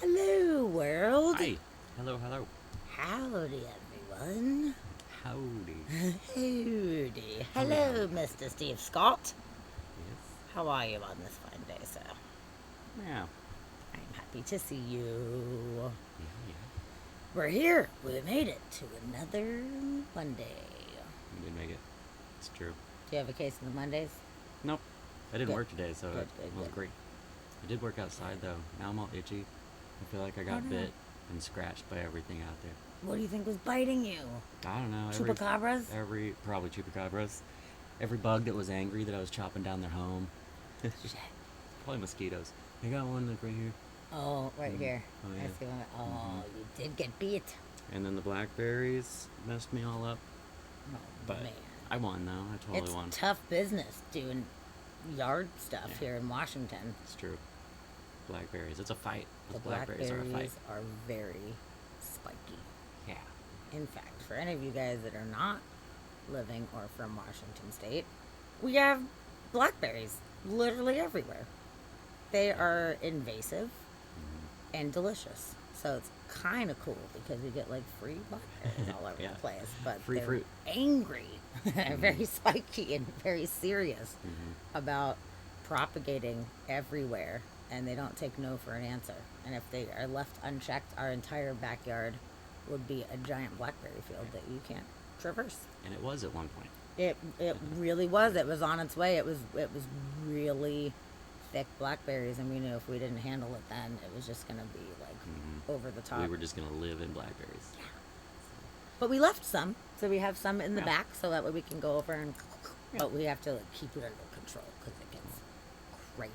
Hello, world. Hi. Hello, hello. Howdy, everyone. Howdy. Howdy. Howdy, Hello, howdy, howdy, Mr. howdy. Steve Scott. Yes. How are you on this fine day, sir? Yeah. I'm happy to see you. Yeah, yeah. We're here. We made it to another Monday. We did make it. It's true. Do you have a case of the Mondays? Nope. I didn't Good. work today, so Good, it good, was good. great. I did work outside, though. Now I'm all itchy. I feel like I got no. bit and scratched by everything out there. What do you think was biting you? I don't know. Chupacabras? Probably chupacabras. Every bug that was angry that I was chopping down their home. Shit. Probably mosquitoes. I got one like right here. Oh, right here. Oh, I yeah. see one. Oh, you did get beat. And then the blackberries messed me all up. Oh, But man. I won, though. I totally It's won. tough business doing yard stuff Yeah. here in Washington. It's true. Blackberries. It's a fight. The Those blackberries are a fight. blackberries are very spiky. Yeah. In fact, for any of you guys that are not living or from Washington State, we have blackberries literally everywhere. They are invasive Mm-hmm. and delicious. So it's kind of cool because we get like free blackberries all over Yeah. the place. But Free they're fruit. angry, very spiky, and very serious Mm-hmm. about propagating everywhere, and they don't take no for an answer. And if they are left unchecked, our entire backyard would be a giant blackberry field that you can't traverse. And it was at one point. It really was. It was on its way. It was really thick blackberries, and we knew if we didn't handle it, then it was just gonna be like Mhm. over the top. We were just gonna live in blackberries. But we left some, so we have some in the Yeah. back, so that way we can go over and. Yeah. But we have to like keep it under control because it gets crazy.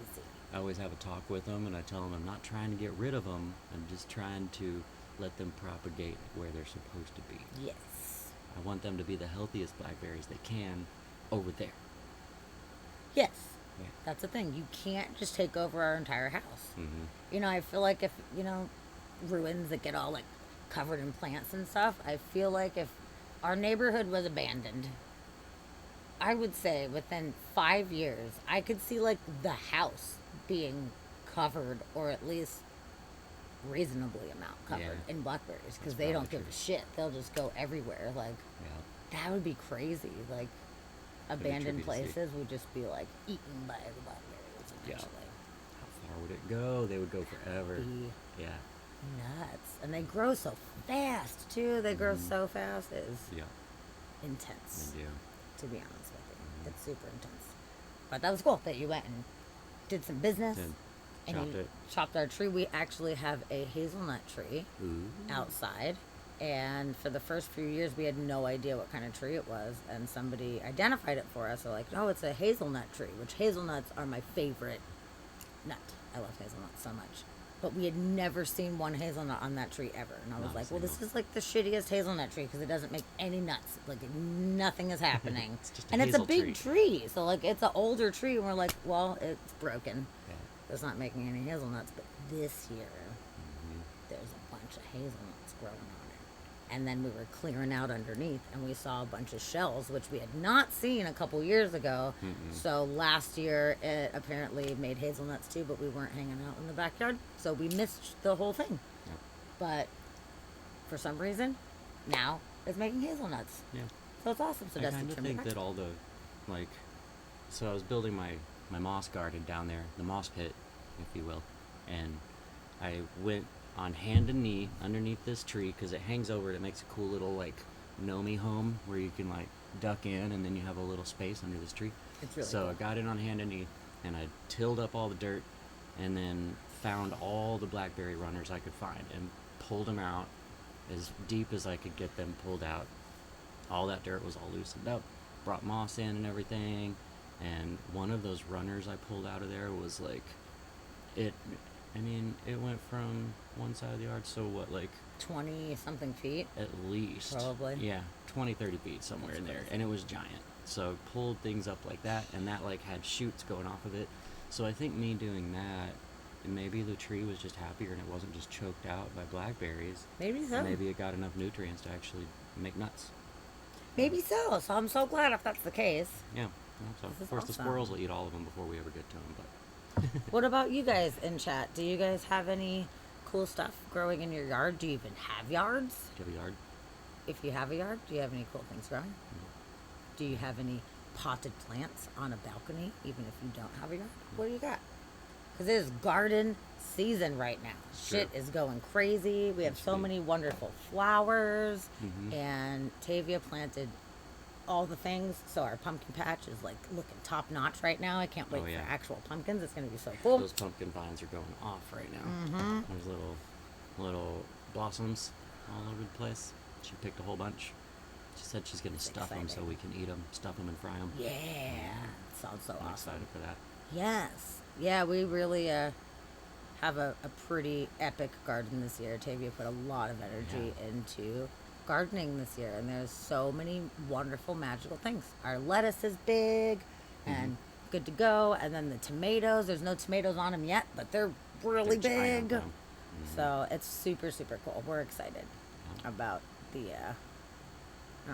I always have a talk with them, and I tell them I'm not trying to get rid of them. I'm just trying to let them propagate where they're supposed to be. Yes. I want them to be the healthiest blackberries they can over there. Yes. Yeah. That's the thing. You can't just take over our entire house. Mm-hmm. You know, I feel like if, ruins that get all like covered in plants and stuff, I feel like if our neighborhood was abandoned, I would say within 5 years, I could see like the house being covered or at least reasonably amount covered Yeah. in blackberries because That's they don't probably give a true. shit. They'll just go everywhere. Like, Yeah. that would be crazy. Like, be abandoned trippy to see. places would just be like eaten by the blackberries Yeah. eventually. How far would it go? They would go forever. Be Yeah. nuts. And they grow so fast too. They grow Mhm. so fast. It is Yeah. intense, They do. to be honest with you. Mhm. It's super intense. But that was cool that you went and did some business. Did. And Chopped you it. chopped our tree. We actually have a hazelnut tree Ooh. outside. And for the first few years, we had no idea what kind of tree it was. And somebody identified it for us. They're like, oh, it's a hazelnut tree, which hazelnuts are my favorite nut. I love hazelnuts so much. But we had never seen one hazelnut on that tree ever. And I was Not a like, well, this single. is like the shittiest hazelnut tree because it doesn't make any nuts. Like, nothing is happening. It's just a and it's a hazel big tree. So, like, it's an older tree. And we're like, well, it's broken. Yeah. It's not making any hazelnuts. But this year, Mhm. there's a bunch of hazelnuts growing on it. And then we were clearing out underneath and we saw a bunch of shells, which we had not seen a couple years ago. Mm-mm. So last year it apparently made hazelnuts too, but we weren't hanging out in the backyard. So we missed the whole thing. Yep. But for some reason, now it's making hazelnuts. Yeah. So it's awesome. So I Dusty kind of trimmed it think back. that all the, like, so I was building my moss garden down there, the moss pit, if you will, and I went on hand and knee underneath this tree because it hangs over. It makes a cool little like Nomi home where you can like duck in, and then you have a little space under this tree. It's really So cool. I got in on hand and knee, and I tilled up all the dirt, and then found all the blackberry runners I could find and pulled them out as deep as I could get them pulled out. All that dirt was all loosened up, brought moss in and everything, and one of those runners I pulled out of there was like, it went from one side of the yard, so what, like 20 something feet. at least Probably. yeah, 20-30 feet somewhere in there, and it was giant. So pulled things up like that, and that like had shoots going off of it. So I think me doing that, and maybe the tree was just happier and it wasn't just choked out by blackberries. Maybe so. Maybe it got enough nutrients to actually make nuts. Maybe so. So I'm so glad if that's the case. Yeah. So This is of course the awesome. squirrels will eat all of them before we ever get to them, but What about you guys in chat? Do you guys have any cool stuff growing in your yard? Do you even have yards? Do you have a yard? If you have a yard, do you have any cool things growing? Do you have any potted plants on a balcony, even if you don't have a yard? What do you got? Because it is garden season right now. Shit True. is going crazy. We have That's so sweet. many wonderful flowers, Mhm. and Tavia planted all the things. So our pumpkin patch is like looking top notch right now. I can't wait Oh, yeah. for actual pumpkins. It's gonna be so cool. Those pumpkin vines are going off right now. Mm-hmm. There's little blossoms all over the place. She picked a whole bunch. She said she's gonna That's stuff them so exciting. we can eat them, stuff them and fry them. Yeah, sounds so I'm awesome. excited for that. Yes. Yeah, we really have a pretty epic garden this year. Tavia put a lot of energy into gardening this year, and there's so many wonderful, magical things. Our lettuce is big and good to go, and then the tomatoes, there's no tomatoes on them yet, but they're really They're giant, big. though. So it's super, super cool. We're excited Yeah. about the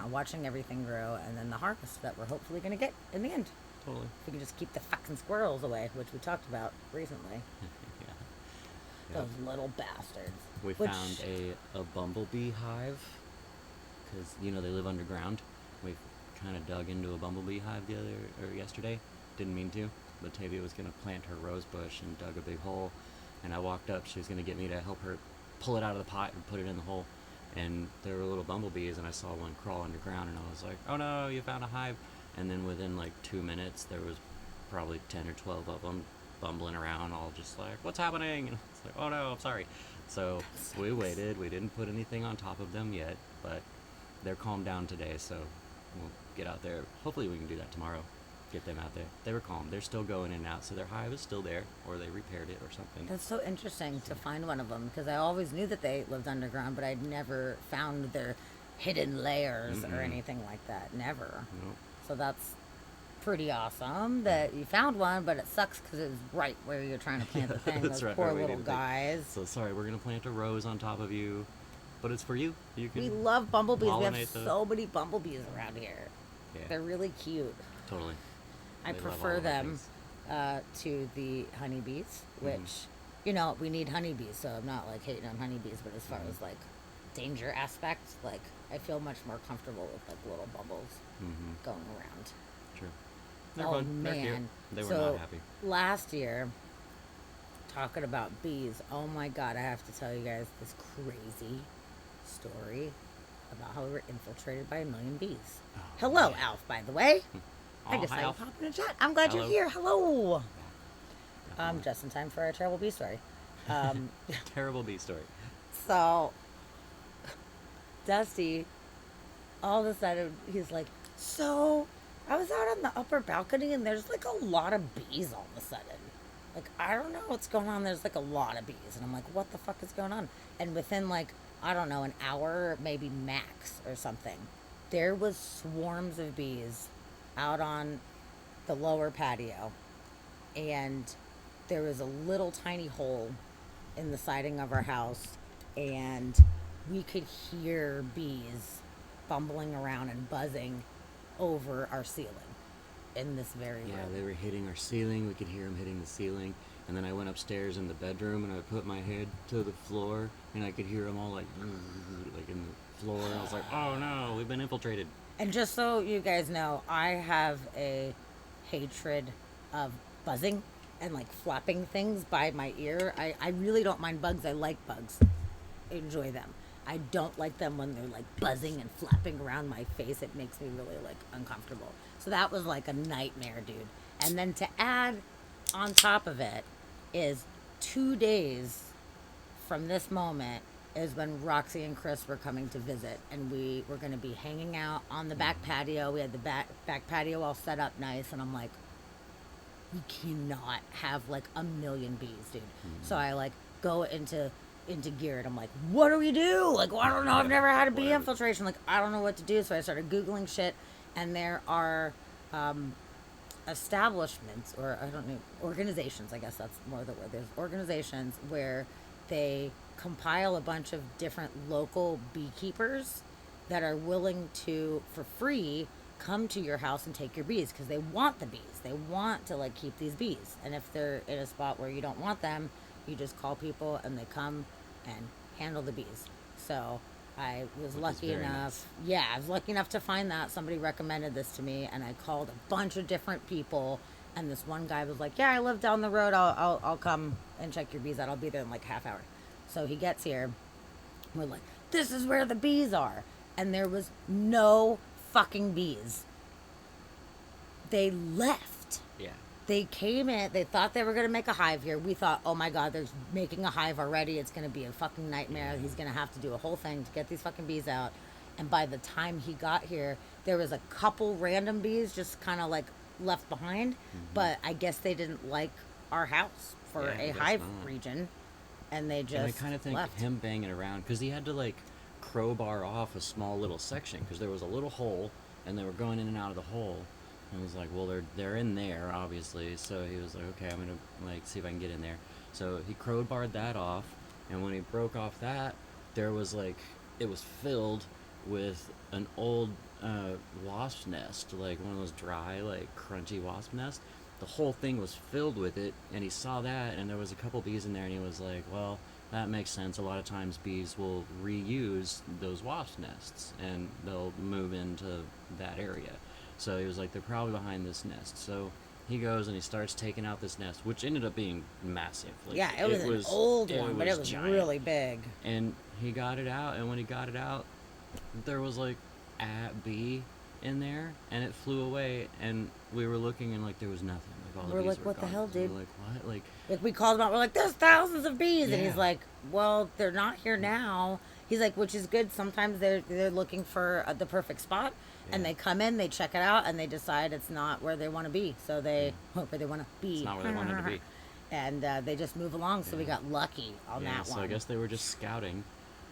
watching everything grow, and then the harvest that we're hopefully going to get in the end. Totally. If we can just keep the fucking squirrels away, which we talked about recently. Yeah. Those little bastards. We Which- found a bumblebee hive because they live underground. We kind of dug into a bumblebee hive yesterday. Didn't mean to, but Tavia was gonna plant her rose bush and dug a big hole. And I walked up. She was gonna get me to help her pull it out of the pot and put it in the hole. And there were little bumblebees, and I saw one crawl underground, and I was like, "Oh no, you found a hive!" And then within like 2 minutes, there was probably 10 or 12 of them bumbling around, all just like, "What's happening?" And it's like, "Oh no, I'm sorry." So we waited. We didn't put anything on top of them yet, but they're calmed down today, so we'll get out there. Hopefully, we can do that tomorrow. Get them out there. They were calm. They're still going in and out, so their hive is still there, or they repaired it or something. That's so interesting to find one of them, because I always knew that they lived underground, but I'd never found their hidden layers or Mm-mm. anything like that. Never. Nope. So that's pretty awesome that you found one, but it sucks because it was right where you're trying to plant the thing. That's Those right, poor where we little didn't think. guys. So sorry, we're gonna plant a rose on top of you, but it's for you. You can We love bumblebees. We have pollinate the- so many bumblebees around here. Yeah, They're really cute. totally. I They love all prefer of our them things. to the honeybees, Mm-hmm. which, we need honeybees, so I'm not like hating on honeybees, but as far Mm-hmm. as like danger aspects, like I feel much more comfortable with like little bubbles Mm-hmm. going around. True. They're Oh, fun. They're cute. man. They were So, not happy. Last year, talking about bees, oh my god, I have to tell you guys this crazy story about how we were infiltrated by 1,000,000 bees. Oh, Hello, man. Alf, by the way. I Oh, just hi, saw you Alf. pop in a chat. I'm glad Hello. you're here. Hello. Definitely. Just in time for our terrible bee story. Um, Terrible bee story. so, Dusty, all of a sudden, he's like, so, I was out on the upper balcony and there's like a lot of bees all of a sudden. Like, I don't know what's going on. There's like a lot of bees. And I'm like, what the fuck is going on? And within like, I don't know, an hour, maybe max or something, there was swarms of bees out on the lower patio. And there was a little tiny hole in the siding of our house, and we could hear bees bumbling around and buzzing over our ceiling in this very Yeah, room. they were hitting our ceiling. We could hear them hitting the ceiling. And then I went upstairs in the bedroom and I put my head to the floor and I could hear them all like in the floor. And I was like, oh no, we've been infiltrated. And just so you guys know, I have a hatred of buzzing and like flapping things by my ear. I really don't mind bugs. I like bugs. I enjoy them. I don't like them when they're like buzzing and flapping around my face. It makes me really like uncomfortable. So that was like a nightmare, dude. And then to add on top of it is 2 days from this moment is when Roxy and Chris were coming to visit, and we were going to be hanging out on the back patio. We had the back patio all set up nice, and I'm like, we cannot have like 1,000,000 bees, dude. So I like go into gear, and I'm like, what do we do? Like, well, I don't know. I've never had a bee Whatever. infiltration. Like, I don't know what to do. So I started Googling shit, and there are establishments, or I don't know, organizations, I guess that's more the word. There's organizations where they compile a bunch of different local beekeepers that are willing to, for free, come to your house and take your bees because they want the bees. They want to like keep these bees. And if they're in a spot where you don't want them, you just call people and they come and handle the bees. So I was Which is lucky very enough. nice. Yeah, I was lucky enough to find that. Somebody recommended this to me, and I called a bunch of different people. And this one guy was like, "Yeah, I live down the road. I'll come and check your bees out. I'll be there in like a half hour." So he gets here. We're like, "This is where the bees are," and there was no fucking bees. They left. Yeah. They came in, they thought they were going to make a hive here. We thought, oh my God, they're making a hive already. It's going to be a fucking nightmare. He's going to have to do a whole thing to get these fucking bees out. And by the time he got here, there was a couple random bees just kind of like left behind. But I guess they didn't like our house for Yeah, I a guess hive not. region. And they just And I kind of think left. him banging around because he had to like crowbar off a small little section because there was a little hole and they were going in and out of the hole. And I was like, well, they're in there obviously. So he was like, okay, I'm gonna like see if I can get in there. So he crowbarred that off, and when he broke off that, there was like it was filled with an old wasp nest, like one of those dry, like crunchy wasp nests. The whole thing was filled with it, and he saw that, and there was a couple bees in there, and he was like, well, that makes sense. A lot of times bees will reuse those wasp nests, and they'll move into that area. So he was like, they're probably behind this nest. So he goes and he starts taking out this nest, which ended up being massive. Like, Yeah, it was an old one, but it was giant. really big. And he got it out, and when he got it out, there was like a bee in there, and it flew away, and we were looking, and like there was nothing. Like all the We're bees like, were "What the gone." hell, So we dude?" were like, what? Like, Like we called him out, we're like, "There's thousands of bees," and he's Yeah. like, "Well, they're not here now." He's like, which is good. Sometimes they're looking for the perfect spot, and Yeah. they come in, they check it out, and they decide it's not where they want to be. So they where they want to be. it's not where they wanted to be. And they just move along. So we Yeah. got lucky on Yeah, that so one. I guess they were just scouting,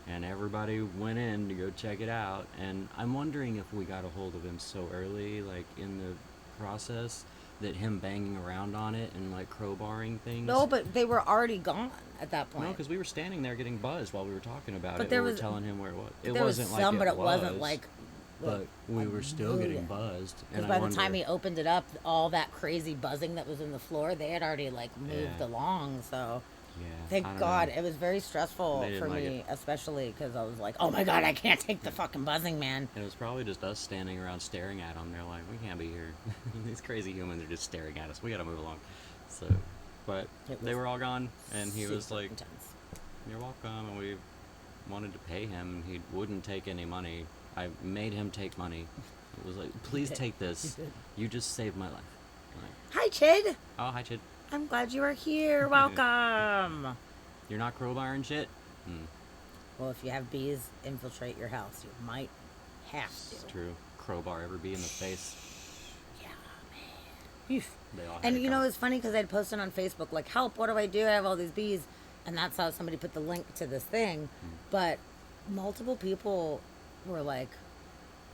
and everybody went in to go check it out. And I'm wondering if we got a hold of him so early, like in the process, that him banging around on it and like crowbarring things. No, but they were already gone at that point. No, because we were standing there getting buzzed while we were talking about But it. there we were was- telling him where it was. It there was wasn't some, like but it it wasn't was, like. But we were still getting buzzed. Because And by I the time wonder- he opened it up, all that crazy buzzing that was in the floor, they had already like moved Yeah. along. So yeah, thank I don't God, know. it was very stressful They didn't for like me, it. especially because I was like, "Oh my God, I can't take the fucking buzzing, man." It was probably just us standing around staring at them. They're like, we can't be here. These crazy humans are just staring at us. We gotta move along. So, but It they was were all gone, and he was super like, intense. "You're welcome." And we wanted to pay him, and he wouldn't take any money. I made him take money. It was like, "Please did. take this. You did. You just saved my life." I'm like, Hi, Chid. oh, hi, Chid. I'm glad you are here. Welcome. You're not crowbarring shit. Hmm. Well, if you have bees infiltrate your house, you might have It's to. true. Crowbar every bee in the face. Yeah, man. Oof. They all had And it you know, coming. it's funny because I'd posted on Facebook, like, "Help, what do I do? I have all these bees." And that's how somebody put the link to this thing. But multiple people were like,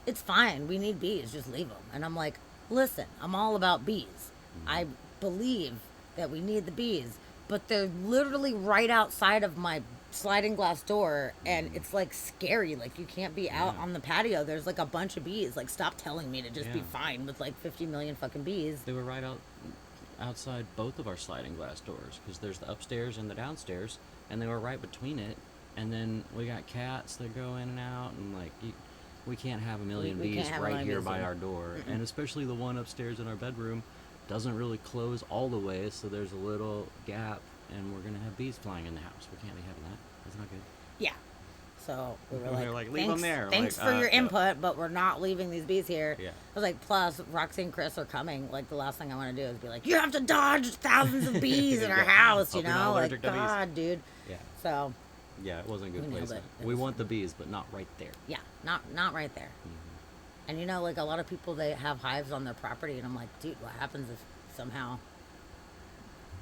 "It's fine. We need bees. Just leave them." And I'm like, "Listen, I'm all about bees. I believe that we need the bees. But they're literally right outside of my sliding glass door. And it's like scary. Like, you can't be out Yeah. on the patio. There's like a bunch of bees. Like, stop telling me to just be Yeah. fine with like 50 million fucking bees." They were right outside both of our sliding glass doors because there's the upstairs and the downstairs, and they were right between it. And then we got cats that go in and out, and like we can't have a million we can't bees have a right million here bees by here. our door, and especially the one upstairs in our bedroom doesn't really close all the way, so there's a little gap, and we're gonna have bees flying in the house. We can't be having that. That's not good. Yeah. So we were We like, were like, "Leave 'em thanks, there." thanks Like, for your no. input, but we're not leaving these bees here. Yeah. I was like, plus Roxy and Chris are coming. Like, the last thing I want to do is be like, "You have to dodge thousands of bees in our Yeah. house," you Hope you're not know? Like, allergic to bees. God, dude. Yeah, So yeah, it wasn't a good We nailed placement. it. It We was want the bees, but not right there. yeah, not right there. And you know, like a lot of people, they have hives on their property, and I'm like, dude, what happens if somehow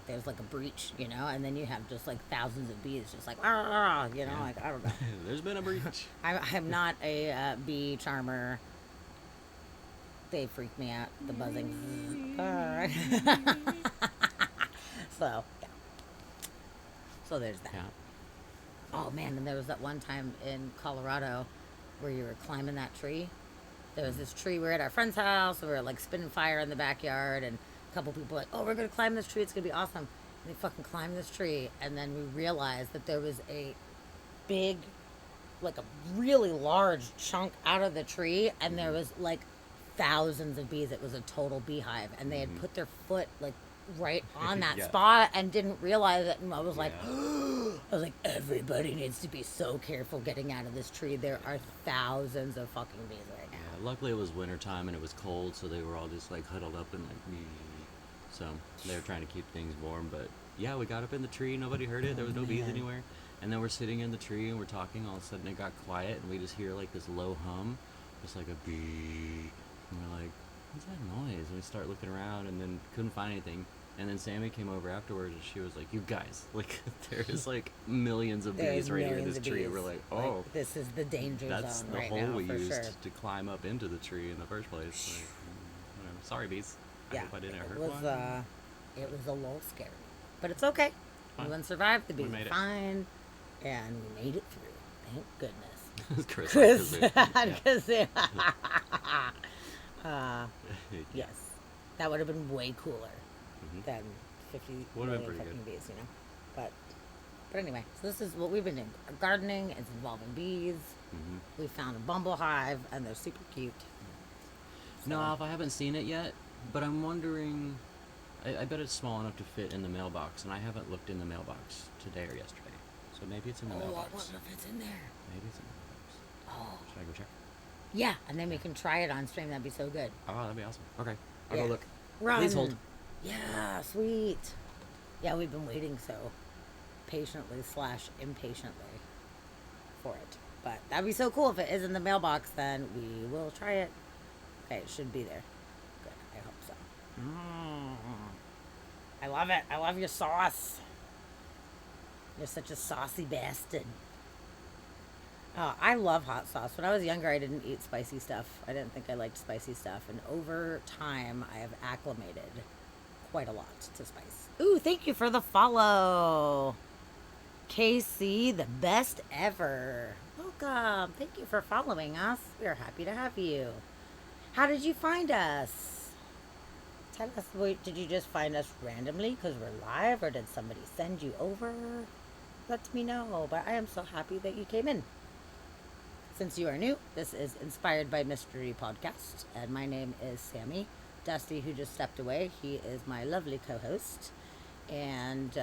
there's like a breach, you know? And then you have just like thousands of bees, just like, "Ah," you know? Yeah. Like, I don't know. There's been a breach. I'm not a bee charmer. They freak me out. The buzzing. So, yeah. So there's that. Yeah. Oh man, and there was that one time in Colorado where you were climbing that tree. There was this tree. We were at our friend's house. We were like spinning fire in the backyard, and a couple people were like, "Oh, we're gonna climb this tree. It's gonna be awesome." And they fucking climbed this tree, and then we realized that there was a big, like a really large chunk out of the tree, and there was like thousands of bees. It was a total beehive, and they had put their foot like right on that Yeah. spot and didn't realize it. And I was like, Yeah. I was like, everybody needs to be so careful getting out of this tree. There are thousands of fucking bees right now. Yeah, luckily it was wintertime and it was cold, so they were all just like huddled up and like me. So they were trying to keep things warm, but yeah, we got up in the tree, nobody heard it, there was no bees man. anywhere. And then we're sitting in the tree and we're talking, all of a sudden it got quiet and we just hear like this low hum, just like a bee. And we're like, what's that noise? And we start looking around and then couldn't find anything. And then Sammy came over afterwards and she was like, you guys, like there is like millions of There's bees right here in millions this of tree. bees. We're like, oh. This is the danger That's zone the right hole now, we for used sure. to climb up into the tree in the first place. Like, sorry, bees. I Yeah, hope I didn't hurt it was one. it was a little scary, but it's okay. Fine. Everyone survived. The We bees made are it. fine, and we made it through. Thank goodness. Chris, Chris, yeah. because yes, that would have been way cooler Mhm. than 50 Would have been million pretty fucking good. bees, you know. But anyway, so this is what we've been doing. Gardening. It's involving bees. Mhm. We found a bumble hive, and they're super cute. No, So- Alf, I haven't seen it yet, but I'm wondering. I bet it's small enough to fit in the mailbox, and I haven't looked in the mailbox today or yesterday. So maybe it's in the Oh, I mailbox. wonder if it's in there. Maybe it's in the mailbox. Oh, Should I go check? yeah, and then we can try it on stream. That'd be so good. Oh, that'd be awesome. Okay, I'll Yeah. go look. Run. Please hold. Yeah, sweet. Yeah, we've been waiting so patiently / impatiently for it. But that'd be so cool if it is in the mailbox. Then we will try it. Okay, it should be there. Good. I hope so. I love it. I love your sauce. You're such a saucy bastard. Oh, I love hot sauce. When I was younger, I didn't eat spicy stuff. I didn't think I liked spicy stuff. And over time, I have acclimated quite a lot to spice. Ooh, thank you for the follow. KC, the best ever. Welcome. Thank you for following us. We are happy to have you. How did you find us? Tell us, did you just find us randomly because we're live, or did somebody send you over? Let me know. But I am so happy that you came in. Since you are new, this is Inspired by Mystery Podcast, and my name is Sammy. Dusty, who just stepped away, he is my lovely co-host. And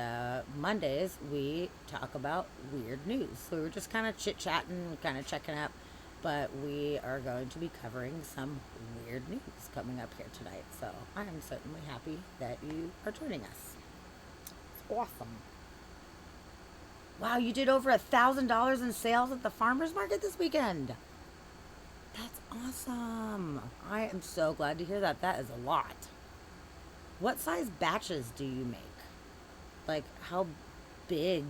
Mondays, we talk about weird news. So we were just kind of chit-chatting, kind of checking up. But we are going to be covering some weird news coming up here tonight. So I am certainly happy that you are joining us. It's awesome. Wow, you did over $1,000 in sales at the farmer's market this weekend. That's awesome. I am so glad to hear that. That is a lot. What size batches do you make? Like, how big?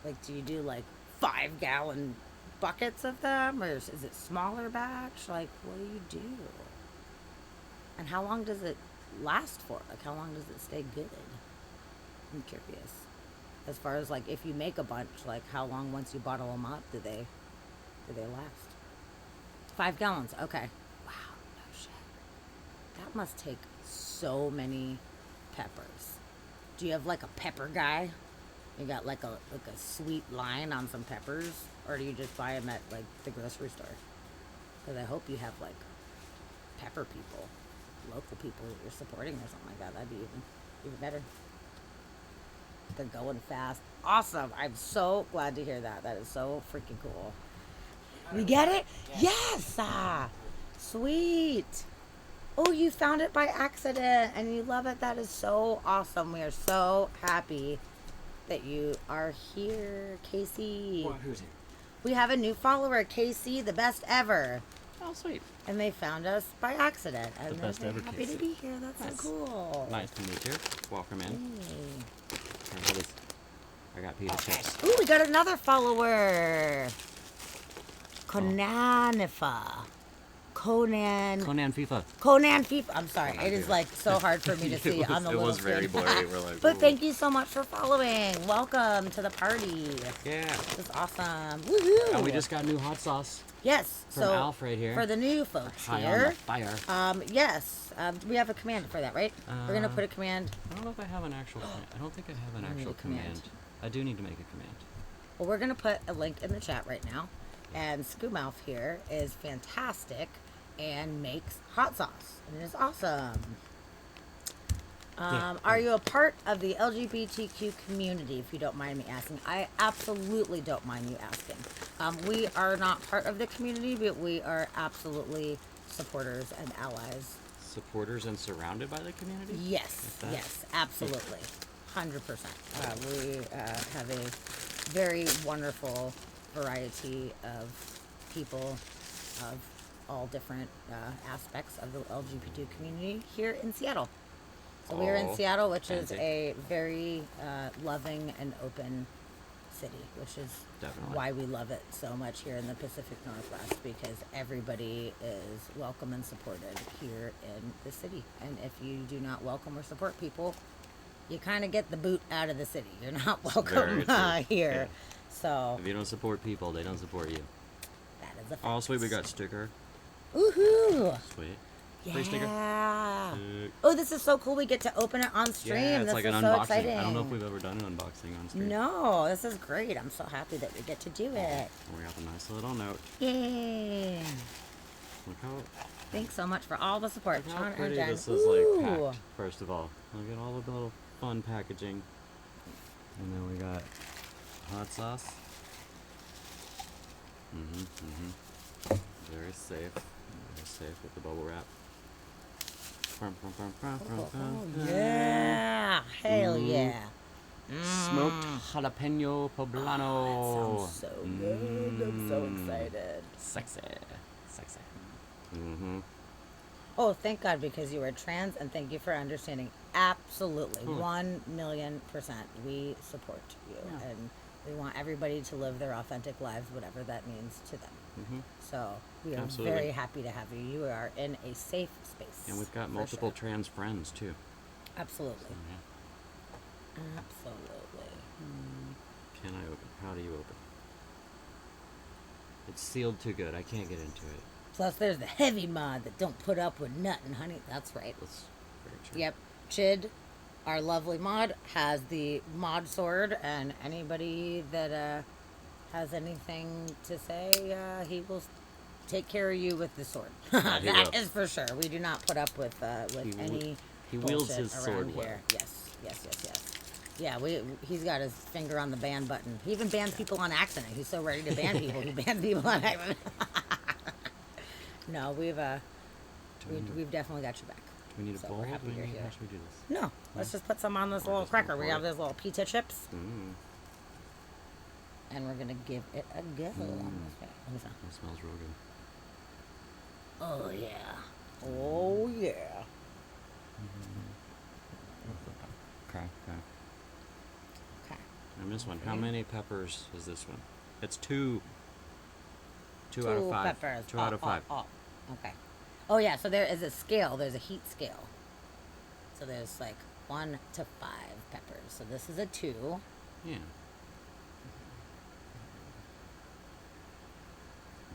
Like, do you do like 5-gallon buckets of them? Or is it smaller batch? Like, what do you do? And how long does it last for? Like, how long does it stay good? I'm curious. As far as like, if you make a bunch, like how long once you bottle them up do they last? 5 gallons. Okay. Wow. No shit. That must take so many peppers. Do you have like a pepper guy? You got like a sweet line on some peppers, or do you just buy them at like the grocery store? Because I hope you have like pepper people, local people that you're supporting or something like that. That'd be even better. They're going fast. Awesome. I'm so glad to hear that. That is so freaking cool. We get it? Yes. Sweet. Oh, you found it by accident and you love it. That is so awesome. We are so happy that you are here, Casey. What? Who's here? We have a new follower, Casey, the best ever. Oh, sweet. And they found us by accident. And they're best very ever, happy Casey. to be here. That's Nice. so cool. Nice to meet you. Welcome in. Hey. Here, hold this. I got pita chips. Ooh, we got another follower. Conanifa. Conan FIFA. FIFA. I'm sorry. Conan It is FIFA. like so hard for me to see on the It little was very screen. blurry. We're like, But "Ooh." thank you so much for following. Welcome to the party. Yeah. This is awesome. Woohoo! And we just got new hot sauce yes. from So Alf right here. for the new folks High on the here, fire. yes, we have a command for that, right? We're gonna put a command. I don't know if I have an actual command. I don't think I have an I need actual a command. command. I do need to make a command. Well, we're gonna put a link in the chat right now, and Scoomouth here is fantastic and makes hot sauce, and it is awesome. Are you a part of the LGBTQ community, if you don't mind me asking? I absolutely don't mind you asking. We are not part of the community, but we are absolutely supporters and allies. Supporters and surrounded by the community? Yes, Like that? yes, absolutely. 100%. We have a very wonderful variety of people of all different aspects of the LGBT community here in Seattle. So we are in Oh, Seattle, which is fancy. a very loving and open city, which is Definitely. why we love it so much here in the Pacific Northwest, because everybody is welcome and supported here in the city. And if you do not welcome or support people, you kind of get the boot out of the city. You're not welcome Very true. here. Yeah. So If you don't support people, they don't support you. that is a fact. Oh, sweet, we got sticker. Woohoo! Sweet. Free sticker. Yeah. Sick. Oh, this is so cool. We get to open it on stream. Yeah, it's this like is an so unboxing. exciting. I don't know if we've ever done an unboxing on stream. No, this is great. I'm so happy that we get to do it. We got a nice little note. Yay! Look how, Thanks so much for all the support, look how Sean and pretty Jen. this is like packed, first of all. Look at all the little fun packaging. And then we got hot sauce. Very safe. Very safe with the bubble wrap. Yeah! Hell Mm. yeah! Smoked jalapeno poblano. Sounds so good. I'm so excited. Sexy. Sexy. Mm-hmm. Oh, thank God, because you are trans, and thank you for understanding. Absolutely, Hmm. 1,000,000%. We support you, Yeah. and we want everybody to live their authentic lives, whatever that means to them. Mm-hmm. So we are Absolutely. very happy to have you. You are in a safe space. And we've got for multiple sure. trans friends too. Absolutely. So, yeah. Absolutely. Can I open? How do you open? It's sealed too good. I can't get into it. Plus, there's the heavy mod that don't put up with nothing, honey. That's right. That's very true. Yep. Chid, our lovely mod, has the mod sword, and anybody that has anything to say, he will take care of you with the sword. Yeah, he That will. is for sure. We do not put up with He wi- any. he wields bullshit his around sword well. here. Yes, yes, yes, yes. Yeah, he's got his finger on the ban button. He even bans people on accident. He's so ready to ban people. He bans people on accident. No, we've definitely got your back. Do we need a So bowl? we're Do happy we you're need, here. how should we do this? No, let's just put some on this Or little just go cracker. We for have it. those little pita chips, Mm. and we're gonna give it a go. on this guy. Let me smell. It smells real good. Oh yeah. Oh yeah. Okay. Okay. Okay. And this one, For how you. many peppers is this one? It's two. Two out of five. peppers. 2 out of 5. Okay. Oh yeah. So there is a scale. There's a heat scale. So there's like 1 to 5 peppers. So this is a 2. Yeah.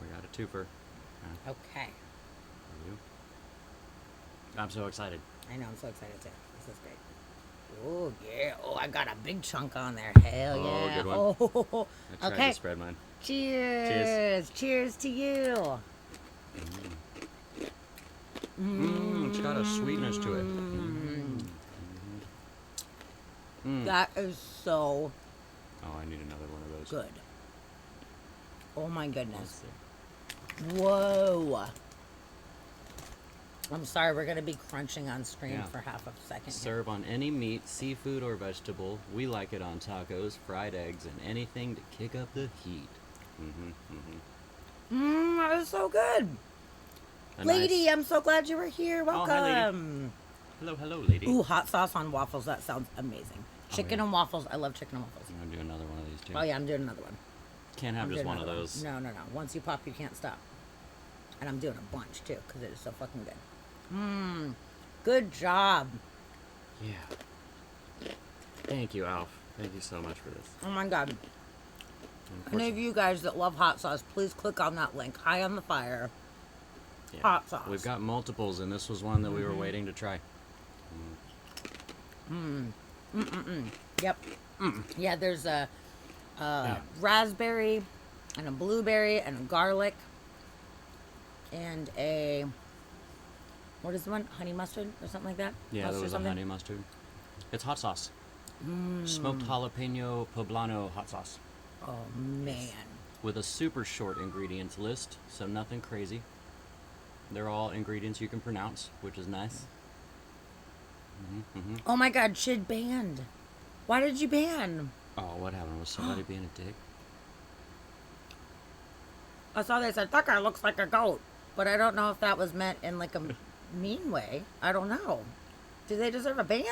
We got a twofer. Okay. Okay. For you. I'm so excited. I know. I'm so excited too. This is great. Oh yeah. Oh, I got a big chunk on there. Hell Oh, yeah. good one. Oh. I tried Okay. to spread mine. Cheers. Cheers to you. It's got a sweetness to it. That is so Oh, I need another one of those. good. Oh my Let's goodness. see. Whoa. I'm sorry, we're going to be crunching on stream Yeah. for half a second. Here. Serve on any meat, seafood, or vegetable. We like it on tacos, fried eggs, and anything to kick up the heat. That is so good. A Lady, nice- I'm so glad you were here. Oh, hi, lady. Welcome. Hello, lady. Ooh, hot sauce on waffles. That sounds amazing. Chicken yeah. and waffles. I love chicken and waffles. I'm gonna do another one of these too. Oh, yeah, I'm doing another one. Can't have I'm just doing one of another those. No, no, no. Once you pop, you can't stop. And I'm doing a bunch too because it is so fucking good. Good job. Yeah. Thank you, Alf. Thank you so much for this. Oh my god. And of Any course- of you guys that love hot sauce, please click on that link. High on the fire. yeah. Hot sauce. We've got multiples, and this was one that we were waiting to try. Yep. Yeah, there's Yeah. raspberry, and a blueberry, and a garlic, and a what is the one? Honey mustard or something like that? Yeah, there Mustard was a something? honey mustard. It's hot sauce. Smoked jalapeno poblano hot sauce. Oh man. Yes. With a super short ingredients list, so nothing crazy. They're all ingredients you can pronounce, which is nice. Oh my God, Chid banned. Why did you ban? Oh, what happened? Was somebody being a dick? I saw they said that guy looks like a goat, but I don't know if that was meant in like a mean way. I don't know. Do they deserve a ban?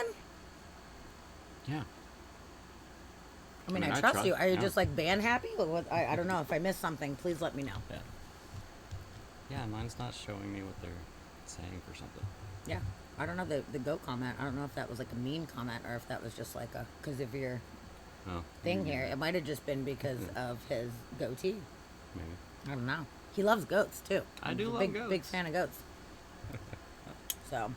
Yeah. I mean, I mean, I I trust trust- you. Are you yeah. just like ban happy? Or what? I don't know. If I missed something, please let me know. Yeah. Yeah, mine's not showing me what they're saying for something. Yeah. I don't know the goat comment. I don't know if that was like a mean comment or if that was just like a because of your Oh. thing maybe. here. It might have just been because of his goatee. Maybe. I don't know. He loves goats too. I He's do a love big, goats. Big fan of goats. So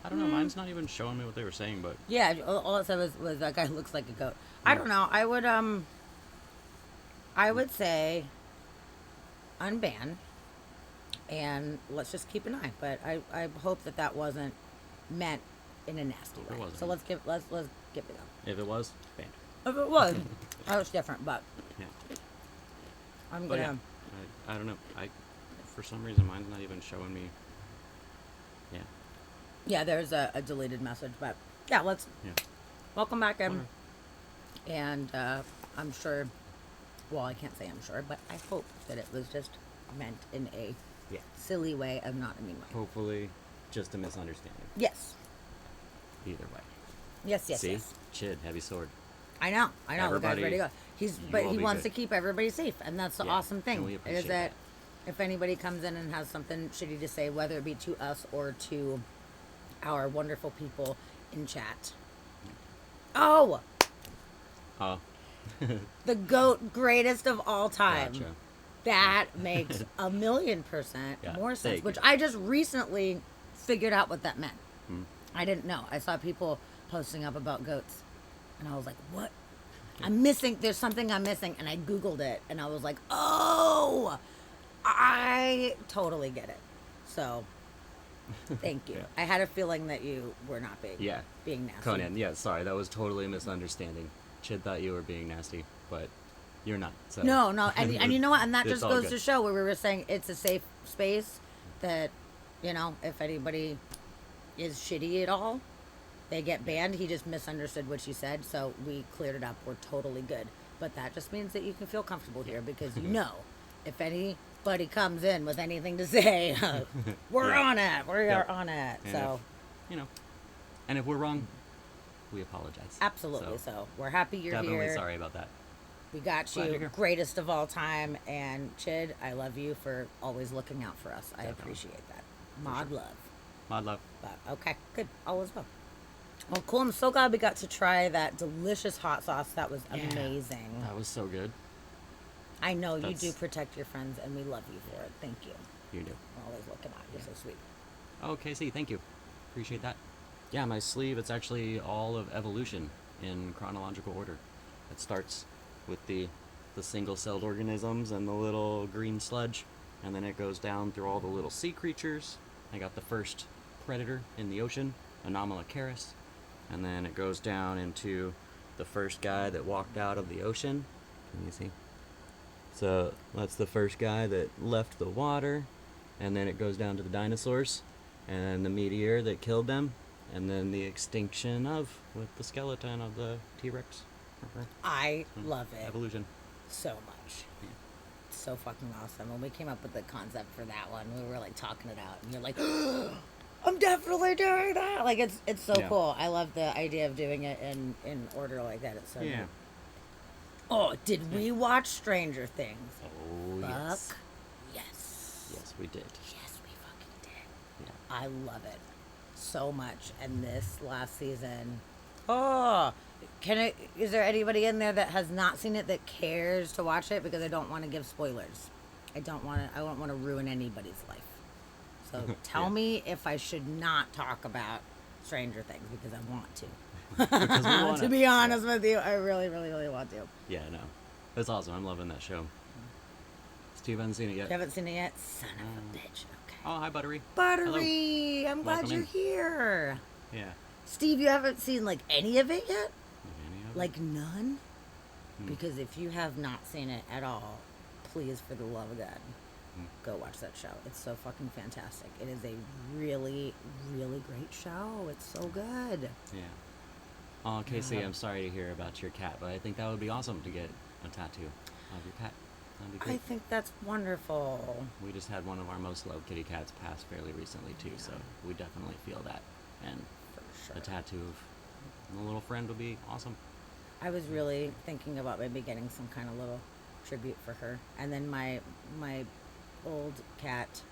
I don't know. Mine's not even showing me what they were saying, but yeah, all it said was that guy looks like a goat. I don't know. I would say unban, and let's just keep an eye. But I hope that that wasn't meant in a nasty It way. wasn't. So let's give it go. if it was, banned. If it was, that was different. But Yeah. I'm But gonna. yeah, I don't know. For some reason, mine's not even showing me. Yeah. Yeah, there's a deleted message, but yeah, let's Yeah. welcome back in. Okay. And I'm sure. Well, I can't say I'm sure, but I hope that it was just meant in a Yeah. silly way of not a mean way. Hopefully, just a misunderstanding. Yes. Either way. Yes, yes, See? yes. Chid, heavy sword. I know. The guy's Everybody, ready to go. you But will he be wants good. to keep everybody safe, and that's the Yeah, awesome and thing. we Is appreciate that that. if anybody comes in and has something shitty to say, whether it be to us or to our wonderful people in chat. Oh, Oh, the GOAT greatest of all time. gotcha. That makes 1,000,000% Yeah, more sense, thank which you. I just recently figured out what that meant. Hmm. I didn't know. I saw people posting up about goats, and I was like, what? I'm missing, there's something I'm missing, and I Googled it, and I was like, oh, I totally get it. So, thank you. Yeah. I had a feeling that you were not Yeah. being nasty. Conan, yeah, sorry, that was totally a misunderstanding. Chid thought you were being nasty, but you're not. So. No, and you know what? And that It's just all goes good. to show where we were saying it's a safe space that, you know, if anybody is shitty at all, they get banned. He just misunderstood what she said, so we cleared it up. We're totally good. But that just means that you can feel comfortable here because you know if anybody comes in with anything to say, we're Yeah. on it. We Yep. are on it. And So, you know, and if we're wrong, we apologize. absolutely. So, we're happy you're definitely here. sorry about that. We got Glad you're you, here. greatest of all time, and Chid, I love you for always looking out for us. I Definitely. appreciate that. Mod love. Mod love. But okay, good, all is well. Well, cool. I'm so glad we got to try that delicious hot sauce. That was Yeah. amazing. That was so good. I know you That's- do protect your friends, and we love you for it. Thank you. You do. We're always looking out. You're Yeah. so sweet. Oh, Casey, thank you. Appreciate that. Yeah, my sleeve, it's actually all of evolution in chronological order. It starts with the single-celled organisms and the little green sludge, and then it goes down through all the little sea creatures. I got the first predator in the ocean, Anomalocaris, and then it goes down into the first guy that walked out of the ocean. Can you see? So that's the first guy that left the water, and then it goes down to the dinosaurs, and the meteor that killed them, and then the extinction of with the skeleton of the T-Rex. I love it Evolution. so much. Yeah. So fucking awesome. When we came up with the concept for that one, we were like talking it out, and you're like, I'm definitely doing that. Like it's so Yeah. cool. I love the idea of doing it in order like that. It's so Yeah. neat. Oh, did we watch Stranger Things? Oh yes. Fuck yes. Yes, we did. Yes, we fucking did. Yeah. I love it so much. And this last season, oh, is there anybody in there that has not seen it that cares to watch it? Because I don't want to give spoilers. I don't want to ruin anybody's life. So tell Yeah. me if I should not talk about Stranger Things because I want to. because we want To be honest with you, I really, really, really want to. Yeah, no, it's awesome. I'm loving that show. Steve hasn't seen it yet. You haven't seen it yet? Son of a bitch. Okay. Oh, hi, Buttery. Buttery, I'm glad Welcome you're in. here. Yeah. Steve, you haven't seen like any of it yet? Any of it? Like none? Hmm. Because if you have not seen it at all, please, for the love of God, Hmm. go watch that show. It's so fucking fantastic. It is a really, really great show. It's so good. Yeah. Oh, Casey, Yeah. I'm sorry to hear about your cat, but I think that would be awesome to get a tattoo of your cat. That'd be I great. think that's wonderful. We just had one of our most loved kitty cats pass fairly recently too, so we definitely feel that. And For sure. a tattoo of a little friend would be awesome. I was really thinking about maybe getting some kind of little tribute for her. And then my old cat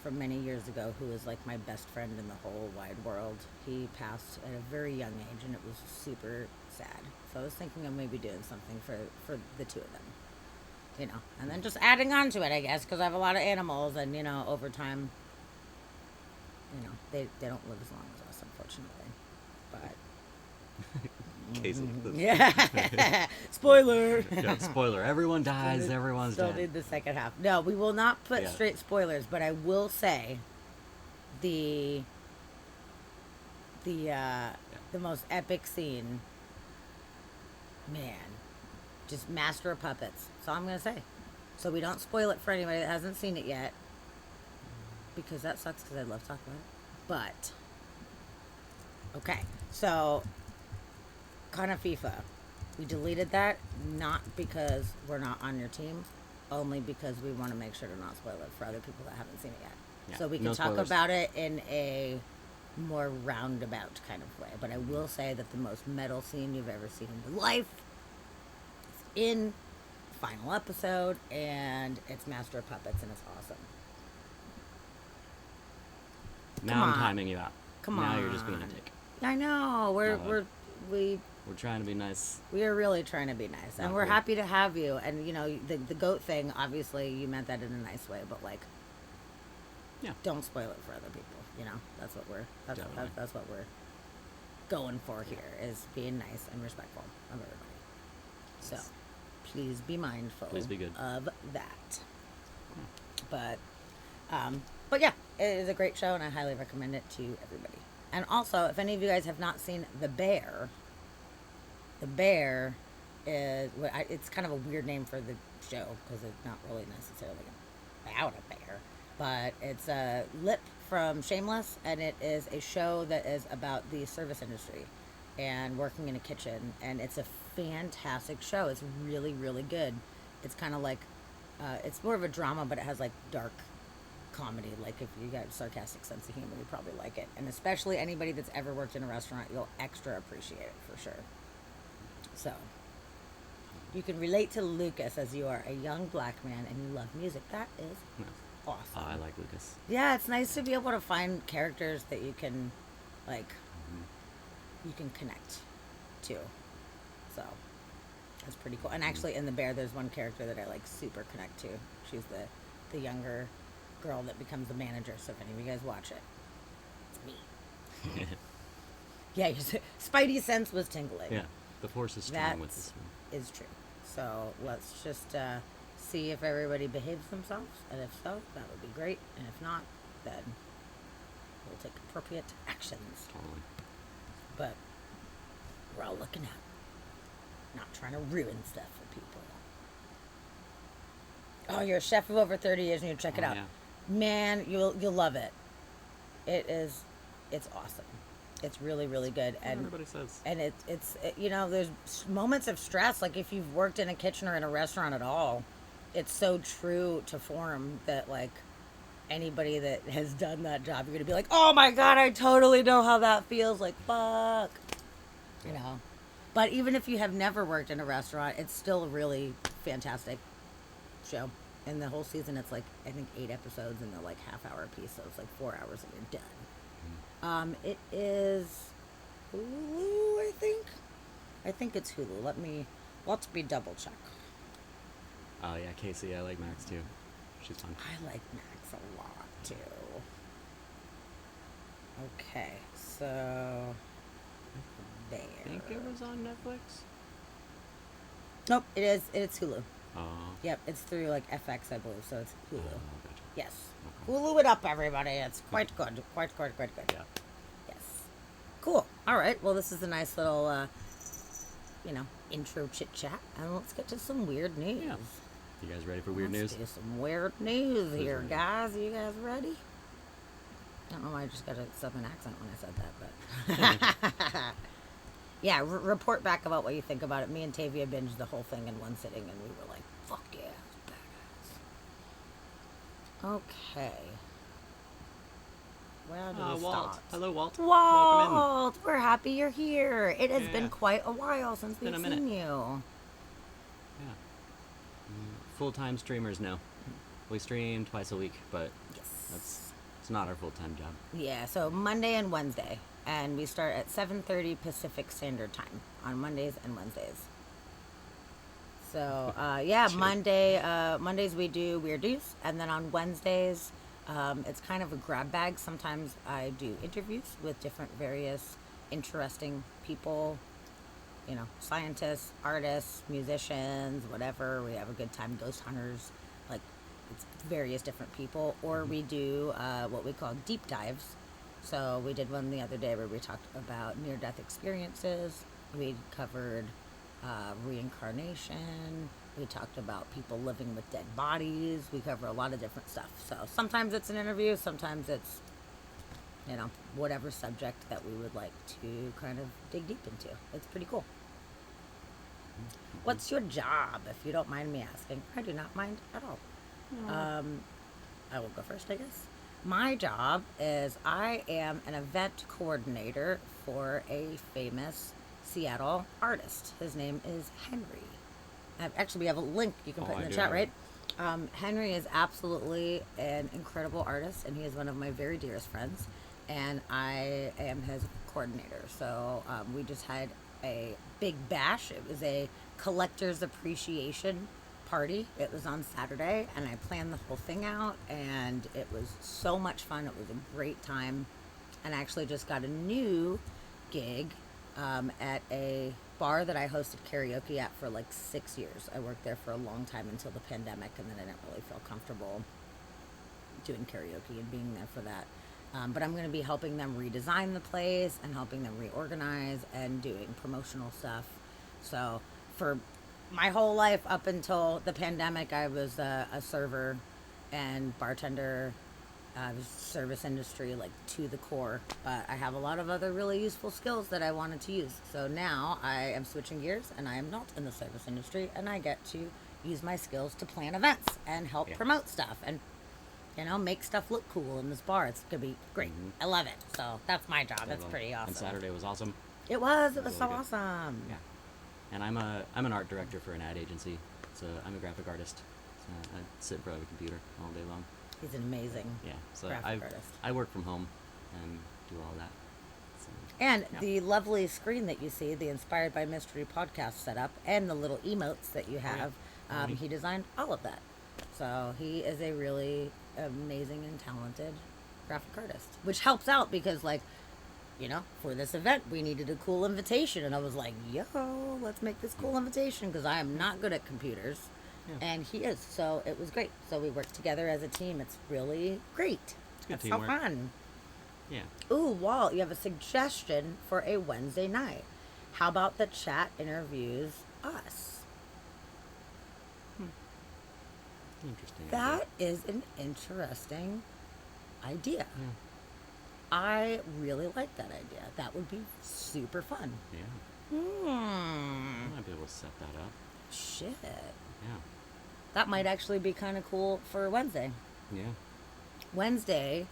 from many years ago, who was like my best friend in the whole wide world, he passed at a very young age, and it was super sad. So I was thinking of maybe doing something for the two of them, you know, and then just adding on to it, I guess, because I have a lot of animals, and you know, over time, you know, they don't live as long as us, unfortunately. But Casey. yeah, spoiler. Yeah, spoiler. Everyone dies, everyone's Still dead. need the second half. No, we will not put Yeah. straight spoilers, but I will say the most epic scene, man, just master of puppets. That's all I'm gonna say. So we don't spoil it for anybody that hasn't seen it yet, because that sucks. Because I'd love to talk about it. But okay, so Kana FIFA, we deleted that not because we're not on your team, only because we want to make sure to not spoil it for other people that haven't seen it yet. Yeah, So we can no talk spoilers. about it in a more roundabout kind of way. But I will say that the most metal scene you've ever seen in your life is in the final episode, and it's Master of Puppets, and it's awesome. Now Come I'm on. timing you out. Come Now you're just being a on. dick. I know No, we We're trying to be nice. we are really trying to be nice, and Not we're cool. happy to have you. And you know, the goat thing, obviously you meant that in a nice way, but like, Yeah. don't spoil it for other people. You know, that's what we're Definitely. that's what we're going for here, is being nice and respectful of everybody. So Yes. please be mindful Please be good. of that. But yeah, it is a great show, and I highly recommend it to everybody. And also, if any of you guys have not seen The Bear is it's kind of a weird name for the show, because it's not really necessarily about a bear, but it's Lip from Shameless, and it is a show that is about the service industry and working in a kitchen, and it's a fantastic show. It's really, really good. It's kind of like it's more of a drama, but it has like dark comedy. Like, if you got a sarcastic sense of humor, you probably like it, and especially anybody that's ever worked in a restaurant, you'll extra appreciate it for sure. So you can relate to Lucas, as you are a young black man and you love music. That is Nice. awesome. Oh, I like Lucas. Yeah, it's nice to be able to find characters that you can, like, you can connect to. So that's pretty cool. And actually, in The Bear, there's one character that I like super connect to. She's the younger girl that becomes the manager. So if any of you guys watch it, it's me. Yeah, your Spidey sense was tingling. Yeah. The force is strong with this one. Is true. So let's just see if everybody behaves themselves, and if so, that would be great. And if not, then we'll take appropriate actions. Totally. But we're all looking out, not trying to ruin stuff for people. Oh, you're a chef of over 30 years, and you check it Oh, out, yeah. man. You'll love it. It's awesome. It's really, really good. That's what everybody says. And it's you know, there's moments of stress, like if you've worked in a kitchen or in a restaurant at all, it's so true to form that, like, anybody that has done that job, you're gonna be like, oh my god, I totally know how that feels. Like, fuck, you know. But even if you have never worked in a restaurant, it's still a really fantastic show. And the whole season, it's like, I think 8 episodes, and they're like half-hour piece, so it's like 4 hours and you're done. It is Hulu, I think. I think it's Hulu. Let me double check. Oh yeah, Casey, I like Max too. She's fun. I like Max a lot too. Okay, so there. I think it was on Netflix. Nope, it is. It's Hulu. Oh. Yep, it's through like FX, I believe. So it's Hulu. Oh, gotcha. Yes. Okay. Hulu it up, everybody. It's quite good. Quite good. Yeah. Yes. Cool. All right. Well, this is a nice little, intro chit chat, and let's get to some weird news. Yeah. You guys ready for weird Let's news? do some weird news Who's here, ready? guys. You guys ready? I don't know why I just got a southern accent when I said that, but yeah. Report back about what you think about it. Me and Tavia binged the whole thing in one sitting, and we were like, "Fuck yeah, badass." Okay. Where do we Walt. start? Hello, Walt. Welcome in. Walt, we're happy you're here. It has been Yeah. quite a while since been we've a minute. seen you. Yeah. Full-time streamers now. We stream twice a week, but Yes. it's not our full-time job. Yeah, so Monday and Wednesday. And we start at 7:30 Pacific Standard Time on Mondays and Wednesdays. So, yeah, Sure. Mondays we do Weird News. And then on Wednesdays, it's kind of a grab bag. Sometimes I do interviews with different various interesting people, scientists, artists, musicians, whatever. We have a good time, ghost hunters, like it's various different people. Or we do what we call deep dives. So we did one the other day where we talked about near-death experiences. We covered reincarnation. We talked about people living with dead bodies. We cover a lot of different stuff. So sometimes it's an interview, sometimes it's, whatever subject that we would like to kind of dig deep into. It's pretty cool. What's your job, if you don't mind me asking? I do not mind at all. I will go first, I guess. My job is I am an event coordinator for a famous Seattle artist. His name is Henry. Actually, we have a link you can Oh, put in I the do chat, have right? Henry is absolutely an incredible artist, and he is one of my very dearest friends. And I am his coordinator. So we just had a big bash. It was a collector's appreciation party. It was on Saturday, and I planned the whole thing out, and it was so much fun. It was a great time. And I actually just got a new gig at a bar that I hosted karaoke at for like 6 years. I worked there for a long time until the pandemic, and then I didn't really feel comfortable doing karaoke and being there for that. But I'm going to be helping them redesign the place and helping them reorganize and doing promotional stuff. So for my whole life up until the pandemic, I was a server and bartender. I was service industry like to the core, but I have a lot of other really useful skills that I wanted to use. So now I am switching gears, and I am not in the service industry, and I get to use my skills to plan events and help Yeah. promote stuff and make stuff look cool in this bar. It's gonna be great. Mhm. I love it. So that's my job. It's Definitely. pretty awesome. And Saturday was awesome. It was Really so good. awesome. Yeah. And I'm an art director for an ad agency. So I'm a graphic artist. So I sit in front of a computer all day long. He's an amazing Yeah. So graphic artist. I work from home and do all that. So, And yeah. the lovely screen that you see, the Inspired by Mystery podcast setup, and the little emotes that you yeah. have, Alrighty. he designed all of that. So he is a really amazing and talented graphic artist, which helps out because, for this event, we needed a cool invitation. And I was like, yo, let's make this cool invitation because I am not good at computers. Yeah. And he is. So it was great. So we worked together as a team. It's really great. It's good It's so teamwork. fun. Yeah. Ooh, Walt, you have a suggestion for a Wednesday night. How about the chat interviews us? Interesting. That is an interesting idea. Yeah. I really like that idea. That would be super fun. Yeah. Hmm. I might be able to set that up. Shit. Yeah. That might actually be kind of cool for Wednesday. Yeah. Wednesday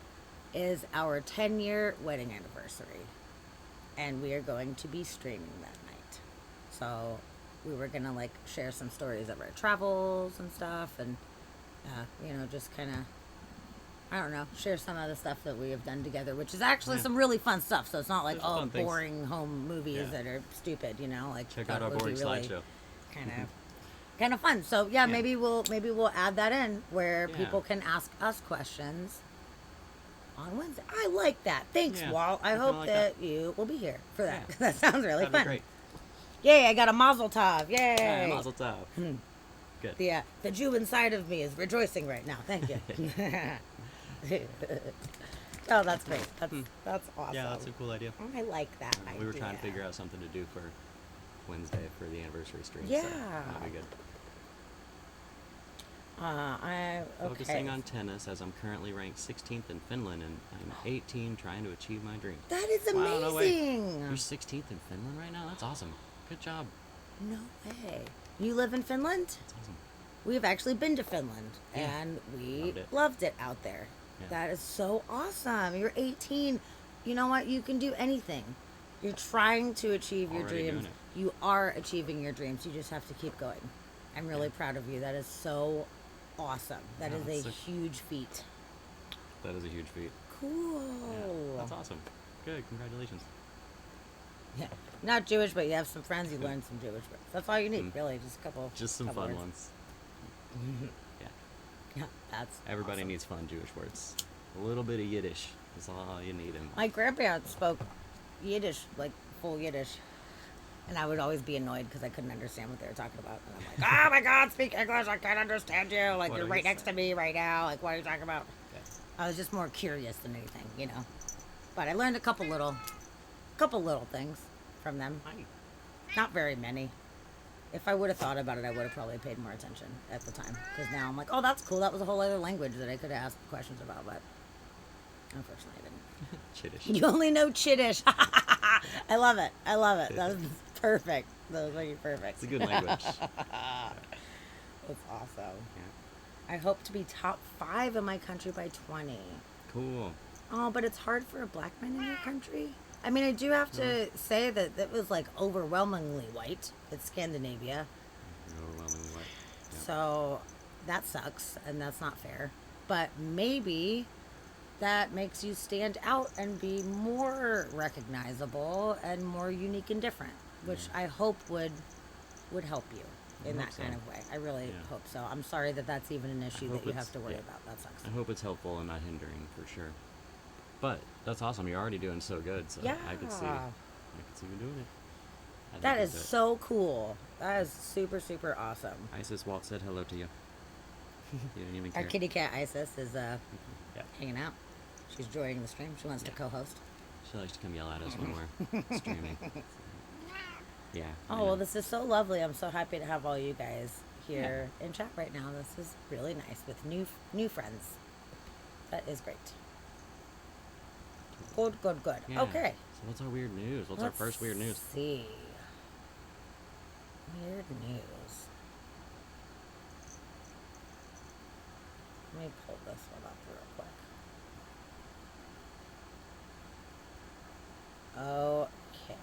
is our 10-year wedding anniversary, and we are going to be streaming that night. So we were gonna share some stories of our travels and stuff, and just kind of, I don't know, share some of the stuff that we have done together, which is actually Yeah. some really fun stuff. So it's not like There's fun things. boring home movies Yeah. that are stupid, Check that out our would be boring really slideshow. kind of fun. So yeah, Yeah. maybe we'll add that in where Yeah. people can ask us questions on Wednesday. I like that. Thanks, Yeah, Walt. I I kinda hope like that you will be here for that. Yeah. That sounds really That'd be fun. great. Yay, I got a Mazel Tov. Yeah, Yay. Mazel Tov. Good. The Jew inside of me is rejoicing right now. Thank you. Oh, that's great. That's awesome. Yeah, that's a cool idea. I like that idea. We were trying to figure out something to do for Wednesday for the anniversary stream. Yeah. So that'll be good. Okay. Focusing on tennis as I'm currently ranked 16th in Finland and I'm 18 trying to achieve my dream. That is Wow, no way. amazing. You're 16th in Finland right now? That's awesome. Good job. No way. You live in Finland? That's awesome. We've actually been to Finland, Yeah. and we Loved it. loved it out there. Yeah. That is so awesome. You're 18. You know what? You can do anything. You're trying to achieve your Already dreams. doing it. You are achieving your dreams. You just have to keep going. I'm really proud of you. That is so awesome. That Yeah, is that's a so- huge feat. That is a huge feat. Cool. Yeah, that's awesome. Good. Congratulations. Yeah. Not Jewish, but you have some friends. You learned some Jewish words. That's all you need, really. Just a couple. Just some couple fun words. ones. Yeah. Yeah, that's Everybody awesome. needs fun Jewish words. A little bit of Yiddish is all you need. My grandparents spoke Yiddish, like full Yiddish, and I would always be annoyed because I couldn't understand what they were talking about. And I'm like, "Oh my God, speak English! I can't understand you. Like What you're are right you next to saying?" me right now. Like what are you talking about?" Okay. I was just more curious than anything, you know. But I learned a couple little things from them. Hi. Not very many. If I would have thought about it, I would have probably paid more attention at the time. Because now I'm like, oh, that's cool. That was a whole other language that I could have asked questions about. But unfortunately, I didn't. Chiddish. You only know Chiddish. I love it. I love it. That was perfect. That was like perfect. It's a good language. That's awesome. Yeah. I hope to be top 5 in my country by 20. Cool. Oh, but it's hard for a black man in your country. I mean, I do have to say that that was like overwhelmingly white. It's Scandinavia. Overwhelmingly white. Yeah. So that sucks and that's not fair. But maybe that makes you stand out and be more recognizable and more unique and different, which I hope would help you in hope that so. kind of way. I really Yeah. hope so. I'm sorry that that's even an issue hope that you it's- have to worry yeah. about. That sucks. I hope it's helpful and not hindering for sure. But that's awesome. You're already doing so good. So I could see you doing it. I think That you'll is do it. so cool. That is super, super awesome. Isis Walt said hello to you. You didn't even Our care. kitty cat Isis is Yeah. hanging out. She's enjoying the stream. She wants to Yeah. co-host. She likes to come yell at us when we're streaming. Yeah. I Oh, know. well, this is so lovely. I'm so happy to have all you guys here in chat right now. This is really nice with new friends. That is great. Good, good, good. Yeah. Okay. So what's our weird news? What's our Let's first weird news? see. Weird news. Let me pull this one up real quick. Okay.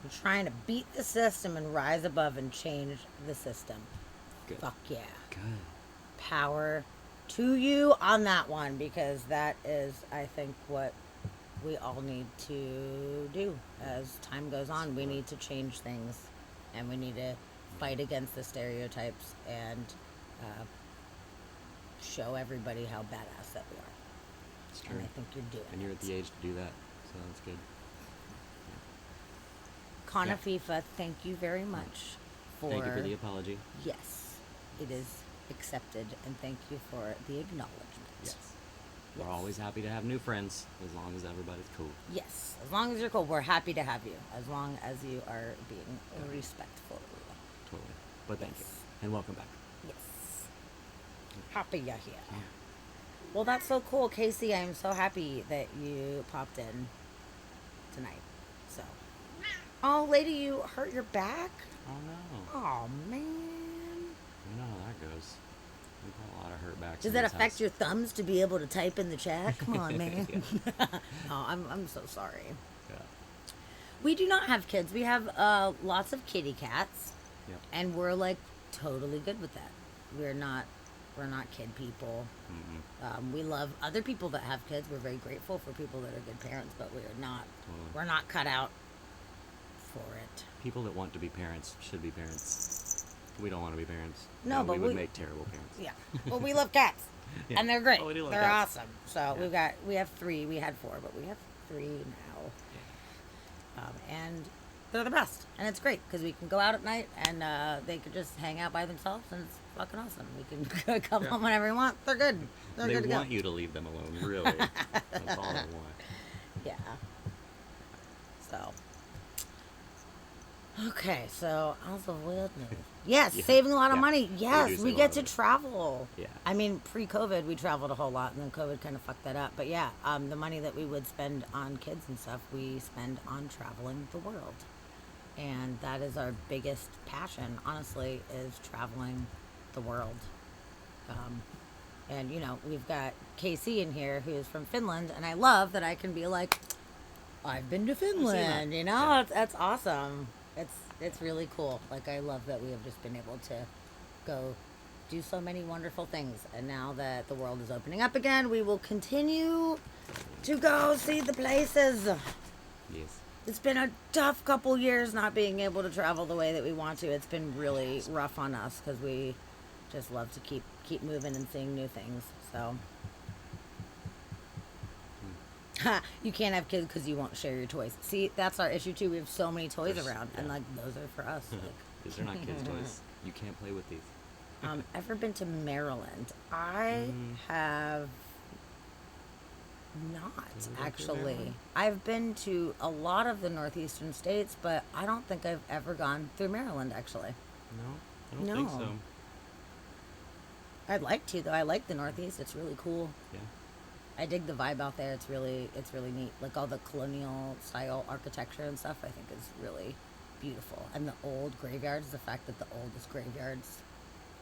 I'm trying to beat the system and rise above and change the system. Good. Fuck yeah. Good. Power to you on that one, because that is, I think, what we all need to do as time goes on. We need to change things, and we need to fight against the stereotypes and show everybody how badass that we are. It's And true. I think you're doing And you're at it. the age to do that. So that's good. Kana Yeah. FIFA, thank you very much for... Thank you for the apology. Yes, it is accepted, and thank you for the acknowledgement. Yes. Yes. We're always happy to have new friends as long as everybody's cool. Yes, as long as you're cool, we're happy to have you. As long as you are being respectful. Totally. But thank you. Yes. And welcome back. Yes. Happy you're here. Well, that's so cool, Casey. I'm so happy that you popped in tonight. So, oh, lady, you hurt your back? Oh no. Oh man. You know how that goes. We've got a lot of hurt backs. Does in that this affect house. your thumbs to be able to type in the chat? Come on, man. Yeah. Oh, I'm so sorry. Yeah. We do not have kids. We have lots of kitty cats, Yep. and we're like totally good with that. We're not kid people. Mm-mm. We love other people that have kids. We're very grateful for people that are good parents, but Totally. we're not cut out for it. People that want to be parents should be parents. We don't want to be parents. No, but we would we- make terrible parents. Yeah. Well, we love cats. Yeah. And they're great. Oh, we do love They're cats. awesome. So Yeah. we have 3. We had 4, but we have 3 now. And they're the best. And it's great because we can go out at night and they could just hang out by themselves and it's fucking awesome. We can come home whenever we want. They're good. They're They good to want go. you to leave them alone, really. That's all they want. Yeah. So. Okay, so also weird news. Yes, Yeah. saving a lot of Yeah. money. We Yes, do we save a get lot to of money. travel. Yeah. I mean, pre-COVID, we traveled a whole lot, and then COVID kind of fucked that up. But yeah, the money that we would spend on kids and stuff, we spend on traveling the world, and that is our biggest passion. Honestly, is traveling the world. And you know, we've got Casey in here who is from Finland, and I love that I can be like, I've been to Finland. You know, Yeah. that's awesome. It's really cool. Like I love that we have just been able to go do so many wonderful things. And now that the world is opening up again, we will continue to go see the places. Yes. It's been a tough couple years not being able to travel the way that we want to. It's been really rough on us because we just love to keep moving and seeing new things. So you can't have kids because you won't share your toys. See, that's our issue too. We have so many toys There's- around, and yeah. like those are for us. Like, These are not kids' toys. You can't play with these. ever been to Maryland? I have not Have you been to actually. Maryland? I've been to a lot of the northeastern states, but I don't think I've ever gone through Maryland. Actually, No, I don't think No. so. I'd like to though. I like the Northeast. It's really cool. Yeah. I dig the vibe out there. It's really neat. Like all the colonial style architecture and stuff, I think is really beautiful. And the old graveyards, the fact that the oldest graveyards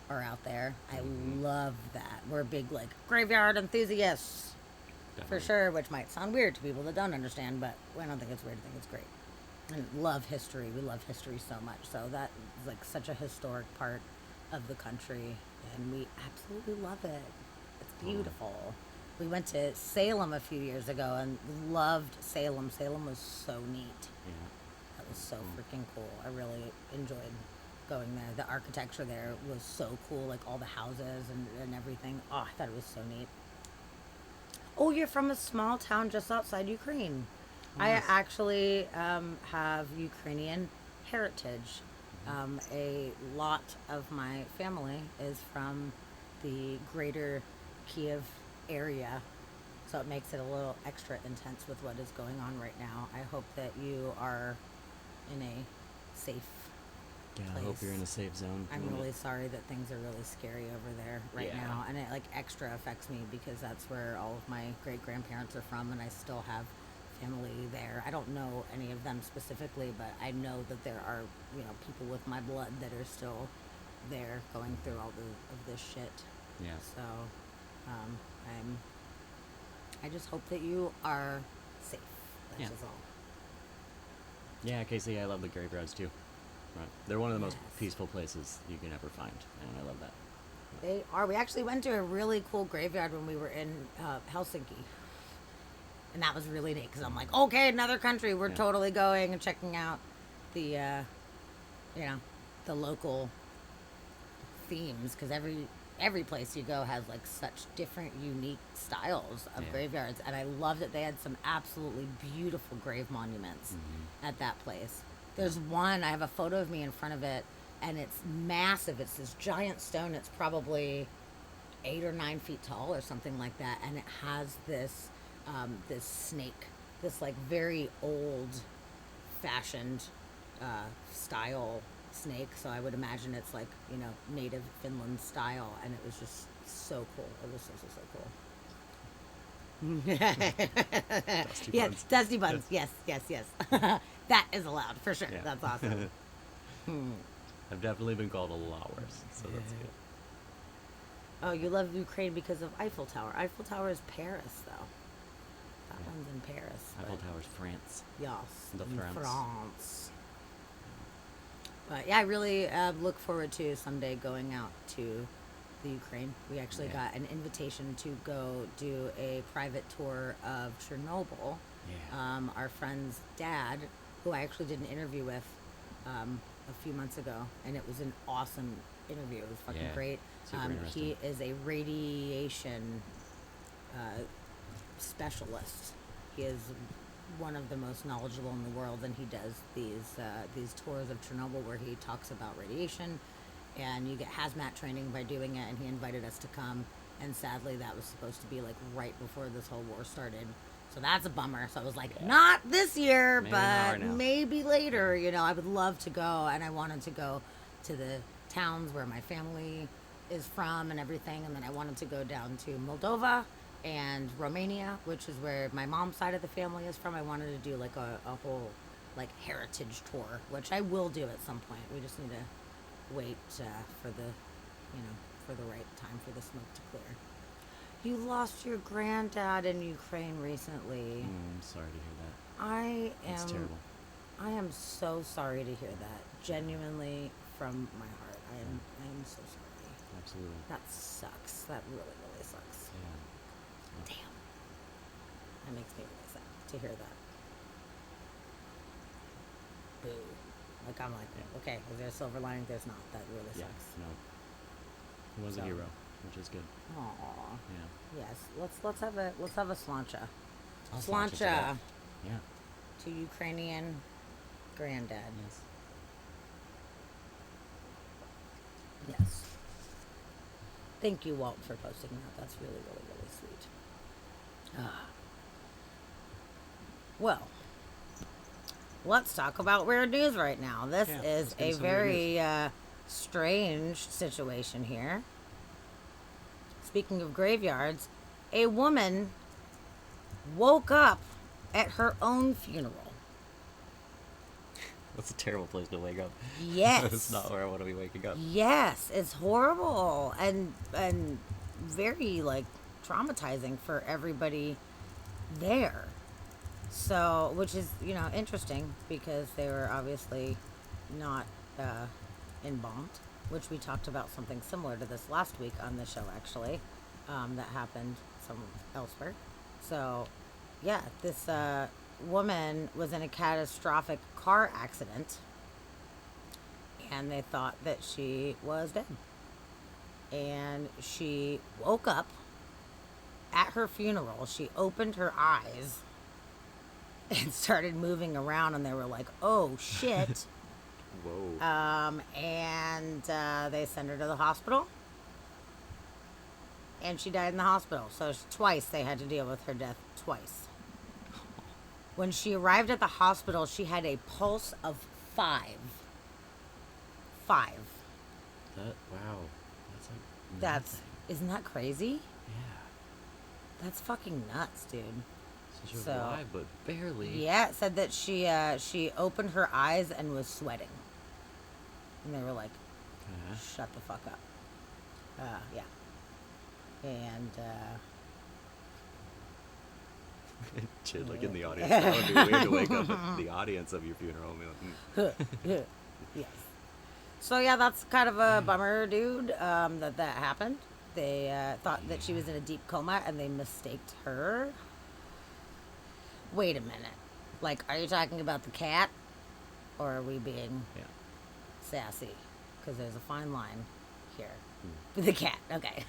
are out there. I love that. We're big like graveyard enthusiasts for Definitely. sure, which might sound weird to people that don't understand, but I don't think it's weird. I think it's great. And love history. We love history so much. So that is like such a historic part of the country, and we absolutely love it. It's beautiful. We went to Salem a few years ago and loved Salem. Salem was so neat. Yeah. That was so freaking cool. I really enjoyed going there. The architecture there was so cool, like all the houses and everything. Oh, I thought it was so neat. Oh, you're from a small town just outside Ukraine. I Nice. actually have Ukrainian heritage. A lot of my family is from the greater Kiev area, so it makes it a little extra intense with what is going on right now. I hope that you are in a safe Yeah, I hope you're in a place. safe zone. I'm really sorry that things are really scary over there right Yeah. now, and it like extra affects me because that's where all of my great grandparents are from, and I still have family there. I don't know any of them specifically, but I know that there are people with my blood that are still there going through all of this shit. Yeah. So I just hope that you are safe. That's Yeah. just all. Yeah, Casey, I love the graveyards too. Right. They're one of the most Yes. peaceful places you can ever find, and I love that. They are. We actually went to a really cool graveyard when we were in Helsinki. And that was really neat because I'm like, okay, another country. We're Yeah. totally going and checking out the, the local themes because every place you go has like such different, unique styles of Yeah. graveyards. And I love that they had some absolutely beautiful grave monuments at that place. There's one, I have a photo of me in front of it, and it's massive. It's this giant stone. It's probably 8 or 9 feet tall or something like that. And it has this this snake, this like very old fashioned style snake. So I would imagine it's like, native Finland style. And it was just so cool. It was so cool. Dusty Yes, buns. dusty buns. Yes. That is allowed for sure. Yeah. That's awesome. I've definitely been called a lot worse, so that's good. Oh, you love Ukraine because of Eiffel Tower. Eiffel Tower is Paris, though. That Yeah. one's in Paris. Eiffel but- Tower's France. Yes, The in France. France. But yeah, I really look forward to someday going out to the Ukraine. We actually Yeah. got an invitation to go do a private tour of Chernobyl. Yeah. Our friend's dad, who I actually did an interview with, a few months ago, and it was an awesome interview. It was fucking Yeah, great. super interesting. He is a radiation specialist. He is one of the most knowledgeable in the world, and he does these tours of Chernobyl where he talks about radiation, and you get hazmat training by doing it. And he invited us to come, and sadly, that was supposed to be like right before this whole war started. So that's a bummer. So I was like, Yeah. not this year, Maybe not but right now. maybe later. You know, I would love to go, and I wanted to go to the towns where my family is from and everything, and then I wanted to go down to Moldova and Romania, which is where my mom's side of the family is from. I wanted to do like a whole like heritage tour, which I will do at some point. We just need to wait for the, for the right time for the smoke to clear. You lost your granddad in Ukraine recently. I'm sorry to hear that. I It's am. terrible. I am so sorry to hear that. Genuinely, from my heart, I am so sorry. Absolutely. That sucks. That really, really sucks. Yeah. Damn. That makes me really sad to hear that. Boo. Like, I'm like, Yeah. okay, is there a silver lining? There's not. That really Yeah. sucks. No. He was a So- hero, which is good. Aww. Yeah. Yes. Let's have a slancha. I'll slancha to that. Slancha Yeah. to Ukrainian granddad. Yes. Yes. Thank you, Walt, for posting that. That's really, really, really sweet. Well, let's talk about weird news right now. This Yeah, is let's get a into some weird very strange situation here. Speaking of graveyards, a woman woke up at her own funeral. That's a terrible place to wake up. Yes. That's not where I want to be waking up. Yes, it's horrible and very like traumatizing for everybody there. So, which is, interesting because they were obviously not embalmed, which we talked about something similar to this last week on the show actually, that happened somewhere elsewhere. So, yeah, this woman was in a catastrophic car accident, and they thought that she was dead. And she woke up at her funeral. She opened her eyes and started moving around, and they were like, oh shit. Whoa. And they sent her to the hospital, and she died in the hospital. So twice they had to deal with her death, twice. When she arrived at the hospital, she had a pulse of 5. 5. Wow. That's like. That's, nothing. isn't that crazy? Yeah. That's fucking nuts, dude. So she was So- alive, but barely. Yeah, it said that she opened her eyes and was sweating. And they were like, Okay. shut the fuck up. Yeah. And, Shit, like in the audience. That would be weird to wake up at the audience of your funeral and be like, yes. So yeah, that's kind of a bummer, dude, that happened. They thought that she was in a deep coma, and they mistaked her. Wait a minute. Like, are you talking about the cat? Or are we being Yeah. sassy? Because there's a fine line here. Hmm. The cat, okay.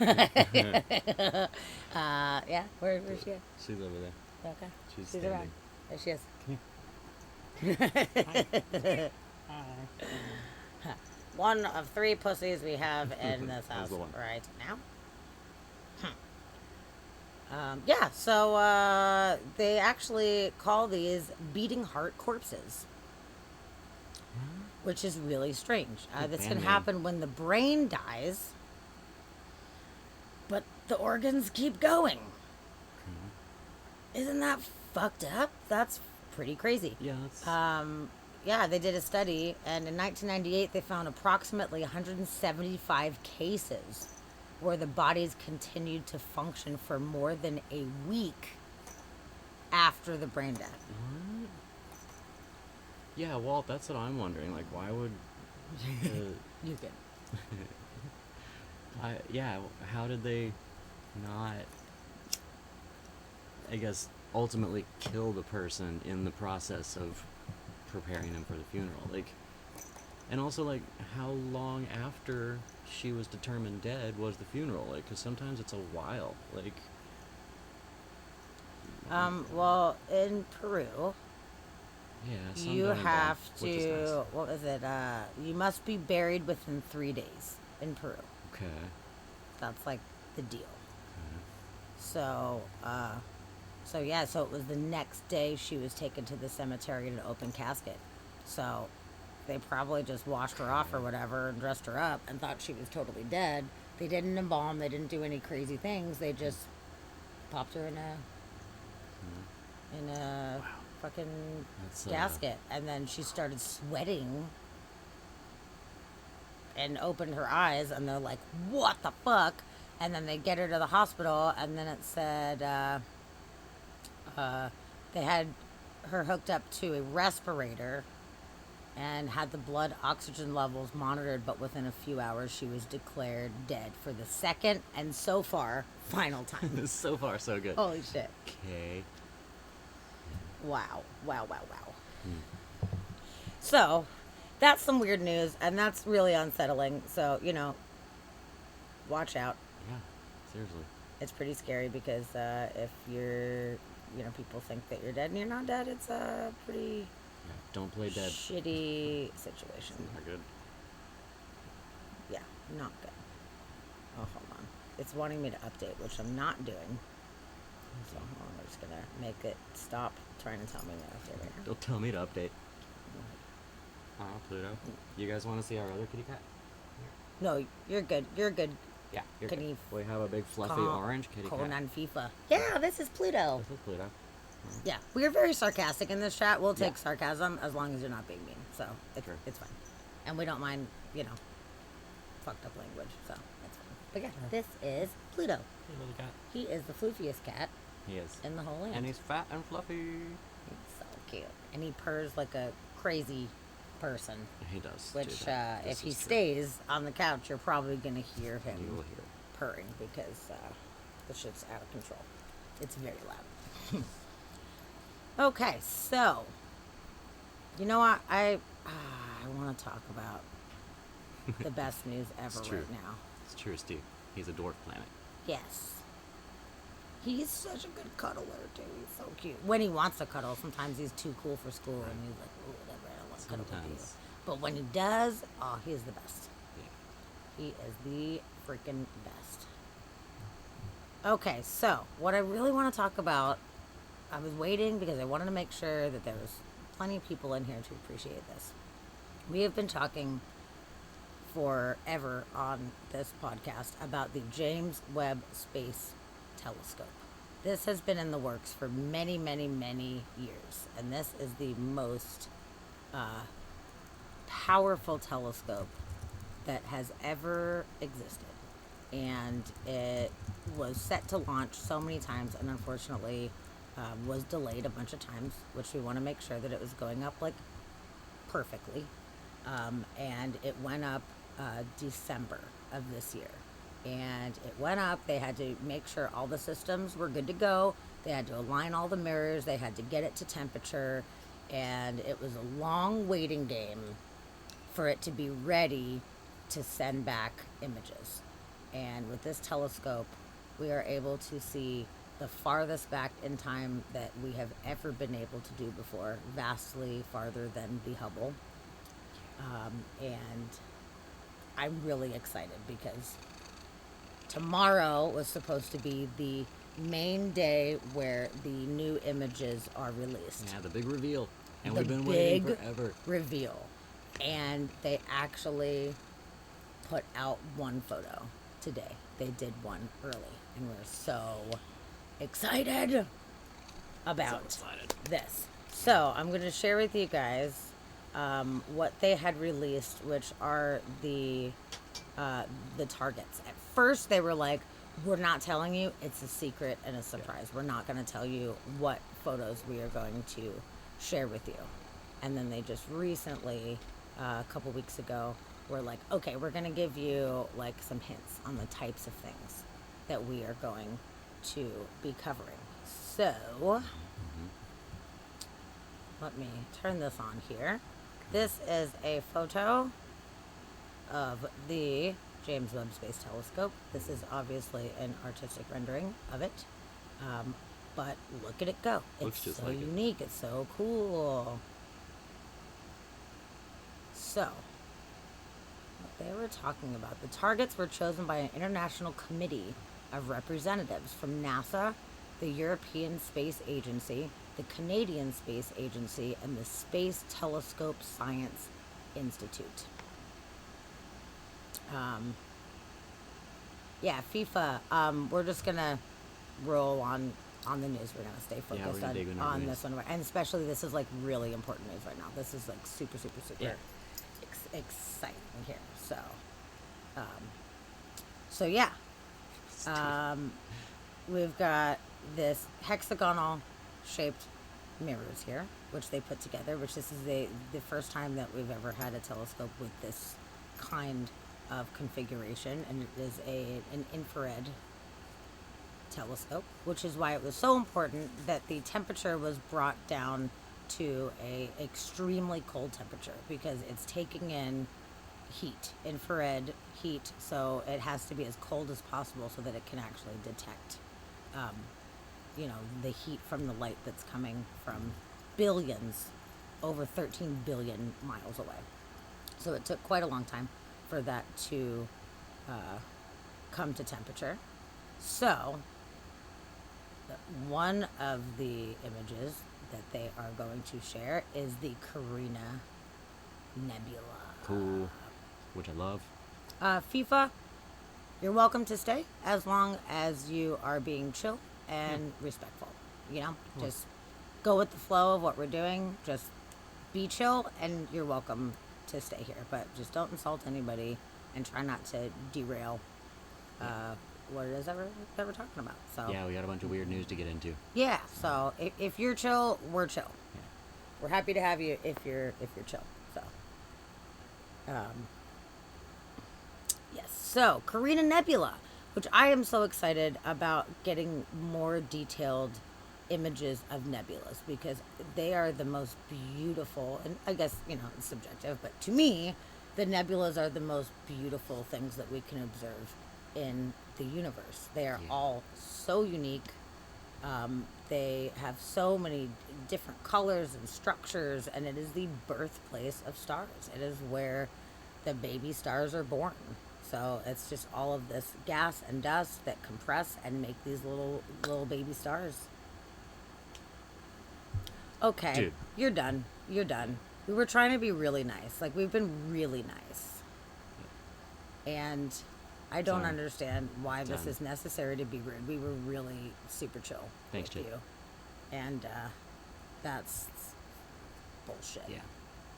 Yeah, where's she at? She's over there. Okay. She's She's around. standing. There she is. One of 3 pussies we have in this That was house the one. right now. Yeah, so they actually call these beating heart corpses, which is really strange. Good This band can name. happen when the brain dies, but the organs keep going. Isn't that fucked up? That's pretty crazy. Yeah, that's. Yeah, they did a study, and in 1998, they found approximately 175 cases where the bodies continued to function for more than a week after the brain death. What? Yeah, Walt, that's what I'm wondering. Like, why would. You can. How did they not. I guess ultimately kill the person in the process of preparing them for the funeral? Like, And also, like, how long after she was determined dead was the funeral? Like, because sometimes it's a while. Like, Well, in Peru, yeah, some you don't involve, have which is nice. to, what was it? You must be buried within 3 days in Peru. Okay. That's like the deal. Okay. So, so yeah, so it was the next day she was taken to the cemetery in an open casket. So they probably just washed her off or whatever and dressed her up and thought she was totally dead. They didn't embalm, they didn't do any crazy things. They just popped her in a Wow. fucking That's gasket, and then she started sweating and opened her eyes, and they're like, "What the fuck?" And then they get her to the hospital, and then it said they had her hooked up to a respirator and had the blood oxygen levels monitored, but within a few hours she was declared dead for the second and so far final time. so far, so good. Holy shit. Okay. Wow. Wow, wow, wow. Hmm. So, that's some weird news, and that's really unsettling. So, watch out. Yeah. Seriously. It's pretty scary because if people think that you're dead and you're not dead, it's a pretty Yeah. Don't play dead. shitty situation. Not good. Yeah, not good. Oh, hold on. It's wanting me to update, which I'm not doing. So, hold on, we're just going to make it stop trying to tell me to update right now. Don't tell me to update. Oh, Pluto. You guys want to see our other kitty cat? No, you're good. You're good. Yeah. You're Can good. you We have a big fluffy Call- orange kitty cat. Conan FIFA. Yeah, this is Pluto. This is Pluto. Yeah, we're very sarcastic in this chat. We'll take Yeah. sarcasm as long as you're not being mean. So Sure. it's fine. And we don't mind, fucked up language. So that's fine. But yeah, this is Pluto. Hey, little cat. He is the floofiest cat He is. in the whole land. And he's fat and fluffy. He's so cute. And he purrs like a crazy person. He does. Which, do that. if This he is true. stays on the couch, you're probably going to hear him You will hear. purring because the shit's out of control. It's very loud. Okay, so you know what? I want to talk about the best news ever It's true. right now. It's true, Steve. He's a dwarf planet. Yes. He's such a good cuddler, too. He's so cute. When he wants to cuddle, sometimes he's too cool for school and he's like, oh, whatever, I don't want to cuddle with you. Sometimes. But when he does, oh, he is the best. Yeah. He is the freaking best. Okay, so what I really want to talk about, I was waiting because I wanted to make sure that there was plenty of people in here to appreciate this. We have been talking forever on this podcast about the James Webb Space Telescope. This has been in the works for many, many, many years, and this is the most powerful telescope that has ever existed. And it was set to launch so many times, and unfortunately was delayed a bunch of times, which we want to make sure that it was going up like perfectly. And it went up December of this year. And it went up. They had to make sure all the systems were good to go. They had to align all the mirrors. They had to get it to temperature. And it was a long waiting game for it to be ready to send back images. And with this telescope, we are able to see the farthest back in time that we have ever been able to do before, vastly farther than the Hubble. And I'm really excited because tomorrow was supposed to be the main day where the new images are released. Yeah, the big reveal. And The we've been waiting big forever. reveal. And they actually put out one photo today. They did one early, and we're so excited about So excited. this. So I'm going to share with you guys what they had released, which are the targets. At first, they were like, "We're not telling you. It's a secret and a surprise. We're not going to tell you what photos we are going to share with you." And then they just recently, a couple weeks ago, were like, "Okay, we're going to give you like some hints on the types of things that we are going to be covering." So let me turn this on here. This is a photo of the James Webb Space Telescope. This is obviously an artistic rendering of it. But look at it go. Looks It's just so like it. unique. It's so cool. So, what they were talking about, the targets were chosen by an international committee of representatives from NASA, the European Space Agency, the Canadian Space Agency, and the Space Telescope Science Institute. Yeah, FIFA. We're just gonna roll on the news. We're gonna stay Yeah, we're focused gonna dig in our on news. this one, and especially this is like really important news right now. This is like super Yeah. exciting here. So yeah, we've got this hexagonal shaped mirrors here, which they put together. Which this is the first time that we've ever had a telescope with this kind of configuration, and it is an infrared telescope, which is why it was so important that the temperature was brought down to a extremely cold temperature, because it's taking in heat, infrared heat, so it has to be as cold as possible so that it can actually detect the heat from the light that's coming from billions, over 13 billion miles away. So it took quite a long time for that to come to temperature. So one of the images that they are going to share is the Carina Nebula. Cool. Which I love. FIFA, you're welcome to stay as long as you are being chill and respectful. Just go with the flow of what we're doing. Just be chill, and you're welcome to stay here. But just don't insult anybody, and try not to derail what it is that we're talking about. So Yeah, we got a bunch of weird news to get into. yeah. So if you're chill, we're chill. Yeah. We're happy to have you if you're chill. So, yes. So Carina Nebula, which I am so excited about getting more detailed images of nebulas, because they are the most beautiful, and I guess it's subjective, but to me, the nebulas are the most beautiful things that we can observe in the universe. They are Yeah. all so unique. They have so many different colors and structures, and it is the birthplace of stars. It is where the baby stars are born. So it's just all of this gas and dust that compress and make these little baby stars. Okay, Dude. You're done. You're done. We were trying to be really nice. Like, we've been really nice. And I don't Sorry. understand why this Done. is necessary to be rude. We were really super chill Thanks, with Jake. you. And that's bullshit. Yeah.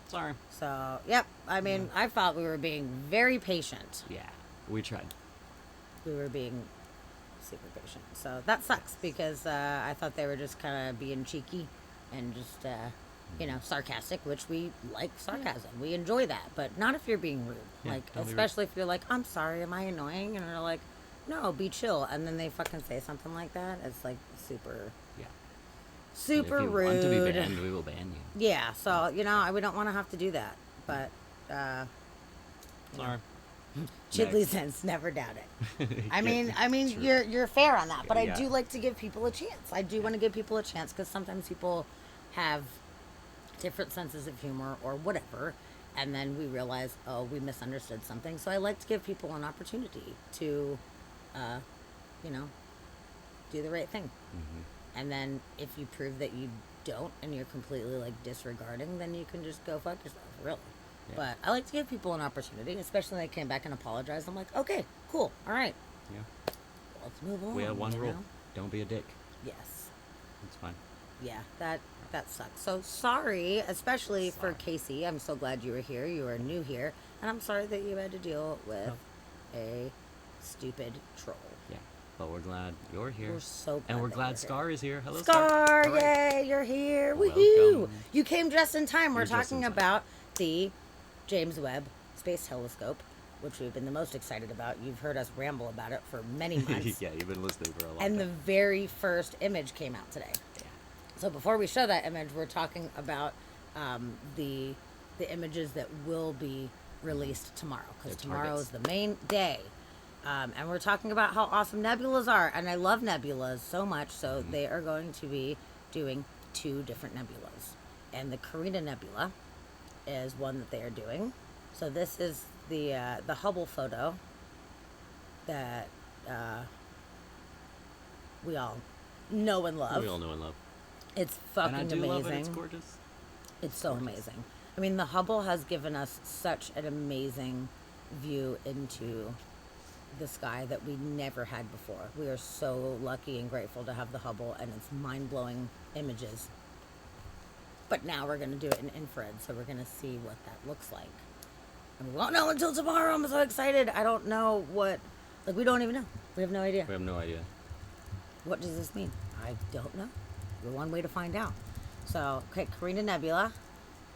Sorry. So, yep. I mean, I thought we were being very patient. Yeah. We tried. We were being super patient. So that sucks, because I thought they were just kind of being cheeky and just, sarcastic, which we like sarcasm. We enjoy that, but not if you're being rude. Yeah, Like, don't be rude. especially if you're like, I'm sorry, am I annoying? And they're like, no, be chill. And then they fucking say something like that. It's like super, Yeah. super if you rude. want to be banned, we will ban you. Yeah, so, we don't want to have to do that. But, Sorry. Chidley Next. sense, never doubt it. I Yeah, mean, true. you're fair on that, but I Yeah. do like to give people a chance. I do want to give people a chance, because sometimes people have different senses of humor or whatever, and then we realize, oh, we misunderstood something. So I like to give people an opportunity to, do the right thing. Mm-hmm. And then if you prove that you don't, and you're completely like disregarding, then you can just go fuck yourself, really. Yeah. But I like to give people an opportunity, especially when they came back and apologized. I'm like, okay, cool, all right, Yeah. let's move on. We have one you rule. know? Don't be a dick. Yes. It's fine. Yeah, that sucks. So sorry, especially for Sorry. Casey. I'm so glad you were here. You are new here, and I'm sorry that you had to deal with a stupid troll. Yeah. But we're glad you're here. We're so glad and we're that glad you're Scar is here. Hello, Scar, All right. yay, you're here. Woohoo! Welcome. You came just in time. We're You're just in talking time. about the James Webb Space Telescope, which we've been the most excited about. You've heard us ramble about it for many months. Yeah, you've been listening for a long And the time. very first image came out today. Yeah. So before we show that image, we're talking about the the images that will be released tomorrow, because Their tomorrow targets. is the main day. And we're talking about how awesome nebulas are, and I love nebulas so much. So they are going to be doing 2 different nebulas, and the Carina Nebula is one that they are doing. So this is the Hubble photo that we all know and love. We all know and love. It's And I fucking do amazing. love it. It's gorgeous. It's so amazing. I mean, the Hubble has given us such an amazing view into the sky that we never had before. We are so lucky and grateful to have the Hubble and its mind-blowing images. But now we're going to do it in infrared, so we're going to see what that looks like. And we won't know until tomorrow. I'm so excited. I don't know what... Like, we don't even know. We have no idea. We have no idea. What does this mean? I don't know. We're one way to find out. So, okay, Carina Nebula,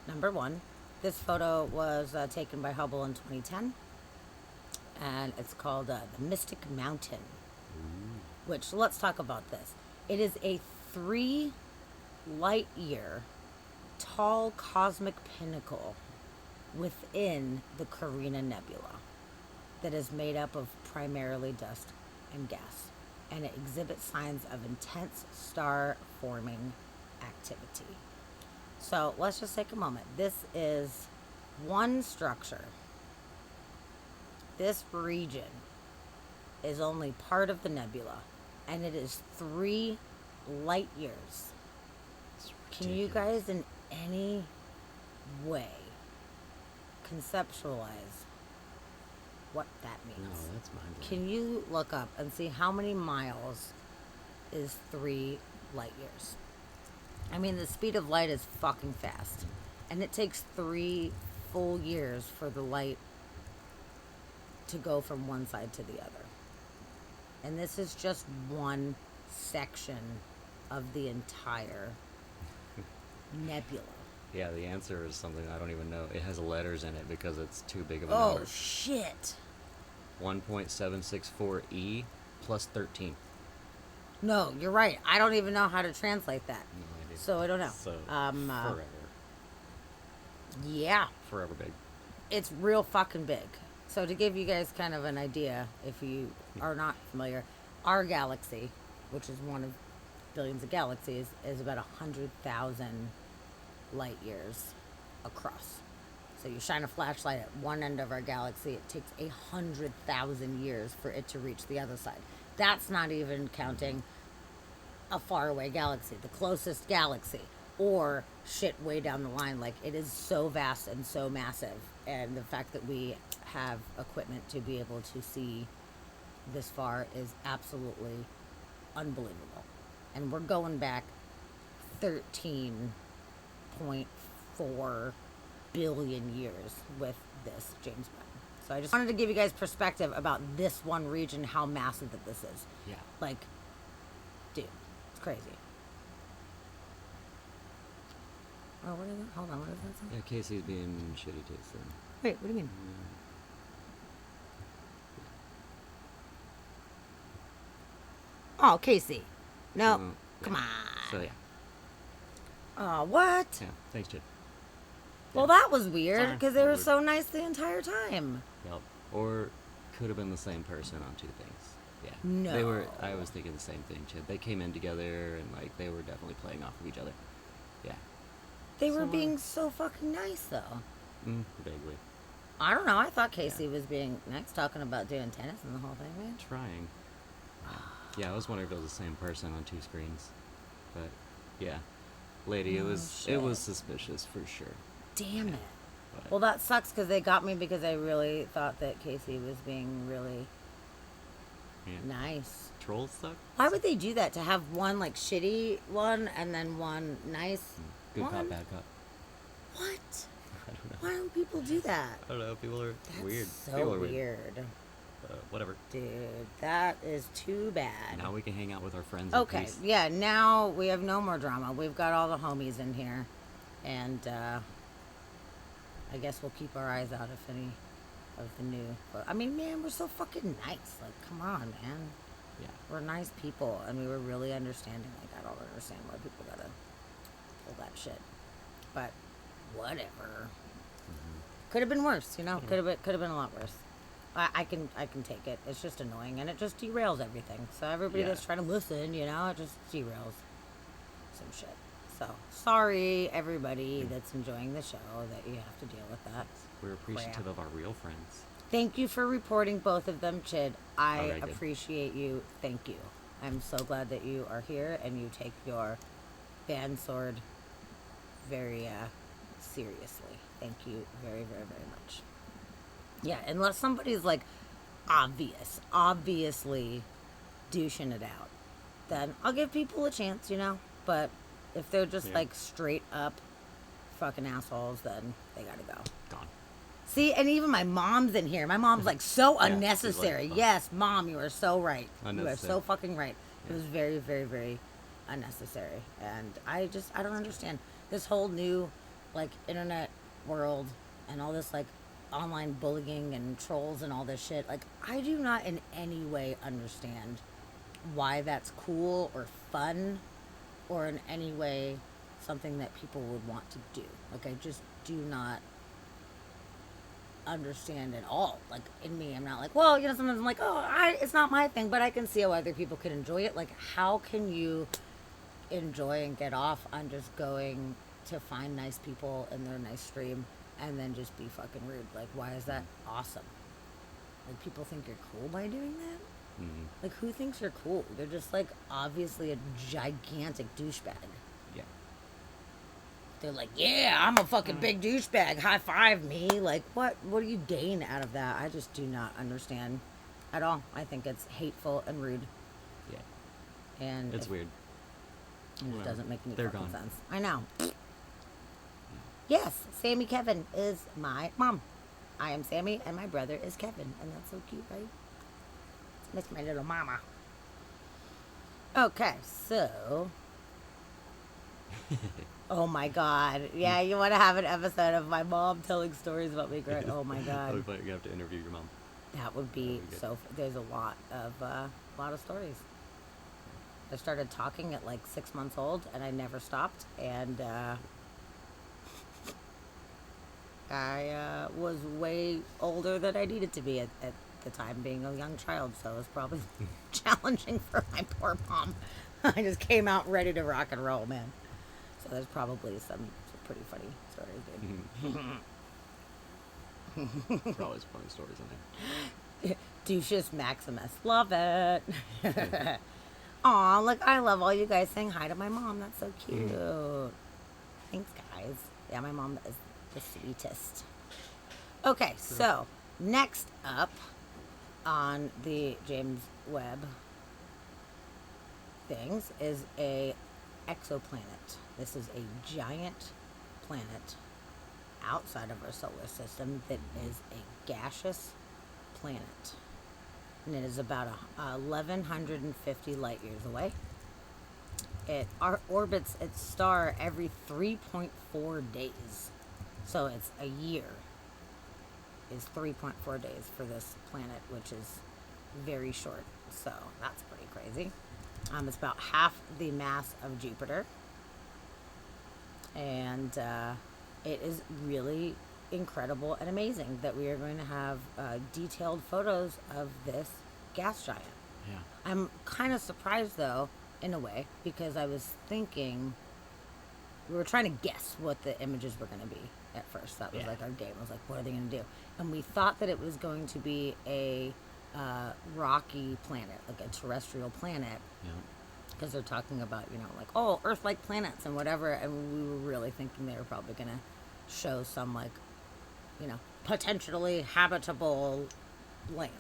number 1. This photo was taken by Hubble in 2010. And it's called the Mystic Mountain. Which, let's talk about this. It is a 3 light year tall cosmic pinnacle within the Carina Nebula that is made up of primarily dust and gas, and it exhibits signs of intense star forming activity. So let's just take a moment. This is one structure. This region is only part of the nebula, and it is 3 light years. It's Can you ridiculous. guys in any way conceptualize what that means? No, that's mind blowing. Can you look up and see how many miles is 3 light years? I mean, the speed of light is fucking fast. And it takes 3 full years for the light to go from one side to the other. And this is just one section of the entire nebula. Yeah, the answer is something I don't even know. It has letters in it because it's too big of a Oh, number. shit. 1.764 E plus 13. No, you're right. I don't even know how to translate that. No idea. So I don't know. So forever. Yeah. Forever big. It's real fucking big. So to give you guys kind of an idea, if you are not familiar, our galaxy, which is one of billions of galaxies, is about 100,000 light years across. So you shine a flashlight at one end of our galaxy, it takes 100,000 years for it to reach the other side. That's not even counting a faraway galaxy, the closest galaxy, or shit way down the line. Like, it is so vast and so massive, and the fact that we have equipment to be able to see this far is absolutely unbelievable. And we're going back 13.4 billion years with this James Webb. So I just wanted to give you guys perspective about this one region, how massive that this is. Yeah. Like, dude, it's crazy. Oh, what is it? Hold on, what is that? Yeah, Casey's being shitty too, so. Wait, what do you mean? Oh, Casey. No, Yeah. come on. So yeah. Oh, what? Yeah. Thanks, Jid. Well, that was weird Sorry. because they were Weird. so nice the entire time. Yep. Or could have been the same person on 2 things. Yeah. They were. I was thinking the same thing, Chid. They came in together and like they were definitely playing off of each other. Yeah. They were So, being so fucking nice, though. Vaguely. I don't know. I thought Casey was being nice, talking about doing tennis and the whole thing, man. Trying. Yeah, I was wondering if it was the same person on 2 screens, but yeah, lady, it was shit. suspicious for sure. Damn it. But Well, that sucks because they got me because I really thought that Casey was being really yeah. nice. Trolls suck. Why would they do that? To have one like shitty one and then one nice Good one? cop, bad cop. What? I don't know. Why don't people do that? I don't know. People are That's weird. so People are weird. Whatever. Dude, that is too bad. Now we can hang out with our friends. in Okay, peace. yeah, now we have no more drama. We've got all the homies in here. And I guess we'll keep our eyes out if any of the new. But, I mean, man, we're so fucking nice. Like, come on, man. Yeah. We're nice people, and we were really understanding. Like, I don't understand why people gotta pull that shit. But, whatever. Could have been worse, you know. Could have been a lot worse. I can take it. It's just annoying, and it just derails everything. So everybody Yeah. that's trying to listen, you know, it just derails some shit. So sorry, everybody that's enjoying the show, that you have to deal with that. We're appreciative of our real friends. Thank you for reporting both of them, Chid. I Alright, good. appreciate you. Thank you. I'm so glad that you are here and you take your band sword very seriously. Thank you very, very, very much. Yeah, unless somebody's like obviously douching it out, then I'll give people a chance, you know? But if they're just Yeah. like straight up fucking assholes, then they gotta go. Gone. See, and even my mom's in here. My mom's like, so Yeah, she's like, unnecessary. fuck. Yes, Mom, you are so right. You are Unnecessary. so fucking right. It Yeah. was very, very, very unnecessary. And I don't understand this whole new, like, internet world and all this, like, online bullying and trolls and all this shit. Like, I do not in any way understand why that's cool or fun or in any way something that people would want to do. Like, I just do not understand at all. Like, in me, I'm not like, well, you know, sometimes I'm like, it's not my thing, but I can see how other people can enjoy it. Like, how can you enjoy and get off on just going to find nice people in their nice stream and then just be fucking rude? Like, why is that awesome? Like, people think you're cool by doing that? Mhm. Like, who thinks you're cool? They're just, like, obviously a gigantic douchebag. Yeah. They're like, yeah, I'm a fucking big douchebag. High five me. Like, what do you gain out of that? I just do not understand at all. I think it's hateful and rude. Yeah. And It's weird. and it Well, doesn't make any they're fucking gone. sense. I know. Yes, Sammy Kevin is my mom. I am Sammy, and my brother is Kevin. And that's so cute, right? That's my little mama. Okay, so... Oh my god. Yeah, you want to have an episode of my mom telling stories about me growing. Oh my Oh, god. but you have to interview your mom. That would be That'd be good. so... There's a lot of stories. I started talking at like 6 months old, and I never stopped. And I was way older than I needed to be at the time, being a young child. So it was probably challenging for my poor mom. I just came out ready to rock and roll, man. So there's probably some pretty funny stories, dude. There's always funny stories in there. Douches Maximus. Love it. Aw, look, I love all you guys saying hi to my mom. That's so cute. Thanks, guys. Yeah, my mom is the sweetest. Okay, so next up on the James Webb things is a exoplanet. This is a giant planet outside of our solar system that is a gaseous planet. And it is about 1,150 light years away. It orbits its star every 3.4 days. So it's a year is 3.4 days for this planet, which is very short. So that's pretty crazy. It's about half the mass of Jupiter. And it is really incredible and amazing that we are going to have detailed photos of this gas giant. Yeah. I'm kind of surprised, though, in a way, because I was thinking we were trying to guess what the images were going to be at first. That was Yeah. like our game. I was like, what are they going to do? And we thought that it was going to be a rocky planet, like a terrestrial planet, Yeah. because they're talking about, you know, like, oh, Earth-like planets and whatever. And we were really thinking they were probably going to show some, like, you know, potentially habitable land.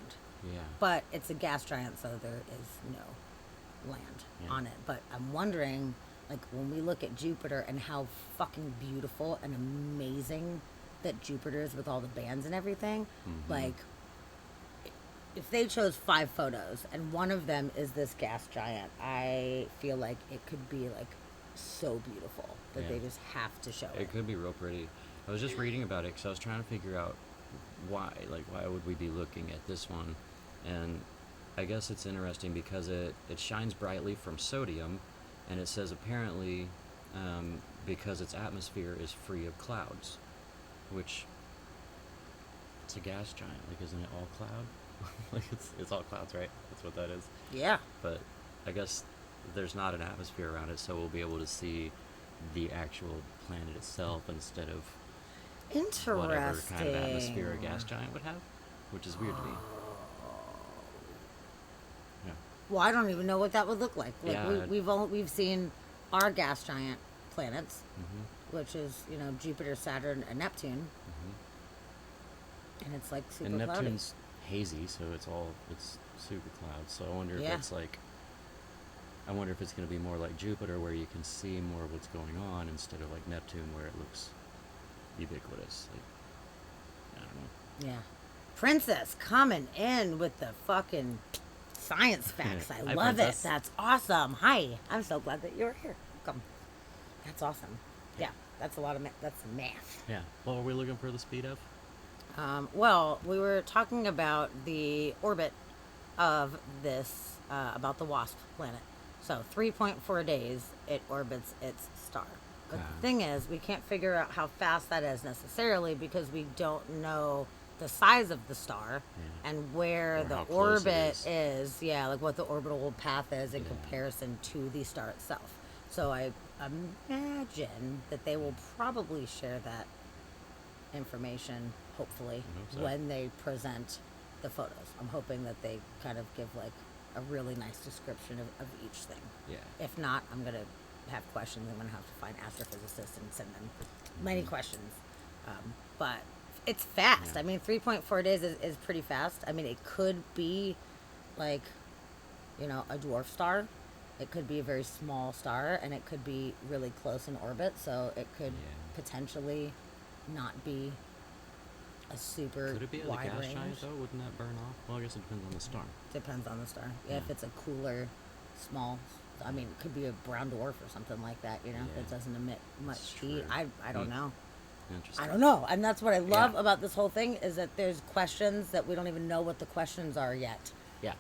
Yeah. But it's a gas giant, so there is no land Yeah. on it. But I'm wondering, like, when we look at Jupiter and how fucking beautiful and amazing that Jupiter is with all the bands and everything, like, if they chose 5 photos and one of them is this gas giant, I feel like it could be, like, so beautiful that Yeah. they just have to show it. It could be real pretty. I was just reading about it because I was trying to figure out why would we be looking at this one, and I guess it's interesting because it shines brightly from sodium, and it says apparently because its atmosphere is free of clouds, which It's a gas giant. Like, isn't it all cloud? Like, it's all clouds, right? That's what that is. Yeah. But I guess there's not an atmosphere around it, so we'll be able to see the actual planet itself instead of Interesting. whatever kind of atmosphere a gas giant would have, which is weird to me. Yeah. Well, I don't even know what that would look like. Like Yeah. we've seen our gas giant planets, Mm-hmm. which is Jupiter, Saturn, and Neptune, Mm-hmm. and it's like super And cloudy. Neptune's hazy, so it's super clouds. So I wonder if Yeah. it's like, I wonder if it's going to be more like Jupiter, where you can see more of what's going on, instead of like Neptune, where it looks ubiquitous. Like, I don't know. Yeah. Princess coming in with the fucking science facts. I Hi, love Princess. it. That's awesome. Hi. I'm so glad that you're here. Welcome. That's awesome. Yeah. That's a lot of that's math. Yeah. What were we looking for the speed of? Well, we were talking about the orbit of this, about the WASP planet. So 3.4 days it orbits its star. But the thing is, we can't figure out how fast that is necessarily because we don't know the size of the star Yeah. and where Or the how close it orbit is. Yeah, like what the orbital path is in Yeah. comparison to the star itself. So I imagine that they will probably share that information, hopefully, I hope so. when they present the photos. I'm hoping that they kind of give like a really nice description of each thing. Yeah. If not, I'm gonna have questions. I'm gonna have to find astrophysicists and send them many questions. But it's fast. Yeah. I mean, 3.4 days is pretty fast. I mean, it could be like, a dwarf star. It could be a very small star, and it could be really close in orbit. So it could Yeah. potentially not be a super Could it be a wide gas range. giant though? Wouldn't that burn off? Well, I guess it depends on the star. Depends on the star. Yeah, if Yeah. it's a cooler, small, I mean, it could be a brown dwarf or something like that. Yeah. That doesn't emit much It's heat. true. I don't Hmm. know. Interesting. I don't know, and that's what I love Yeah. about this whole thing is that there's questions that we don't even know what the questions are yet. Yeah.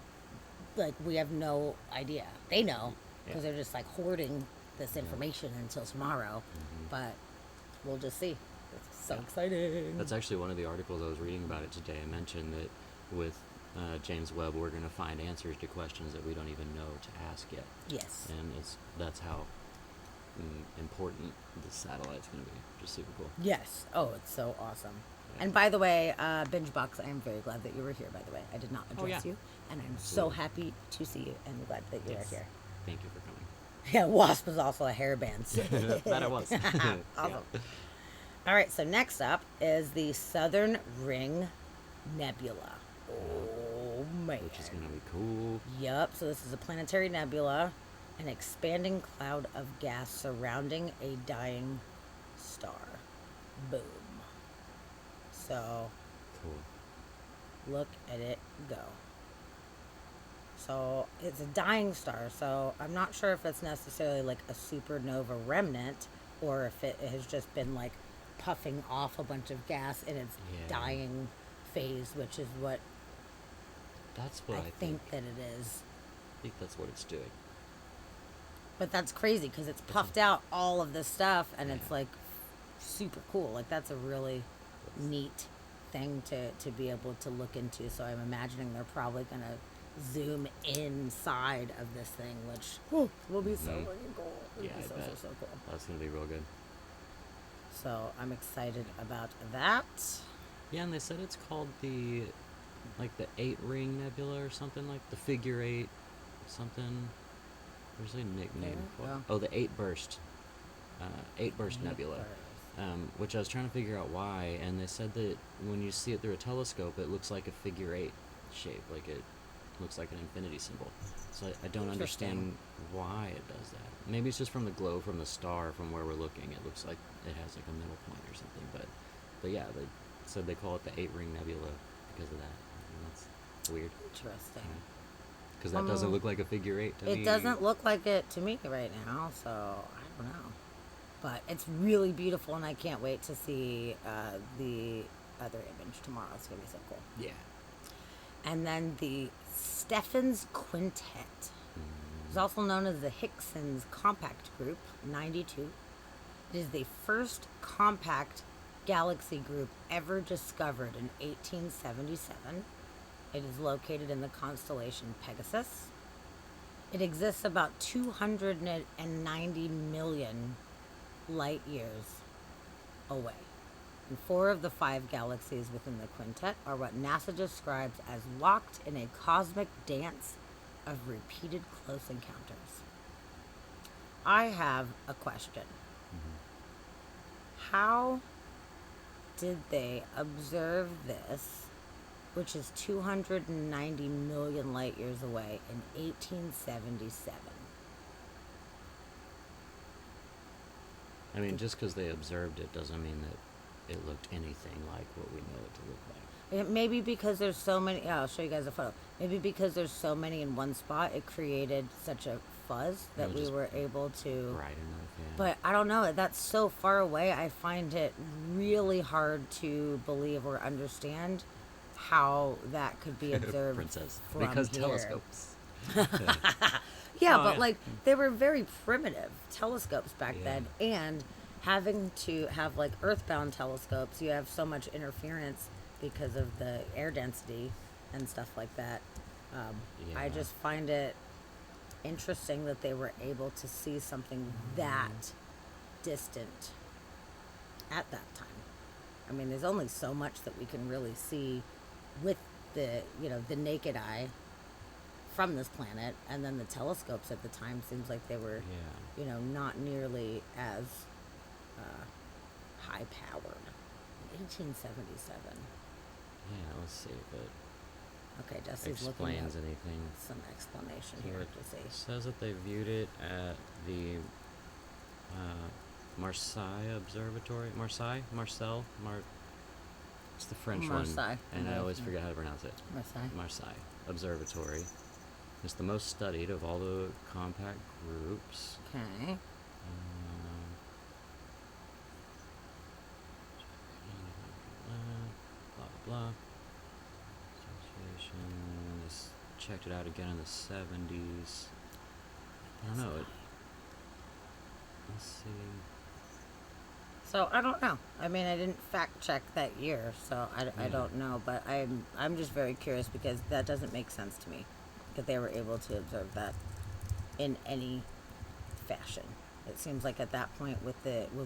Like we have no idea. They know because Yeah. they're just like hoarding this information until tomorrow. Mhm. But we'll just see. It's so Yeah. exciting. That's actually one of the articles I was reading about it today. I mentioned that with James Webb, we're going to find answers to questions that we don't even know to ask yet, Yes. and that's how important this satellite's going to be. Which is super cool. Yes. Oh, it's so awesome. Yeah. And by the way, BingeBox, I am very glad that you were here, by the way. I did not Oh, address yeah. you, and I'm so Absolutely. happy to see you and glad that you Yes. are here. Thank you for coming. Yeah, Wasp is also a hairband. That I was. Awesome. Yeah. All right, so next up is the Southern Ring Nebula. Oh, man. Which is going to be cool. Yep, so this is a planetary nebula, an expanding cloud of gas surrounding a dying star. Boom. So, Cool. look at it go. So, it's a dying star, so I'm not sure if it's necessarily like a supernova remnant or if it has just been like puffing off a bunch of gas in its Yeah. dying phase, which is what That's what I think that it is. I think that's what it's doing. But that's crazy because it's puffed out all of this stuff and it's Yeah. like super cool. Like that's a really neat thing to be able to look into. So I'm imagining they're probably going to zoom inside of this thing, which will be so Mhm. fucking cool. It'll Yeah, be I so, bet. so, so cool. That's going to be real good. So I'm excited about that. Yeah, and they said it's called the 8-ring nebula or something, like the figure 8 something. There's a nickname for it. Yeah. Oh, the 8-burst. 8-burst nebula. Which I was trying to figure out why, and they said that when you see it through a telescope, it looks like a figure 8 shape, like it looks like an infinity symbol. So I don't understand why it does that. Maybe it's just from the glow from the star from where we're looking. It looks like it has like a middle point or something. But yeah, they said they call it the 8-ring nebula because of that. And that's weird. Interesting. Because that doesn't look like a figure 8 to me. It doesn't look like it to me right now, so I don't know. But it's really beautiful, and I can't wait to see the other image tomorrow. It's going to be so cool. Yeah. And then the Stephens Quintet is also known as the Hickson's Compact Group 92. It is the first compact galaxy group ever discovered in 1877. It is located in the constellation Pegasus. It exists about 290 million light years away. And four of the five galaxies within the quintet are what NASA describes as locked in a cosmic dance of repeated close encounters. I have a question. How did they observe this, which is 290 million light years away, in 1877? I mean, just because they observed it doesn't mean that it looked anything like what we know it to look like. Maybe because there's so many. I'll show you guys a photo. Maybe because there's so many in one spot, it created such a fuzz that was we just were able to. Bright enough, yeah. But I don't know. That's so far away. I find it really hard to believe or understand how that could be observed. Princess, from because here. telescopes. Yeah, Oh, but yeah. like they were very primitive telescopes back Yeah. then, and having to have like earthbound telescopes, you have so much interference because of the air density and stuff like that. I Yeah. just find it interesting that they were able to see something that distant at that time. I mean, there's only so much that we can really see with the naked eye from this planet, and then the telescopes at the time seems like they were Yeah. not nearly as high powered. 1877. Yeah, let's see if it Okay, Jesse's looking up explains anything. some explanation So here it to see. says that they viewed it at the Marseille Observatory. It's the French Marseille. one, and I always Mhm. forget how to pronounce it. Marseille. Marseille Observatory. It's the most studied of all the compact groups. Okay. Blah blah blah. Association. This checked it out again in the 70s. I don't know. Let's see. So I don't know. I mean, I didn't fact check that year, so I Yeah. don't know. But I'm just very curious because that doesn't make sense to me that they were able to observe that in any fashion. It seems like at that point with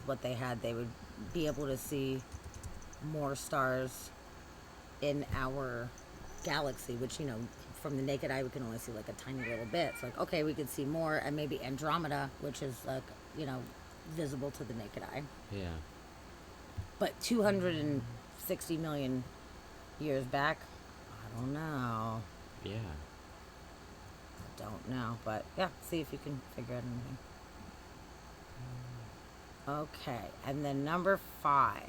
what they had, they would be able to see more stars in our galaxy, which from the naked eye we can only see like a tiny little bit. It's like, okay, we could see more, and maybe Andromeda, which is like visible to the naked eye. Yeah. But 260 million years back, I don't know. Yeah. I don't know. But yeah, see if you can figure out anything. Okay, and then number 5.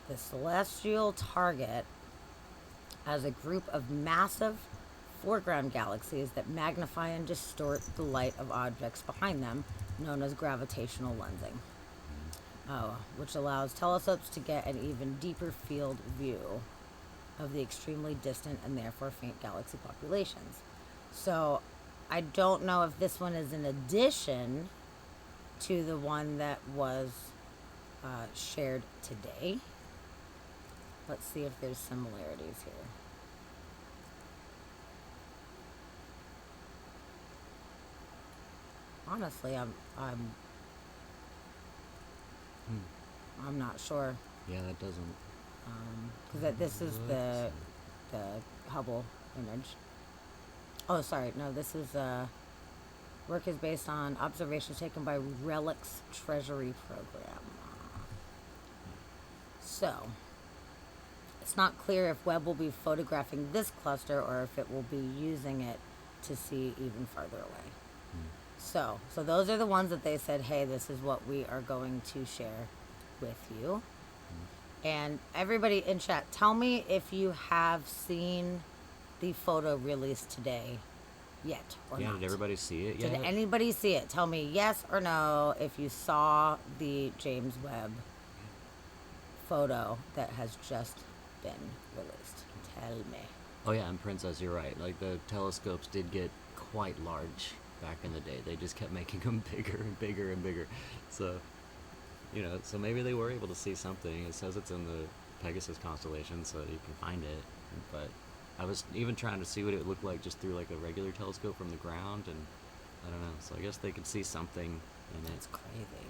The celestial target has a group of massive foreground galaxies that magnify and distort the light of objects behind them, known as gravitational lensing, which allows telescopes to get an even deeper field view of the extremely distant and therefore faint galaxy populations. So I don't know if this one is in addition to the one that was shared today. Let's see if there's similarities here. Honestly, I'm not sure, Yeah, that doesn't. because this is the Hubble image. Oh, sorry, no, this is work is based on observations taken by Relics Treasury Program. So, it's not clear if Webb will be photographing this cluster or if it will be using it to see even farther away. So those are the ones that they said, hey, this is what we are going to share with you. And everybody in chat, tell me if you have seen the photo released today yet or Yeah, not. did everybody see it yet? Did anybody see it? Tell me yes or no if you saw the James Webb photo that has just been released. Tell me. Oh yeah, and Princess, you're right. Like the telescopes did get quite large back in the day. They just kept making them bigger and bigger and bigger. So So maybe they were able to see something. It says it's in the Pegasus constellation, so you can find it. But I was even trying to see what it looked like just through like a regular telescope from the ground, and I don't know. So I guess they could see something in it. That's crazy.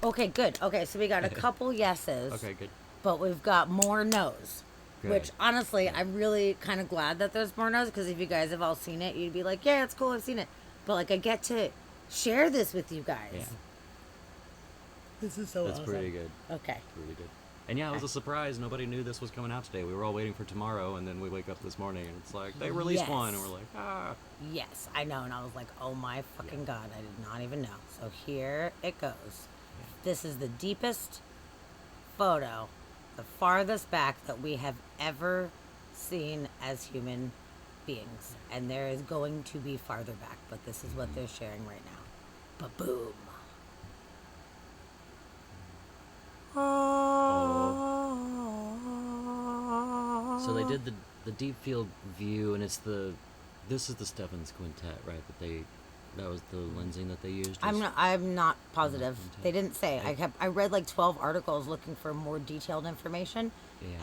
Okay, good. Okay, so we got a couple yeses. Okay, good. But we've got more no's. Good. Which, honestly, I'm really kind of glad that there's more no's, because if you guys have all seen it, you'd be like, yeah, it's cool, I've seen it. But, like, I get to share this with you guys. Yeah. This is so That's awesome. pretty good. Okay. Really good. And yeah, it was a surprise. Nobody knew this was coming out today. We were all waiting for tomorrow, and then we wake up this morning, and it's like, they released Yes. one, and we're like, ah. Yes, I know. And I was like, oh my fucking God, I did not even know. So here it goes. This is the deepest photo, the farthest back that we have ever seen as human beings. And there is going to be farther back, but this is what they're sharing right now. But boom. So they did the deep field view, and this is the Stephens Quintet, right? That was the lensing that they used. I'm not positive. Quintet. They didn't say. I read like 12 articles looking for more detailed information,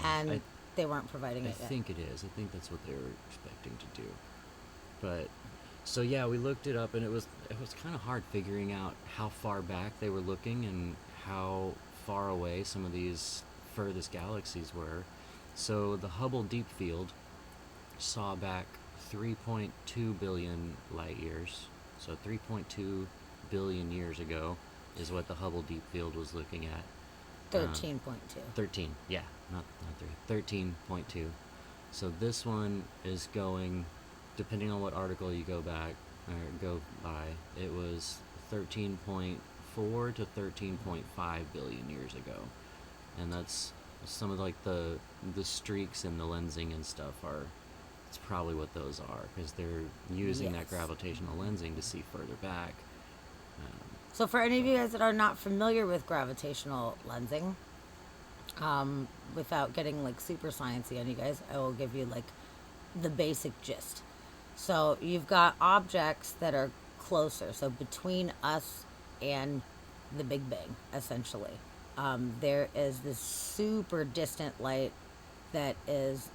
and they weren't providing it I yet. think it is. I think that's what they were expecting to do. But so yeah, we looked it up, and it was kind of hard figuring out how far back they were looking and how far away some of these furthest galaxies were. So the Hubble Deep Field saw back 3.2 billion light years. So 3.2 billion years ago is what the Hubble Deep Field was looking at. 13.2. 13, yeah, not 3. 13.2. So this one is going, depending on what article you go by, it was 13.4 to 13.5 billion years ago. And that's some of like the streaks in the lensing and stuff it's probably what those are, because they're using that Yes. gravitational lensing to see further back. So for any of you guys that are not familiar with gravitational lensing, without getting like super sciencey on you guys, I will give you like the basic gist. So you've got objects that are closer, so between us and the Big Bang, essentially. There is this super distant light that is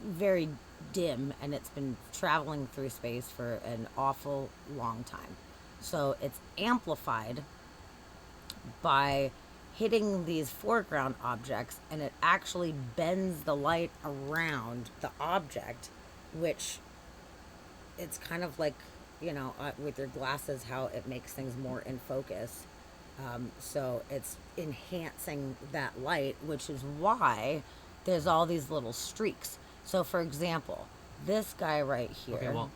very dim, and it's been traveling through space for an awful long time. So it's amplified by hitting these foreground objects, and it actually bends the light around the object, which it's kind of like, with your glasses, how it makes things more in focus. So it's enhancing that light, which is why there's all these little streaks. So, for example, this guy right here. Okay, well.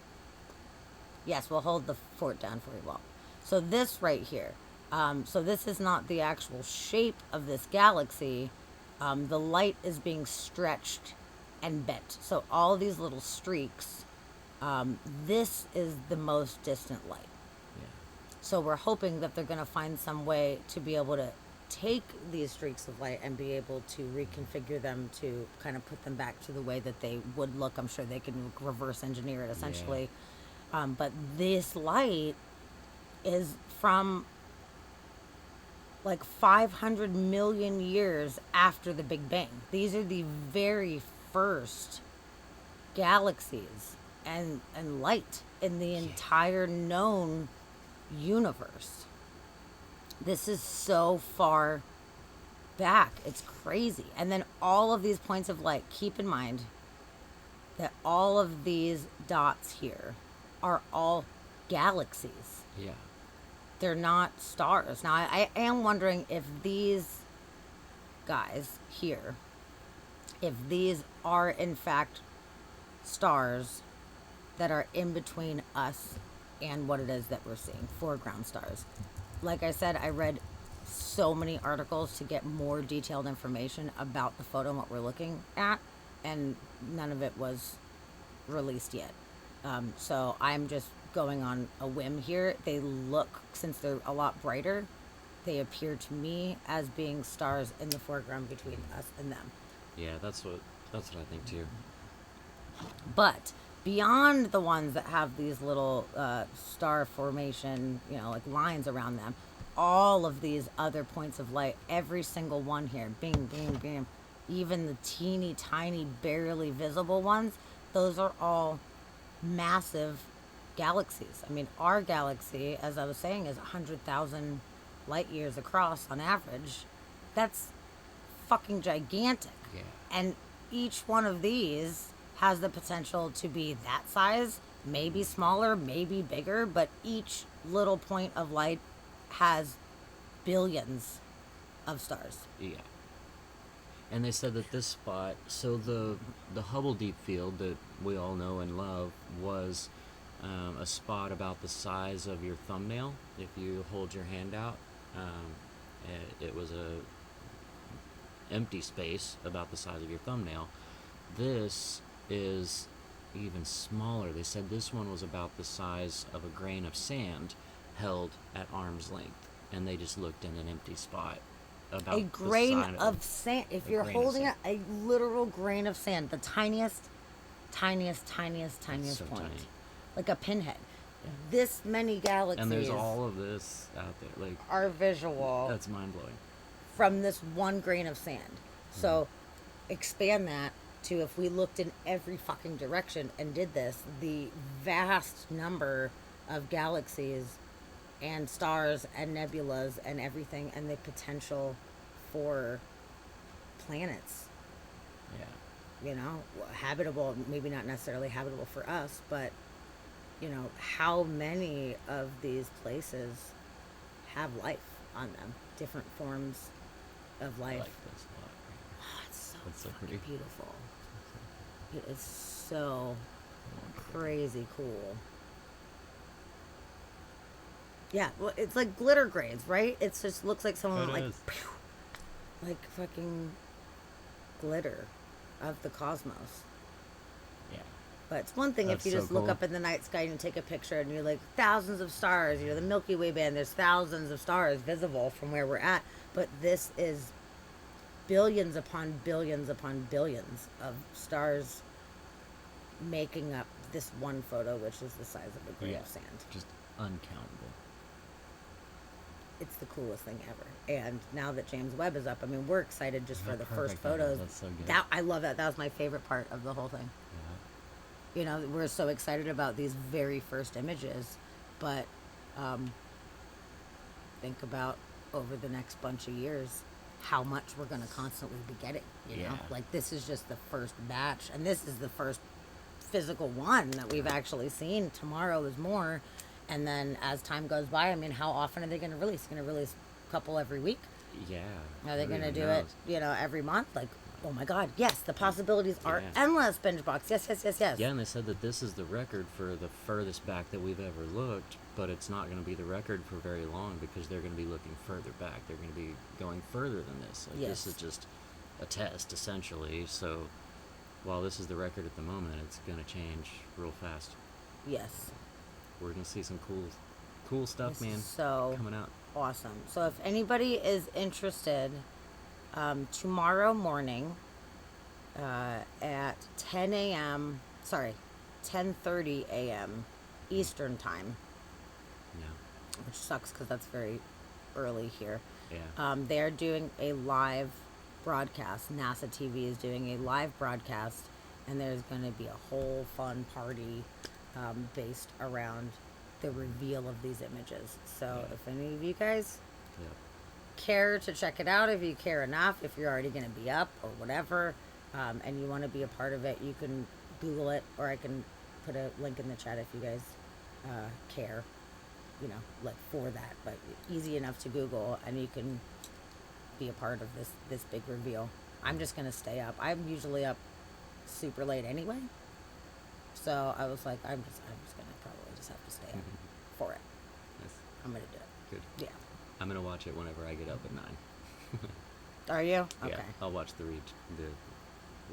Yes, we'll hold the fort down for you, Walt. So this right here. So this is not the actual shape of this galaxy. The light is being stretched and bent. So all these little streaks. This is the most distant light. Yeah. So we're hoping that they're going to find some way to be able to take these streaks of light and be able to reconfigure them to kind of put them back to the way that they would look. I'm sure they can reverse engineer it essentially. Yeah. But this light is from like 500 million years after the Big Bang. These are the very first galaxies and light in the entire known universe. This is so far back. It's crazy. And then all of these points of light, keep in mind that all of these dots here are all galaxies. Yeah. They're not stars. Now, I am wondering if these guys here, if these are in fact stars that are in between us and what it is that we're seeing, foreground stars. Like I said, I read so many articles to get more detailed information about the photo and what we're looking at, and none of it was released yet. So I'm just going on a whim here. They look, since they're a lot brighter, they appear to me as being stars in the foreground between us and them. Yeah, that's what I think too. But beyond the ones that have these little star formation, like lines around them, all of these other points of light, every single one here, bing, bing, bing, even the teeny tiny, barely visible ones, those are all massive galaxies. I mean, our galaxy, as I was saying, is 100,000 light years across on average. That's fucking gigantic. Yeah. And each one of these has the potential to be that size, maybe smaller, maybe bigger, but each little point of light has billions of stars. Yeah. And they said that this spot, so the Hubble Deep Field that we all know and love was a spot about the size of your thumbnail. If you hold your hand out, it was a empty space about the size of your thumbnail. This is even smaller. They said this one was about the size of a grain of sand held at arm's length, and they just looked in an empty spot. About A the grain side of sand. If a you're grain of holding it, sand. a literal grain of sand, the tiniest, tiniest, tiniest, tiniest so point, tiny. like a pinhead. This many galaxies And there's all of this out there. Like, are visual that's mind blowing. from this one grain of sand. So expand that to if we looked in every fucking direction and did this, the vast number of galaxies and stars and nebulas and everything, and the potential for planets, Yeah. you know, habitable, maybe not necessarily habitable for us, but you know, how many of these places have life on them, different forms of I life. like this a lot. Oh, it's so That's so fucking pretty. beautiful. It is so crazy cool. Yeah, well, it's like glitter grains, right? It just looks like someone It like, is. pew, like fucking glitter of the cosmos. Yeah. But it's one thing That's if you so just look cool. up in the night sky and you take a picture and you're like thousands of stars. You know, the Milky Way band. There's thousands of stars visible from where we're at. But this is billions upon billions upon billions of stars making up this one photo, which is the size of a grain Yeah. of sand. Just uncountable. It's the coolest thing ever. And now that James Webb is up, I mean, we're excited just How for the first perfect that is. photos. That's so good. That I love that. That was my favorite part of the whole thing. Yeah. You know, we're so excited about these very first images, but think about over the next bunch of years how much we're going to constantly be getting, you know? Yeah. Like, this is just the first batch, and this is the first physical one that we've actually seen. Tomorrow is more, and then as time goes by, I mean, how often are they going to release? Going to release a couple every week? Yeah. Are they Who going to even do knows? it, you know, every month? Like, oh my God, yes, the possibilities are Yeah. endless, BingeBox. Yes, yes, yes, yes. Yeah, and they said that this is the record for the furthest back that we've ever looked, but it's not going to be the record for very long because they're going to be looking further back. They're going to be going further than this. Like, Yes. this is just a test, essentially. So while this is the record at the moment, it's going to change real fast. Yes. We're going to see some cool stuff, This man, is so coming out. awesome. So if anybody is interested, tomorrow morning at 10 a.m., sorry, 10:30 a.m. Eastern time, Yeah. which sucks because that's very early here. Yeah. They're doing a live broadcast. NASA TV is doing a live broadcast, and there's going to be a whole fun party based around the reveal of these images. So Yeah. if any of you guys Yeah. care to check it out, if you care enough, if you're already going to be up or whatever, and you want to be a part of it, you can Google it, or I can put a link in the chat if you guys care, you know, like for that. But easy enough to Google, and you can be a part of this big reveal. I'm just going to stay up. I'm usually up super late anyway, so I was like, I'm just going to probably just have to stay up for it. Nice. I'm going to do it. Good. Yeah. I'm going to watch it whenever I get up at 9. Are you? Okay. Yeah, I'll watch the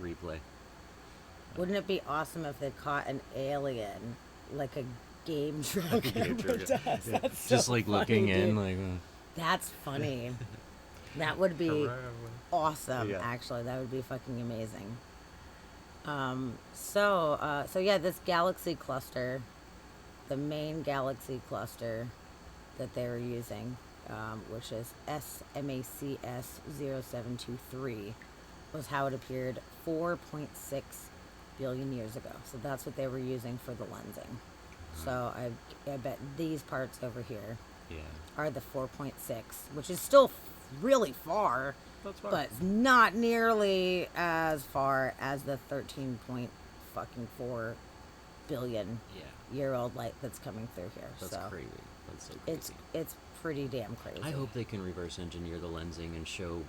replay. Wouldn't it be awesome if they caught an alien, like a game drunk Yeah, with true, us? yeah. That's Just so like funny, looking in, dude. like. That's funny. That would be awesome. Yeah. Actually, that would be fucking amazing. So yeah, this galaxy cluster, the main galaxy cluster that they were using, which is SMACS 0723, was how it appeared 4.6 billion years ago. So that's what they were using for the lensing. So I bet these parts over here Yeah. are the 4.6, which is still really far, That's fine. but not nearly as far as the 13.4 billion Yeah. year old light that's coming through here. That's so crazy. That's so crazy. it's pretty damn crazy. I hope they can reverse engineer the lensing and show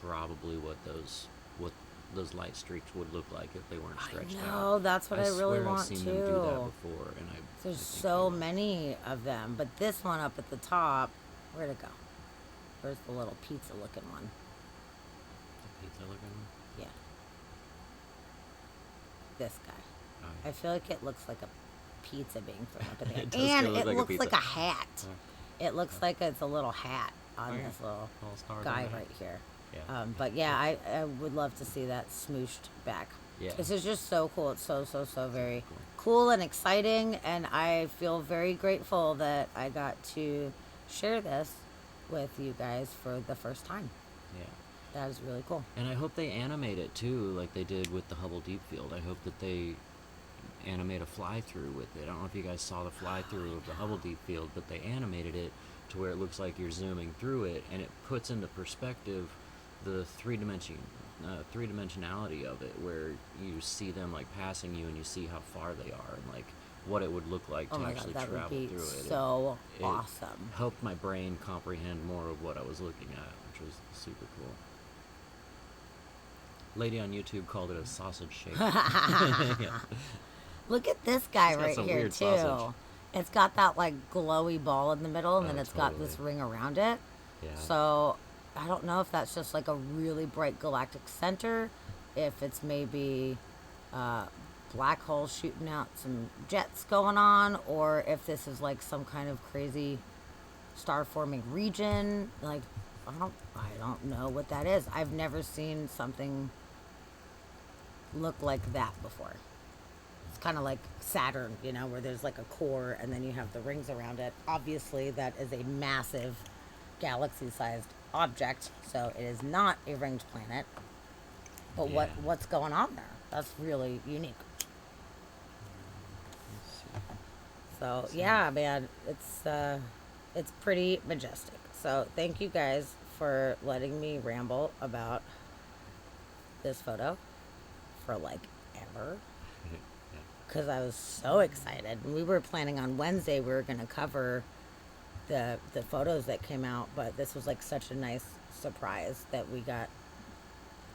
probably what those light streaks would look like if they weren't stretched out. No, that's what I really swear want I've seen too. them do that before, and There's I think so they- many of them, but this one up at the top, where'd it go? Where's the little pizza looking one? The pizza looking one? Yeah. This guy. Oh, I feel like it looks like a pizza being thrown up in the air. It does And kinda look it like a looks pizza. like a hat. Yeah. It looks like it's a little hat on Oh, yeah. this little Little stars guy on there. right here. Yeah. But yeah, I would love to see that smooshed back. Yeah. This is just so cool. It's so very Cool. cool and exciting. And I feel very grateful that I got to share this with you guys for the first time. Yeah. That is really cool. And I hope they animate it too, like they did with the Hubble Deep Field. I hope that they animate a fly through with it. I don't know if you guys saw the fly through of the Hubble Deep Field, but they animated it to where it looks like you're zooming through it, and it puts into perspective the three-dimensionality of it, where you see them like passing you, and you see how far they are, and like what it would look like Oh to my actually god, that would travel be through it. so It awesome. helped my brain comprehend more of what I was looking at, which was super cool. Lady on YouTube called it a sausage shape. Yeah. Look at this guy It's got right some here weird too. sausage. It's got that like glowy ball in the middle, and Oh, then it's got this totally. ring around it. Yeah. So I don't know if that's just like a really bright galactic center, if it's maybe black holes shooting out some jets going on, or if this is like some kind of crazy star forming region. Like I don't know what that is. I've never seen something look like that before. It's kind of like Saturn, you know, where there's like a core and then you have the rings around it. Obviously, that is a massive galaxy-sized object, so it is not a ringed planet. But Yeah. what's going on there? That's really unique. Let's see. So yeah, man, it's pretty majestic. So thank you guys for letting me ramble about this photo for like ever, Yeah. because I was so excited. And we were planning on Wednesday we were gonna cover the photos that came out, but this was like such a nice surprise that we got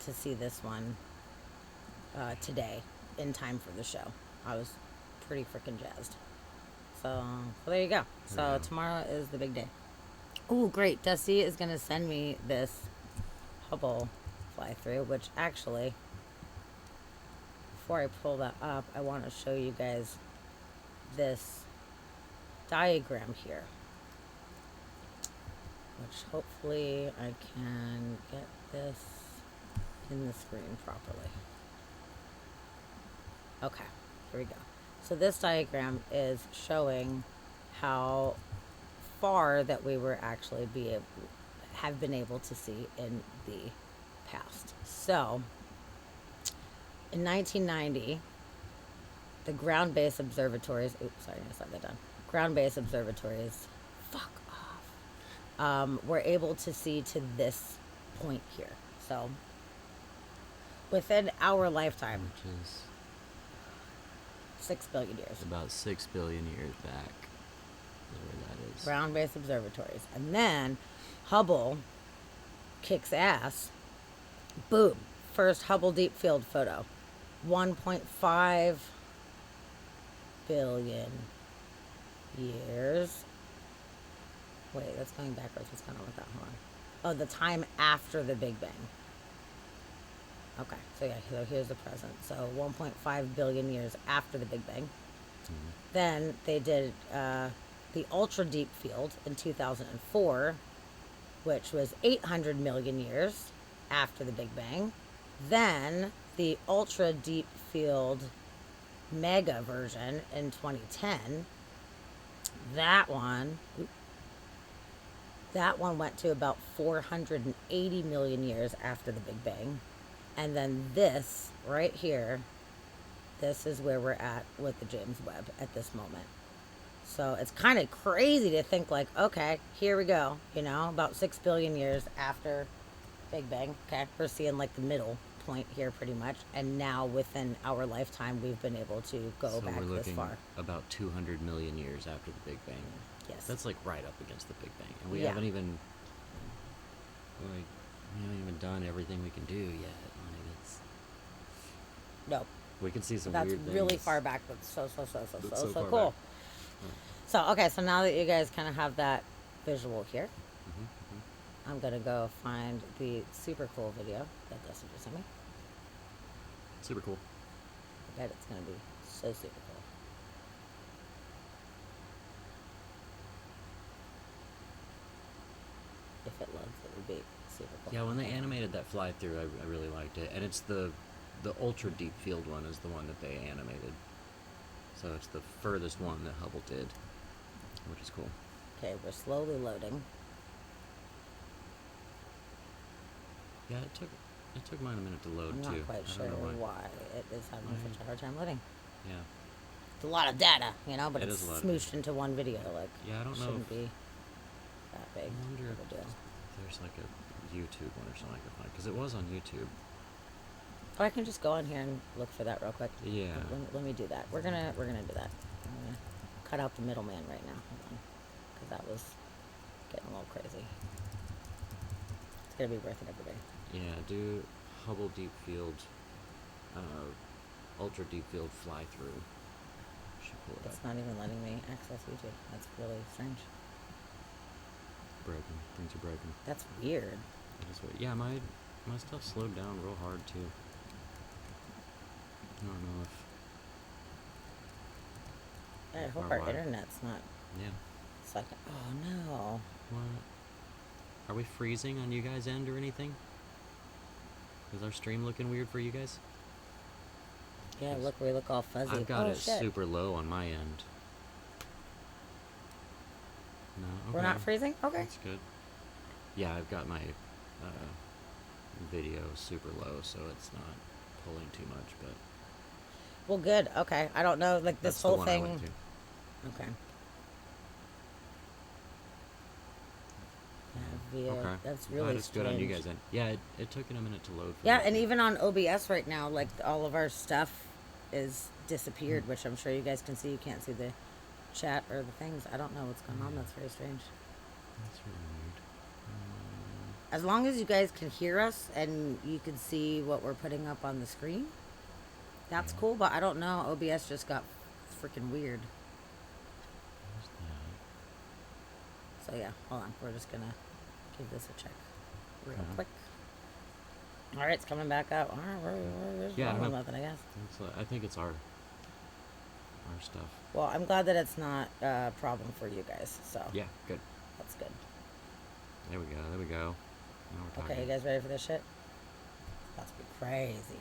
to see this one today in time for the show. I was pretty freaking jazzed. So well, there you go. So Yeah. tomorrow is the big day. Oh, great. Dusty is going to send me this Hubble fly through, which actually, before I pull that up, I want to show you guys this diagram here, which hopefully I can get this in the screen properly. Okay, here we go. So this diagram is showing how far that we were actually have been able to see in the past. So in 1990, the ground-based observatories, oops, sorry, I slide that down. Ground-based observatories, fuck off, were able to see to this point here. So within our lifetime, Which is 6 billion years. about 6 billion years back. Is where that is. Ground-based observatories. And then Hubble kicks ass. Boom. First Hubble Deep Field photo. 1.5 billion years. Wait, that's going backwards. What's going on with that? Hold on. Oh, the time after the Big Bang. Okay, so yeah, so here's the present. So 1.5 billion years after the Big Bang. Then they did the Ultra Deep Field in 2004, which was 800 million years after the Big Bang. Then the Ultra Deep Field Mega version in 2010. That one, 800 million years after the Big Bang. Then the Ultra Deep Field Mega version in 2010. That one, 800 million years after the Big Bang. Then the Ultra Deep Field Mega version in 2010. That one, 800 million years after the Big Bang. Then the Ultra Deep Field Mega version in 2010. That one That one went to about 480 million years after the Big Bang. And then this right here, this is where we're at with the James Webb at this moment. So it's kind of crazy to think like, okay, here we go, about 6 billion years after Big Bang. Okay, we're seeing like the middle point here pretty much. And now within our lifetime, we've been able to go So back we're this looking far. about 200 million years after the Big Bang. Yes. That's like right up against the Big Bang, and we Yeah. haven't even done everything we can do yet. Like it's No, we can see some that's weird things. really far back, but so That's so far cool. back. So okay, so now that you guys kind of have that visual here, Mm-hmm. I'm gonna go find the super cool video that Dustin just sent me. Super cool. I bet it's gonna be so super cool. If it loads, it would be super cool. Yeah, when they animated that fly through, I really liked it, and it's the ultra deep field one is the one that they animated. So it's the furthest one that Hubble did, which is cool. Okay, we're slowly loading. Yeah, it took mine a minute to load I'm too. not quite I sure don't know why it is having Why? such a hard time loading. Yeah. It's a lot of data, but It it's is a lot of smooshed into one video. Like, Yeah, I don't know shouldn't if- be that big I wonder of a if deal. there's like a YouTube one or something I could find, because it was on YouTube. Oh, I can just go on here and look for that real quick. Yeah. Let me do that. We're gonna do that. I'm gonna cut out the middleman right now. Hold on, because that was getting a little crazy. It's gonna be worth it every day. Yeah, do Hubble Deep Field, Ultra Deep Field fly through. Should pull it It's up. not even letting me access YouTube. That's really strange. Broken. Things are broken. That's weird. It is weird. Yeah, my stuff slowed down real hard too. I don't know if. I hope Or our why. internet's not Yeah. sucking. Oh no. What? Are we freezing on you guys' end or anything? Is our stream looking weird for you guys? Yeah, Yes. look, we look all fuzzy. I've got oh, it shit. super low on my end. No, okay. We're not freezing? Okay. That's good. Yeah, I've got my video super low, so it's not pulling too much, but Well, good. Okay. I don't know. Like, this that's the whole one I thing. went to. Okay. Yeah, Okay. that's Glad really it's good on you strange. guys end. Yeah, it took it a minute to load. For Yeah, me. and even on OBS right now, like, all of our stuff is disappeared, which I'm sure you guys can see. You can't see the chat or the things. I don't know what's going on. That's very strange. That's really weird. As long as you guys can hear us and you can see what we're putting up on the screen, that's Yeah. cool. But I don't know. OBS just got freaking weird. Where's that? So yeah, hold on. We're just gonna give this a check real Okay. quick. All right, it's coming back up. All right, we're just Yeah, I rolling don't know. with it, I guess. I think it's our stuff. Well, I'm glad that it's not a problem for you guys. So Yeah, good. that's good. There we go. There we go. Now we're talking. Okay, you guys ready for this shit? It's about to be crazy.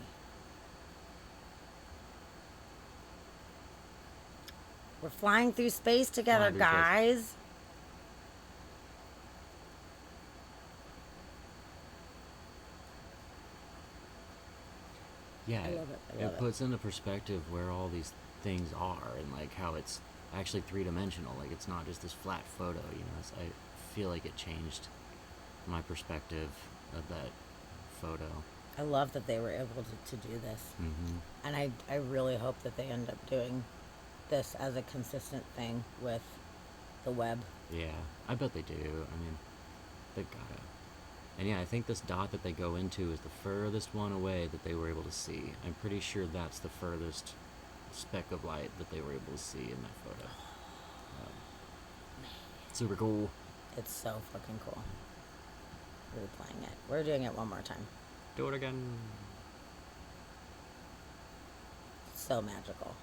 We're flying through space together, Flying through space. guys. Yeah, I love it. I love it. puts into perspective where all these things are and like how it's actually three-dimensional. Like it's not just this flat photo. I feel like it changed my perspective of that photo. I love that they were able to do this. Mm-hmm. And I really hope that they end up doing this as a consistent thing with the web. Yeah, I bet they do. I mean, they've gotta. And yeah, I think this dot that they go into is the furthest one away that they were able to see. I'm pretty sure that's the furthest speck of light that they were able to see in that photo. Super cool. It's so fucking cool. Replaying it. We're doing it one more time. Do it again. So magical.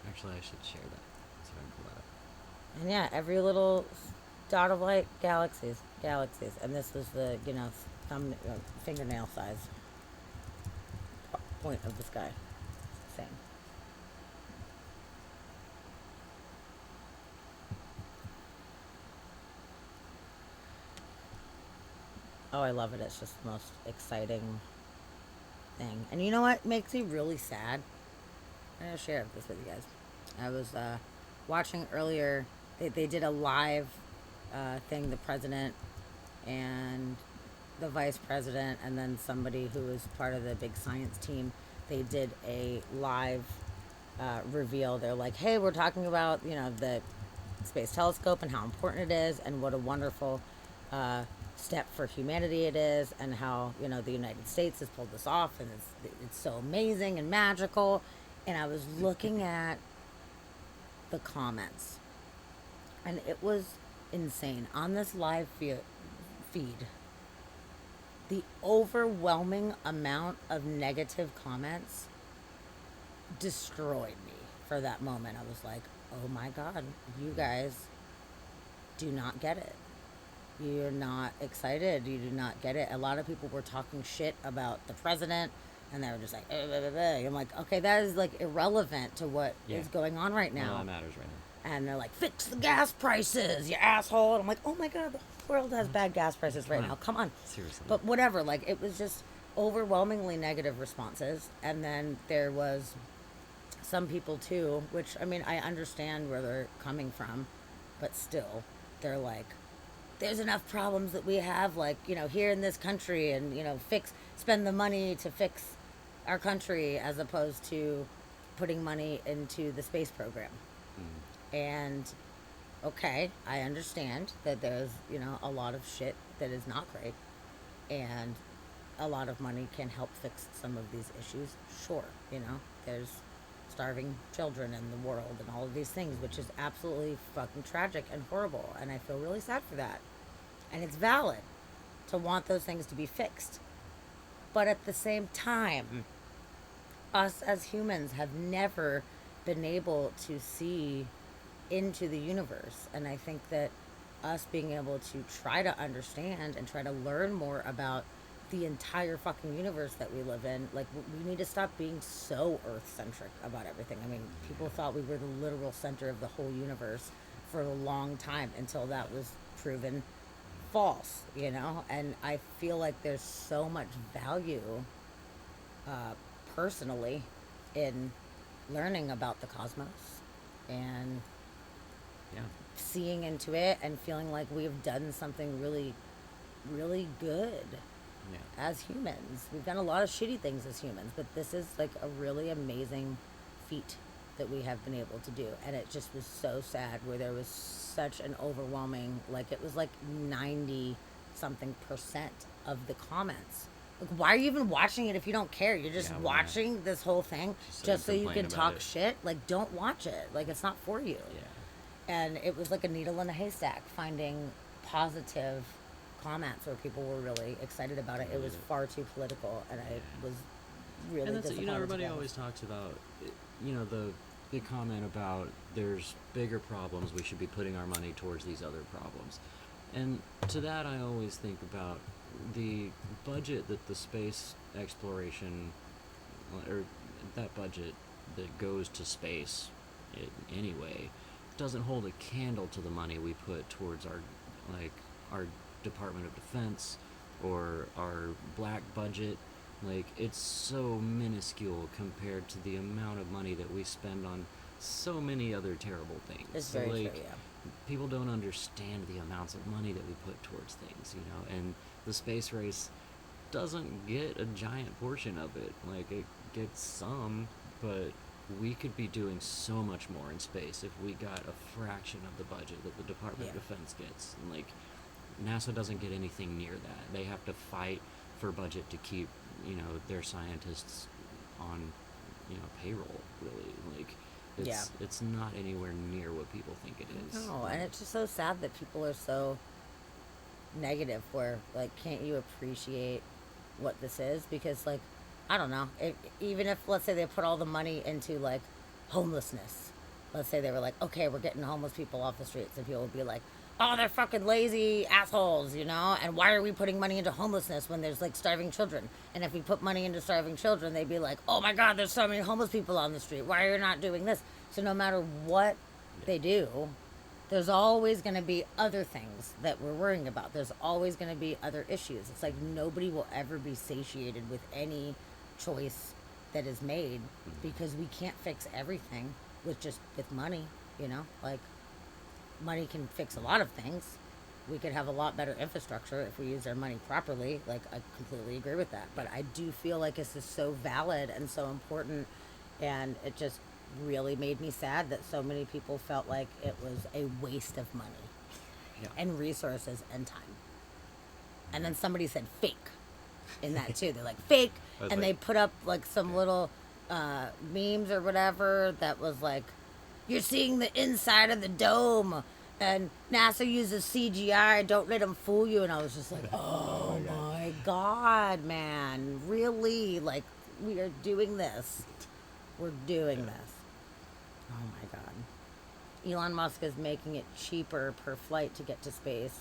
Actually, I should share that. So I can pull that up. And yeah, every little dot of light, galaxies. And this was the, fingernail size point of the sky. Same. Oh, I love it. It's just the most exciting thing. And you know what makes me really sad? I'm gonna share this with you guys. I was watching earlier. They did a live thing. The president and the vice president, and then somebody who was part of the big science team. They did a live reveal. They're like, "Hey, we're talking about the space telescope and how important it is, and what a wonderful uh, step for humanity it is, and how the United States has pulled this off, and it's so amazing and magical." And I was looking at the comments, and it was insane on this live feed. The overwhelming amount of negative comments destroyed me for that moment. I was like, oh my God, you guys do not get it. You're not excited. You do not get it. A lot of people were talking shit about the president, and they were just like, blah, blah, blah. I'm like, okay, that is like irrelevant to what is going on right now. All that matters right now. And they're like, fix the gas prices, you asshole. And I'm like, oh my God, the world has bad gas prices right now. Come on. Seriously. But whatever, like, it was just overwhelmingly negative responses. And then there was some people too, which, I mean, I understand where they're coming from, but still, they're like, there's enough problems that we have, like, here in this country, and, spend the money to fix our country as opposed to putting money into the space program. And okay, I understand that there's a lot of shit that is not great, and a lot of money can help fix some of these issues. Sure, there's starving children in the world and all of these things, which is absolutely fucking tragic and horrible, and I feel really sad for that. And it's valid to want those things to be fixed, but at the same time, us as humans have never been able to see into the universe. And I think that us being able to try to understand and try to learn more about the entire fucking universe that we live in, like, we need to stop being so earth-centric about everything. I mean, people thought we were the literal center of the whole universe for a long time until that was proven false, and I feel like there's so much value personally in learning about the cosmos and seeing into it and feeling like we've done something really, really good as humans. We've done a lot of shitty things as humans, but this is like a really amazing feat that we have been able to do. And it just was so sad where there was such an overwhelming, like, it was like 90 something % of the comments. Like, why are you even watching it if you don't care? You're just watching this whole thing just so you can talk shit. Like, don't watch it. Like, it's not for you. And it was like a needle in a haystack finding positive comments where people were really excited about it. It was far too political, and I was really disappointed. Everybody always talks about, the comment about there's bigger problems, we should be putting our money towards these other problems. And to that, I always think about the budget that the space exploration, or that budget that goes to space anyway, doesn't hold a candle to the money we put towards our Department of Defense or our black budget. Like, it's so minuscule compared to the amount of money that we spend on so many other terrible things. It's very true, yeah. People don't understand the amounts of money that we put towards things, and the space race doesn't get a giant portion of it. Like, it gets some, but we could be doing so much more in space if we got a fraction of the budget that the Department of Defense gets. And, like, NASA doesn't get anything near that. They have to fight for budget to keep, their scientists on, payroll, really. Like, it's not anywhere near what people think it is. No, and it's just so sad that people are so negative where, like, can't you appreciate what this is? Because, like, I don't know, even if, let's say, they put all the money into, like, homelessness. Let's say they were like, okay, we're getting homeless people off the streets, and people would be like, oh, they're fucking lazy assholes, and why are we putting money into homelessness when there's, like, starving children? And if we put money into starving children, they'd be like, oh my God, there's so many homeless people on the street, why are you not doing this? So no matter what they do, there's always going to be other things that we're worrying about. There's always going to be other issues. It's like nobody will ever be satiated with any choice that is made because we can't fix everything with money, you know? Like money can fix a lot of things. We could have a lot better infrastructure if we use our money properly. Like I completely agree with that. But I do feel like this is so valid and so important, and it just really made me sad that so many people felt like it was a waste of money Yeah. and resources and time. And then somebody said fake in that too. They're like fake, I was and they like, put up like some little memes or whatever that was like, "You're seeing the inside of the dome, and NASA uses CGI. Don't let them fool you." And I was just like, "Oh my god, man! Really? Like we are doing this? We're doing this? Oh my god!" Elon Musk is making it cheaper per flight to get to space.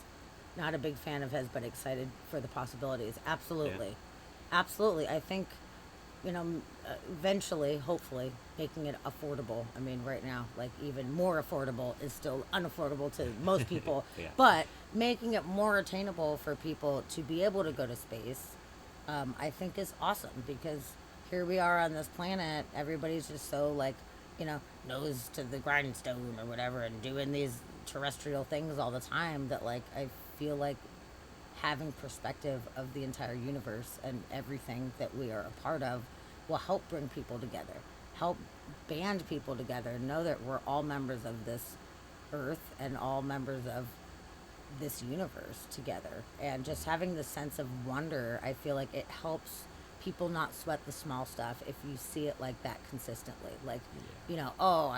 Not a big fan of his, but excited for the possibilities. Absolutely. Absolutely. I think, eventually, hopefully, making it affordable. I mean, right now, like even more affordable is still unaffordable to most people, Yeah. but making it more attainable for people to be able to go to space, I think is awesome because here we are on this planet. Everybody's just so like, nose to the grindstone or whatever and doing these terrestrial things all the time that like I feel like having perspective of the entire universe and everything that we are a part of will help bring people together, help band people together, know that we're all members of this earth and all members of this universe together. And just having the sense of wonder, I feel like it helps people not sweat the small stuff if you see it like that consistently. Like, oh,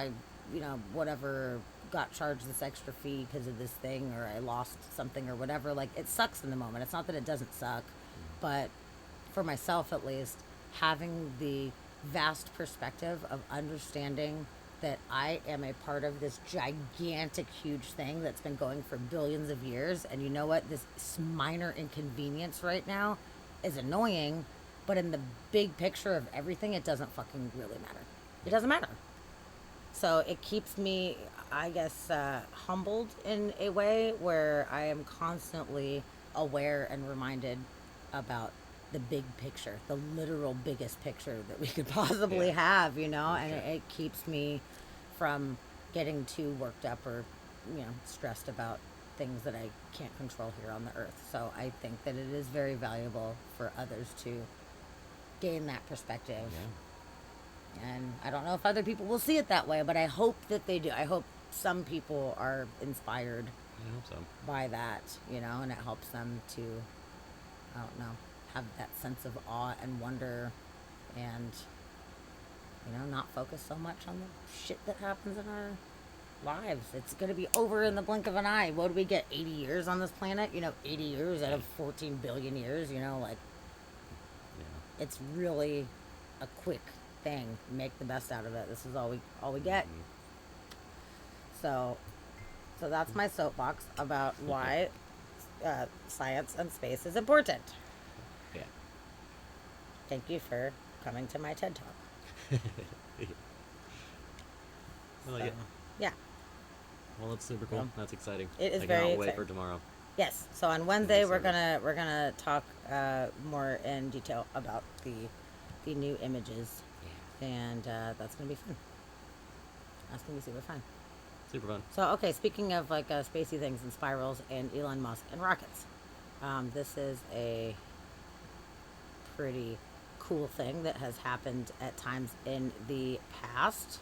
whatever, got charged this extra fee because of this thing, or I lost something or whatever. Like, it sucks in the moment. It's not that it doesn't suck, but for myself at least, having the vast perspective of understanding that I am a part of this gigantic, huge thing that's been going for billions of years. And you know what? This minor inconvenience right now is annoying, but in the big picture of everything, it doesn't fucking really matter. It doesn't matter. So it keeps me, I guess, humbled in a way where I am constantly aware and reminded about the big picture, the literal biggest picture that we could possibly Yeah. have, and Okay. it keeps me from getting too worked up or, stressed about things that I can't control here on the earth. So I think that it is very valuable for others to gain that perspective. Yeah. And I don't know if other people will see it that way, but I hope that they do. I hope some people are inspired I hope so. by that, and it helps them to, I don't know, have that sense of awe and wonder and, not focus so much on the shit that happens in our lives. It's going to be over in the blink of an eye. What do we get? 80 years on this planet? 80 years out of 14 billion years, like Yeah. it's really a quick thing. Make the best out of it. This is all we get. So that's my soapbox about why science and space is important. Yeah. Thank you for coming to my TED Talk. I like it. Yeah. Well, it's super cool. Yeah. That's exciting. It is I very cannot wait exciting. for tomorrow. Yes. So on Wednesday we're Service. gonna talk more in detail about the new images, Yeah. and that's gonna be fun. That's gonna be super fun. Super fun. So okay, speaking of like spacey things and spirals and Elon Musk and rockets, this is a pretty cool thing that has happened at times in the past.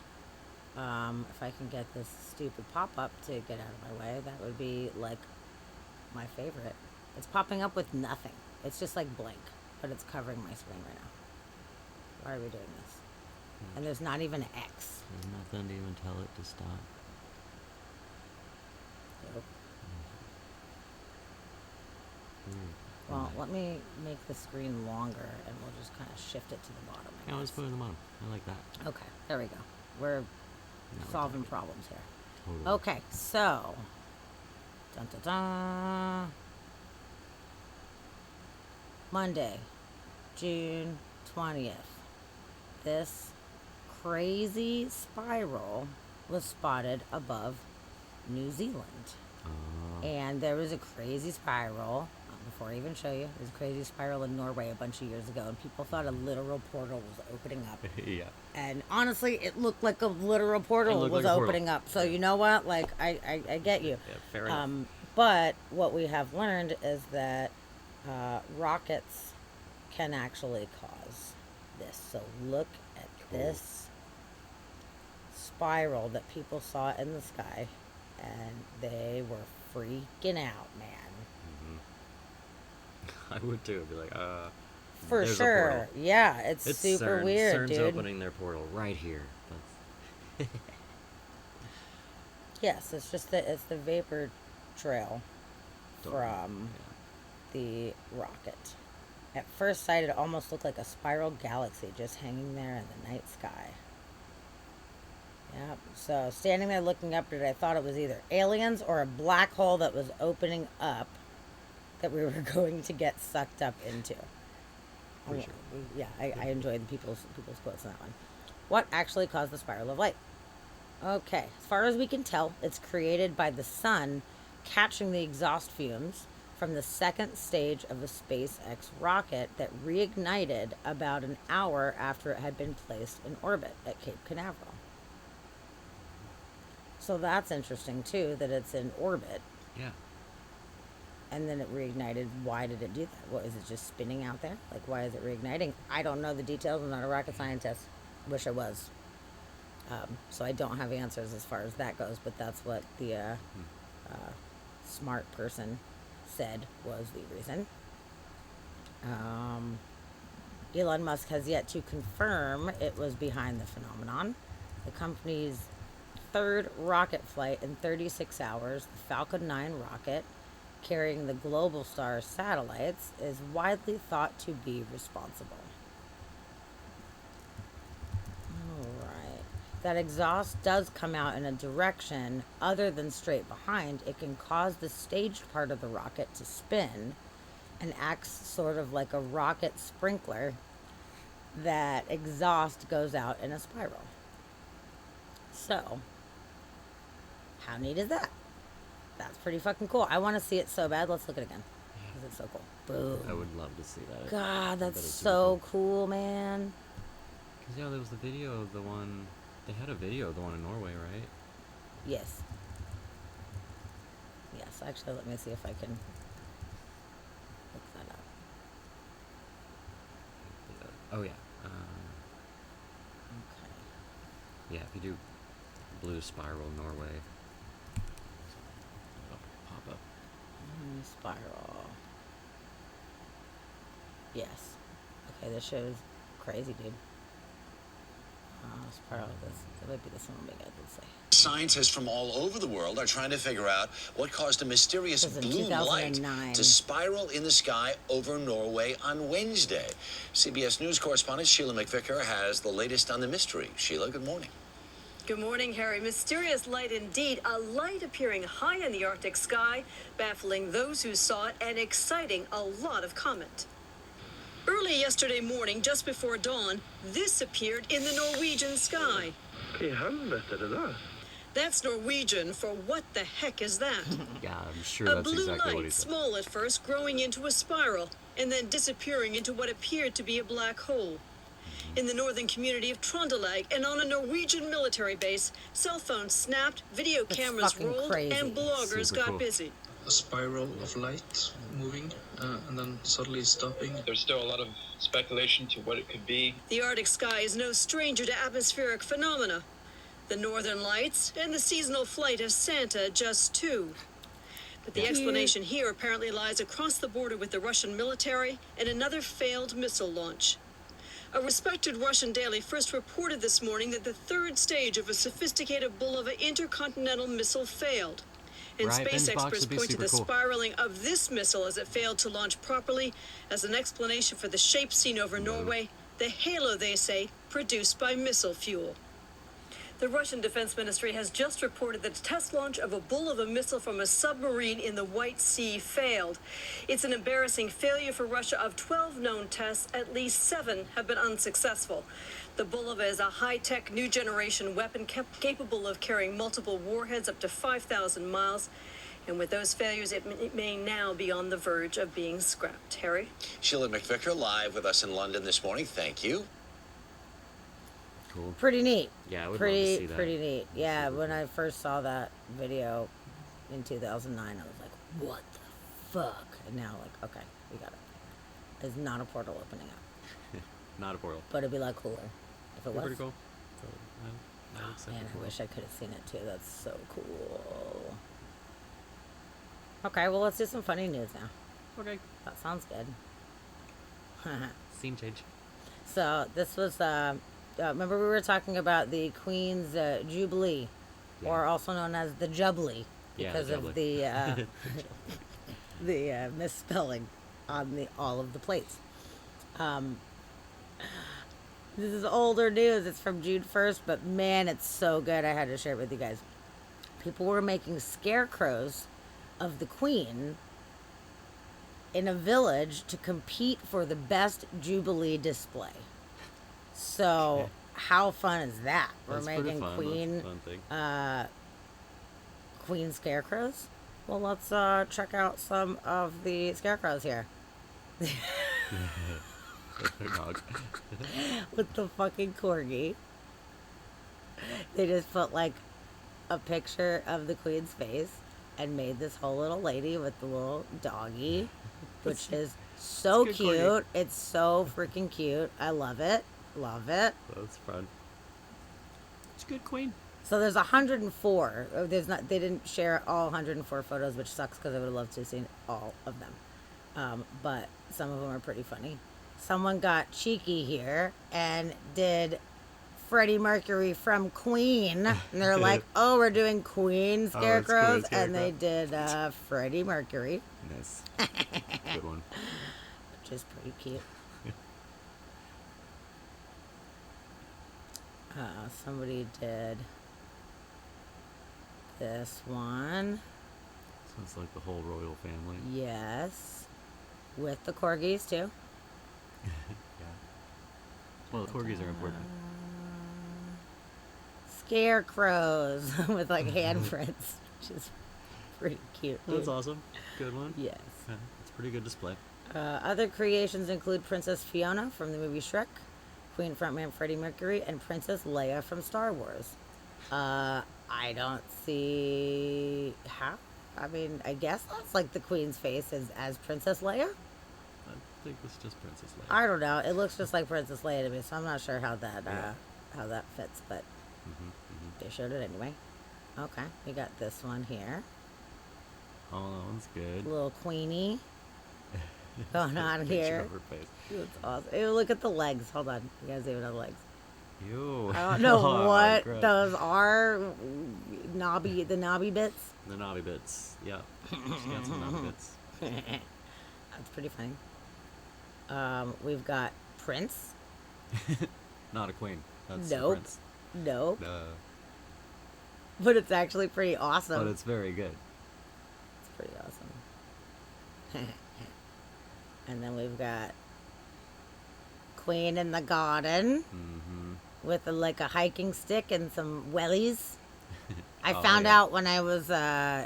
If I can get this stupid pop-up to get out of my way, that would be like my favorite. It's popping up with nothing. It's just like blank, but it's covering my screen right now. Why are we doing this? And there's not even an X. There's nothing to even tell it to stop. Nope. Well, Okay. let me make the screen longer and we'll just kind of shift it to the bottom. I Yeah, let's guess. put it in the bottom. I like that. Okay, there we go. We're Now we're solving talking. problems here. Totally. Okay, so dun, dun, dun. Monday, June 20th. This crazy spiral was spotted above New Zealand. And there was a crazy spiral. Before I even show you, there's a crazy spiral in Norway a bunch of years ago, and people thought a literal portal was opening up. Yeah. And honestly, it looked like a literal portal was like a portal. opening up. So you know what? Like, I get you. Yeah, fair enough. But what we have learned is that rockets can actually cause this. So look at this spiral that people saw in the sky, and they were freaking out, man. I would too. I'd be like, For there's a sure. portal. Yeah, it's super CERN. weird, CERN's dude. opening their portal right here. Yes, it's just it's the vapor trail Totally. from the rocket. At first sight, it almost looked like a spiral galaxy just hanging there in the night sky. Yep. So standing there looking up at it, I thought it was either aliens or a black hole that was opening up that we were going to get sucked up into. For sure. Yeah, I enjoyed the people's quotes on that one. What actually caused the spiral of light? Okay, as far as we can tell, it's created by the sun catching the exhaust fumes from the second stage of a SpaceX rocket that reignited about an hour after it had been placed in orbit at Cape Canaveral. So that's interesting too, that it's in orbit Yeah. and then it reignited. Why did it do that? What, is it just spinning out there? Like, why is it reigniting? I don't know the details. I'm not a rocket scientist. Wish I was. So I don't have answers as far as that goes, but that's what the smart person said was the reason. Elon Musk has yet to confirm it was behind the phenomenon. The company's third rocket flight in 36 hours, the Falcon 9 rocket, carrying the Globalstar satellites, is widely thought to be responsible. Alright. That exhaust does come out in a direction other than straight behind. It can cause the staged part of the rocket to spin and acts sort of like a rocket sprinkler. That exhaust goes out in a spiral. So, how neat is that? That's pretty fucking cool. I want to see it so bad. Let's look at it again. Because it's so cool. Boom. I would love to see that. God, Bet that's it's super so cool, man. Because, yeah, there was the video of the one... They had a video of the one in Norway, right? Yes. Yes, actually, let me see if I can look that up. Oh, yeah. Okay. Yeah, if you do blue spiral Norway, it'll pop up. Spiral. Yes. Okay, this shows crazy, dude. Spiral. That might be this one. Maybe I did say. Scientists from all over the world are trying to figure out what caused a mysterious This was in blue light 2009. to spiral in the sky over Norway on Wednesday. CBS News correspondent Sheila McVicker has the latest on the mystery. Sheila, good morning. Good morning, Harry. Mysterious light indeed. A light appearing high in the Arctic sky, baffling those who saw it and exciting a lot of comment. Early yesterday morning, just before dawn, this appeared in the Norwegian sky. I helvete är det där? That's Norwegian for what the heck is that? Yeah, I'm sure A that's blue exactly what he light, said. small at first, growing into a spiral, and then disappearing into what appeared to be a black hole. In the northern community of Trondelag and on a Norwegian military base, cell phones snapped, video That's cameras fucking rolled, crazy. and bloggers Super got cool. busy. A spiral of light moving and then suddenly stopping. There's still a lot of speculation to what it could be. The Arctic sky is no stranger to atmospheric phenomena. The northern lights and the seasonal flight of Santa, just two. But the explanation here apparently lies across the border with the Russian military and another failed missile launch. A respected Russian daily first reported this morning that the third stage of a sophisticated Bulava intercontinental missile failed. And Right, space Ben's box experts would be point to super the cool. spiraling of this missile as it failed to launch properly as an explanation for the shape seen over Norway, the halo, they say, produced by missile fuel. The Russian Defense Ministry has just reported that the test launch of a Bulava missile from a submarine in the White Sea failed. It's an embarrassing failure for Russia. Of 12 known tests, at least 7 have been unsuccessful. The Bulava is a high-tech new generation weapon capable of carrying multiple warheads up to 5,000 miles. And with those failures, it may now be on the verge of being scrapped. Harry? Sheila McVicker live with us in London this morning. Thank you. Cool. Pretty neat. Yeah, I would love to pretty see that. pretty neat. Yeah, when I first saw that video in 2009, I was like, "What the fuck?" And now, like, okay, we got it. It's not a portal opening up, Not a portal. but it'd be like cooler if it was. Pretty cool. So, I accept Man, it. I wish I could have seen it too. That's so cool. Okay, well, let's do some funny news now. Okay. That sounds good. Scene change. So this was, remember we were talking about the Queen's Jubilee, or Yeah. also known as the Jubilee, Yeah, because the of the the misspelling on all of the plates. This is older news. It's from June 1st, but man, it's so good. I had to share it with you guys. People were making scarecrows of the Queen in a village to compete for the best Jubilee display. So, Okay. how fun is that? We're That's pretty making fun. Queen That's a fun thing. Queen scarecrows. Well, let's check out some of the scarecrows here Dog. with the fucking corgi. They just put like a picture of the Queen's face and made this whole little lady with the little doggy, which is so It's good corgi. cute. It's so freaking cute. I love it. Love it. That's fun. It's a good queen. So there's 104. There's not. They didn't share all 104 photos, which sucks because I would have loved to have seen all of them. But some of them are pretty funny. Someone got cheeky here and did Freddie Mercury from Queen, and they're like, "Oh, we're doing Queen scarecrows," Queen and they did Freddie Mercury, Nice. Good one. which is pretty cute. Somebody did this one. So it's like the whole royal family. Yes. With the corgis too. Yeah. Well, the corgis are important. Scarecrows with like handprints, which is pretty cute. That's Dude. awesome. Good one. Yes. Yeah, it's a pretty good display. Other creations include Princess Fiona from the movie Shrek, Queen frontman Freddie Mercury, and Princess Leia from Star Wars. I don't see how. I mean, I guess that's like the Queen's face as Princess Leia. I think it's just Princess Leia. I don't know. It looks just like Princess Leia to me, so I'm not sure how that how that fits, but they showed it anyway. Okay, we got this one here, Oh, that one's good. little Queenie going on Picture here. of her face. It's awesome. Ew, look at the legs. Hold on, you guys even have legs. Ew. I don't know Oh, what gross. those are. The knobby bits. The knobby bits. Yeah. She's got some knobby bits. That's pretty funny. We've got Prince. Not a queen. That's a Nope. prince. Nope. Duh. But it's actually pretty awesome. But it's very good. It's pretty awesome. And then we've got Queen in the garden Mm-hmm. with like a hiking stick and some wellies. I Oh, found yeah. out when I was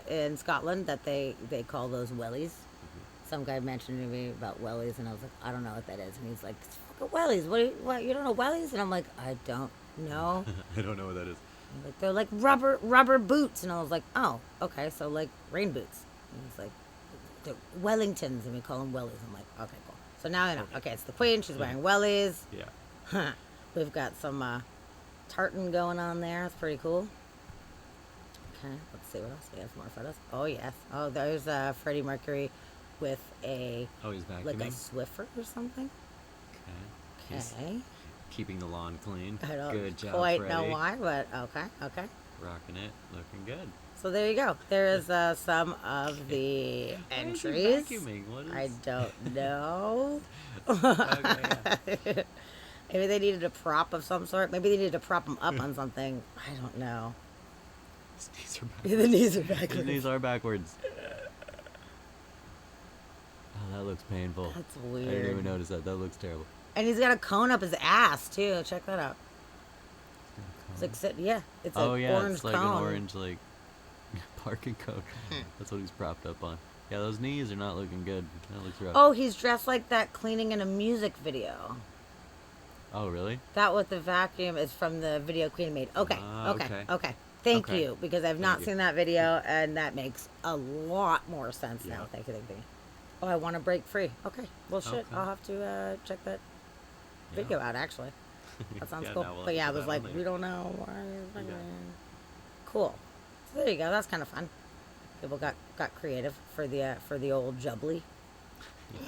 in Scotland that they call those wellies. Mm-hmm. Some guy mentioned to me about wellies, and I was like, I don't know what that is. And he's like, it's fucking wellies. What? You don't know wellies? And I'm like, I don't know. I don't know what that is. Like they're like rubber boots, and I was like, oh, okay, so like rain boots. And he's like, they're Wellingtons, and we call them wellies. I'm like, okay, cool. So now I know. Okay, it's the Queen. She's wearing wellies. Yeah. We've got some tartan going on there. It's pretty cool. Okay, let's see what else. We have some more photos. Oh yes. Oh, there's Freddie Mercury with a Oh, he's vacuuming. like a Swiffer or something. Okay. He's Okay. keeping the lawn clean. I don't Good job, quite Freddie. know why, but okay. Rocking it. Looking good. So there you go. There is some of the Why is he entries. vacuuming? What is... I don't know. Okay, yeah. Maybe they needed a prop of some sort. Maybe they needed to prop them up on something. I don't know. His knees are backwards. The knees are His backwards. knees are backwards. Oh, that looks painful. That's I didn't weird. even notice that. That looks terrible. And he's got a cone up his ass too. Check that out. It's like yeah, it's Oh an yeah, orange it's like cone. an orange like parking cone. That's what he's propped up on. Yeah, those knees are not looking good. That looks rough. Oh, he's dressed like that cleaning in a music video. Oh, really? That with the vacuum is from the video Queen made. Okay, Ah, okay, okay. okay. Thank Okay. you, because I've not you. seen that video, and that makes a lot more sense now. Yeah. Thank you, thank you. Oh, I want to break free. Okay, well, shit, Okay. I'll have to check that Yeah. video out, actually. That sounds Yeah, cool. now we'll But yeah, I have to was put that like, on we there. don't know why you're Yeah. fucking- Cool. So there you go. That's kind of fun. People got creative for the old jubbly. Yeah.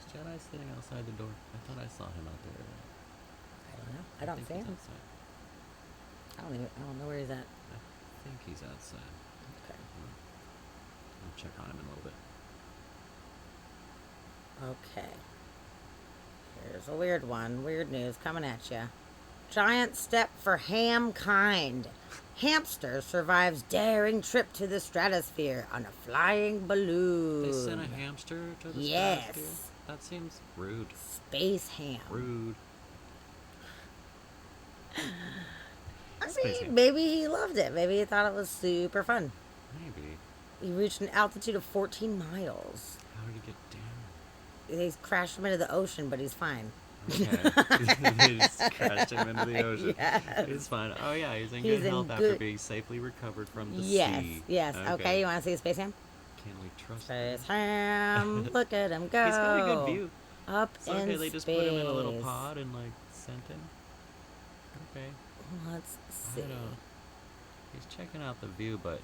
Is Jedi sitting outside the door? I thought I saw him out there. I don't know. I don't think see he's him. outside. I don't know where he's at. I think he's outside. Okay. I'll check on him in a little bit. Okay. Here's a weird one. Weird news coming at you. Giant step for hamkind. Hamster survives daring trip to the stratosphere on a flying balloon. They sent a hamster to the Yes. stratosphere? That seems rude. Space ham. Rude. I Space mean, ham. maybe he loved it. Maybe he thought it was super fun. Maybe. He reached an altitude of 14 miles. How did he get down? They crashed him into the ocean, but he's fine. Okay. They just crashed him into the ocean. Yes. He's fine. Oh yeah, he's in He's good in health after good- being safely recovered from the Yes, sea. yes. Okay, you want to see the space ham? Can we trust him? Space ham. Look at him go. He's got a good view. Up So, in okay, they just space. put him in a little pod and like sent him. Okay. Let's I see. don't. He's checking out the view, but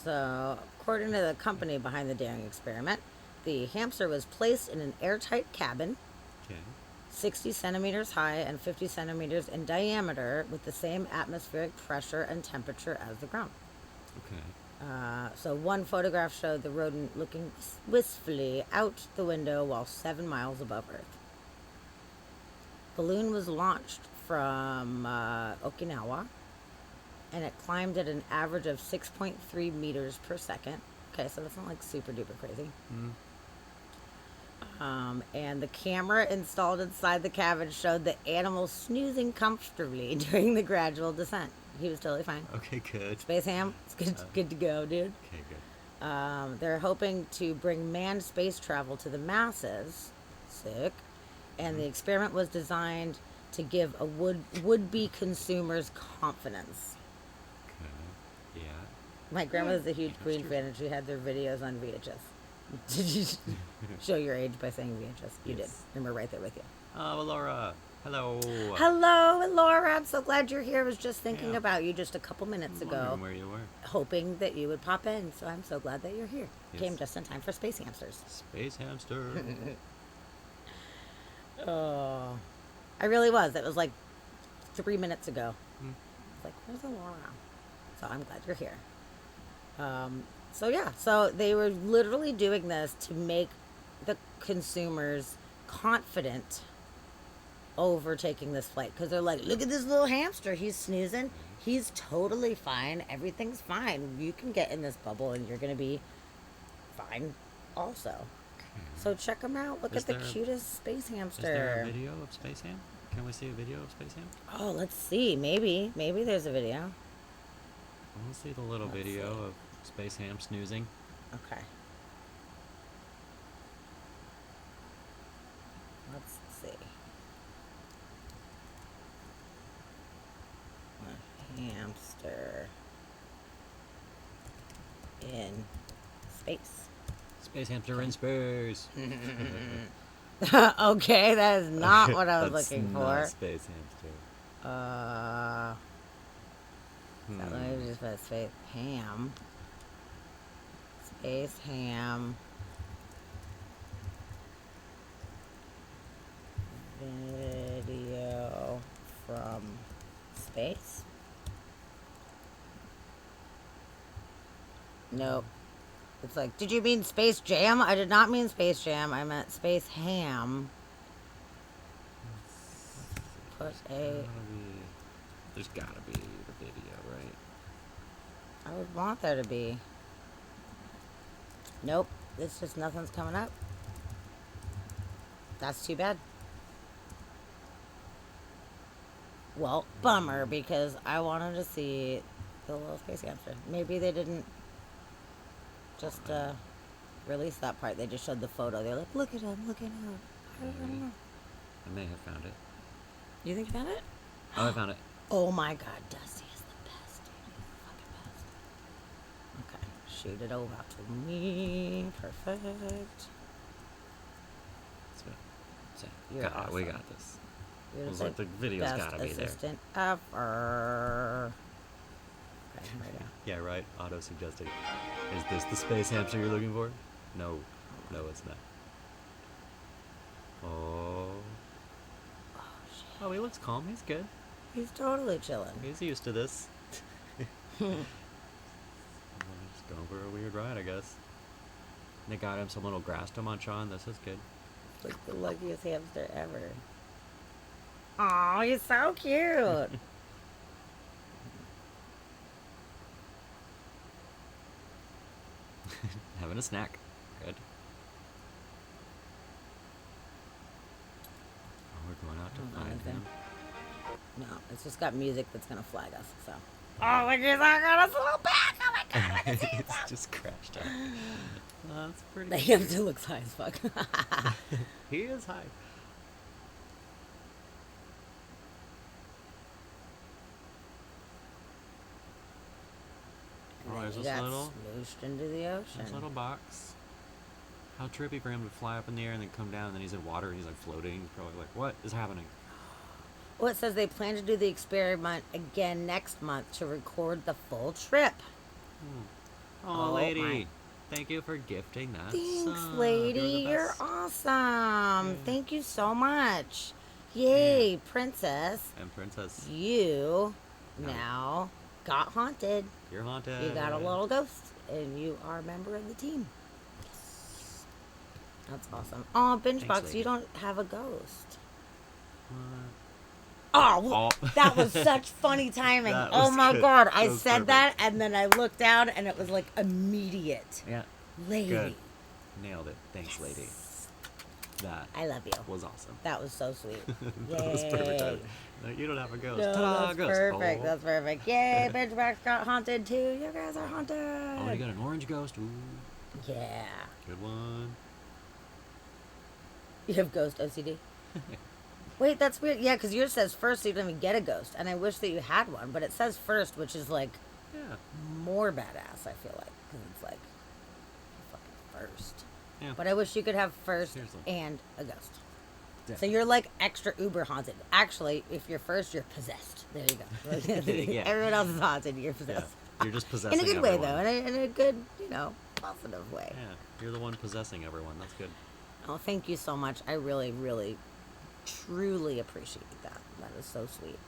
So, according to the company behind the daring experiment, the hamster was placed in an airtight cabin, okay. 60 centimeters high and 50 centimeters in diameter, with the same atmospheric pressure and temperature as the ground. Okay. So one photograph showed the rodent looking wistfully out the window while 7 miles above Earth. Balloon was launched from Okinawa, and it climbed at an average of 6.3 meters per second. Okay, so that's not like super duper crazy. Mm. And the camera installed inside the cabin showed the animal snoozing comfortably during the gradual descent. He was totally fine. Okay, good. Space ham, it's good to go, dude. Okay, good. They're hoping to bring manned space travel to the masses. Sick. And the experiment was designed to give a would-be consumers confidence. Okay. Yeah. My grandmother's a huge Queen Hamsters. fan, and she had their videos on VHS. Did you show your age by saying VHS? You did. Yes. And we're right there with you. Oh, Laura. Hello. Hello, Laura. I'm so glad you're here. I was just thinking Yeah. about you just a couple minutes I'm ago, wondering where you were. hoping that you would pop in. So I'm so glad that you're here. Yes. Came just in time for Space Hamsters. Space hamster. Oh, I really was. It was like 3 minutes ago. Hmm. It's like, where's Laura? So I'm glad you're here. So yeah, so they were literally doing this to make the consumers confident over taking this flight, because they're like, look at this little hamster. He's snoozing. He's totally fine. Everything's fine. You can get in this bubble and you're going to be fine also. So check them out. Look Is at the there- cutest space hamster. Is there a video of Space Ham? Can we see a video of Space Ham? Oh, let's see. Maybe there's a video. I want to see the little Let's video see. of Space Ham snoozing. Okay. Let's see. A hamster in space. Space hamster in space. Okay, that is not what I was That's looking not for. Space hamster. So let me just put space ham. Space ham. Video from space. Nope. It's like, did you mean Space Jam? I did not mean Space Jam. I meant Space Ham. Put a. There's gotta be the video, right? I would want there to be. Nope. it's just nothing's coming up. That's too bad. Well, bummer, because I wanted to see the little space hamster. Maybe they didn't just release that part. They just showed the photo. They're like, look at him, look at him. I don't know. I may have found it. You think you found it? Oh, I found it. Oh my god, Dusty is the best, dude. He's the fucking best. Okay, shoot it over to me. Perfect. So, You're we awesome. got this. You're Looks the like the video's best gotta be there. assistant ever. Okay, right now. Yeah, right. Auto suggesting. Is this the space hamster you're looking for? No. No, it's not. Oh. Oh shit. Oh, he looks calm. He's good. He's totally chilling. He's used to this. Just going for a weird ride, I guess. They got him some little grass to munch on. This is good. Like the luckiest hamster ever. Aw, he's so cute. Having a snack. Good. Oh, we're going out to Hold on, find is there- him. No, it's just got music that's gonna flag us, so. Oh, look, he's not got his little back. Oh my god, I can see It's just crashed out. That's pretty the cute. hamster looks high as fuck. He is high. And Oh, then there's he this got little- smooshed into the ocean. This little box. How trippy for him to fly up in the air and then come down, and then he's in water and he's like floating. He's probably like, what is happening? Well, it says they plan to do the experiment again next month to record the full trip. Oh, Oh, lady. my. Thank you for gifting that. Thanks, sub. lady. the You're best. awesome. Thank you so much. Yay, princess. And Princess, You No. now got haunted. you're haunted. You got a little ghost, and you are a member of the team. That's awesome. Oh, Thanks, BingeBox, lady. you don't have a ghost. What? Oh, well, Oh. that was such funny timing. That Oh was my good. god, That I was said perfect. that, and then I looked down, and it was like immediate. Yeah, Lady. good. Nailed it. Thanks, lady. That I love you. was awesome. That was so sweet. That was perfect Yay. timing. No, you don't have a ghost. No, Ta-da, that's ghost. perfect. Oh. That's perfect. Yay, BingeBox got haunted too. You guys are haunted. Oh, you got an orange ghost. Ooh, Yeah. good one. You have ghost OCD? Wait, that's weird. Yeah, because yours says first, so you don't even get a ghost. And I wish that you had one, but it says first, which is like Yeah. more badass, I feel like. Because it's like fucking first. Yeah. But I wish you could have first Seriously. and a ghost. So Definitely. you're like extra uber haunted. Actually, if you're first, you're possessed. There you go. Yeah. Everyone else is haunted. You're Yeah. possessed. You're just possessing In a good way, everyone. though. In a good, positive way. Yeah, you're the one possessing everyone. That's good. Oh, thank you so much. I really, really, truly appreciate that. That is so sweet.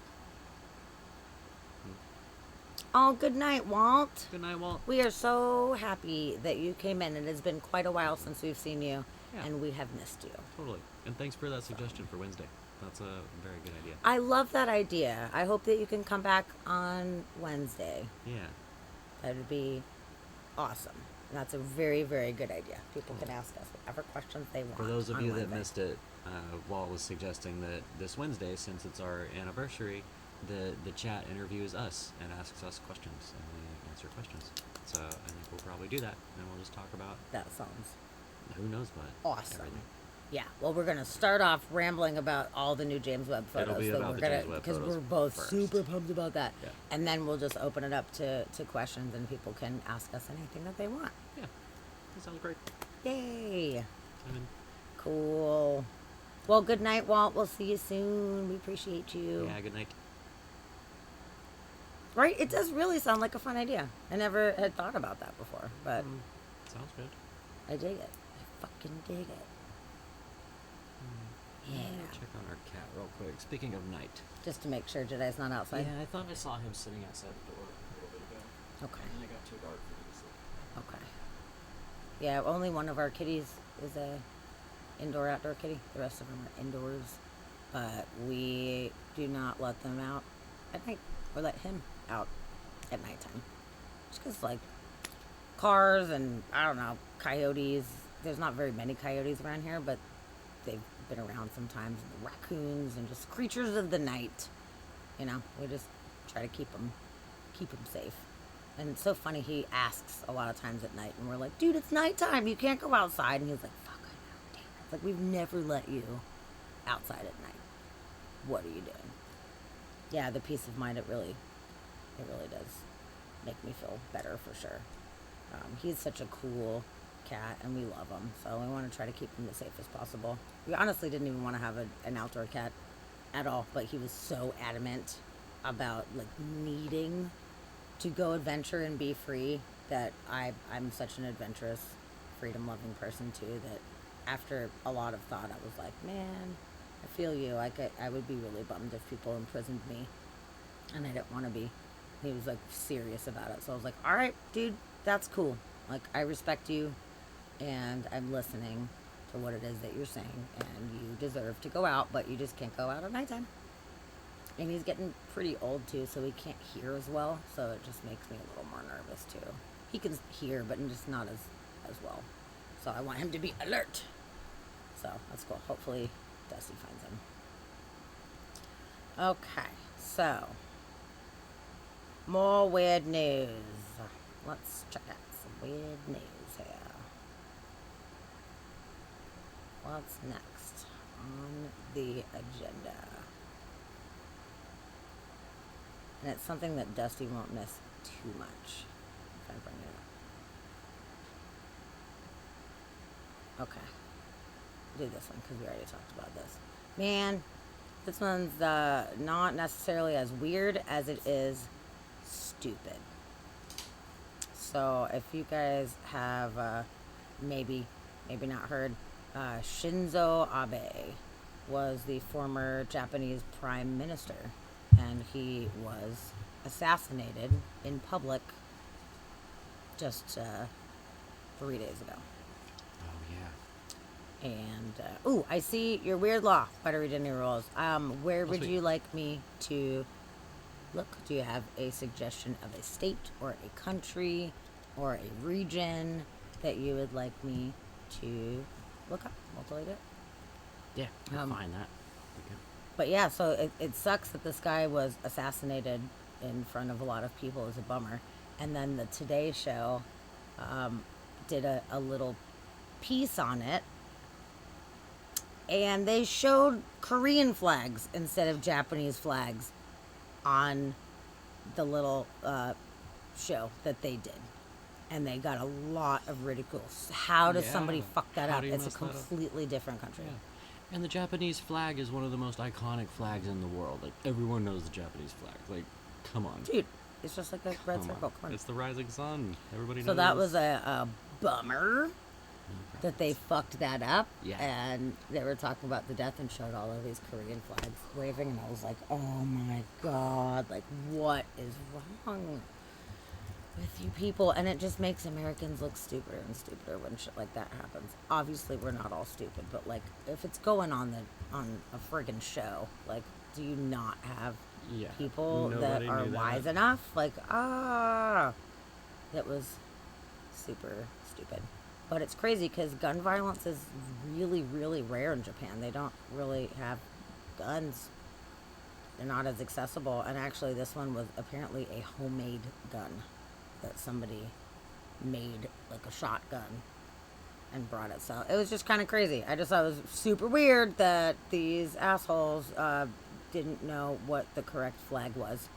Oh, good night, Walt. Good night, Walt. We are so happy that you came in. It has been quite a while since we've seen you, Yeah. and we have missed you. Totally. And thanks for that suggestion for Wednesday. That's a very good idea. I love that idea. I hope that you can come back on Wednesday. Yeah. That would be awesome. That's a very, very good idea. People can ask us whatever questions they want. For those of on you that Wednesday. missed it, Walt was suggesting that this Wednesday, since it's our anniversary, the chat interviews us and asks us questions, and we answer questions. So I think we'll probably do that, and we'll just talk about That sounds who knows what. awesome. Everything. Yeah. Well, we're gonna start off rambling about all the new James Webb photos. It'll be so about we're the gonna James Webb because photos we're both first. super pumped about that. Yeah. And then we'll just open it up to questions, and people can ask us anything that they want. Yeah. That sounds great. Yay! I mean, Cool. Well, good night, Walt. We'll see you soon. We appreciate you. yeah, good night. Right? It does really sound like a fun idea. I never had thought about that before, but Sounds good. I dig it. I fucking dig it. I'm Yeah. gonna check on our cat real quick. Speaking of night. Just to make sure Jedi's not outside. Yeah, I thought I saw him sitting outside the door a little bit ago. Okay. And then it got too dark for me to sleep. Okay. Yeah, only one of our kitties is a indoor-outdoor kitty. The rest of them are indoors. But we do not let them out at night or let him out at nighttime. Just because, like, cars and, I don't know, coyotes. There's not very many coyotes around here, but they've been around sometimes. And the raccoons and just creatures of the night. You know, we just try to keep them safe. And it's so funny, he asks a lot of times at night, and we're like, dude, it's nighttime, you can't go outside. And he's like, fuck, I know, damn it. It's like, we've never let you outside at night. What are you doing? Yeah, the peace of mind, it really does make me feel better for sure. He's such a cool cat, and we love him, so we want to try to keep him as safe as possible. We honestly didn't even want to have an outdoor cat at all, but he was so adamant about like needing to go adventure and be free that I'm such an adventurous, freedom-loving person too, that after a lot of thought, I was like, man, I feel you. I would be really bummed if people imprisoned me, and I didn't want to be. He was like serious about it, so I was like, all right, dude, that's cool. Like, I respect you, and I'm listening to what it is that you're saying, and you deserve to go out, but you just can't go out at nighttime. And he's getting pretty old too, so he can't hear as well, so it just makes me a little more nervous too. He can hear, but just not as well. So I want him to be alert. So that's cool. Hopefully Dusty finds him. Okay, so more weird news. Let's check out some weird news here. What's next on the agenda? And it's something that Dusty won't miss too much if I bring it up. Okay. Do this one because we already talked about this. Man, this one's not necessarily as weird as it is stupid. So if you guys have maybe not heard, Shinzo Abe was the former Japanese prime minister, and he was assassinated in public just 3 days ago. Oh, yeah. And I see your weird law. Why do we do any rules? Where would sweet. you like me to look? Do you have a suggestion of a state or a country or a region that you would like me to look up? We'll tell you that. Yeah, I'll find that. Okay. But yeah, so it sucks that this guy was assassinated in front of a lot of people. It's a bummer. And then the Today Show did a little piece on it. And they showed Korean flags instead of Japanese flags on the little show that they did. And they got a lot of ridicule. How does somebody Yeah. fuck that How up? do you It's a mess that up? completely different country. Yeah. And the Japanese flag is one of the most iconic flags in the world. Like, everyone knows the Japanese flag. Like, come on. Dude, it's just like a red Come circle. on. Come on. It's the rising sun. Everybody knows. So that was a bummer that they fucked that up. Yeah. And they were talking about the death and showed all of these Korean flags waving, and I was like, oh my god, like, what is wrong with you people? And it just makes Americans look stupider and stupider when shit like that happens. Obviously, we're not all stupid, but like, if it's going on a friggin' show, like, do you not have Yeah. people that Nobody are knew that. wise enough? Like, that was super stupid. But it's crazy because gun violence is really, really rare in Japan. They don't really have guns. They're not as accessible. And actually, this one was apparently a homemade gun that somebody made, like a shotgun, and brought it. So it was just kind of crazy. I just thought it was super weird that these assholes didn't know what the correct flag was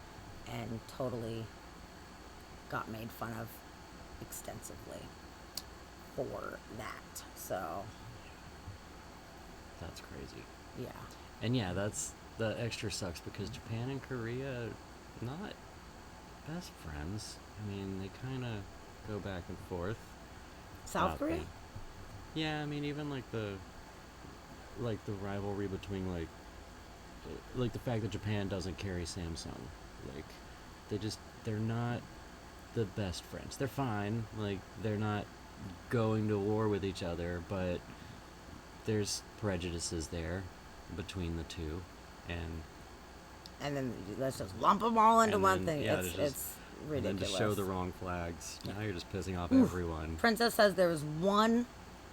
and totally got made fun of extensively for that. So That's crazy. yeah. And yeah, that's the extra sucks because Japan and Korea not best friends. I mean, they kind of go back and forth. South Korea? and- Yeah, I mean, even like the rivalry between like the fact that Japan doesn't carry Samsung, like they're not the best friends. They're fine, like they're not going to war with each other, but there's prejudices there between the two, and And then let's just lump them all into And one then, thing. yeah, It's there's just And ridiculous. then to show the wrong flags. Now you're just pissing off Oof. everyone. Princess says there was one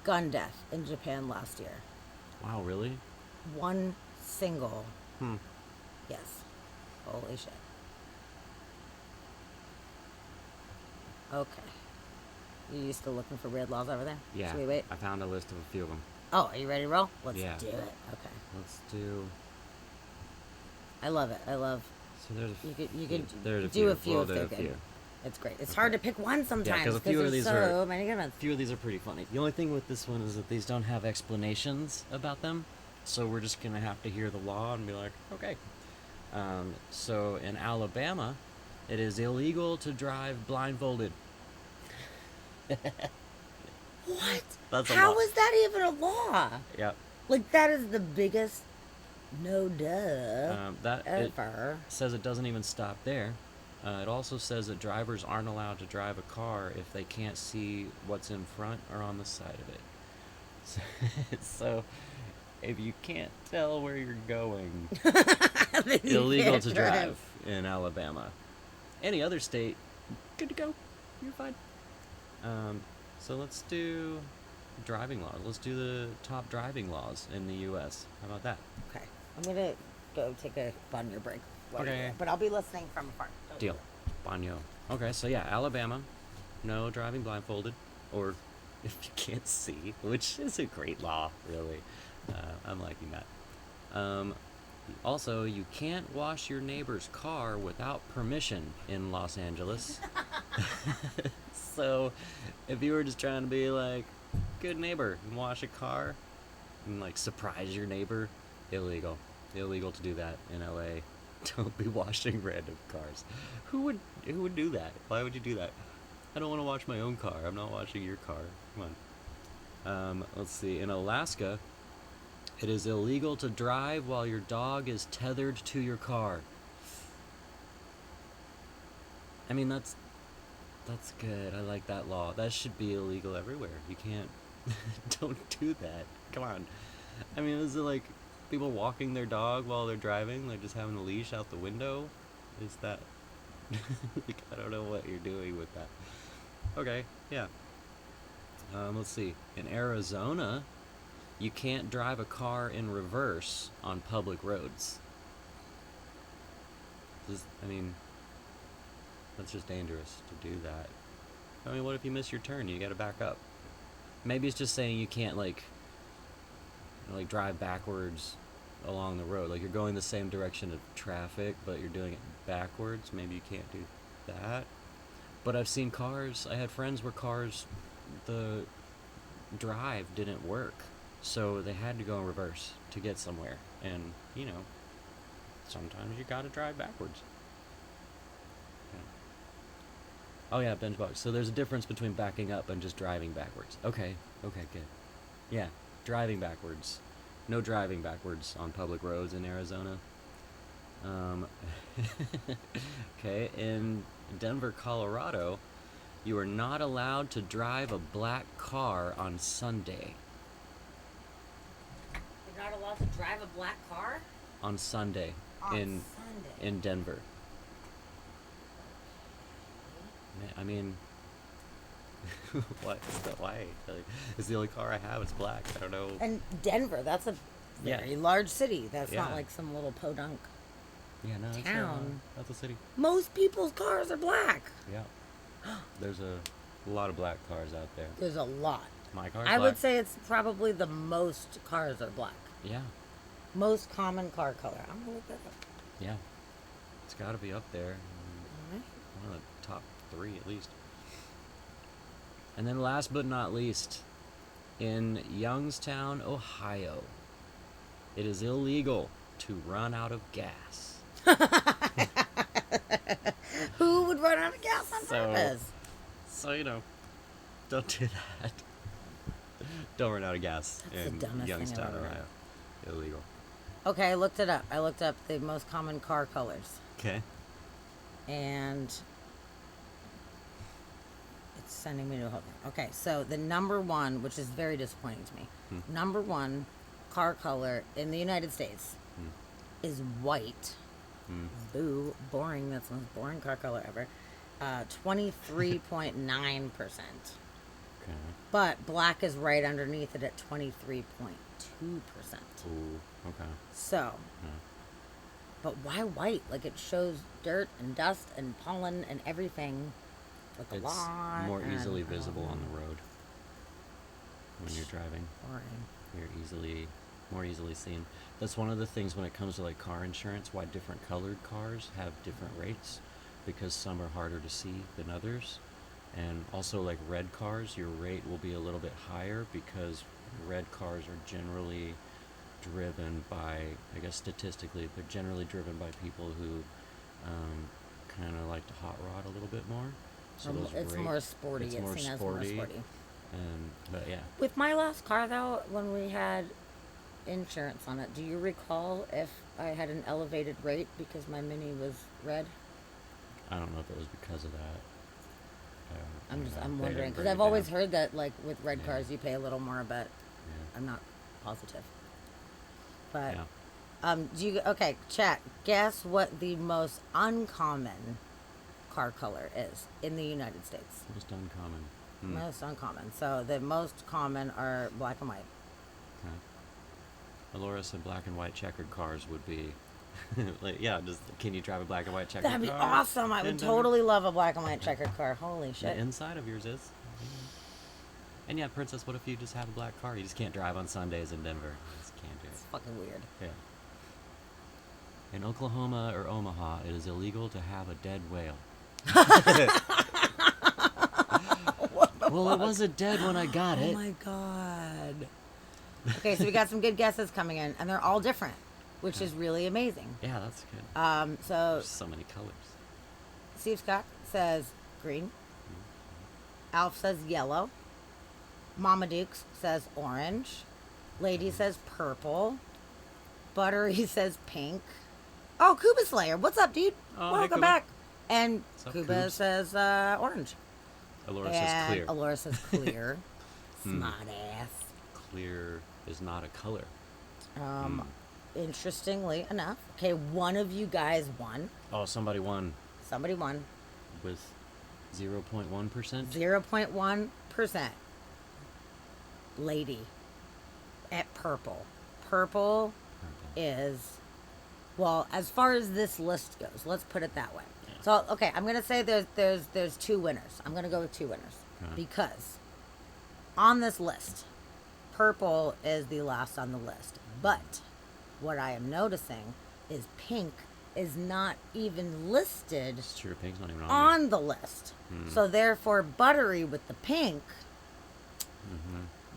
gun death in Japan last year. Wow, really? One single. Hmm. Yes. Holy shit. Okay. You still looking for weird laws over there? Yeah. Should we wait? I found a list of a few of them. Oh, are you ready to roll? Let's Yeah. do it. Okay. Let's do. I love it. I love. So there's You could there's do a few Well, if they're there's a good. few. It's great. It's hard to pick one sometimes 'cause a because few of there's these so are- many good ones. A few of these are pretty funny. The only thing with this one is that these don't have explanations about them, so we're just gonna have to hear the law and be like, okay. So in Alabama, it is illegal to drive blindfolded. What? That's a How law. is that even a law? Yep. Like that is the biggest no duh That it ever. says it doesn't even stop there. It also says that drivers aren't allowed to drive a car if they can't see what's in front or on the side of it. So if you can't tell where you're going, Then you illegal can't to drive in Alabama. Any other state, good to go. You're fine. So let's do driving laws. Let's do the top driving laws in the U.S. How about that? Okay, I'm gonna go take a Bonnier break. while you're Okay. there, but I'll be listening from afar. Don't Deal. do it. Banyo. Okay, so yeah, Alabama, no driving blindfolded, or if you can't see, which is a great law, really. I'm liking that. Also, you can't wash your neighbor's car without permission in Los Angeles. So, if you were just trying to be like, good neighbor, and wash a car, and like surprise your neighbor, illegal. Illegal to do that in LA. Don't be washing random cars. Who would do that? Why would you do that? I don't want to wash my own car. I'm not washing your car. Come on. Let's see. In Alaska, it is illegal to drive while your dog is tethered to your car. I mean, that's good. I like that law. That should be illegal everywhere. You can't. Don't do that. Come on. I mean, is it like people walking their dog while they're driving, like just having a leash out the window? Is that? Like, I don't know what you're doing with that. Okay, yeah. Let's see. In Arizona, you can't drive a car in reverse on public roads. I mean, that's just dangerous to do that. I mean, what if you miss your turn? You gotta back up. Maybe it's just saying you can't like drive backwards along the road. Like you're going the same direction of traffic, but you're doing it backwards. Maybe you can't do that. But I've seen cars. I had friends where cars, the drive didn't work, so they had to go in reverse to get somewhere. And you know, sometimes you gotta drive backwards. Oh yeah, binge box. So there's a difference between backing up and just driving backwards. Okay, good. Yeah, driving backwards. No driving backwards on public roads in Arizona. Okay, in Denver, Colorado, you are not allowed to drive a black car on Sunday. You're not allowed to drive a black car On Sunday on in Sunday. in Denver. I mean, what? Why? Like, it's the only car I have. It's black. I don't know. And Denver, that's a Yeah. very large city. That's not Yeah. like some little podunk. Yeah, no, it's town. that's a city. Most people's cars are black. Yeah. There's a lot of black cars out there. There's a lot. My car's I black. would say it's probably the most cars are black. Yeah, Most common car color. I'm gonna look that up. yeah. It's got to be up there. Alright. One of the top 3 at least. And then last but not least, in Youngstown, Ohio, it is illegal to run out of gas. Who would run out of gas on So- purpose? So, you know, don't do that. Don't run out of gas That's the in dumbest thing I've Youngstown, ever read. Ohio. Illegal. Okay, I looked it up. I looked up the most common car colors. Okay. And it's sending me to a whole thing. Okay, so the number one, which is very disappointing to me, number one car color in the United States is white. Boo, boring. That's the most boring car color ever. 23.9%. Okay. But black is right underneath it at 23.2%. Ooh. Okay. So, Yeah. but why white? Like it shows dirt and dust and pollen and everything. Like a It's lot. more and, easily visible on the road when you're driving. boring. You're more easily seen. That's one of the things when it comes to like car insurance, why different colored cars have different rates, because some are harder to see than others. And also like red cars, your rate will be a little bit higher because red cars are generally driven by, I guess statistically, they're generally driven by people who kind of like to hot rod a little bit more. So those It's rate- more sporty. It's It's more seen as more sporty. sporty. But yeah, With my last car, though, when we had insurance on it, do you recall if I had an elevated rate because my Mini was red? I don't know if it was because of that. I don't know. I'm They wondering didn't because break I've it always down. heard that like with red Yeah. cars you pay a little more, but Yeah. I'm not positive. But Yeah. do you okay? Chat. Guess what the most uncommon car color is in the United States? Most uncommon. Most uncommon. So the most common are black and white. Okay. Alora said black and white checkered cars would be, like, yeah, just can you drive a black and white checkered car? That'd be awesome. I in would Denver? totally love a black and white checkered car. Holy The shit. inside of yours is. And yeah, Princess, what if you just have a black car? You just can't drive on Sundays in Denver. You just can't do It's it. fucking weird. Yeah. In Oklahoma or Omaha, it is illegal to have a dead whale. Well, it wasn't dead when I got Oh it. my god. Okay, so we got some good guesses coming in, and they're all different, which is really amazing. Yeah, that's good. So There's so many colors. Steve Scott says green. Alf says yellow. Mama Dukes says orange. Lady says purple. Buttery says pink. Oh, Kuba Slayer, what's up, dude? Oh, hey, Welcome Kuba. back. And What's up, Kuba Koobs? says orange. Alora and says clear. Alora says clear. Smart ass. Clear is not a color. Interestingly enough, okay, one of you guys won. Oh, somebody won Somebody won. with 0.1%. 0.1%. Lady at purple. Purple is, well, as far as this list goes, let's put it that way. Yeah. So, okay, I'm going to say there's two winners. I'm going to go with two winners Okay. because on this list, purple is the last on the list. But what I am noticing is pink is not even listed It's true. Pink's not even on on the list. So therefore, Buttery with the pink,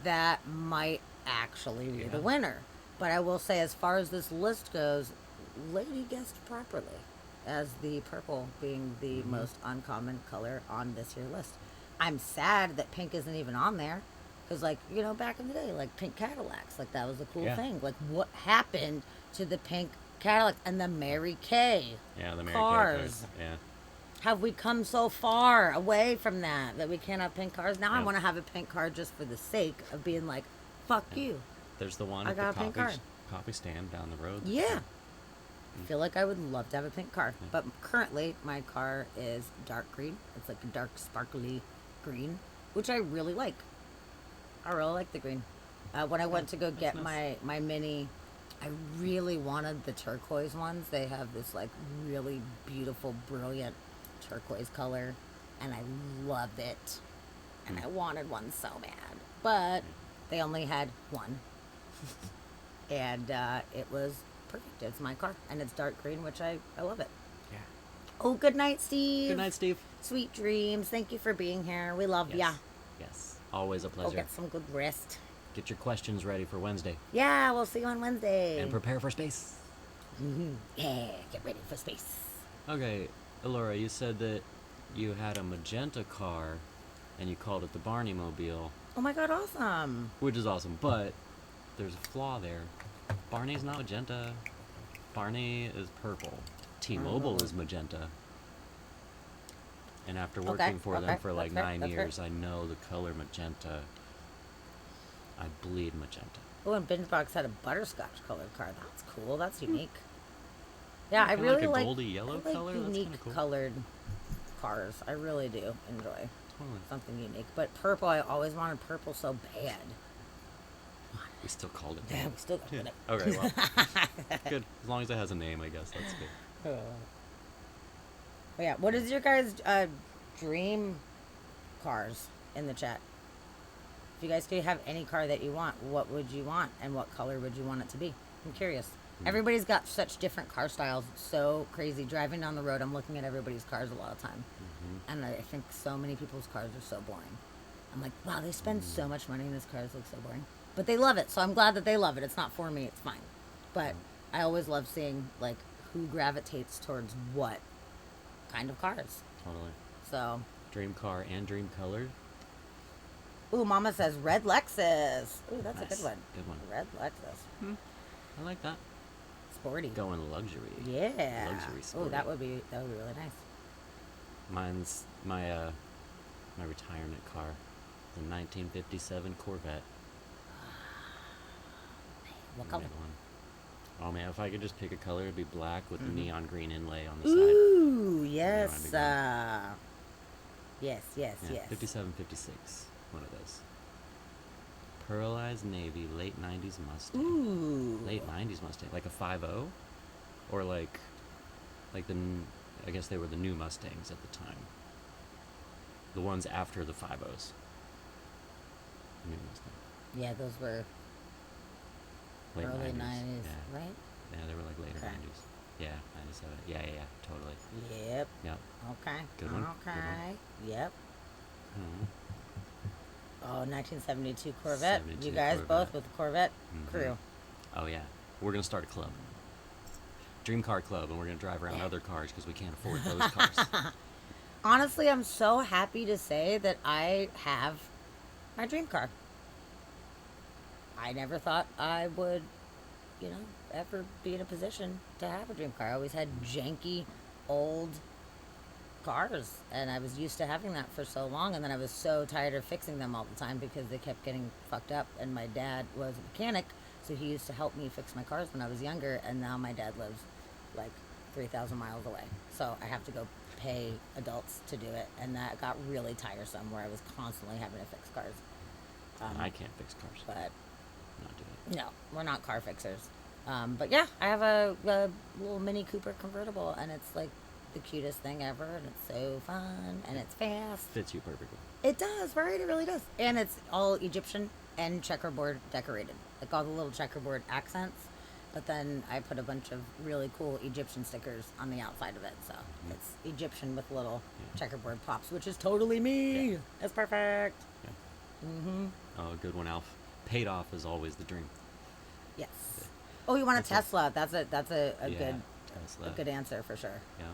that might actually be the Yeah. winner. But I will say, as far as this list goes, Lady guessed properly as the purple being the most uncommon color on this year list. I'm sad that pink isn't even on there. Because, like, you know, back in the day, like, pink Cadillacs, like, that was a cool Yeah. thing. Like, what happened to the pink Cadillac and the Mary Kay? there. Yeah, the Mary Kay Cars. cars. Yeah. Have we come so far away from that we can't have pink cars? Now I Yeah. want to have a pink car just for the sake of being like, fuck you. There's the one I at got a the pink coffee, card. coffee stand down the road. Yeah. I feel like I would love to have a pink car. But currently, my car is dark green. It's like a dark, sparkly green, which I really like. I really like the green. When I went to go get nice. my Mini, I really wanted the turquoise ones. They have this like really beautiful, brilliant turquoise color, and I love it. And I wanted one so bad, but they only had one, and it was perfect. It's my car, and it's dark green, which I love it. Yeah. Oh, good night, Steve. Good night, Steve. Sweet dreams. Thank you for being here. We love Yes. ya. Yes. Always a Go pleasure. get some good rest. Get your questions ready for Wednesday. Yeah, we'll see you on Wednesday. And prepare for space. Yeah, get ready for space. Okay, Elora, you said that you had a magenta car and you called it the Barney Mobile, Oh my god, awesome. which is awesome, but there's a flaw there. Barney's not magenta. Barney is purple. T-Mobile is magenta. And after working for them okay, for like that's fair, 9 that's fair. years, I know the color magenta. I bleed magenta. Oh, and Bingebox had a butterscotch colored car. That's cool. That's unique. Yeah, I Kinda really like a like goldy yellow I like color? That's unique kinda cool. colored cars. I really do enjoy Totally. something unique. But purple, I always wanted purple so bad. We still called it. Yeah, we still got Yeah. it. Okay, well, good. As long as it has a name, I guess that's good. But yeah, what is your guys' dream cars in the chat? If you guys could have any car that you want, what would you want, and what color would you want it to be? I'm curious. Everybody's got such different car styles. It's so crazy. Driving down the road, I'm looking at everybody's cars a lot of time, and I think so many people's cars are so boring. I'm like, wow, they spend so much money, and these cars look so boring. But they love it, so I'm glad that they love it. It's not for me. It's fine. But I always love seeing like who gravitates towards what kind of cars. Totally. So, Dream car and dream color. ooh, Mama says red Lexus. Ooh, that's a Nice. good one. Good one. Red Lexus. I like that. Sporty. Going luxury. Yeah. Luxury Oh, sporty. that would be really nice. Mine's my retirement car. The 1957 Corvette. What color? Red one. Oh man, if I could just pick a color, it'd be black with the neon green inlay on the side. Ooh, that'd yes. be good. Yes, yes, Yeah, yes. 57, 56. One of those. Pearlized navy, late 90s Mustang. Ooh. Late 90s Mustang, like a 5.0, or like I guess they were the new Mustangs at the time. The ones after the 5.0s. New Mustang. Yeah, those were Late early 90s. 90s, Yeah. right? Yeah, they were like later Okay. 90s. Yeah, 97. Yeah, totally. Yep. Yep. Okay. Good one, good one. Okay. Yep. Mhm. Oh, 1972 Corvette. 72 You guys Corvette. both with the Corvette Mhm. crew. Oh yeah, we're gonna start a club. Dream Car Club, and we're gonna drive around other cars because we can't afford those cars. Honestly, I'm so happy to say that I have my dream car. I never thought I would, ever be in a position to have a dream car. I always had janky, old cars, and I was used to having that for so long, and then I was so tired of fixing them all the time because they kept getting fucked up, and my dad was a mechanic, so he used to help me fix my cars when I was younger, and now my dad lives like 3,000 miles away, so I have to go pay adults to do it, and that got really tiresome where I was constantly having to fix cars. And I can't fix cars. But Not doing it. no, we're not car fixers. But yeah, I have a little Mini Cooper convertible, and it's like the cutest thing ever, and it's so fun, and it's fast. Fits you perfectly. It does, right? It really does. And it's all Egyptian and checkerboard decorated, like all the little checkerboard accents. But then I put a bunch of really cool Egyptian stickers on the outside of it, so it's Egyptian with little checkerboard pops, which is totally me. Yeah. It's perfect. Yeah. Mm-hmm. Oh, good one, Alf. Paid off is always the dream. Yes. Oh, you want a That's a- Tesla? That's a Yeah, good Tesla. a good answer for sure. Yeah.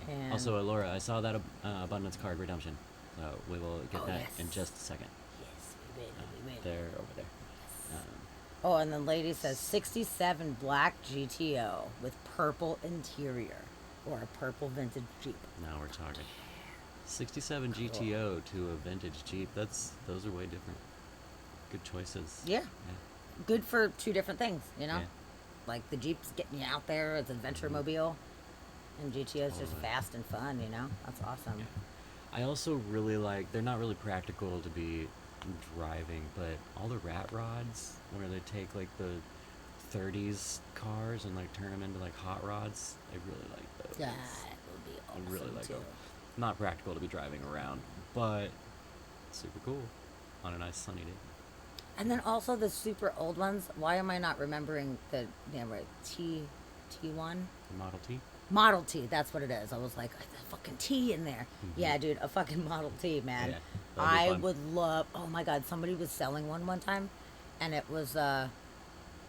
And- Also, Laura, I saw that abundance card redemption. So we will get Oh, that yes. in just a second. Yes, we will. There, over there. Oh, and the lady says 67 black GTO with purple interior or a purple vintage Jeep. Now we're talking. 67 GTO to a vintage Jeep. Those are way different. Good choices. Yeah. Yeah. Good for two different things, Yeah. Like the Jeep's getting you out there, it's adventure mobile, and GTO's just Totally. fast and fun, That's awesome. Yeah. I also really like, they're not really practical to be driving, but all the rat rods where they take like the 30s cars and like turn them into like hot rods, I really like those. That would be I awesome really like too. them. Not practical to be driving around, but super cool on a nice sunny day. And then also the super old ones. Why am I not remembering the T1? The Model T. Model T, that's what it is. I was like, a fucking T in there. Yeah, dude, a fucking Model T, man. Yeah, that'd be I fun. would love. Oh my God, somebody was selling one time, and it was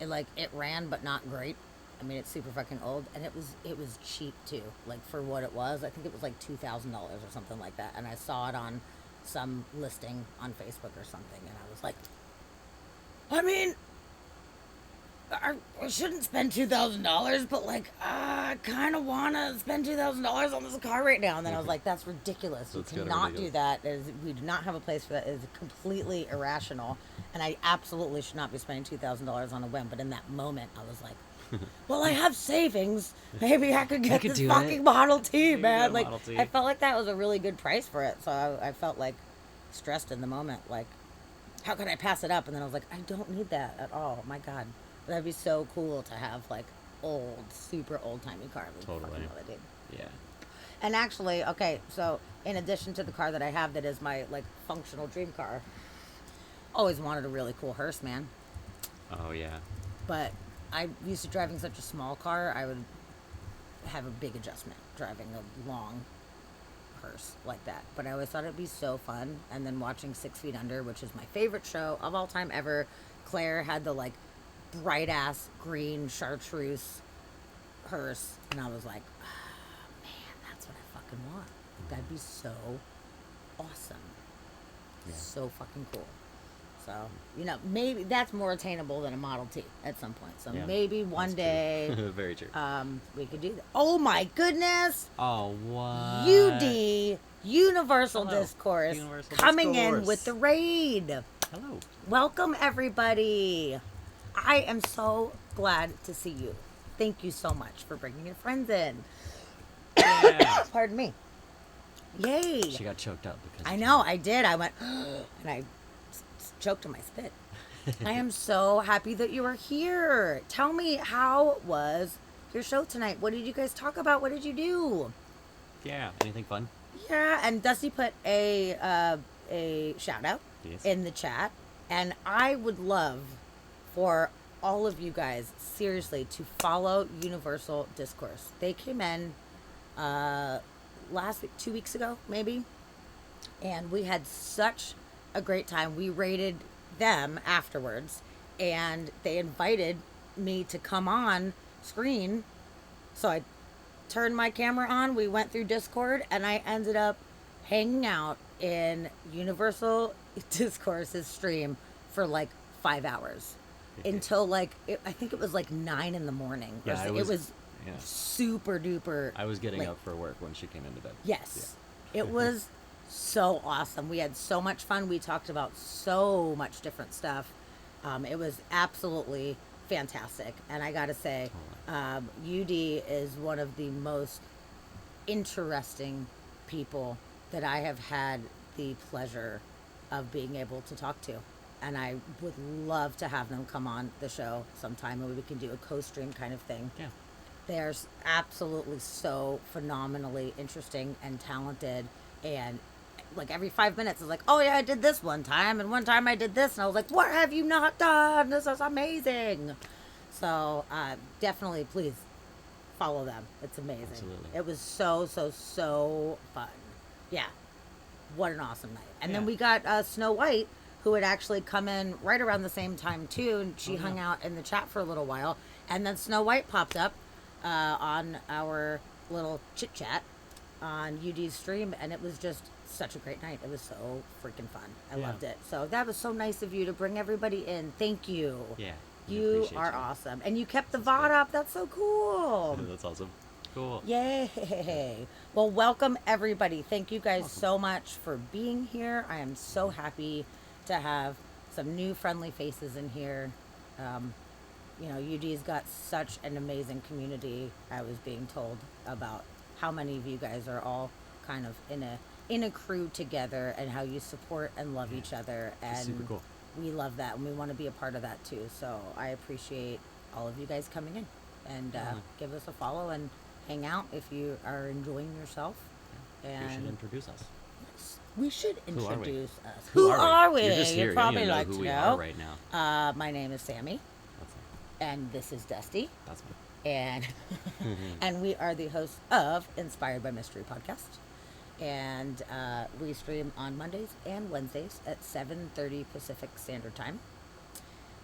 it ran but not great. I mean, it's super fucking old, and it was cheap too. Like for what it was, I think it was like $2,000 or something like that. And I saw it on some listing on Facebook or something, and I was like, I mean, I shouldn't spend $2,000, but like, I kind of want to spend $2,000 on this car right now. And then I was like, that's ridiculous. That's You kinda cannot do ridiculous. that. We do not have a place for that. It is completely irrational. And I absolutely should not be spending $2,000 on a whim. But in that moment, I was like, well, I have savings. Maybe I could get could this do fucking it. Model T, could man. get a Like, Model T. I felt like that was a really good price for it. So I felt like stressed in the moment. Like, how could I pass it up? And then I was like, I don't need that at all. My God. That'd be so cool to have, like, super old-timey car. I would Totally. fucking love it, dude. Yeah. And actually, okay, so in addition to the car that I have that is my, like, functional dream car, always wanted a really cool hearse, man. Oh yeah. But I used to driving such a small car, I would have a big adjustment driving a long hearse like that. But I always thought it'd be so fun. And then watching 6 Feet Under, which is my favorite show of all time ever, Claire had the, like, bright ass green chartreuse hearse, and I was like, oh, man, that's what I fucking want. That'd be so awesome. Yeah. So fucking cool. So, you know, maybe that's more attainable than a Model T at some point. So Yeah, maybe one that's day true. Very true. we could do that. Oh my goodness! Oh what? UD Universal Hello. Discourse Universal coming in Discourse. with the raid. Hello. Welcome everybody. I am so glad to see you. Thank you so much for bringing your friends in. Yeah. Pardon me. Yay. She got choked up because I know, I did. I went, and I choked on my spit. I am so happy that you are here. Tell me, how was your show tonight? What did you guys talk about? What did you do? Yeah. Anything fun? Yeah, and Dusty put a shout out Yes. in the chat, and I would love for all of you guys, seriously, to follow Universal Discourse. They came in last week, 2 weeks ago, maybe, and we had such a great time. We rated them afterwards, and they invited me to come on screen, so I turned my camera on, we went through Discord, and I ended up hanging out in Universal Discourse's stream for like 5 hours until like I think it was like 9 in the morning. Yeah, it was yeah. super duper. I was getting late. up for work when she came into bed. Yes, it was so awesome. We had so much fun. We talked about so much different stuff. It was absolutely fantastic. And I gotta say, UD is one of the most interesting people that I have had the pleasure of being able to talk to. And I would love to have them come on the show sometime, and we can do a co-stream kind of thing. Yeah. They're absolutely so phenomenally interesting and talented, and like every 5 minutes is like, oh yeah, I did this one time, and one time I did this, and I was like, what have you not done? This is amazing. So definitely please follow them. It's amazing. Absolutely. It was so fun. Yeah, what an awesome night. And then Yeah. we got Snow White, who had actually come in right around the same time too, and she hung out in the chat for a little while, and then Snow White popped up on our little chit chat on UD's stream, and it was just such a great night. It was so freaking fun. I Yeah. loved it. So that was so nice of you to bring everybody in. Thank you. Yeah. we You appreciate are you. awesome, and you kept the That's VOD great. up. That's so cool. That's awesome. Cool. Yay! Well, welcome everybody. Thank you guys so much for being here. I am so happy to have some new friendly faces in here. You know, UD's got such an amazing community. I was being told about how many of you guys are all kind of in a crew together, and how you support and love each other. And It's super cool. we love that, and we want to be a part of that too. So I appreciate all of you guys coming in, and give us a follow and hang out if you are enjoying yourself. You should And introduce us. we should Who are we? introduce us. Who are we? You're just here. You'd probably you don't like even to know who know. we are right now. My name is Sammy, That's and this is Dusty, that's me. and and we are the hosts of Inspired by Mystery podcast. And we stream on Mondays and Wednesdays at 7:30 Pacific Standard Time.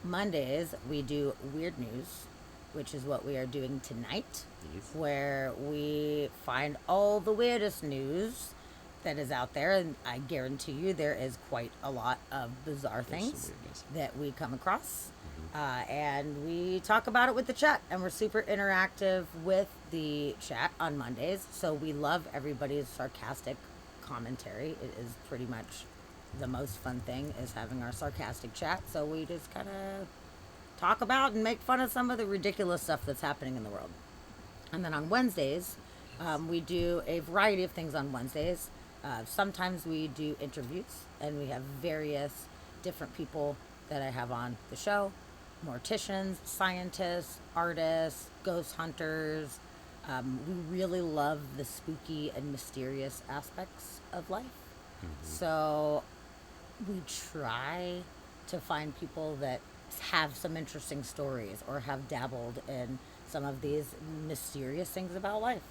Mondays we do Weird News, which is what we are doing tonight, Yes. where we find all the weirdest news that is out there, and I guarantee you there is quite a lot of bizarre There's some things weirdness. that we come across. And we talk about it with the chat, and we're super interactive with the chat on Mondays. So we love everybody's sarcastic commentary. It is pretty much the most fun thing, is having our sarcastic chat. So we just kind of talk about and make fun of some of the ridiculous stuff that's happening in the world. And then on Wednesdays, we do a variety of things on Wednesdays. Sometimes we do interviews, and we have various different people that I have on the show: morticians, scientists, artists, ghost hunters. We really love the spooky and mysterious aspects of life. So we try to find people that have some interesting stories or have dabbled in some of these mysterious things about life.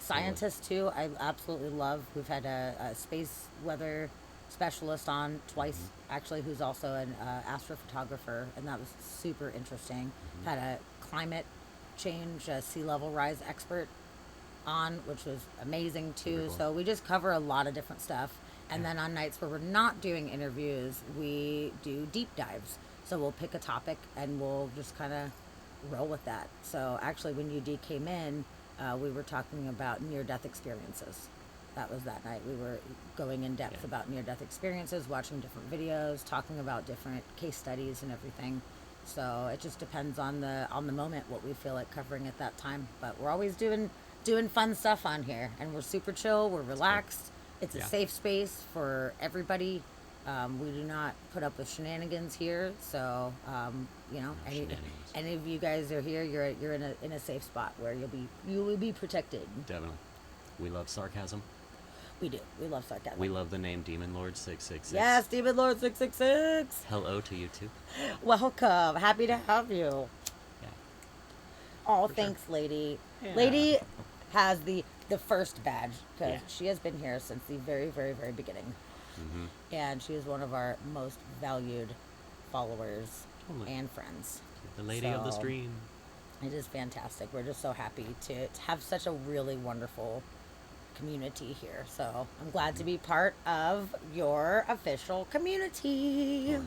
Scientists too, I absolutely love. We've had a space weather specialist on twice, actually, who's also an astrophotographer, and that was super interesting. Had a climate change, sea level rise expert on, which was amazing too. Very cool. So we just cover a lot of different stuff. And then on nights where we're not doing interviews, we do deep dives. So we'll pick a topic and we'll just kind of roll with that. So actually, when UD came in, we were talking about near-death experiences. That was that night. We were going in depth about near-death experiences, watching different videos, talking about different case studies and everything. So it just depends on the moment what we feel like covering at that time. But we're always doing fun stuff on here, and we're super chill. We're relaxed. It's a safe space for everybody. We do not put up with shenanigans here. So any of you guys are here, you're in a safe spot where you will be protected. Definitely. We love sarcasm. We do. We love sarcasm. We love the name Demon Lord 666. Yes, Demon Lord 666. Hello to you too. Welcome. Happy to have you. Yeah. Oh, thanks, lady. Yeah. Lady has the first badge because Yeah. she has been here since the very, very, very beginning. And she is one of our most valued followers Totally. and friends. The lady of the So, stream. It is fantastic. We're just so happy to have such a really wonderful community here. So I'm glad to be part of your official community.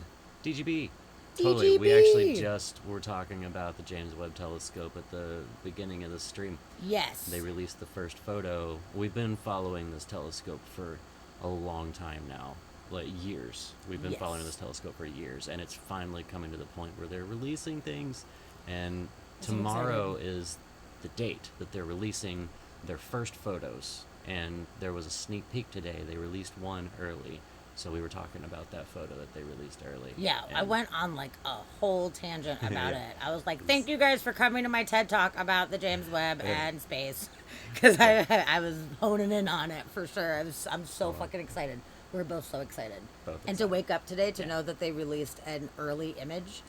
DGB. Totally. We actually DGB. just were talking about the James Webb Telescope at the beginning of the stream. Yes. They released the first photo. We've been following this telescope for a long time now, like years. We've been Yes. following this telescope for years, and it's finally coming to the point where they're releasing things. And So tomorrow is the date that they're releasing their first photos. And there was a sneak peek today. They released one early. So we were talking about that photo that they released early. Yeah, I And- went on like a whole tangent about Yeah. it. I was like, "Thank you guys for coming to my TED Talk about the James Webb and space," because I was honing in on it for sure. I'm so fucking excited. We're both so excited. Both And to excited. wake up today to know that they released an early image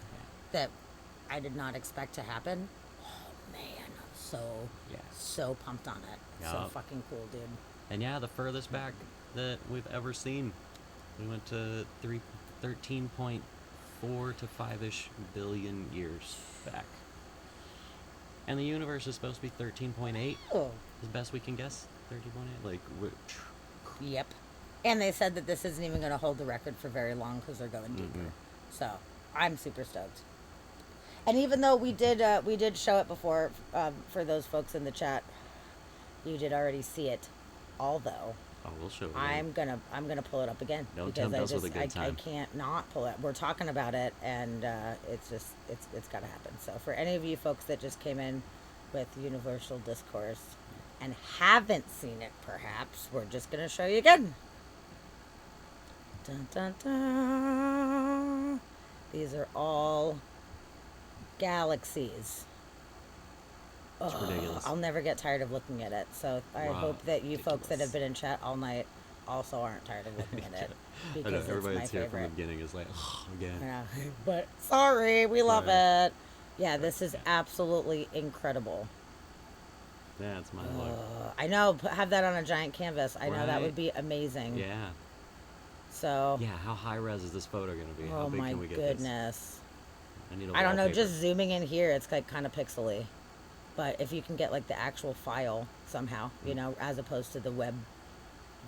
that I did not expect to happen. Oh man, I'm so pumped on it. So Yeah. fucking cool, dude. And yeah, the furthest back that we've ever seen. We went to 13.4 to 5-ish billion years back. And the universe is supposed to be 13.8, Oh. as best we can guess. 13.8? Like, Yep. And they said that this isn't even going to hold the record for very long because they're going deeper. So I'm super stoked. And even though we did show it before, for those folks in the chat, you did already see it. Although oh, we'll show it. I'm gonna pull it up again Don't because tempt us with a good I time. can't not pull it. We're talking about it, and it's got to happen. So for any of you folks that just came in with Universal Discourse and haven't seen it, perhaps we're just gonna show you again. Dun, dun, dun. These are all galaxies. It's ridiculous. I'll never get tired of looking at it. So I Wow, hope that you folks that have ridiculous. been in chat all night also aren't tired of looking at it. I know, Because it's everybody my that's here from the favorite. beginning is like, again. Yeah. But sorry, we love Right. it. Yeah, this is absolutely incredible. That's my lord. I know, have that on a giant canvas. I know that Right. would be amazing. Yeah. So, Yeah, how high res is this photo going to be? How oh big my can we get goodness. this? I need a I don't know, wallpaper. just zooming in here, it's like kind of pixely. But if you can get like the actual file somehow, you know, as opposed to the web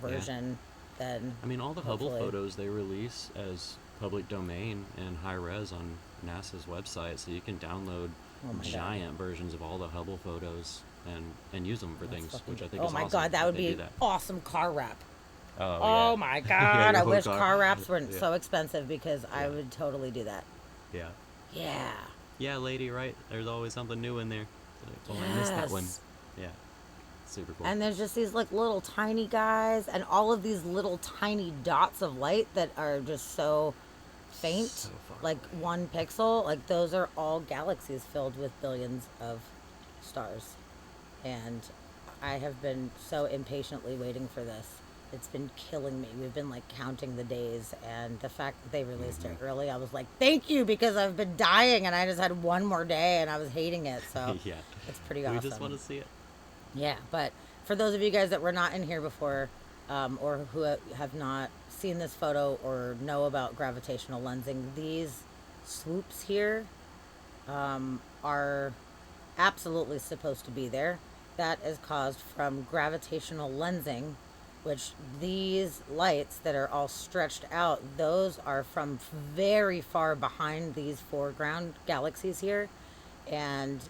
version, then I mean, all the Hubble hopefully. photos they release as public domain and high res on NASA's website, so you can download Oh my God. giant versions of all the Hubble photos and use them for That's things, fucking which I think oh is my awesome God, that would they be do an that. awesome car wrap. Oh, Oh yeah. my Yeah, God, your I whole wish car. car wraps weren't Yeah. so expensive because I Yeah. would totally do that. Yeah. Yeah. Yeah, lady, right? There's always something new in there. Like, oh, I missed that one. Yes. Yeah, super cool. And there's just these like little tiny guys and all of these little tiny dots of light that are just so faint, So far like away. 1 pixel. Like those are all galaxies filled with billions of stars. And I have been so impatiently waiting for this. It's been killing me. We've been like counting the days, and the fact that they released it early, I was like, thank you, because I've been dying and I just had one more day and I was hating it. So Yeah, it's pretty awesome. we just want to see it. Yeah, but for those of you guys that were not in here before, or who have not seen this photo or know about gravitational lensing, these swoops here are absolutely supposed to be there. That is caused from gravitational lensing, which these lights that are all stretched out, those are from very far behind these foreground galaxies here. And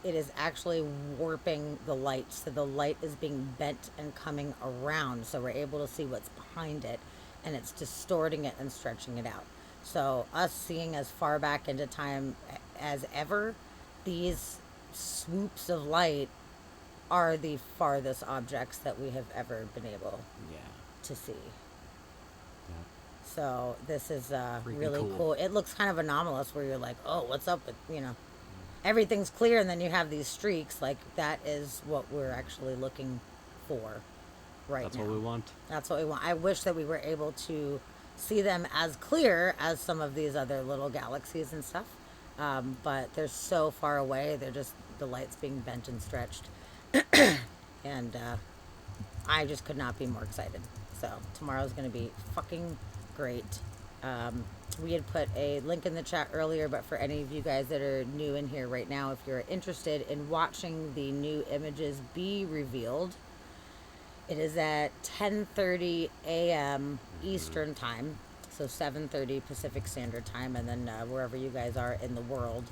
it is actually warping the light. So the light is being bent and coming around. So we're able to see what's behind it. And it's distorting it and stretching it out. So us seeing as far back into time as ever, these swoops of light are the farthest objects that we have ever been able Yeah. to see. Yeah. So this is Freaking really cool. cool. It looks kind of anomalous where you're like, oh, what's up with, everything's clear, and then you have these streaks. Like, that is what we're actually looking for right That's now. what we want. That's what we want. I wish that we were able to see them as clear as some of these other little galaxies and stuff. But they're so far away. They're just, the light's being bent and stretched. And I just could not be more excited. So tomorrow's going to be fucking great. We had put a link in the chat earlier, but for any of you guys that are new in here right now, if you're interested in watching the new images be revealed, it is at 10:30 a.m. Eastern time, so 7:30 Pacific Standard Time, and then wherever you guys are in the world,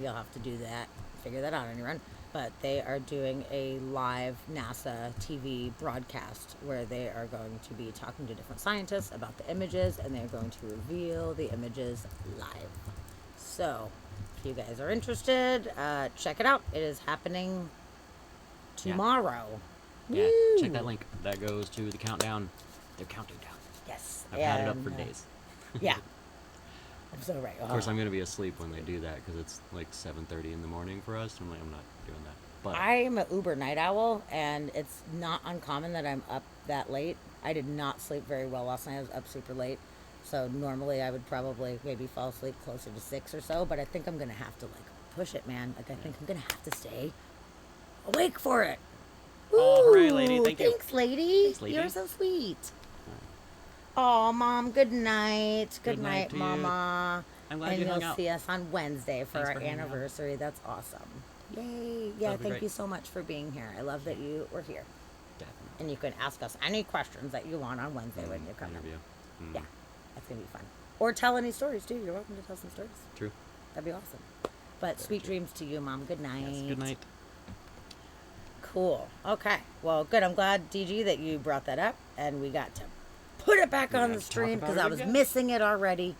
you'll have to do that, figure that out on your own. But they are doing a live NASA TV broadcast where they are going to be talking to different scientists about the images, and they're going to reveal the images live. So, if you guys are interested, check it out. It is happening Yeah. tomorrow. Yeah, check Woo! that link. That goes to the countdown. They're counting down. Yes. I've had it up for and, days. Yeah. I'm so right. Of course, I'm gonna be asleep when they do that because it's like 7:30 in the morning for us. I'm like, I'm not doing that. But I'm an Uber night owl, and it's not uncommon that I'm up that late. I did not sleep very well last night. I was up super late. So normally I would probably maybe fall asleep closer to 6 or so, but I think I'm going to have to like push it, man. Like I think I'm going to have to stay awake for it. Oh, hooray, lady. Ooh, Thank you. Thanks, lady. Thanks, lady. You're so sweet. Oh, Mom, good night. Good Good night night, to you. Mama. I'm glad And you hung you'll out. see us on Wednesday for Thanks our for hanging out. anniversary. That's awesome. Yay. Yeah, That'll be thank great. you so much for being here. I love that you were here. Definitely. And you can ask us any questions that you want on Wednesday when you come in. Interview. Mm, Yeah, that's going to be fun. Or tell any stories, too. You're welcome to tell some stories. True. That'd be awesome. But sweet dreams to you, Mom. Good night. Yes. Good night. Cool. Okay. Well, good. I'm glad, DG, that you brought that up and we got to put it back We on got the to talk stream about because it I was again. missing it already.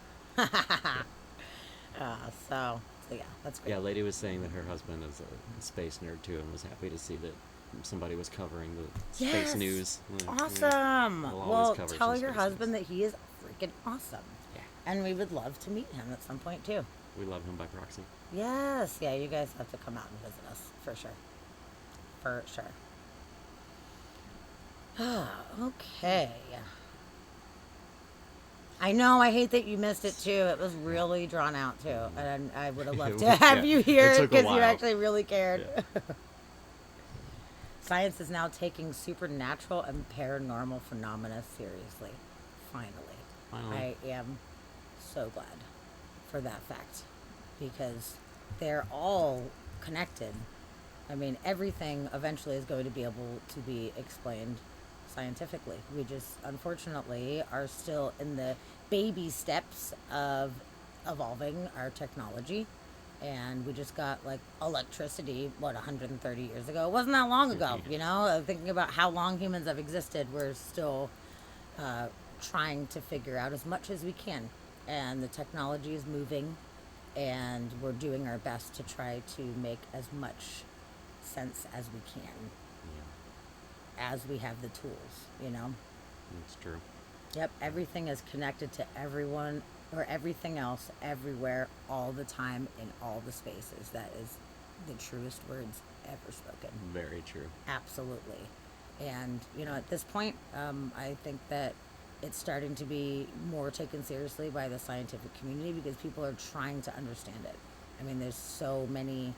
So yeah, that's great. Yeah, lady was saying that her husband is a space nerd too, and was happy to see that somebody was covering the Yes. space news. Awesome. We'll always Well, cover tell some your space husband news. that he is freaking awesome. Yeah. And we would love to meet him at some point, too. We love him by proxy. Yes. Yeah, you guys have to come out and visit us for sure. For sure. Okay. I know. I hate that you missed it too. It was really drawn out too, and I would have loved to have Yeah, you it here took a because you while. actually really cared. Yeah. Science is now taking supernatural and paranormal phenomena seriously. Finally. Finally. I am so glad for that fact because they're all connected. I mean, everything eventually is going to be able to be explained scientifically. We just, unfortunately, are still in the baby steps of evolving our technology. And we just got like electricity, 130 years ago? It wasn't that long ago, you know? Thinking about how long humans have existed, we're still trying to figure out as much as we can. And the technology is moving and we're doing our best to try to make as much sense as we can Yeah, as we have the tools, you know? that's true. Yep, everything is connected to everyone or everything else everywhere all the time in all the spaces. That is the truest words ever spoken. Very true. Absolutely. And, you know, at this point, I think that it's starting to be more taken seriously by the scientific community because people are trying to understand it. I mean, there's so many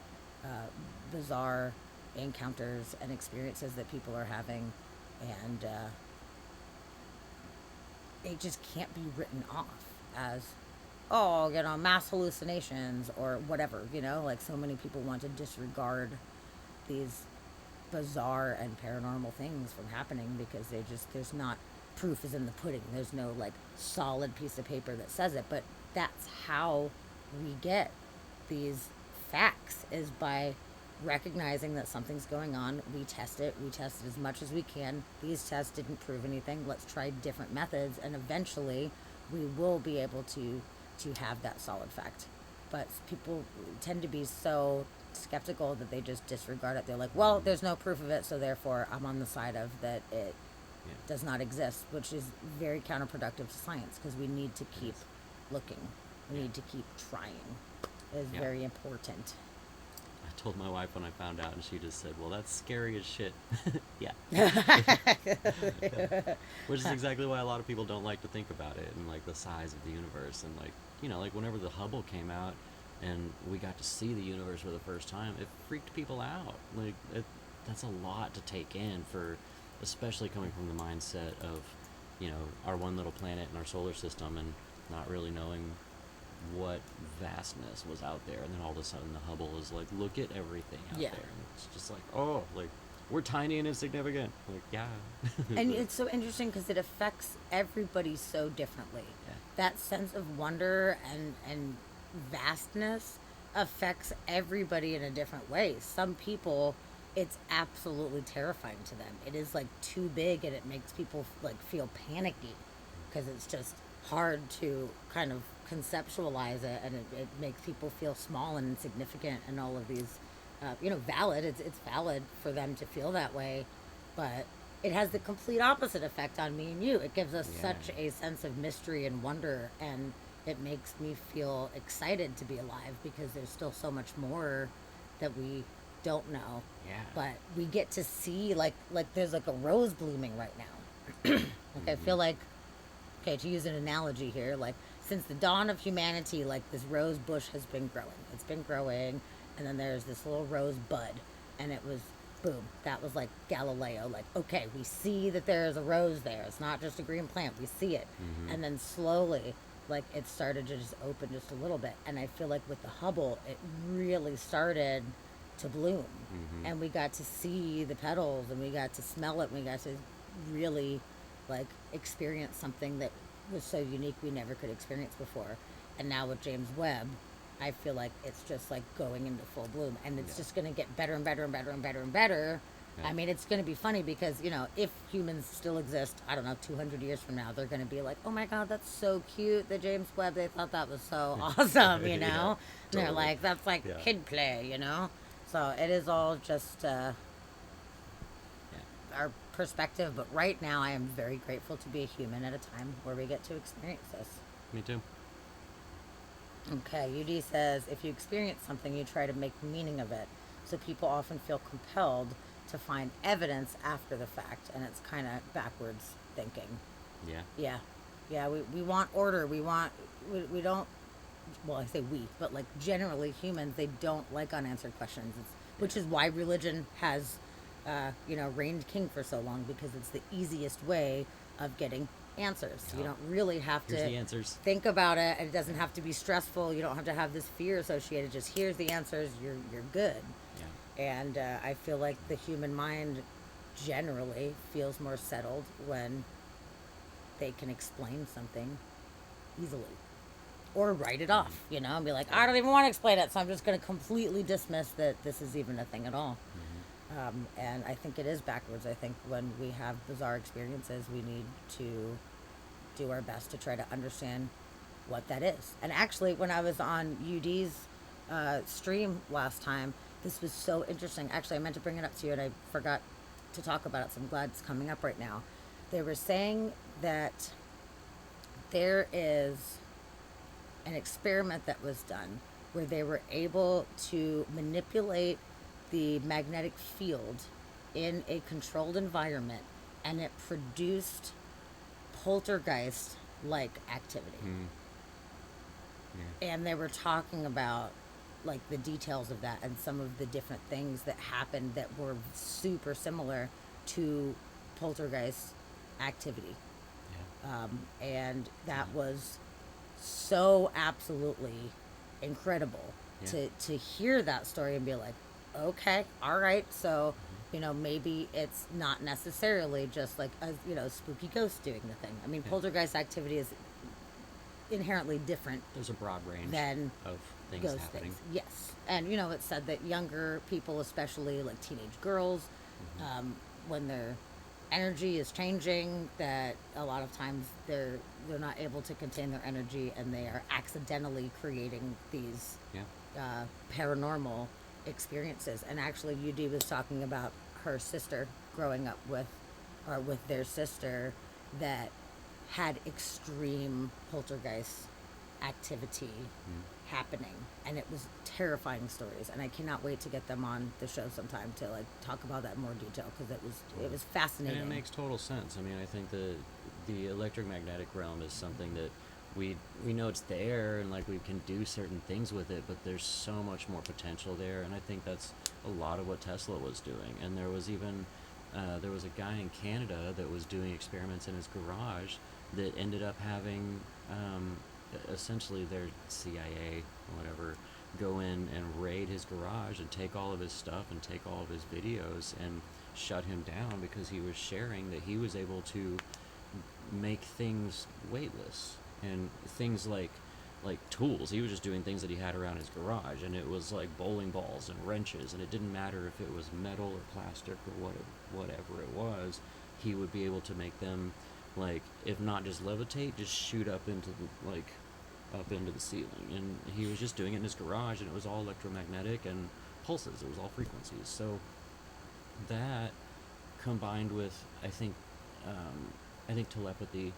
bizarre encounters and experiences that people are having, and it just can't be written off as, oh, you know, mass hallucinations or whatever, you know, like so many people want to disregard these bizarre and paranormal things from happening because there's not, proof is in the pudding. There's no like solid piece of paper that says it, but that's how we get these facts, is by recognizing that something's going on. We test it as much as we can. These tests didn't prove anything. Let's try different methods, and eventually we will be able to have that solid fact. But people tend to be so skeptical that they just disregard it. They're like, well, there's no proof of it, so therefore I'm on the side of that it Yeah. does not exist, which is very counterproductive to science because we need to keep looking. We need to keep trying. It is Yeah. very important. I told my wife when I found out, and she just said, "Well, that's scary as shit." Yeah. Which is exactly why a lot of people don't like to think about it and like the size of the universe, and like, you know, like whenever the Hubble came out and we got to see the universe for the first time, it freaked people out. Like that's a lot to take in, for especially coming from the mindset of, you know, our one little planet in our solar system and not really knowing what vastness was out there. And then all of a sudden the Hubble is like, look at everything out Yeah. there, and it's just like, oh, like we're tiny and insignificant. Like, yeah. And it's so interesting because it affects everybody so differently. Yeah. That sense of wonder and vastness affects everybody in a different way. Some people, it's absolutely terrifying to them. It is like too big, and it makes people like feel panicky because it's just hard to kind of conceptualize it, and it makes people feel small and insignificant, and all of these you know, valid. It's valid for them to feel that way, but it has the complete opposite effect on me and you. It gives us Yeah. such a sense of mystery and wonder, and it makes me feel excited to be alive because there's still so much more that we don't know. Yeah. But we get to see like there's like a rose blooming right now. Like I feel like, okay, to use an analogy here, like since the dawn of humanity, like this rose bush has been growing. It's been growing, and then there's this little rose bud, and it was boom. That was like Galileo. Like, okay, we see that there's a rose there. It's not just a green plant. We see it, and then slowly, like it started to just open just a little bit. And I feel like with the Hubble, it really started to bloom, and we got to see the petals, and we got to smell it, and we got to really like experience something that was so unique we never could experience before. And now with James Webb, I feel like it's just like going into full bloom, and it's just going to get better and better and better and better and better. Yeah. I mean, it's going to be funny because, you know, if humans still exist, I don't know, 200 years from now, they're going to be like, oh my God, that's so cute. The James Webb, they thought that was so awesome, you know? Yeah, And they're totally. like, that's like Yeah. kid play, you know? So it is all just Yeah. our perspective. But right now, I am very grateful to be a human at a time where we get to experience this. Me too. Okay, UD says, if you experience something, you try to make meaning of it. So people often feel compelled to find evidence after the fact, and it's kind of backwards thinking. Yeah. Yeah, we want order. We don't, well, I say we, but like generally humans, they don't like unanswered questions, which is why religion has, you know, reigned king for so long, because it's the easiest way of getting answers. You Yeah. don't really have Here's to the answers. think about it, and it doesn't have to be stressful. You don't have to have this fear associated. Just here's the answers. You're good. Yeah. And I feel like the human mind generally feels more settled when they can explain something easily, or write it off, you know, and be like, I don't even want to explain it, so I'm just going to completely dismiss that this is even a thing at all. And I think it is backwards. I think when we have bizarre experiences, we need to do our best to try to understand what that is. And actually, when I was on UD's stream last time, this was so interesting. Actually, I meant to bring it up to you and I forgot to talk about it, so I'm glad it's coming up right now. They were saying that there is an experiment that was done where they were able to manipulate the magnetic field in a controlled environment and it produced poltergeist like activity. Yeah. And they were talking about like the details of that and some of the different things that happened that were super similar to poltergeist activity. Yeah. And that was so absolutely incredible Yeah. to hear that story and be like, okay, all right, so maybe it's not necessarily just like a spooky ghost doing the thing. I mean, Yeah. poltergeist activity is inherently different There's a broad range than of things ghost happening. things. Yes, and it's said that younger people, especially like teenage girls, when their energy is changing, that a lot of times they're not able to contain their energy, and they are accidentally creating these Yeah. paranormal experiences. And actually, UD was talking about her sister growing up with their sister that had extreme poltergeist activity happening, and it was terrifying stories. And I cannot wait to get them on the show sometime to like talk about that in more detail, because it was fascinating. And it makes total sense. I mean, I think the electromagnetic realm is something that we know it's there, and like we can do certain things with it, but there's so much more potential there. And I think that's a lot of what Tesla was doing. And there was even there was a guy in Canada that was doing experiments in his garage that ended up having essentially their CIA or whatever go in and raid his garage and take all of his stuff and take all of his videos and shut him down because he was sharing that he was able to make things weightless and things like tools. He was just doing things that he had around his garage, and it was like bowling balls and wrenches, and it didn't matter if it was metal or plastic or whatever it was. He would be able to make them, like, if not just levitate, just shoot up into the ceiling. And he was just doing it in his garage, and it was all electromagnetic and pulses. It was all frequencies. So that combined with I think telepathy,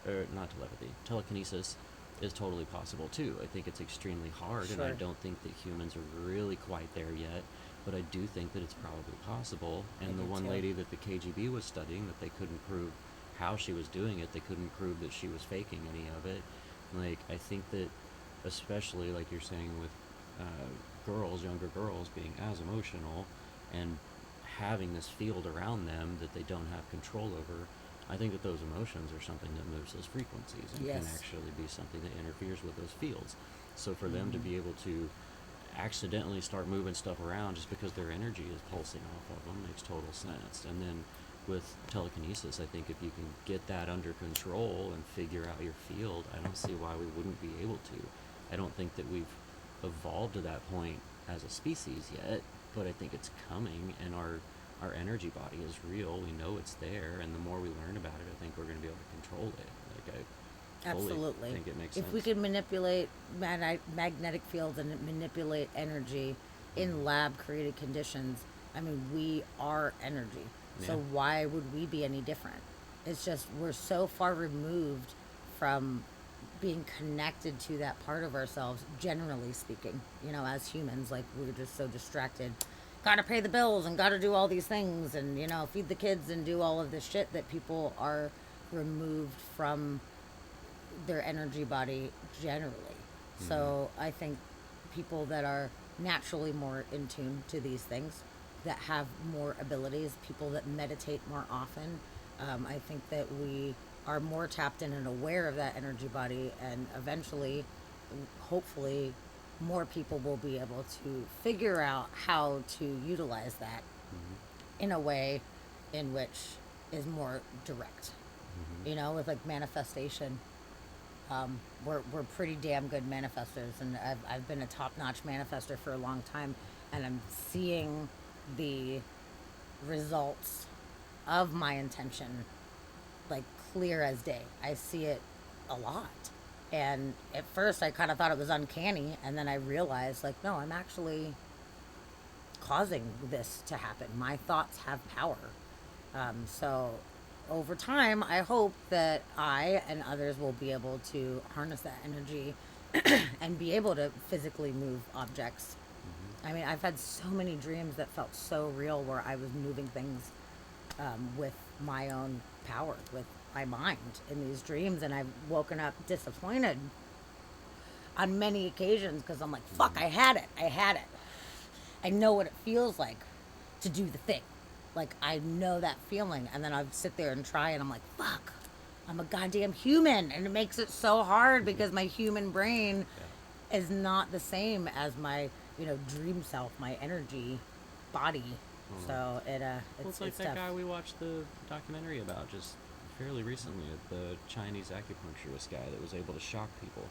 or not telepathy, telekinesis is totally possible too. I think it's extremely hard, and I Sure. don't think that humans are really quite there yet, but I do think that it's probably possible. And I the do one too. lady that the KGB was studying, that they couldn't prove how she was doing it, they couldn't prove that she was faking any of it. Like, I think that, especially like you're saying with younger girls being as emotional and having this field around them that they don't have control over, I think that those emotions are something that moves those frequencies and can Yes. actually be something that interferes with those fields. So for them to be able to accidentally start moving stuff around just because their energy is pulsing off of them makes total sense. And then with telekinesis, I think if you can get that under control and figure out your field, I don't see why we wouldn't be able to. I don't think that we've evolved to that point as a species yet, but I think it's coming, and our energy body is real. We know it's there, and the more we learn about it, I think we're going to be able to control it. Like, I fully Absolutely. think it makes If sense. we could manipulate magnetic fields and manipulate energy in lab created conditions, I mean, we are energy. So Yeah. why would we be any different? It's just we're so far removed from being connected to that part of ourselves, generally speaking. As humans, like, we're just so distracted. Gotta pay the bills and gotta do all these things and, feed the kids and do all of this shit, that people are removed from their energy body generally. So I think people that are naturally more in tune to these things, that have more abilities, people that meditate more often, I think that we are more tapped in and aware of that energy body, and eventually, hopefully, more people will be able to figure out how to utilize that in a way in which is more direct. With like manifestation, we're pretty damn good manifestors, and I've been a top-notch manifester for a long time, and I'm seeing the results of my intention like clear as day. I see it a lot. And at first, I kind of thought it was uncanny, and then I realized, like, no, I'm actually causing this to happen. My thoughts have power. So over time, I hope that I and others will be able to harness that energy and be able to physically move objects. I mean, I've had so many dreams that felt so real where I was moving things with my own power, with my mind in these dreams, and I've woken up disappointed on many occasions because I'm like, fuck, I had it. I know what it feels like to do the thing. Like, I know that feeling, and then I'd sit there and try, and I'm like, fuck, I'm a goddamn human, and it makes it so hard because my human brain is not the same as my, dream self, my energy body. So Well, it's it's like that tough. guy we watched the documentary about just fairly recently, the Chinese acupuncturist guy that was able to shock people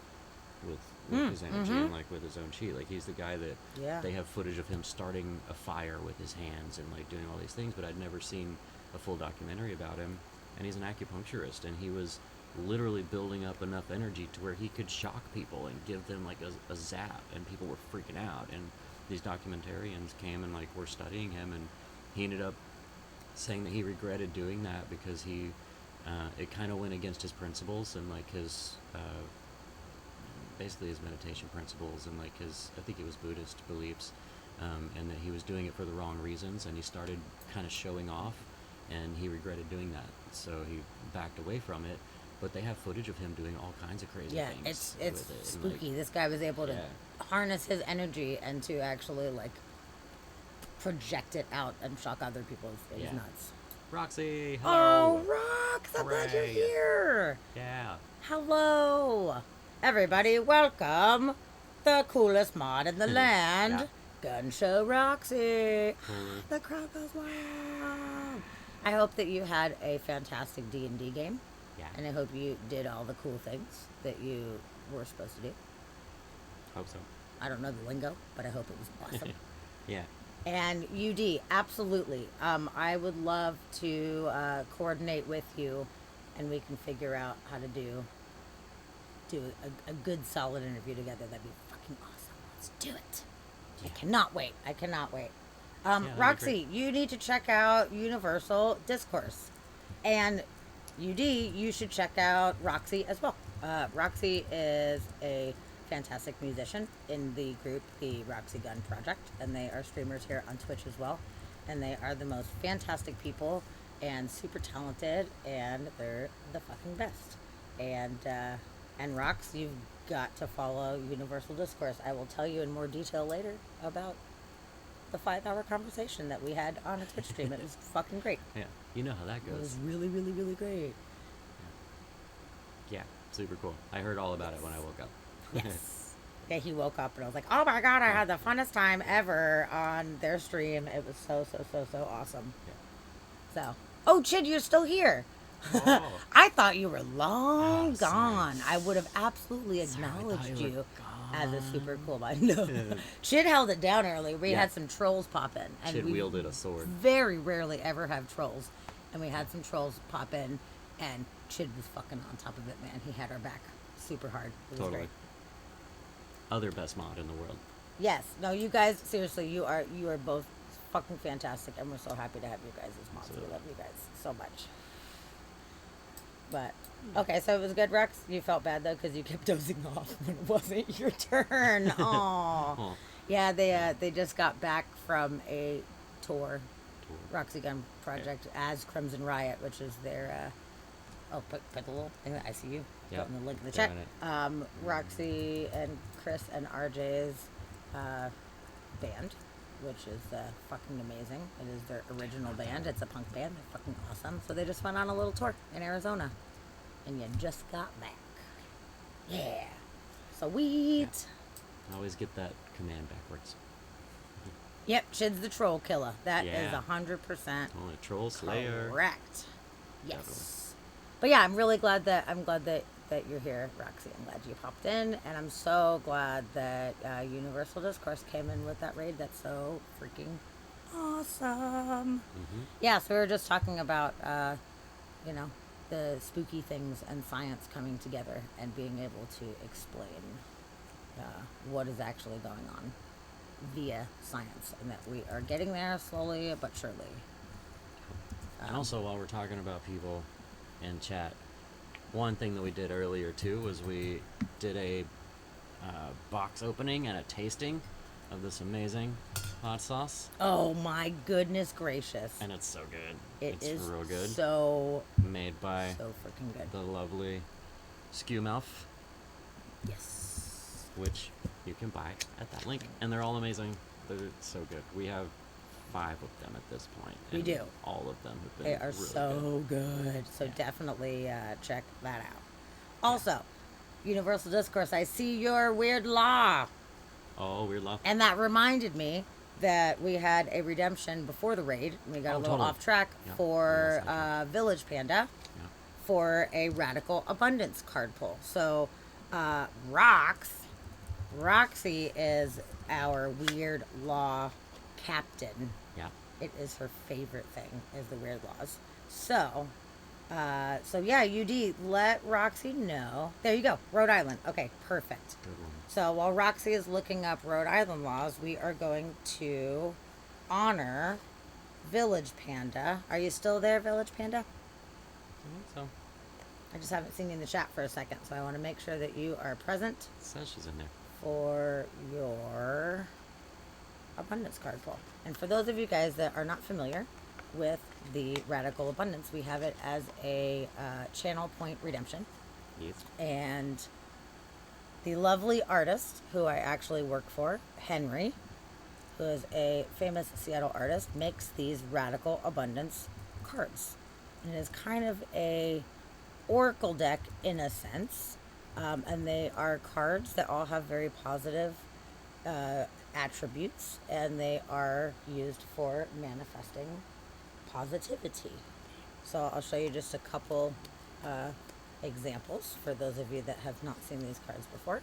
with his energy and like with his own chi. Like he's the guy that Yeah. they have footage of him starting a fire with his hands and like doing all these things, but I'd never seen a full documentary about him. And he's an acupuncturist, and he was literally building up enough energy to where he could shock people and give them like a zap, and people were freaking out. And these documentarians came and like were studying him, and he ended up saying that he regretted doing that because he it kind of went against his principles and like his basically his meditation principles and like his, I think it was Buddhist beliefs, and that he was doing it for the wrong reasons, and he started kind of showing off, and he regretted doing that, so he backed away from it. But they have footage of him doing all kinds of crazy Yeah, things it's with it, and, like, spooky. This guy was able to Yeah. harness his energy and to actually like project it out and shock other people. It was Yeah. nuts. Roxy, Oh, hello. Rox, I'm glad you're Hooray. here. Yeah. Hello, everybody. Welcome, the coolest mod in the land, Gun Show Roxy. Cooler. The crowd goes wild. I hope that you had a fantastic D&D game, Yeah. and I hope you did all the cool things that you were supposed to do. Hope so. I don't know the lingo, but I hope it was awesome. Yeah. And UD, absolutely. I would love to coordinate with you, and we can figure out how to do a good, solid interview together. That'd be fucking awesome. Let's do it. Yeah. I cannot wait. that'd be Roxy, you need to check out Universal Discourse, and UD, you should check out Roxy as well. Roxy is a fantastic musician in the group, the Roxy Gun Project, and they are streamers here on Twitch as well. And they are the most fantastic people and super talented, and they're the fucking best. And Rox, you've got to follow Universal Discourse. I will tell you in more detail later about the 5-hour conversation that we had on a Twitch stream. It was fucking great. Yeah. You know how that It was goes. really, really, really great. Yeah. Super cool. I heard all about it when I woke up. Yes. Yeah, he woke up and I was like, oh my god, I had the funnest time ever on their stream. It was so awesome. Yeah. So, oh, Chid, you're still here. Oh. I thought you were long Oh, sorry. gone. I would have absolutely Sorry, I thought acknowledged you you were as a gone. super cool guy. No. Chid held it down early. We Yeah. had some trolls pop in. And Chid we wielded a sword. very rarely ever have trolls. And we had some trolls pop in, and Chid was fucking on top of it, man. He had our back super hard. It was Totally. great. Other best mod in the world. Yes. No, you guys, seriously, you are both fucking fantastic, and we're so happy to have you guys as moms. We Absolutely. love you guys so much. But, okay, so it was good, Rex? You felt bad, though, because you kept dozing off when it wasn't your turn. Aww. Oh. Yeah, they just got back from a tour, Roxy Gun Project, as Crimson Riot, which is their, put the little thing, I see you. Yep. Putting the link in the They're chat. in it. Roxy and Chris and RJ's band, which is fucking amazing. It is their original band. It's a punk band. They're fucking awesome. So they just went on a little tour in Arizona, and you just got back. Yeah. Sweet. I always get that command backwards. Yep, Chid's the troll killer. That is Yeah. 100% Oh, a troll slayer. correct. Yes. Definitely. But yeah, I'm really glad that you're here, Roxy. I'm glad you popped in, and I'm so glad that Universal Discourse came in with that raid. That's so freaking awesome. Mm-hmm. Yeah, so we were just talking about, the spooky things and science coming together and being able to explain what is actually going on via science, and that we are getting there slowly but surely. And also, while we're talking about people in chat, one thing that we did earlier too was we did a box opening and a tasting of this amazing hot sauce, Oh my goodness gracious. and it's so good. It It's is real good. so Made by so freaking good. the lovely Skew Mouth, Yes. which you can buy at that link, and they're all amazing. They're so good. We have 5 of them at this point. We and do. All of them have been They are really so good. So Yeah. definitely check that out. Also, Universal Discourse, I see your weird law. Oh, weird love. And that reminded me that we had a redemption before the raid. We got a Oh, little totally. off track Yeah, for we lost Village Panda Yeah. for a Radical Abundance card pull. So, Roxy is our weird law captain. Yeah. It is her favorite thing, is the weird laws. So yeah, UD, let Roxy know. There you go, Rhode Island. Okay, perfect. Good one. So while Roxy is looking up Rhode Island laws, we are going to honor Village Panda. Are you still there, Village Panda? I think so. I just haven't seen you in the chat for a second, so I want to make sure that you are present It says she's in there. for your abundance card pull. And for those of you guys that are not familiar with the Radical Abundance, we have it as a channel point redemption. Yes. And the lovely artist who I actually work for, Henry, who is a famous Seattle artist, makes these Radical Abundance cards. And it is kind of a oracle deck in a sense. And they are cards that all have very positive attributes, and they are used for manifesting positivity. So I'll show you just a couple examples for those of you that have not seen these cards before.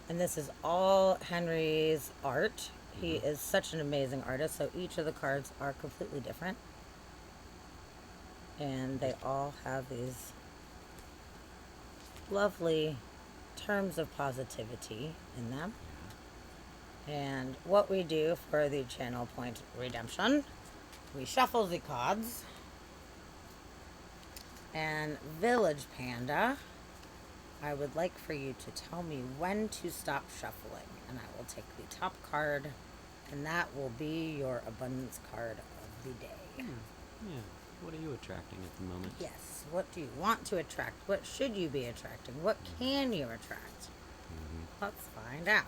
And this is all Henry's art. He is such an amazing artist, so each of the cards are completely different. And they all have these lovely terms of positivity in them. And what we do for the channel point redemption, we shuffle the cards. And Village Panda, I would like for you to tell me when to stop shuffling. And I will take the top card, and that will be your abundance card of the day. Yeah. What are you attracting at the moment? Yes, what do you want to attract? What should you be attracting? What can you attract? Let's find out.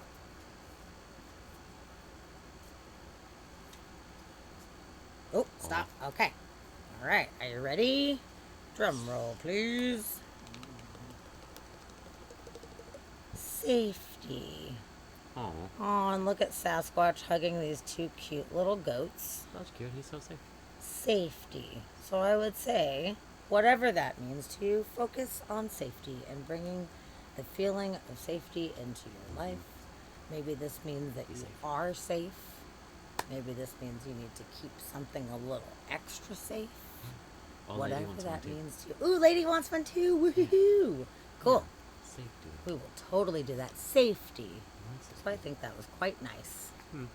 Oh, stop. Okay. All right. Are you ready? Drum roll, please. Safety. Oh, Oh, and look at Sasquatch hugging these 2 cute little goats. that's cute. He's so safe. Safety. So I would say, whatever that means to you, focus on safety and bringing the feeling of safety into your life. Maybe this means that you safe. are safe. Maybe this means you need to keep something a little extra safe. Oh, lady Whatever wants one that too. means to you. Ooh, lady wants one too. Woohoo! Cool. Safety. We will totally do that. Safety. That's So I think that was quite nice. Hmm.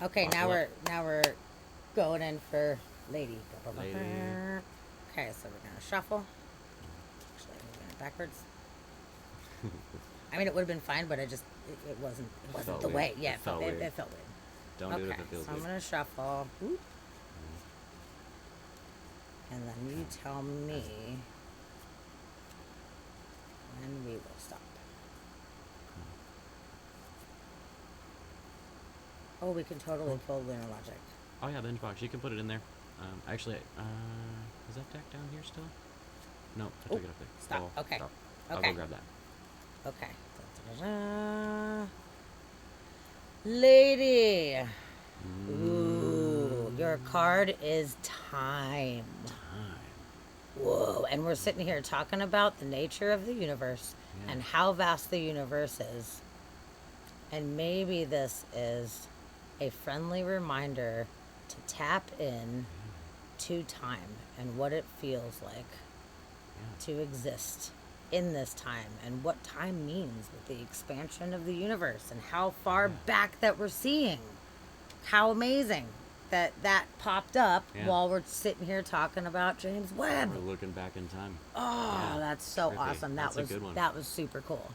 Okay, now Buckle we're going in for lady. Lady. Okay, so we're gonna shuffle. Actually, we're going backwards. I mean, it would have been fine, but it wasn't felt the weird. way. Yeah, It felt it weird. felt weird. Don't okay, do it if it feels so I'm good. gonna shuffle. Whoop. And then you tell me when we will stop. Oh, we can totally pull Lunar Logic. Oh yeah, binge box. You can put it in there. Actually, is that deck down here still? No, I took Oh, it up there. stop. Oh, Okay. stop. I'll Okay. go grab that. Okay. Da-da-da. Lady. Ooh, your card is time. Time. Whoa, and we're sitting here talking about the nature of the universe Yeah. and how vast the universe is. And maybe this is a friendly reminder to tap in to time and what it feels like to exist in this time and what time means with the expansion of the universe and how far back that we're seeing. How amazing that popped up while we're sitting here talking about James Webb. We're looking back in time. Oh, Yeah, that's so trippy. awesome. That's a good one. That was super cool.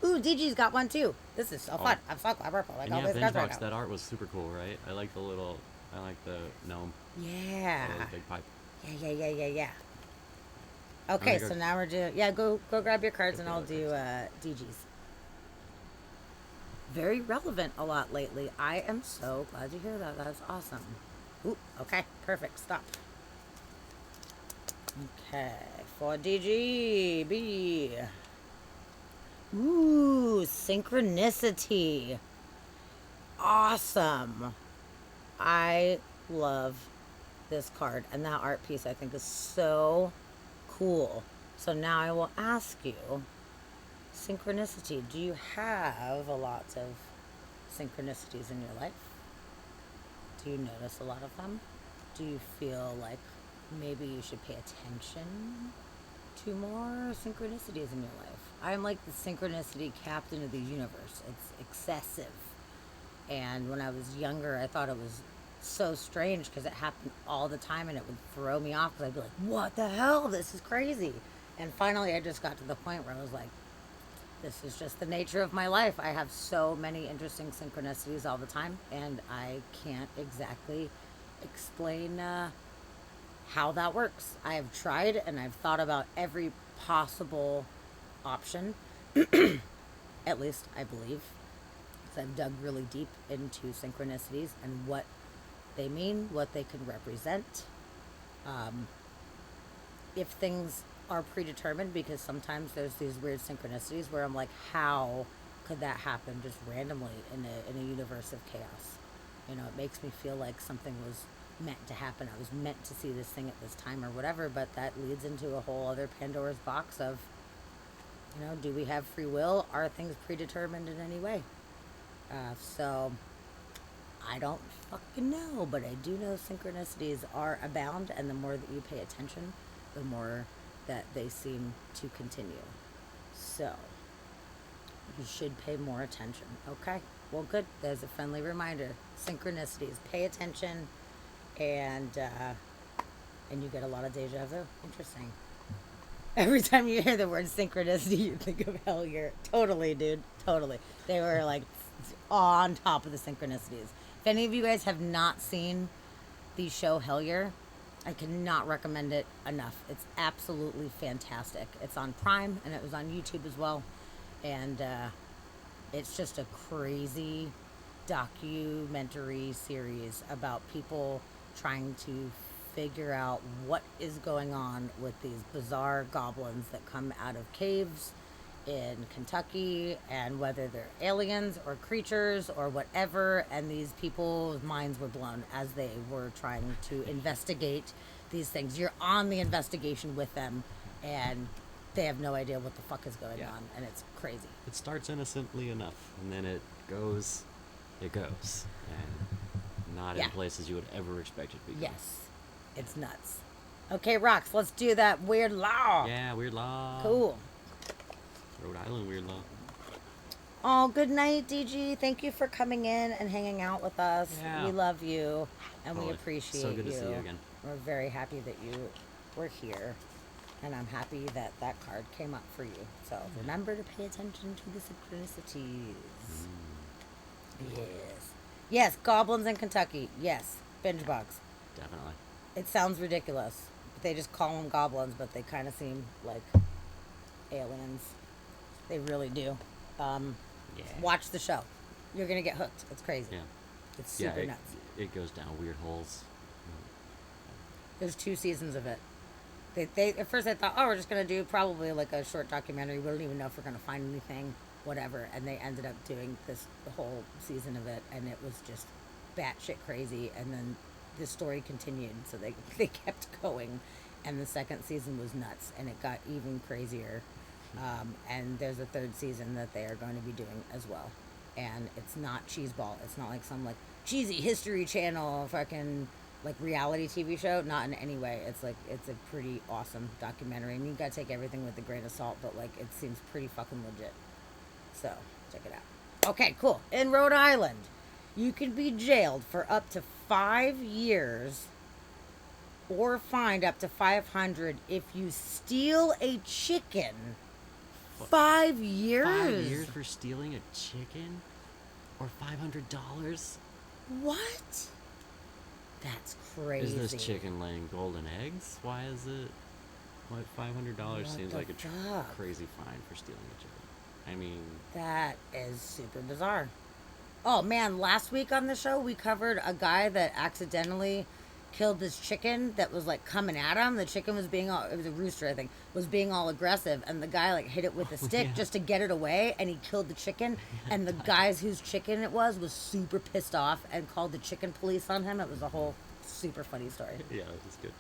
Yeah. Ooh, DG's got one too. This is so fun. I'm so glad we're like And all yeah, these cards right BingeBox, now. that art was super cool, right? I like the gnome. Yeah. The big pipe. Yeah. Okay, go- so now we're doing. Yeah, go grab your cards Go and grab I'll the do cards. DG's. Very relevant a lot lately. I am so glad to hear that. That's awesome. Ooh, okay, perfect. Stop. Okay, for DGB. Ooh, synchronicity. Awesome. I love this card, and that art piece I think is so cool. So now I will ask you, synchronicity. Do you have a lot of synchronicities in your life? Do you notice a lot of them? Do you feel like maybe you should pay attention to more synchronicities in your life? I'm like the synchronicity captain of the universe. It's excessive. And when I was younger, I thought it was so strange because it happened all the time and it would throw me off because I'd be like, what the hell? This is crazy. And finally, I just got to the point where I was like, this is just the nature of my life. I have so many interesting synchronicities all the time, and I can't exactly explain how that works. I have tried and I've thought about every possible option, at least I believe. So I've dug really deep into synchronicities and what they mean, what they can represent. If things are predetermined, because sometimes there's these weird synchronicities where I'm like, how could that happen just randomly in a universe of chaos? You know, it makes me feel like something was meant to happen. I was meant to see this thing at this time or whatever, but that leads into a whole other Pandora's box of, you know, do we have free will? Are things predetermined in any way? So I don't fucking know, but I do know synchronicities are abound, and the more that you pay attention, the more that they seem to continue. So you should pay more attention. Okay, well, good. There's a friendly reminder. Synchronicities. Pay attention, and you get a lot of deja vu. Interesting. Every time you hear the word synchronicity, you think of Hellier. Totally, dude. Totally. They were like on top of the synchronicities. If any of you guys have not seen the show Hellier, I cannot recommend it enough. It's absolutely fantastic. It's on Prime, and it was on YouTube as well. And it's just a crazy documentary series about people trying to figure out what is going on with these bizarre goblins that come out of caves in Kentucky, and whether they're aliens or creatures or whatever. And these people's minds were blown as they were trying to investigate these things. You're on the investigation with them, and they have no idea what the fuck is going on, and it's crazy. It starts innocently enough, and then it goes, and not in places you would ever expect it to be. Yes, it's nuts. Okay, Rox, let's do that weird law. Yeah, weird law. Cool. Rhode Island weird law. Oh, good night, DG. Thank you for coming in and hanging out with us. Yeah. We love you, and we Totally. appreciate So good to you. see you again. We're very happy that you were here, and I'm happy that that card came up for you. So remember to pay attention to the synchronicities. Yes. Yes, goblins in Kentucky. Yes, binge bugs. Definitely. It sounds ridiculous. They just call them goblins, but they kind of seem like aliens. They really do. Watch the show. You're going to get hooked. It's crazy. Yeah. It's super it, nuts. It goes down weird holes. There's 2 seasons of it. They at first I thought, oh, we're just going to do probably like a short documentary. We don't even know if we're going to find anything, whatever. And they ended up doing the whole season of it, and it was just batshit crazy. And then the story continued, so they kept going. And the second season was nuts, and it got even crazier. And there's a 3rd season that they are going to be doing as well. And it's not cheeseball. It's not like some like cheesy History Channel fucking like reality TV show. Not in any way. It's like it's a pretty awesome documentary. I mean, you gotta take everything with a grain of salt, but like it seems pretty fucking legit. So check it out. Okay, cool. In Rhode Island, you could be jailed for up to 5 years or fined up to 500 if you steal a chicken. 5 years? 5 years for stealing a chicken? Or $500? What? That's crazy. Is this chicken laying golden eggs? Why is it? What, $500 What seems the like a fuck? crazy fine for stealing a chicken. I mean, That is super bizarre. Oh man, last week on the show we covered a guy that accidentally killed this chicken that was like coming at him. The chicken was being all, it was a rooster, I think, was being all aggressive, and the guy like hit it with a stick yeah. just to get it away, and he killed the chicken. And the guys whose chicken it was super pissed off and called the chicken police on him. It was a whole super funny story. yeah, that's good.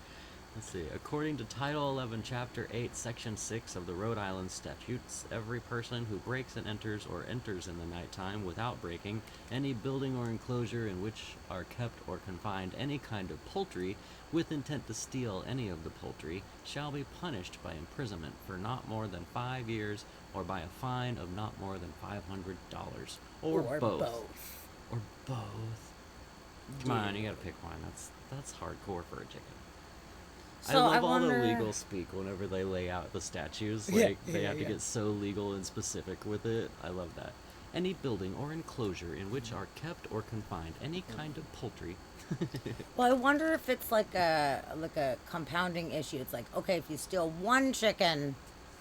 Let's see. According to Title 11, Chapter 8, Section 6 of the Rhode Island Statutes, every person who breaks and enters or enters in the nighttime without breaking any building or enclosure in which are kept or confined any kind of poultry with intent to steal any of the poultry shall be punished by imprisonment for not more than 5 years or by a fine of not more than $500 or both. Or both. Come on, you gotta pick one. That's hardcore for a chicken. So I love I all the wonder- legal speak whenever they lay out the statues. Yeah, Like they yeah, have to yeah. get so legal and specific with it. I love that. Any building or enclosure in which are kept or confined any kind of poultry. Well, I wonder if it's like a compounding issue. It's like, okay, if you steal one chicken,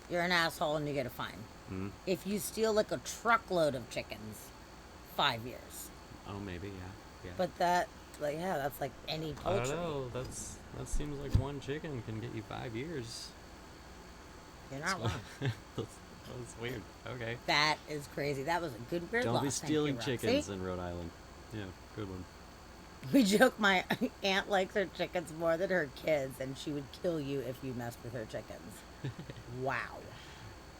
you're an asshole and you get a fine. Mhm. If you steal like a truckload of chickens, 5 years. Oh, maybe, yeah. Yeah. But that, like, yeah, that's like any I poultry. don't know. That seems like one chicken can get you 5 years. You're not wrong. That's weird. Okay. That is crazy. That was a good weird Don't be loss. Thank stealing you, Roxy. chickens in Rhode Island. Yeah, good one. We joke my aunt likes her chickens more than her kids, and she would kill you if you messed with her chickens. Wow.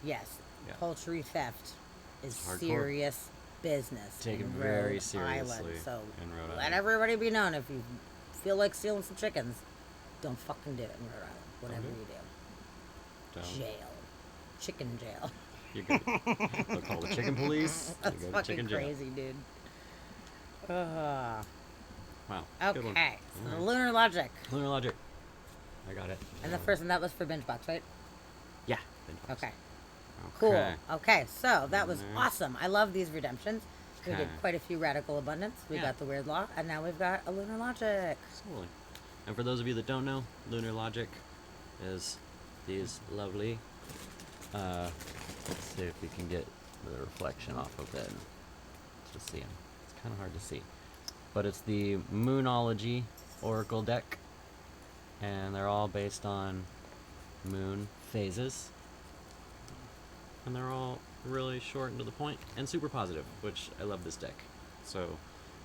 Yes, Yeah. poultry theft is Hardcore. serious business. Taken in very Rhode seriously Island. So in Rhode let Island. everybody be known, if you feel like stealing some chickens, don't fucking do it in Rhode Island. Whatever do it. you do. Don't. Jail. Chicken jail. You're good. They'll call the chicken police. That's You go to fucking chicken jail. crazy, dude. Wow. Okay, Good one. so the Alright. Lunar Logic. Lunar Logic. I got it. And the first one, that was for Binge Box, right? Yeah. Okay. Cool. Okay. Okay, so that was Mhm. awesome. I love these redemptions. We did Okay. quite a few Radical Abundance. We Yeah. got the Weird Law, and now we've got a Lunar Logic. Absolutely. And for those of you that don't know, Lunar Logic is these lovely. Let's see if we can get the reflection off of it. Let's just see them. It's kind of hard to see. But it's the Moonology Oracle deck. And they're all based on moon phases. And they're all really short and to the point and super positive, which I love this deck. So,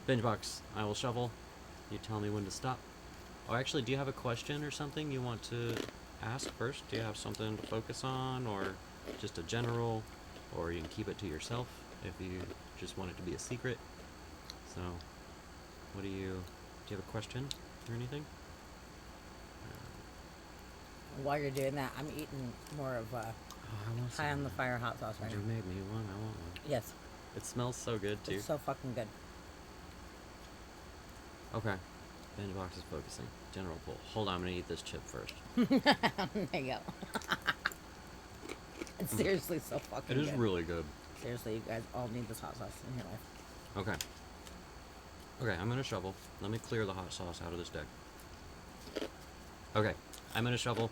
Bingebox, I will shuffle. You tell me when to stop. Oh, actually, do you have a question or something you want to ask first? Do you have something to focus on, or just a general, or you can keep it to yourself if you just want it to be a secret? So, do you have a question or anything? While you're doing that, I'm eating more of Oh, I want High on the some. Fire hot sauce right Would you now. make me one? I want one. Yes, It smells so good too. it's so fucking good. Okay. Bingebox is focusing. General pull. Hold on, I'm gonna eat this chip first. There you go. It's seriously so fucking It is good. really good. Seriously, you guys all need this hot sauce in your life. Okay. Okay, I'm gonna shovel. Let me clear the hot sauce out of this deck. Okay, I'm gonna shovel.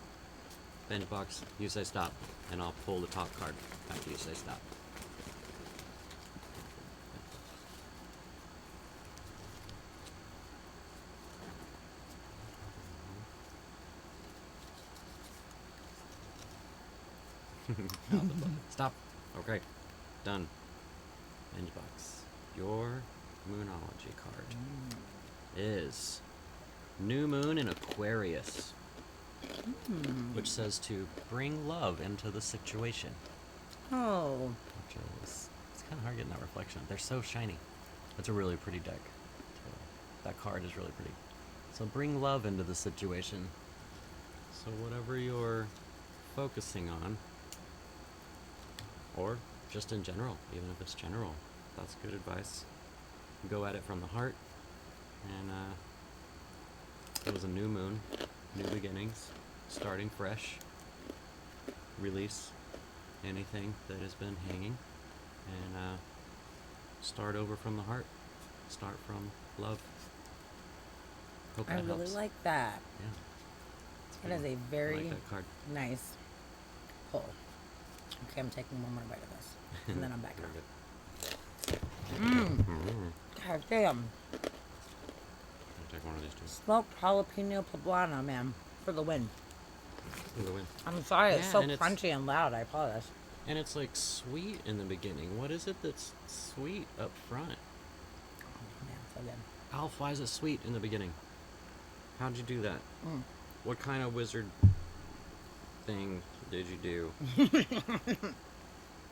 Bingebox, you say stop, and I'll pull the top card after you say stop. Stop. Okay, done. Bingebox, your Moonology card is New Moon in Aquarius, which says to bring love into the situation. Oh, Which is, it's kind of hard getting that reflection. They're so shiny. It's a really pretty deck. So that card is really pretty. So bring love into the situation. So whatever you're focusing on, or just in general, even if it's general, that's good advice. Go at it from the heart. And it was a new moon, new beginnings, starting fresh. Release anything that has been hanging, and start over from the heart. Start from love. Hope I that really helps. like that. Yeah. It's That good is one. a I very like that card. nice pull. Okay, I'm taking one more bite of this, and then I'm back Very on. good. Mm. God damn. I'll take one of these two. Smoked jalapeno poblano, man, for the win. For the win. I'm sorry, it's Yeah, so and it's- crunchy and loud. I apologize. And it's like sweet in the beginning. What is it that's sweet up front? Man, so good. Alf, why is it sweet in the beginning? How'd you do that? What kind of wizard thing did you do?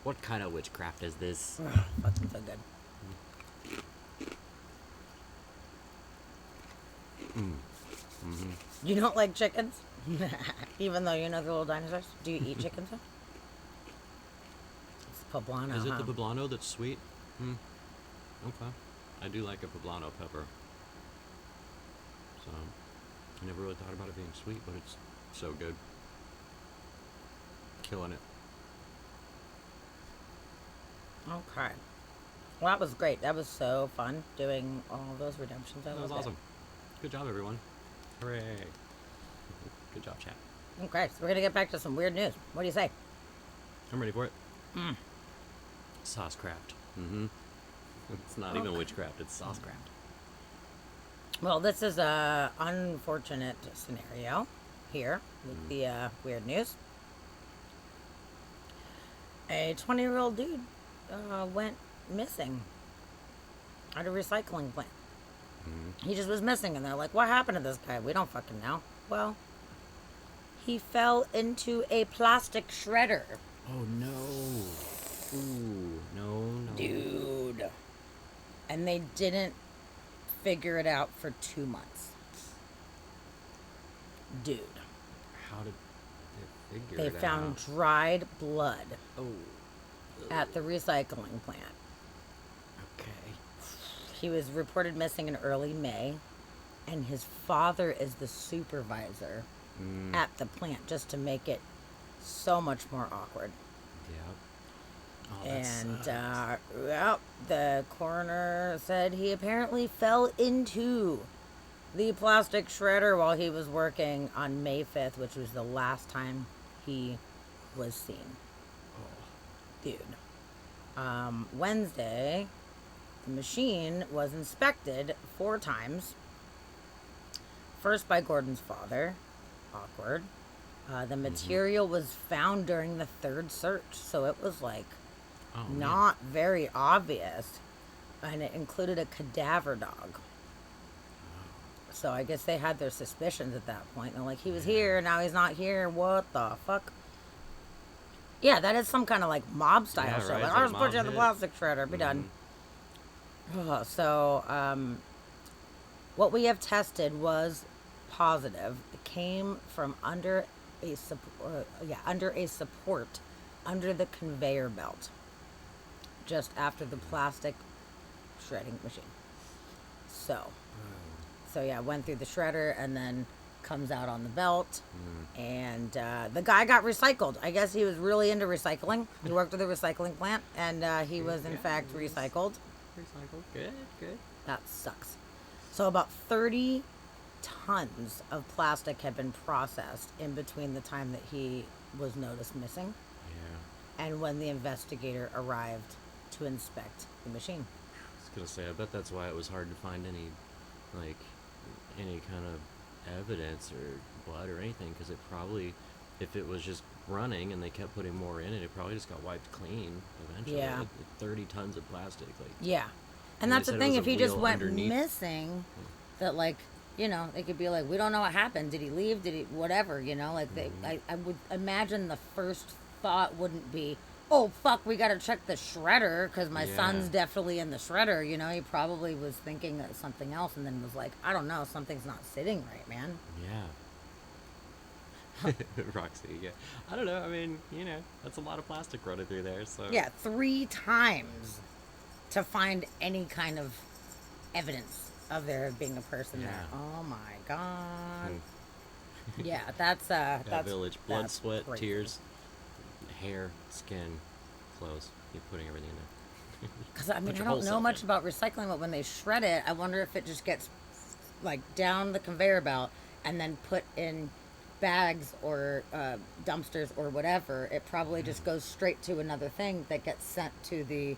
What kind of witchcraft is this? Fucking so good. You don't like chickens? Even though you know they're little dinosaurs? Do you eat chickens though? It's poblano, Is it huh? the poblano that's sweet? Okay. I do like a poblano pepper. So, I never really thought about it being sweet, but it's so good. Killing it. Okay. Well, that was great. That was so fun doing all those redemptions. I That was loved it. awesome. Good job, everyone. Hooray. Good job, chat. Okay, so we're gonna get back to some weird news. What do you say? I'm ready for it. Saucecraft. It's not even witchcraft, it's saucecraft. Well, this is a unfortunate scenario here with the weird news. A 20-year-old dude went missing at a recycling plant. He just was missing, and they're like, what happened to this guy? We don't fucking know. Well, he fell into a plastic shredder. Oh no. Ooh, no. Dude. And they didn't figure it out for 2 months. Dude. How did they figure They it found out? dried blood Oh, at the recycling plant. okay. He was reported missing in early May, and his father is the supervisor at the plant, just to make it so much more awkward. Yeah. Oh, that And sucks. well, the coroner said he apparently fell into the plastic shredder while he was working on May 5th, which was the last time he was seen. Dude. Wednesday, the machine was inspected 4 times. First by Gordon's father. Awkward. The material was found during the 3rd search, so it was like Oh, man. not very obvious. And it included a cadaver dog. So I guess they had their suspicions at that point. They're like, he was here, now he's not here. What the fuck? Yeah, that is some kind of like mob style Yeah, show. right, Like, it's I'll like just put mob you in the hit. plastic shredder. Be done. So, what we have tested was positive. It came from under a support under the conveyor belt, just after the plastic shredding machine. So yeah, went through the shredder and then comes out on the belt. And the guy got recycled. I guess he was really into recycling. He worked at a recycling plant, and he was in fact recycled. Recycle. Good. That sucks. So about 30 tons of plastic had been processed in between the time that he was noticed missing Yeah. and when the investigator arrived to inspect the machine. I was gonna say, I bet that's why it was hard to find any kind of evidence or blood or anything, because it probably, if it was just running and they kept putting more in it, it probably just got wiped clean eventually. Yeah. Like, 30 tons of plastic, like. Yeah. And And they that's the said it thing, was if a he just wheel went underneath. missing, that like, you know, they could be like, we don't know what happened. Did he leave? Did he, whatever, you know, like I would imagine the first thought wouldn't be, oh fuck, we gotta check the shredder because my Yeah. son's definitely in the shredder. You know, he probably was thinking of something else and then was like, I don't know, something's not sitting right, man. Yeah. Roxy, yeah. I don't know. I mean, you know, that's a lot of plastic running through there. So Yeah, 3 times to find any kind of evidence of there being a person there. Yeah. Oh my god. Hmm. Yeah, that's That that's village, blood, that's sweat, crazy. tears, hair, skin, clothes. You're putting everything in there. Because I mean, Put I your don't whole know self much in. about recycling, but when they shred it, I wonder if it just gets like down the conveyor belt and then put in bags or dumpsters or whatever. It probably just goes straight to another thing that gets sent to the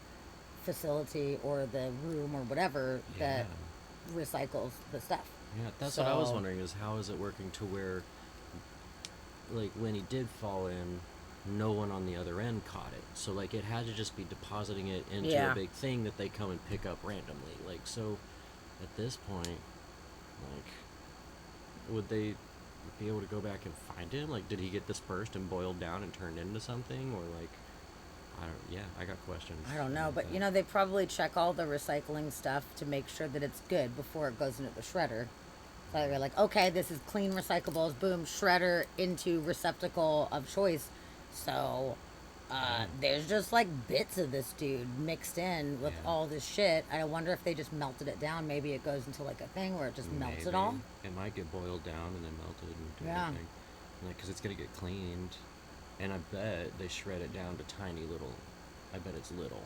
facility or the room or whatever that recycles the stuff. Yeah, that's what I was So- wondering is how is it working to where, like, when he did fall in, no one on the other end caught it. So, like, it had to just be depositing it into Yeah. a big thing that they come and pick up randomly. Like, so, at this point, like, would they be able to go back and find him? Like, did he get dispersed and boiled down and turned into something? Or, like, I got questions. I don't know, about but that. you know, they probably check all the recycling stuff to make sure that it's good before it goes into the shredder. So they're like, okay, this is clean recyclables, boom, shredder into receptacle of choice. So there's just like bits of this dude mixed in with Yeah. all this shit. I wonder if they just melted it down. Maybe it goes into like a thing where it just melts it all. It might get boiled down and then melted and do Yeah. everything. Like, because it's going to get cleaned. And I bet they shred it down to tiny little. I bet it's little.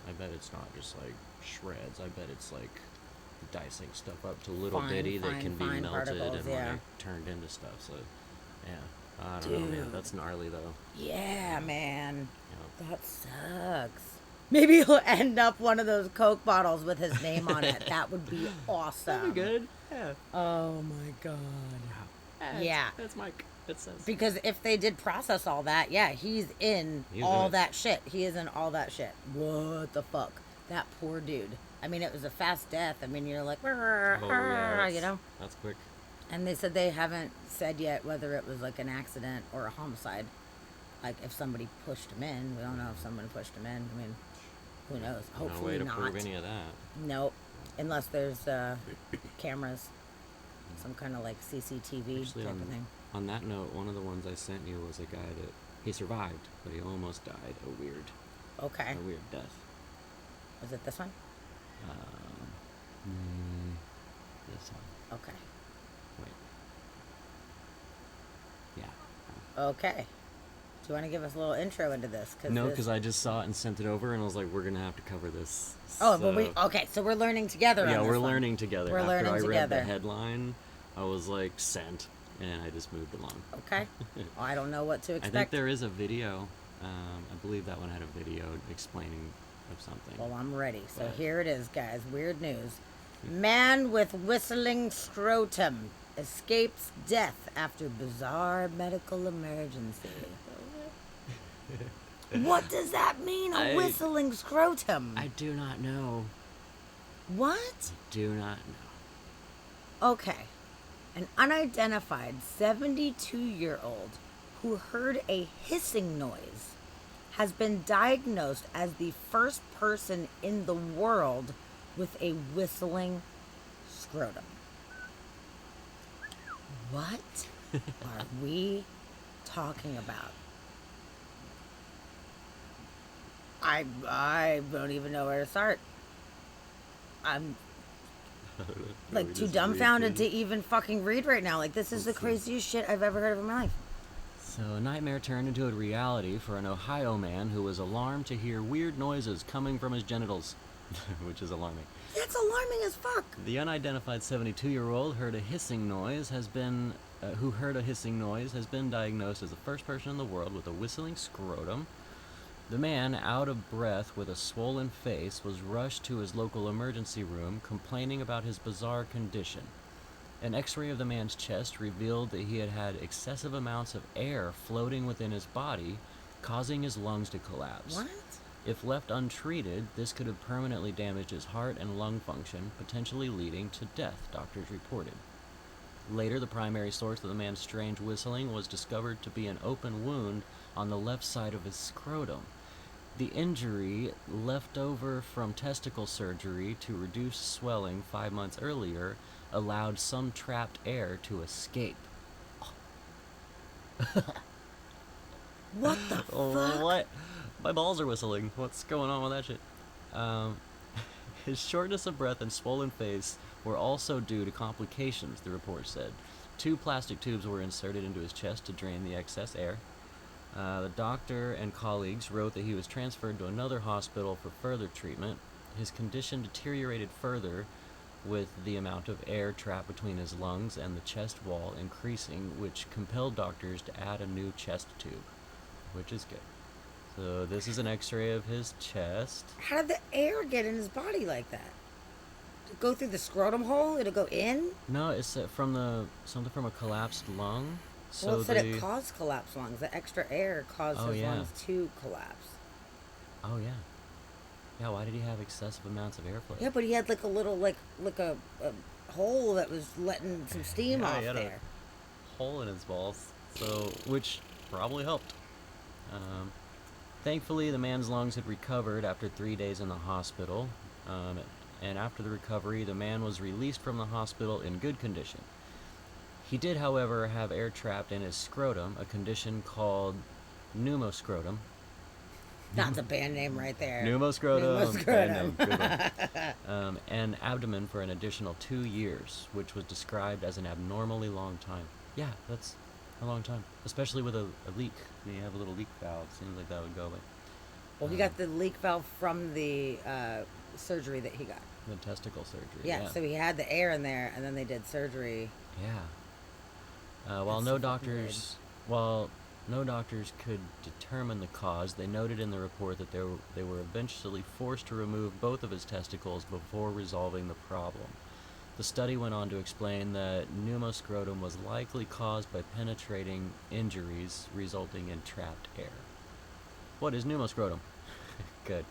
I bet it's not just like shreds. I bet it's like dicing stuff up to little Fine, bitty that fine, can be fine melted particles, and yeah. like turned into stuff. So, yeah. I don't know, man. Dude. That's gnarly, though. Yeah, man. Yeah. That sucks. Maybe he'll end up one of those Coke bottles with his name on it. That would be awesome. That'd be good. Yeah. Oh my god. Yeah. That's Mike. It says. Because if they did process all that, yeah, he's in He's all in it. that shit. He is in all that shit. What the fuck? That poor dude. I mean, it was a fast death. I mean, you're like, Oh, yeah, you know? That's quick. And they said they haven't said yet whether it was like an accident or a homicide. Like if somebody pushed him in. We don't know if someone pushed him in. I mean, who knows? No way Hopefully to not. prove any of that. Nope. Unless there's cameras. Some kind of like CCTV Actually, type of thing. on that note, one of the ones I sent you was a guy that he survived, but he almost died a weird Okay. death. Was it this one? This one. Okay. Wait. Yeah. Okay. Do you want to give us a little intro into this? No, because I just saw it and sent it over, and I was like, we're gonna have to cover this. Oh, but we... So- Okay, so we're learning together on Yeah, this we're one. learning together. We're After learning I read together. the headline, I was like, sent, and I just moved along. Okay. Well, I don't know what to I expect. think there is a video. I believe that one had a video explaining of something. Well, I'm ready. So But- here it is, guys. Weird news. Man with whistling scrotum escapes death after bizarre medical emergency. What does that mean, a I- whistling scrotum? I do not know. What? Do not know. Okay. An unidentified 72-year-old who heard a hissing noise has been diagnosed as the first person in the world with a whistling scrotum. What are we talking about? I don't even know where to start. I'm like We too just dumbfounded to read even fucking read right now. Like this is the craziest shit I've ever heard of in my life. So a nightmare turned into a reality for an Ohio man who was alarmed to hear weird noises coming from his genitals, which is alarming. That's alarming as fuck. The unidentified 72-year-old who heard a hissing noise has been diagnosed as the first person in the world with a whistling scrotum. The man, out of breath with a swollen face, was rushed to his local emergency room, complaining about his bizarre condition. An x-ray of the man's chest revealed that he had had excessive amounts of air floating within his body, causing his lungs to collapse. What? If left untreated, this could have permanently damaged his heart and lung function, potentially leading to death, doctors reported. Later, the primary source of the man's strange whistling was discovered to be an open wound on the left side of his scrotum. The injury, left over from testicle surgery to reduce swelling 5 months earlier, allowed some trapped air to escape. What the fuck? What? My balls are whistling. What's going on with that shit? His shortness of breath and swollen face were also due to complications, the report said. 2 plastic tubes were inserted into his chest to drain the excess air. The doctor and colleagues wrote that he was transferred to another hospital for further treatment. His condition deteriorated further, with the amount of air trapped between his lungs and the chest wall increasing, which compelled doctors to add a new chest tube, which is good. So this is an x-ray of his chest. How did the air get in his body like that? Did it go through the scrotum hole? Did it go in? No, it's something from a collapsed lung. So Well, it said it caused collapsed lungs. The extra air caused his lungs to collapse. Oh yeah. Yeah, why did he have excessive amounts of airflow? Yeah, but he had like a little like a hole that was letting some steam off he had there. a hole in his balls, so which probably helped. Thankfully, the man's lungs had recovered after 3 days in the hospital, and after the recovery, the man was released from the hospital in good condition. He did, however, have air trapped in his scrotum, a condition called pneumoscrotum. That's a band name right there. Pneumoscrotum. Band name, good one. And abdomen for an additional 2 years, which was described as an abnormally long time. Yeah, that's a long time, especially with a leak. You have a little leak valve. Seems like that would go away. Well, he got the leak valve from the surgery that he got. The testicle surgery. Yeah, so he had the air in there, and then they did surgery. Yeah. While That's no doctors could determine the cause, they noted in the report that they were eventually forced to remove both of his testicles before resolving the problem. The study went on to explain that pneumoscrotum was likely caused by penetrating injuries resulting in trapped air. What is pneumoscrotum? Good.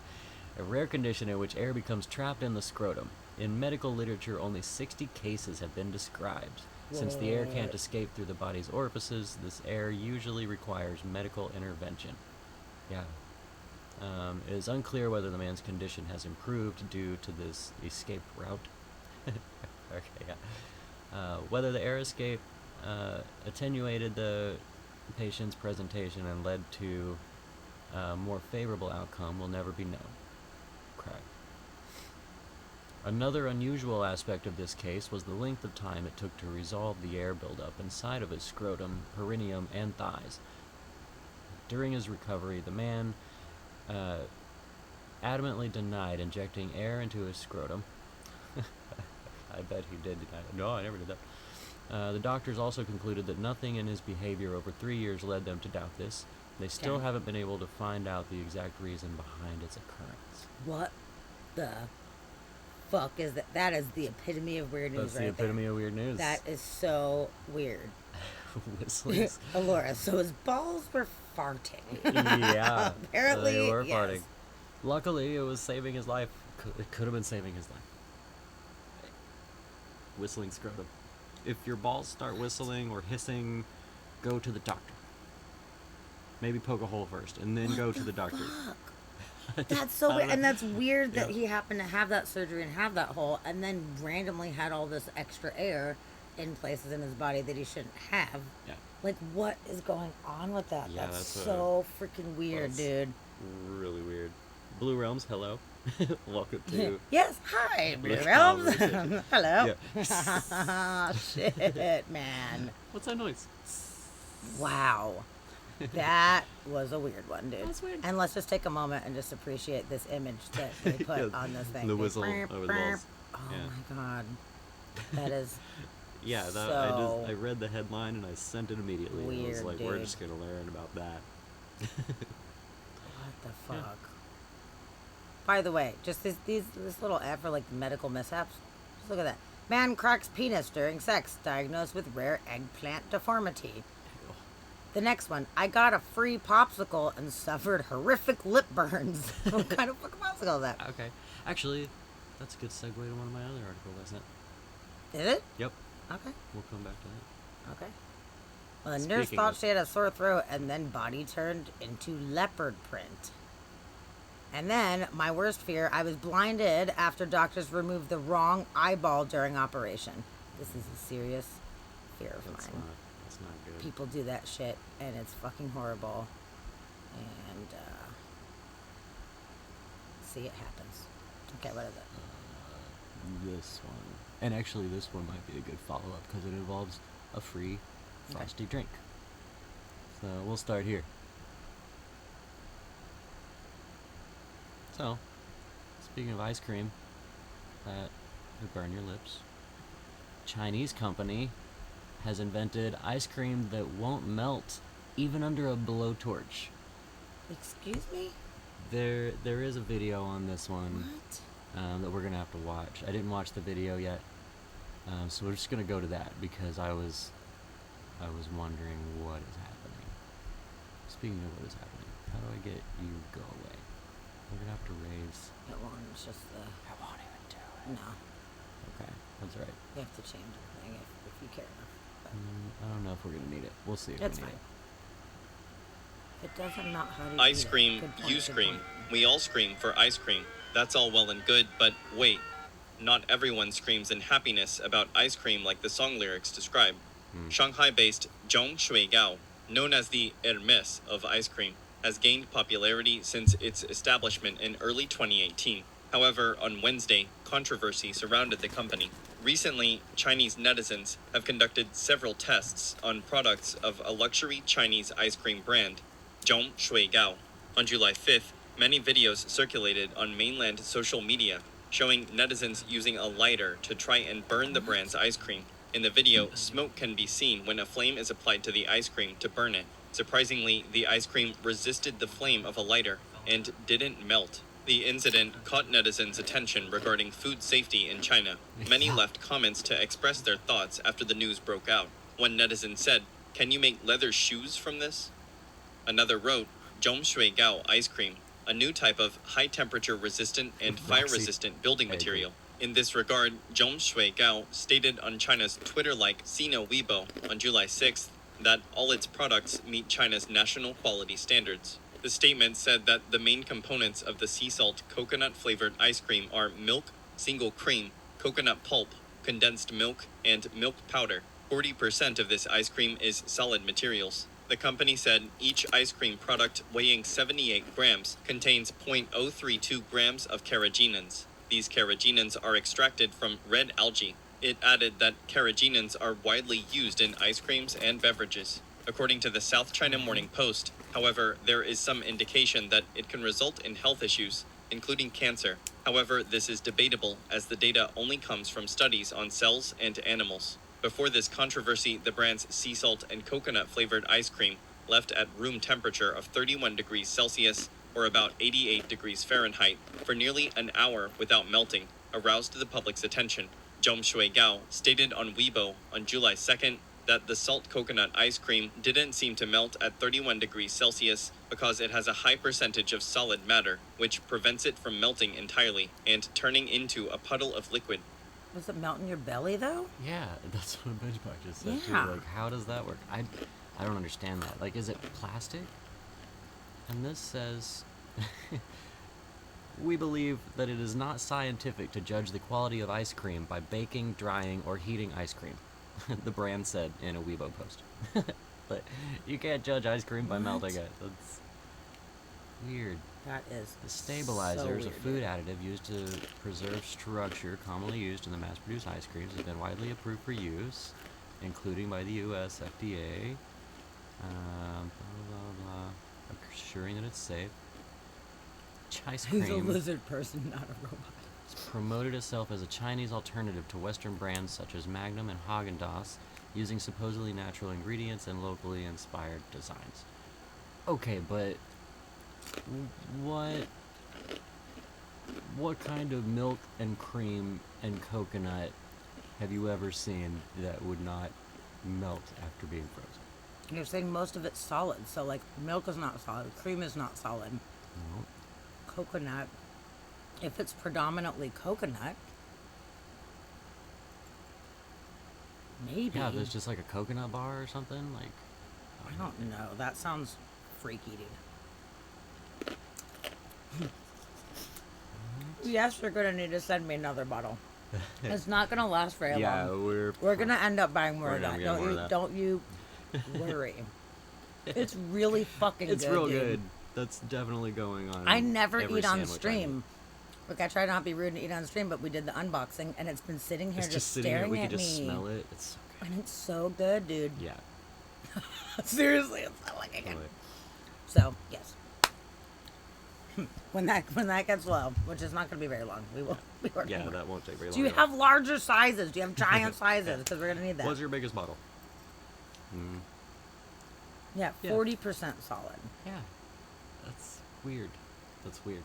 A rare condition in which air becomes trapped in the scrotum. In medical literature, only 60 cases have been described. Since the air can't escape through the body's orifices, this air usually requires medical intervention. Yeah. It is unclear whether the man's condition has improved due to this escape route. Okay, yeah. Whether the air escape attenuated the patient's presentation and led to a more favorable outcome will never be known. Crack. Another unusual aspect of this case was the length of time it took to resolve the air buildup inside of his scrotum, perineum, and thighs. During his recovery, the man adamantly denied injecting air into his scrotum. I bet he did deny it. No, I never did that. The doctors also concluded that nothing in his behavior over 3 years led them to doubt this. They still haven't been able to find out the exact reason behind its occurrence. What the fuck is that? That is the epitome of weird news. That's the epitome of weird news. That is so weird. Whistling. Alora, so his balls were farting. Yeah. Apparently, they were yes. farting. Luckily, it was saving his life. It could have been saving his life. Whistling scrotum. If your balls start whistling or hissing, go to the doctor. Maybe poke a hole first, and then go to the doctor. Fuck? That's so weird. And that's weird that Yeah. he happened to have that surgery and have that hole, and then randomly had all this extra air in places in his body that he shouldn't have. Yeah. Like, what is going on with that? Yeah, that's that's so freaking weird, that's- dude. Really weird. Blue Realms, hello. Welcome to... Yes, hi, Blue Yeah, Realms. conversation. Hello. Yeah. Shit, man. What's that noise? Wow. That was a weird one, dude. That's weird. And let's just take a moment and just appreciate this image that they put Yeah, on this thing. the whistle over the balls. Oh Yeah. my god. That is Yeah, that, so I read the headline and I sent it immediately. And I was weird, like, we're dude. just going to learn about that. what the fuck. By the way, just this little ad for like medical mishaps. Just look at that. Man cracks penis during sex, diagnosed with rare eggplant deformity. The next one, I got a free popsicle and suffered horrific lip burns. What kind of fucking popsicle is that? Okay. Actually, that's a good segue to one of my other articles I sent. Is it? Yep. Okay. We'll come back to that. Okay. Well, the nurse Speaking thought of- she had a sore throat and then body turned into leopard print. And then my worst fear, I was blinded after doctors removed the wrong eyeball during operation. This is a serious fear of That's mine. that's not good. People do that shit, and it's fucking horrible. And see, it happens. Okay, what is it? This one. And actually, this one might be a good follow-up because it involves a free frosty drink. So we'll start here. So, speaking of ice cream that would burn your lips, Chinese company has invented ice cream that won't melt even under a blowtorch. Excuse me? There is a video on this one. What? That we're gonna have to watch. I didn't watch the video yet, so we're just gonna go to that because I was wondering what is happening. Speaking of what is happening, how do I get you go away? We're gonna have to raise. It won't. It's just the. I won't even do it. No. Okay, that's right. You have to change the thing if you care enough. But I don't know if we're gonna need it. We'll see if it's we need fine. it. It doesn't not how to Ice eat it. cream, Good point, you good scream. point. We all scream for ice cream. That's all well and good, but wait. Not everyone screams in happiness about ice cream like the song lyrics describe. Shanghai-based Zhong Shuigao, known as the Hermes of ice cream, has gained popularity since its establishment in early 2018. However, on Wednesday, controversy surrounded the company. Recently, Chinese netizens have conducted several tests on products of a luxury Chinese ice cream brand, Zhong Shuigao. On July 5th, many videos circulated on mainland social media showing netizens using a lighter to try and burn the brand's ice cream. In the video, smoke can be seen when a flame is applied to the ice cream to burn it. Surprisingly, the ice cream resisted the flame of a lighter and didn't melt. The incident caught netizens' attention regarding food safety in China. Many left comments to express their thoughts after the news broke out. One netizen said, "Can you make leather shoes from this?" Another wrote, "Zhong Shuigao ice cream, a new type of high-temperature resistant and fire-resistant building material." In this regard, Zhong Shuigao stated on China's Twitter-like Sina Weibo on July 6th that all its products meet China's national quality standards. The statement said that the main components of the sea salt coconut-flavored ice cream are milk, single cream, coconut pulp, condensed milk, and milk powder. 40% of this ice cream is solid materials. The company said each ice cream product weighing 78 grams contains 0.032 grams of carrageenans. These carrageenans are extracted from red algae. It added that carrageenans are widely used in ice creams and beverages. According to the South China Morning Post, however, there is some indication that it can result in health issues, including cancer. However, this is debatable as the data only comes from studies on cells and animals. Before this controversy, the brand's sea salt and coconut flavored ice cream, left at room temperature of 31 degrees Celsius or about 88 degrees Fahrenheit for nearly an hour without melting, aroused the public's attention. Zhong Shuigao stated on Weibo on July 2nd that the salt coconut ice cream didn't seem to melt at 31 degrees Celsius because it has a high percentage of solid matter, which prevents it from melting entirely and turning into a puddle of liquid. Does it melt in your belly, though? Yeah, that's what a benchmark just said Yeah. too. Like, how does that work? I don't understand that. Like, is it plastic? And this says, we believe that it is not scientific to judge the quality of ice cream by baking, drying, or heating ice cream. The brand said in a Weibo post. But you can't judge ice cream by melting it. That's weird. That is The stabilizer is so a weird. food additive used to preserve structure commonly used in the mass-produced ice creams. Has been widely approved for use, including by the U.S. FDA. Blah, blah, blah. Assuring that it's safe. Ice He's a cream lizard person, not a robot. has promoted itself as a Chinese alternative to Western brands such as Magnum and Haagen-Dazs, using supposedly natural ingredients and locally inspired designs. Okay, but what kind of milk and cream and coconut have you ever seen that would not melt after being frozen? You're saying most of it's solid, so like milk is not solid, cream is not solid. No. Coconut, if it's predominantly coconut, maybe. Yeah, there's just like a coconut bar or something. Like, I don't know. That sounds freaky, dude. Yes, you're gonna need to send me another bottle. It's not gonna last very Yeah, long. we're Gonna end up buying more We're of gonna that. get more of that. Don't you worry. It's really fucking It's good. real dude. good. That's definitely going on. I never every eat on sandwich I stream. Look, I try not to be rude and eat on stream, but we did the unboxing, and it's been sitting here It's just sitting there. staring We at can just me. smell it. It's so good. And it's so good, dude. Yeah. Seriously, it's so fucking good. Totally. So yes, when that gets low, which is not going to be very long, we will be working. Yeah, more. that won't take very long. Do you at all. have larger sizes? Do you have giant sizes? Because we're going to need that. What's your biggest bottle? Yeah, Yeah. 40% solid. Yeah. That's weird. That's weird.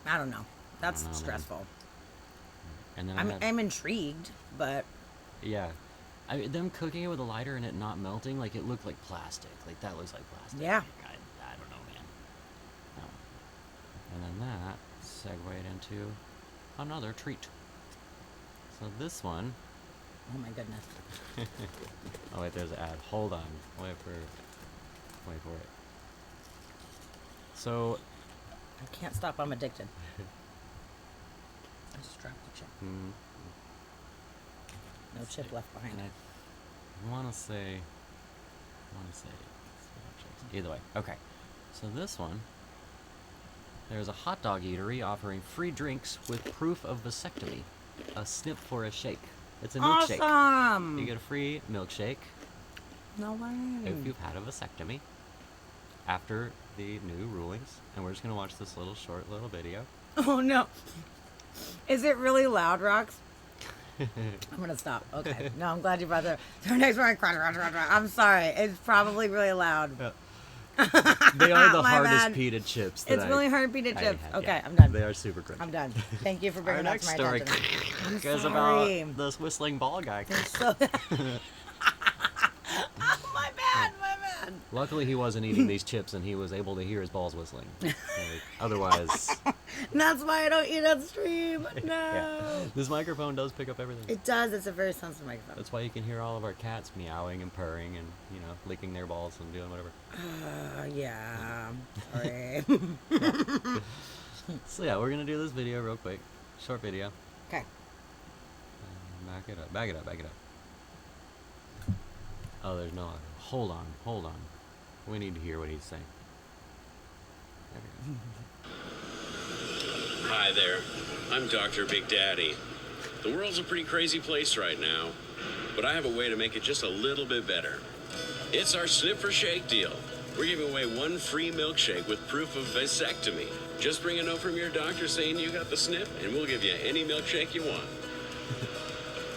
I don't know. That's know, man. stressful. And then I had, I'm intrigued, but yeah. Them cooking it with a lighter and it not melting, like it looked like plastic. Like that looks like plastic. Yeah. Like, I don't know, man. And then that segued into another treat. So this one, oh my goodness. oh wait, there's an ad. Hold on. Wait for it. So, I can't stop. I'm addicted. I just dropped the chip. mm, No chip left behind. and I want to say, either way. Okay. So this one, there's a hot dog eatery offering free drinks with proof of vasectomy. A snip for a shake. It's a milkshake. Awesome. You get a free milkshake No way. if you've had a vasectomy after the new rulings. And we're just going to watch this short little video. Oh no. Is it really loud, Rox? I'm gonna stop. Okay. No, I'm glad you brought that. So next one, I'm sorry. It's probably really loud. Yeah. They are the My hardest bad. pita chips. That It's I- really hard pita I chips. had, Okay, yeah. I'm done. They are super crunchy. I'm done. Thank you for Our bringing that next to my story attention. I'm is sorry. about this whistling ball guy. So, oh, my bad. Luckily, he wasn't eating these chips, and he was able to hear his balls whistling. Like, otherwise, And that's why I don't eat on stream. No. yeah. This microphone does pick up everything. It does. It's a very sensitive microphone. That's why you can hear all of our cats meowing and purring and, licking their balls and doing whatever. Yeah. Sorry. So yeah, we're gonna do this video real quick. Short video. Okay. Back it up. Oh, there's no audio. Hold on. We need to hear what he's saying. There we go. Hi there, I'm Dr. Big Daddy. The world's a pretty crazy place right now, but I have a way to make it just a little bit better. It's our Snip for Shake deal. We're giving away one free milkshake with proof of vasectomy. Just bring a note from your doctor saying you got the snip, and we'll give you any milkshake you want.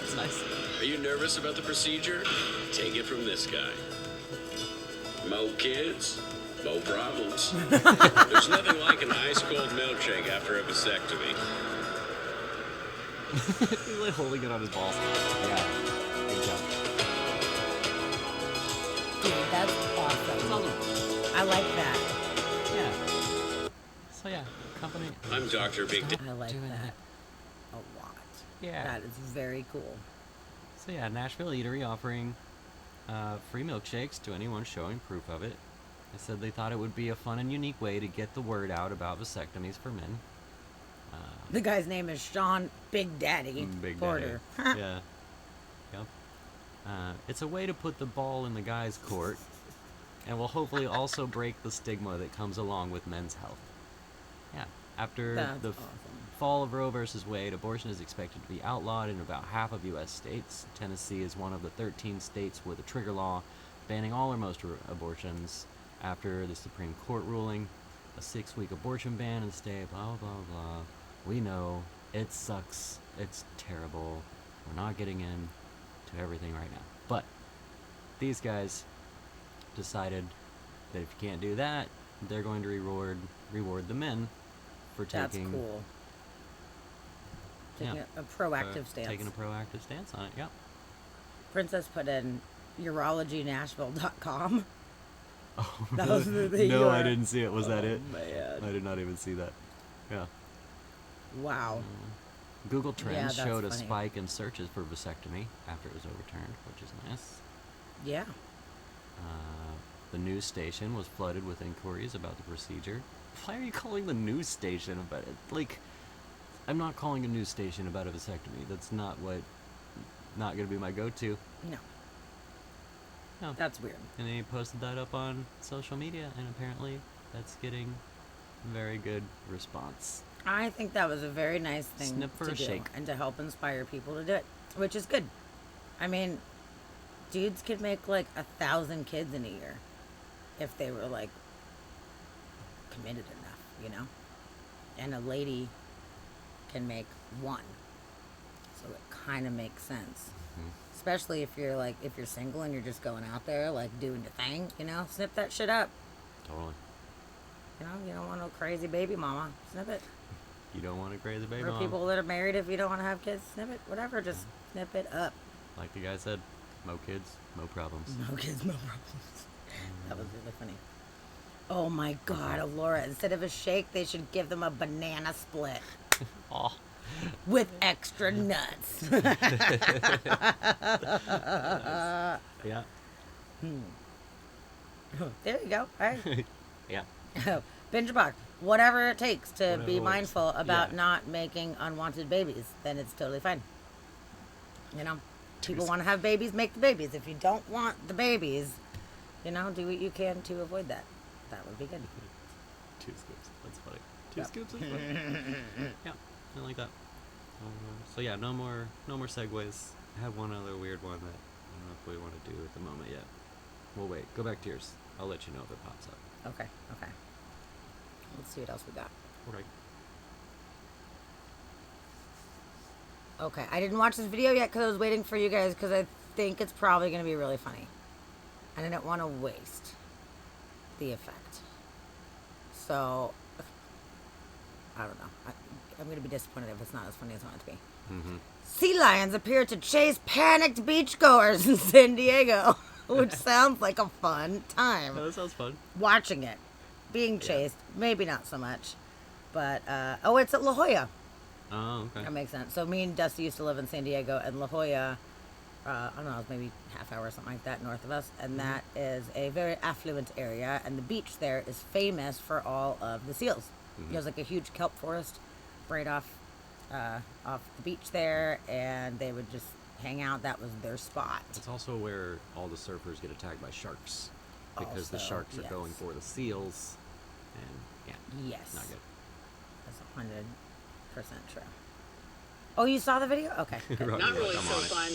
That's nice. Are you nervous about the procedure? Take it from this guy. Mo kids, mo problems. There's nothing like an ice-cold milkshake after a vasectomy. He's like holding it on his balls. Yeah. Good job. Dude, that's awesome. I like that. Yeah. So yeah, company. I'm Dr. Big Daddy. I like Doing that a lot. Yeah. That is very cool. So yeah, Nashville Eatery offering free milkshakes to anyone showing proof of it. They said they thought it would be a fun and unique way to get the word out about vasectomies for men. The guy's name is Sean Big Daddy Big Porter. Daddy. Yeah. Yep. It's a way to put the ball in the guy's court, and will hopefully also break the stigma that comes along with men's health. Yeah. After That's the awesome. fall of Roe versus Wade, abortion is expected to be outlawed in about half of U.S. states. Tennessee is one of the 13 states with a trigger law banning all or most abortions after the Supreme Court ruling. A 6-week abortion ban in the state, blah, blah, blah. We know it sucks. It's terrible. We're not getting into everything right now. But these guys decided that if you can't do that, they're going to reward the men for That's taking cool. Taking Yeah. a proactive stance. taking a proactive stance on it. Yep. Princess put in urologynashville.com. Oh, That was the no, I URL. didn't see it. Was that it? Man. I did not even see that. Yeah. Wow. Google Trends that's showed a funny. spike in searches for vasectomy after it was overturned, which is nice. Yeah. The news station was flooded with inquiries about the procedure. Why are you calling the news station about it? Like, I'm not calling a news station about a vasectomy. That's not going to be my go-to. No. No. That's weird. And then he posted that up on social media, and apparently that's getting very good response. I think that was a very nice thing Snip for to a do shake. and to help inspire people to do it, which is good. I mean, dudes could make like 1,000 kids in a year if they were like committed enough, you know? And a lady can make one. So it kind of makes sense. Especially if you're single and you're just going out there like doing your thing, you know? Snip that shit up. Totally. You know, you don't want no crazy baby mama. Snip it. You don't want a crazy baby Or mom. people that are married, if you don't want to have kids, snip it. Whatever, just snip it up. Like the guy said, mo kids, mo problems. No kids, no problems. That was really funny. Oh my God, Laura! Instead of a shake, they should give them a banana split Oh. with extra nuts. Yeah. There you go. All right. Yeah. Binge box. Whatever it takes to Whatever be works. mindful about Yeah. not making unwanted babies, then it's totally fine. You know, people want to have babies, make the babies. If you don't want the babies, you know, do what you can to avoid that. That would be good. 2 scoops. That's funny. 2 Yep. scoops is funny. Yeah, I like that. So yeah, no more segues. I have one other weird one that I don't know if we want to do at the moment yet. We'll wait. Go back to yours. I'll let you know if it pops up. Okay. Let's see what else we got. All right. Okay, I didn't watch this video yet because I was waiting for you guys because I think it's probably going to be really funny. And I didn't want to waste the effect. So, I don't know. I'm going to be disappointed if it's not as funny as I want it to be. Mm-hmm. Sea lions appear to chase panicked beachgoers in San Diego, which sounds like a fun time. Oh, that sounds fun. Watching it, being chased, maybe not so much. But, it's at La Jolla. Oh, okay. That makes sense. So me and Dusty used to live in San Diego, and La Jolla, I don't know, it was maybe half hour or something like that north of us, and that is a very affluent area, and the beach there is famous for all of the seals. There's like a huge kelp forest right off the beach there, and they would just hang out. That was their spot. It's also where all the surfers get attacked by sharks because the Also, sharks are yes. going for the seals, and yeah, Yes. not good. That's 100% true. Oh, you saw the video? Okay. good. Right. Not really I'm so on it. fun.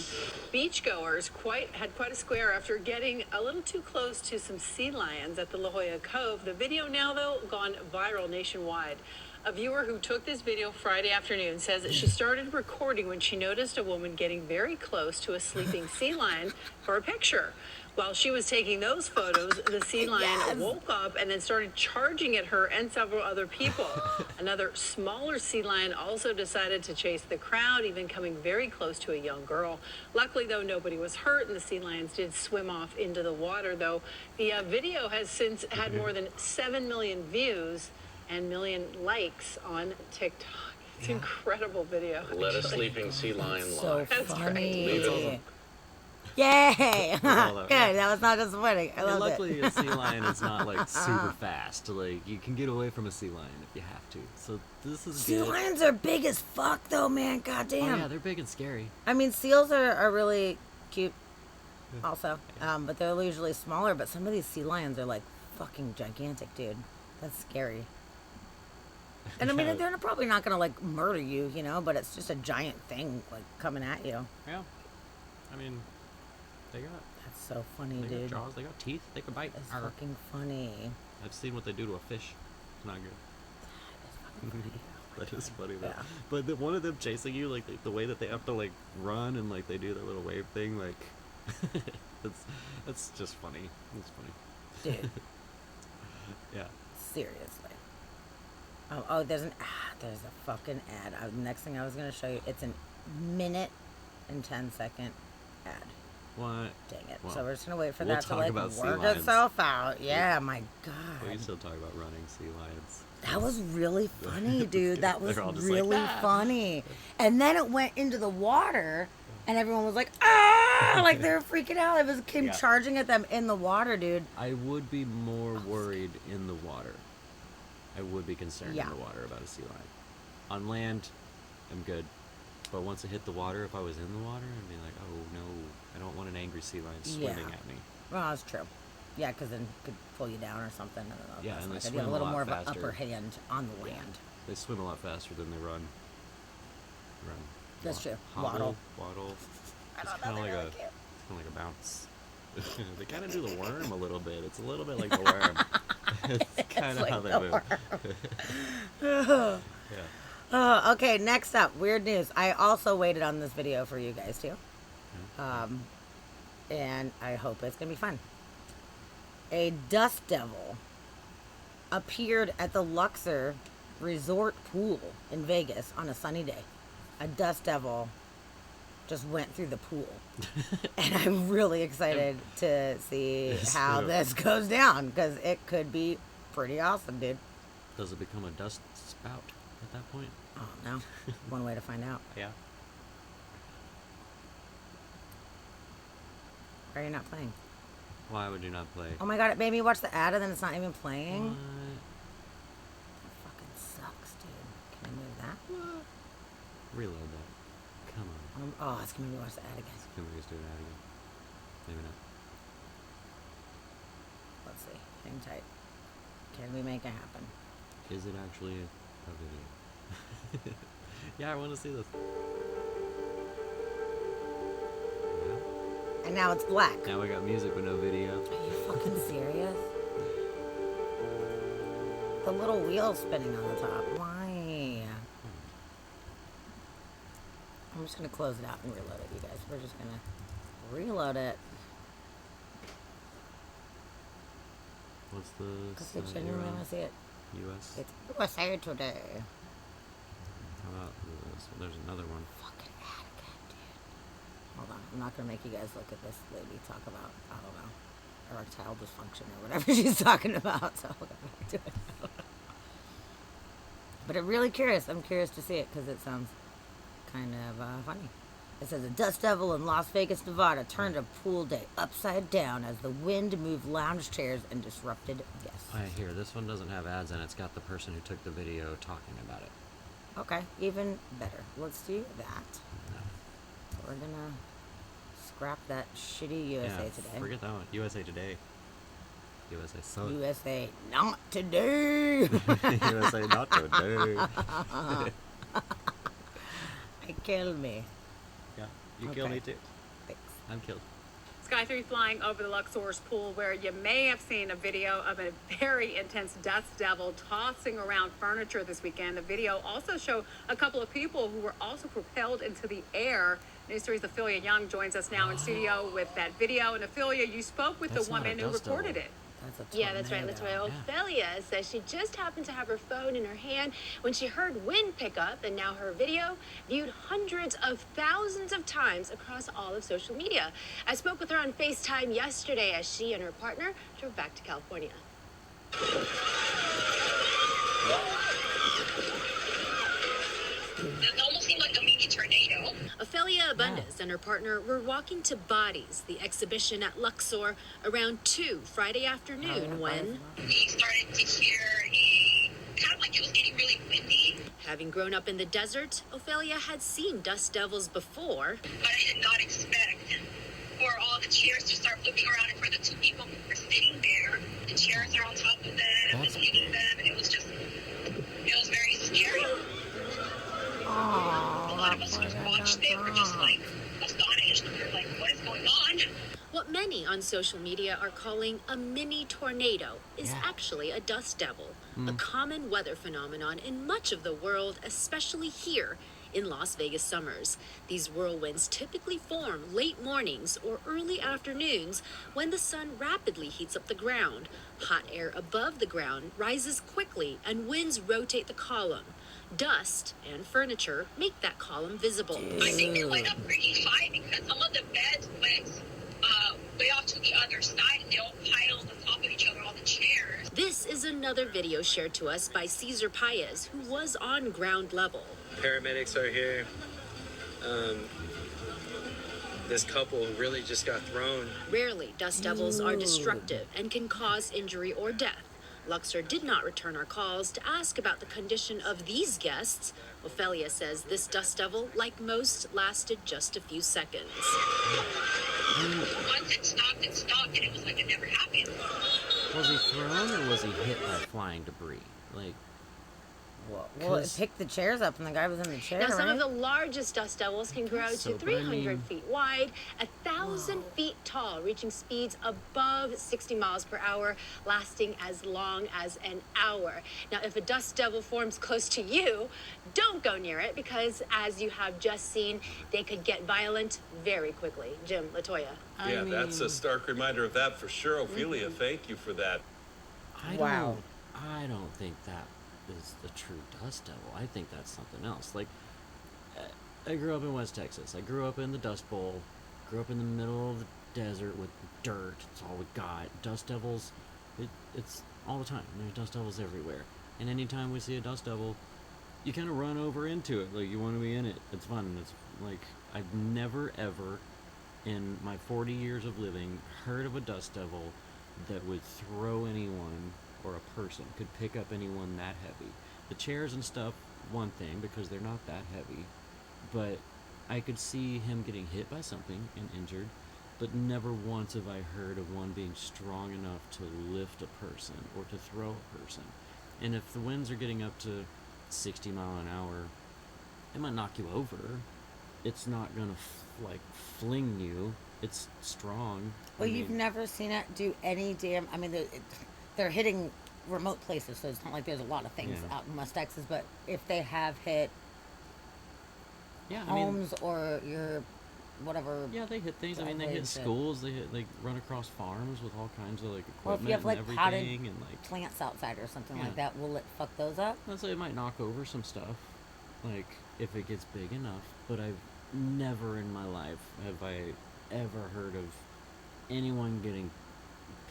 Beachgoers had quite a square after getting a little too close to some sea lions at the La Jolla Cove. The video now, though, gone viral nationwide. A viewer who took this video Friday afternoon says that she started recording when she noticed a woman getting very close to a sleeping sea lion for a picture. While she was taking those photos, the sea lion woke up and then started charging at her and several other people. Another smaller sea lion also decided to chase the crowd, even coming very close to a young girl. Luckily, though, nobody was hurt, and the sea lions did swim off into the water, though. The video has since had more than 7 million views and million likes on TikTok. It's an incredible video. Let a sleeping sea lion So lie. That's funny. Leave it. Yay! all that. Good. That was not disappointing. I And loved luckily, it. a sea lion is not like super fast. Like you can get away from a sea lion if you have to. So this is Sea good. lions are big as fuck, though, man. Oh Goddamn. yeah, they're big and scary. I mean, seals are really cute, also, but they're usually smaller. But some of these sea lions are like fucking gigantic, dude. That's scary. And I mean, they're probably not gonna like murder you, you know, but it's just a giant thing like coming at you. Yeah. I mean, they got That's so funny, they dude. got jaws. They got teeth. They can bite. It's Arr. fucking funny. I've seen what they do to a fish. It's not good. That is funny though. Yeah. But one of them chasing you, like the way that they have to like run and like they do their little wave thing, like that's just funny. It's funny. Dude, Yeah. seriously. Oh, there's a fucking ad. The next thing I was gonna show you, it's a minute and 10-second ad. What? Dang it. Well, So we're just gonna wait for we'll that to talk like about sea work lions. itself out. Yeah, my We God. can still talk about running sea lions. That was really funny, dude. That was They're all just like, really "Ah." funny. And then it went into the water, and everyone was like, ah! Like they were freaking out. It was came Yeah. charging at them in the water, dude. I would be more worried in the water. I would be concerned Yeah. in the water about a sea lion. On land, am good. But once it hit the water, if I was in the water, I'd be like, oh no, I don't want an angry sea lion swimming Yeah. at me. Well, that's true. Yeah, because then it could pull you down or something. I don't know. Yeah, That's and they like, you swim have a a little lot more of an faster. upper hand on the Yeah. land. They swim a lot faster than they run. That's true. Waddle. I It's don't kind know. of like They're a, really cute. it's kind of like a bounce. They kind of do the worm a little bit. It's a little bit like the worm. It's kind of like how they the move. Yeah. Okay, next up, weird news. I also waited on this video for you guys too. And I hope it's going to be fun. A dust devil appeared at the Luxor Resort Pool in Vegas on a sunny day. A dust devil just went through the pool. And I'm really excited to see how this goes down, because it could be pretty awesome, dude. Does it become a dust spout at that point? Oh, no. One way to find out. Yeah. Why are you not playing? Why would you not play? Oh my god, it made me watch the ad and then it's not even playing? What? That fucking sucks, dude. Can I move that? Reload that. Come on. Oh, it's gonna make me watch the ad again. Can we just do that again? Maybe not. Let's see. Hang tight. Can we make it happen? Is it actually a video? Yeah, I want to see this. And now it's black. Now we got music but no video. Are you fucking serious? The little wheel spinning on the top. Why? I'm just gonna close it out and reload it, you guys. We're just gonna reload it. What's the Because we genuinely want to see it. US? It's USA Today. How about this? There's another one. Fucking ad again, dude. Hold on. I'm not gonna make you guys look at this lady talk about, I don't know, erectile dysfunction or whatever she's talking about. So I'll go back to it. But I'm really curious. I'm curious to see it because it sounds kind of funny. It says a dust devil in Las Vegas, Nevada turned a pool day upside down as the wind moved lounge chairs and disrupted guests. I hear this one doesn't have ads and it's got the person who took the video talking about it. Okay, even better. Let's do that. No. We're gonna scrap that shitty USA Today. Forget that one. USA Today. USA sucks. USA not today. USA not today. Kill me. Yeah, you kill Okay. me too. Thanks. I'm killed. Sky 3 flying over the Luxor's pool, where you may have seen a video of a very intense dust devil tossing around furniture this weekend. The video also showed a couple of people who were also propelled into the air. News 3's Ophelia Young joins us now in studio with that video. And Ophelia, you spoke with That's the not a woman who dust reported devil. it. That's a Yeah, that's right. That's right. tornado. Ophelia says she just happened to have her phone in her hand when she heard wind pick up, and now her video viewed hundreds of thousands of times across all of social media. I spoke with her on FaceTime yesterday as she and her partner drove back to California. It almost seemed like a mini tornado. Ophelia Abundis and her partner were walking to Bodies, the exhibition at Luxor, around 2 Friday afternoon when, We started to hear kind of like it was getting really windy, having grown up in the desert, Ophelia had seen dust devils before. but I did not expect for all the chairs to start flipping around and for the two people who were sitting there. The chairs are on top of them and That's hitting them, and it was very scary. A lot of us who watched it were just like astonished. We were like, what is going on? What many on social media are calling a mini tornado is actually a dust devil, a common weather phenomenon in much of the world, especially here in Las Vegas summers. These whirlwinds typically form late mornings or early afternoons when the sun rapidly heats up the ground. Hot air above the ground rises quickly and winds rotate the column. Dust and furniture make that column visible. I think it went up pretty high because some of the beds went way off to the other side and they all piled on top of each other, all the chairs. This is another video shared to us by Cesar Paez, who was on ground level. Paramedics are here. This couple really just got thrown. Rarely, dust devils are destructive and can cause injury or death. Luxor did not return our calls to ask about the condition of these guests. Ophelia says this dust devil, like most, lasted just a few seconds. Once it stopped, and it was like it never happened. Was he thrown or was he hit by flying debris? Like, Well, it picked the chairs up, and the guy was in the chair. Now, some right? of the largest dust devils can grow so, to but I 300 mean- feet wide, 1,000 feet tall, reaching speeds above 60 miles per hour, lasting as long as an hour. Now, if a dust devil forms close to you, don't go near it because, as you have just seen, they could get violent very quickly. Jim, Latoya. Yeah, that's a stark reminder of that for sure, Ophelia. Thank you for that. I don't think that is the true dust devil. I think that's something else. Like, I grew up in West Texas. I grew up in the Dust Bowl. Grew up in the middle of the desert with dirt. It's all we got. Dust devils, it's all the time. There's dust devils everywhere. And anytime we see a dust devil, you kind of run over into it. Like, you want to be in it. It's fun. It's like, I've never ever in my 40 years of living heard of a dust devil that would throw anyone or a person, could pick up anyone that heavy. The chairs and stuff, one thing, because they're not that heavy, but I could see him getting hit by something and injured, but never once have I heard of one being strong enough to lift a person or to throw a person. And if the winds are getting up to 60 mile an hour, it might knock you over. It's not gonna fling you. It's strong. Well, you've never seen it do any damn. I mean, they're hitting remote places, so it's not like there's a lot of things out in West Texas. But if they have hit homes or your whatever, they hit things. I mean, they hit schools. They run across farms with all kinds of equipment well, if you have and potted everything, and plants outside or something like that, will it fuck those up? Let's say it might knock over some stuff, like if it gets big enough. But I've never in my life have I ever heard of anyone getting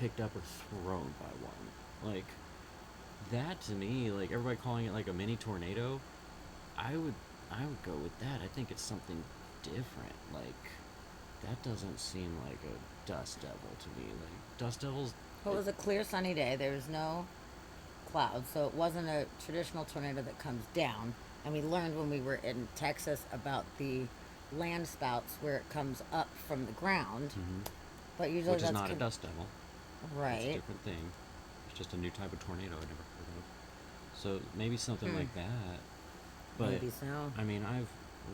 picked up or thrown by one. Like, that to me, like everybody calling it like a mini tornado, I would go with that. I think it's something different. Like, that doesn't seem like a dust devil to me. Like, dust devils. Well, it was a clear sunny day. There was no clouds, so it wasn't a traditional tornado that comes down. And we learned when we were in Texas about the land spouts where it comes up from the ground. But usually which that's is not a dust devil. Right. It's a different thing. It's just a new type of tornado I've never heard of. So maybe something like that. But Maybe so. I mean, I've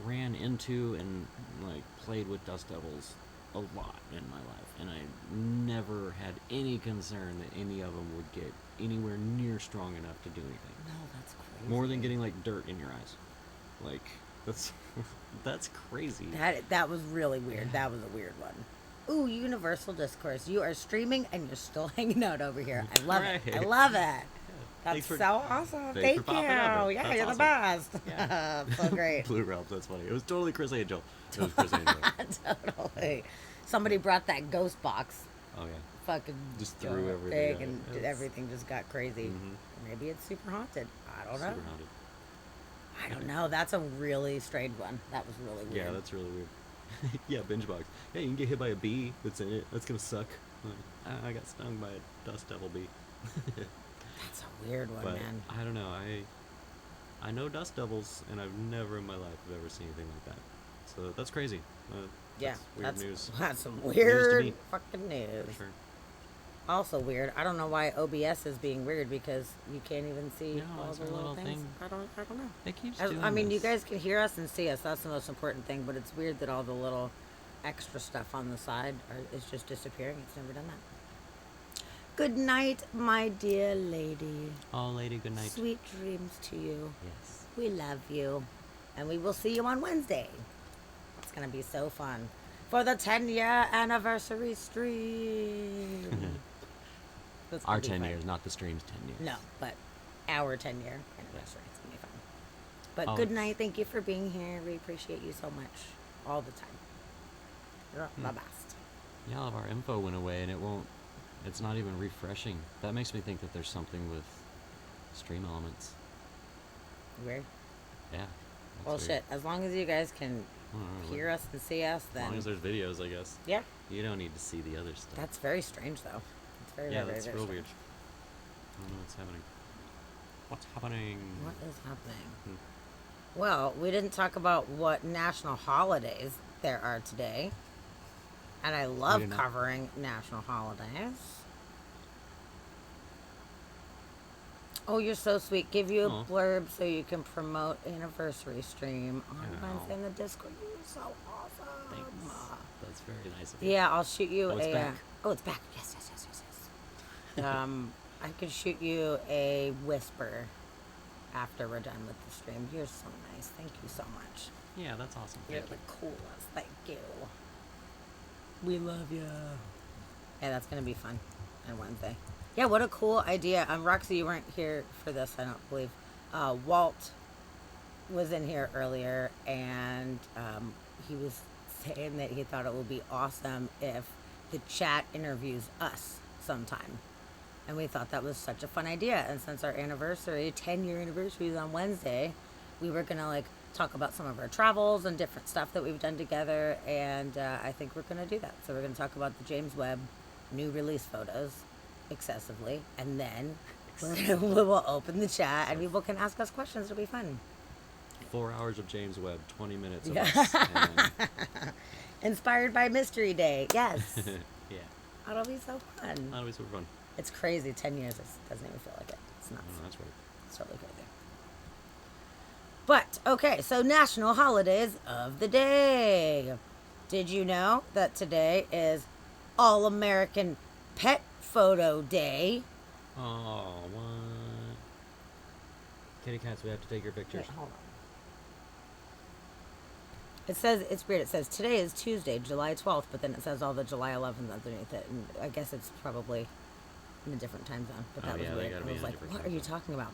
ran into and like played with dust devils a lot in my life, and I never had any concern that any of them would get anywhere near strong enough to do anything. No, that's crazy. More than getting like dirt in your eyes. Like, that's crazy. That was really weird. That was a weird one. Ooh, Universal Discourse. You are streaming and you're still hanging out over here. I love it. I love it. That's so awesome. Thank you. Yeah, That's you're awesome. the best. Yeah. So great. Blue Ralph, that's funny. It was totally Chris Angel. It was Chris Angel. Totally. Somebody brought that ghost box. Oh, yeah. Fucking just threw everything at and it. everything just got crazy. Maybe it's super haunted. I don't know. Super haunted. I don't know. That's a really strange one. That was really weird. Yeah, that's really weird. Yeah, binge box. Yeah, you can get hit by a bee that's in it. That's gonna suck. I got stung by a dust devil bee. That's a weird one, But man. I don't know. I know dust devils, and I've never in my life have ever seen anything like that. So that's crazy. Yeah, weird that's news. That's some News to weird me. fucking news. For sure. Also weird. I don't know why OBS is being weird because you can't even see No, all it's the our little little things. thing. I don't know. It keeps As- doing I mean, you this. guys can hear us and see us. That's the most important thing. But it's weird that all the little extra stuff on the side is just disappearing. It's never done that. Good night, my dear lady. Oh, lady, good night. Sweet dreams to you. Yes. We love you. And we will see you on Wednesday. It's going to be so fun. For the 10-year anniversary stream. That's gonna Our be 10 fun. years, not the stream's 10 years. No, but our 10-year anniversary. It's going to be fun. But Oh, good it's- night. Thank you for being here. We appreciate you so much. All the time. You're the best. Yeah, all of our info went away, and it's not even refreshing. That makes me think that there's something with stream elements. Weird. Yeah. that's Well, weird. shit. As long as you guys can I don't know, hear us and see us, As long then as there's videos, I guess. yeah. You don't need to see the other stuff. That's very strange, though. It's very, Yeah, very, that's very, real very weird. I don't know what's happening. What's happening? What is happening? Well, we didn't talk about what national holidays there are today. And I love did not. covering national holidays. Oh, you're so sweet. Give you a Aw. blurb so you can promote anniversary stream on Ow. Wednesday in the Discord. You're so awesome. Thanks. That's very nice of you. Yeah, I'll shoot you Oh, it's a. back. Oh, it's back. Yes. I could shoot you a whisper after we're done with the stream. You're so nice. Thank you so much. Yeah, that's awesome. You're Thank the you. coolest. Thank you. We love you. Yeah, that's gonna be fun on Wednesday. Yeah, what a cool idea. Roxy, you weren't here for this, I don't believe. Walt was in here earlier, and he was saying that he thought it would be awesome if the chat interviews us sometime. And we thought that was such a fun idea. And since our anniversary, 10-year anniversary is on Wednesday, we were gonna like talk about some of our travels and different stuff that we've done together. And I think we're gonna do that. So we're gonna talk about the James Webb new release photos excessively, and then we will open the chat and people can ask us questions. It'll be fun. 4 hours of James Webb, 20 minutes of Yeah. us. And Inspired by Mystery Day. Yes. yeah, That'll be so fun. that'll be super fun. It's crazy. 10 years. It doesn't even feel like it. It's nuts. Oh, that's right. It's totally crazy. But, okay, so national holidays of the day. Did you know that today is All American Pet Photo Day? Oh, what? Kitty cats, we have to take your pictures. Wait, hold on. It says, it's weird, it says today is Tuesday, July 12th, but then it says all the July 11th underneath it. And I guess it's probably in a different time zone, but that Oh, was yeah, they weird. gotta I be was in a like, different what are time you zone. talking about?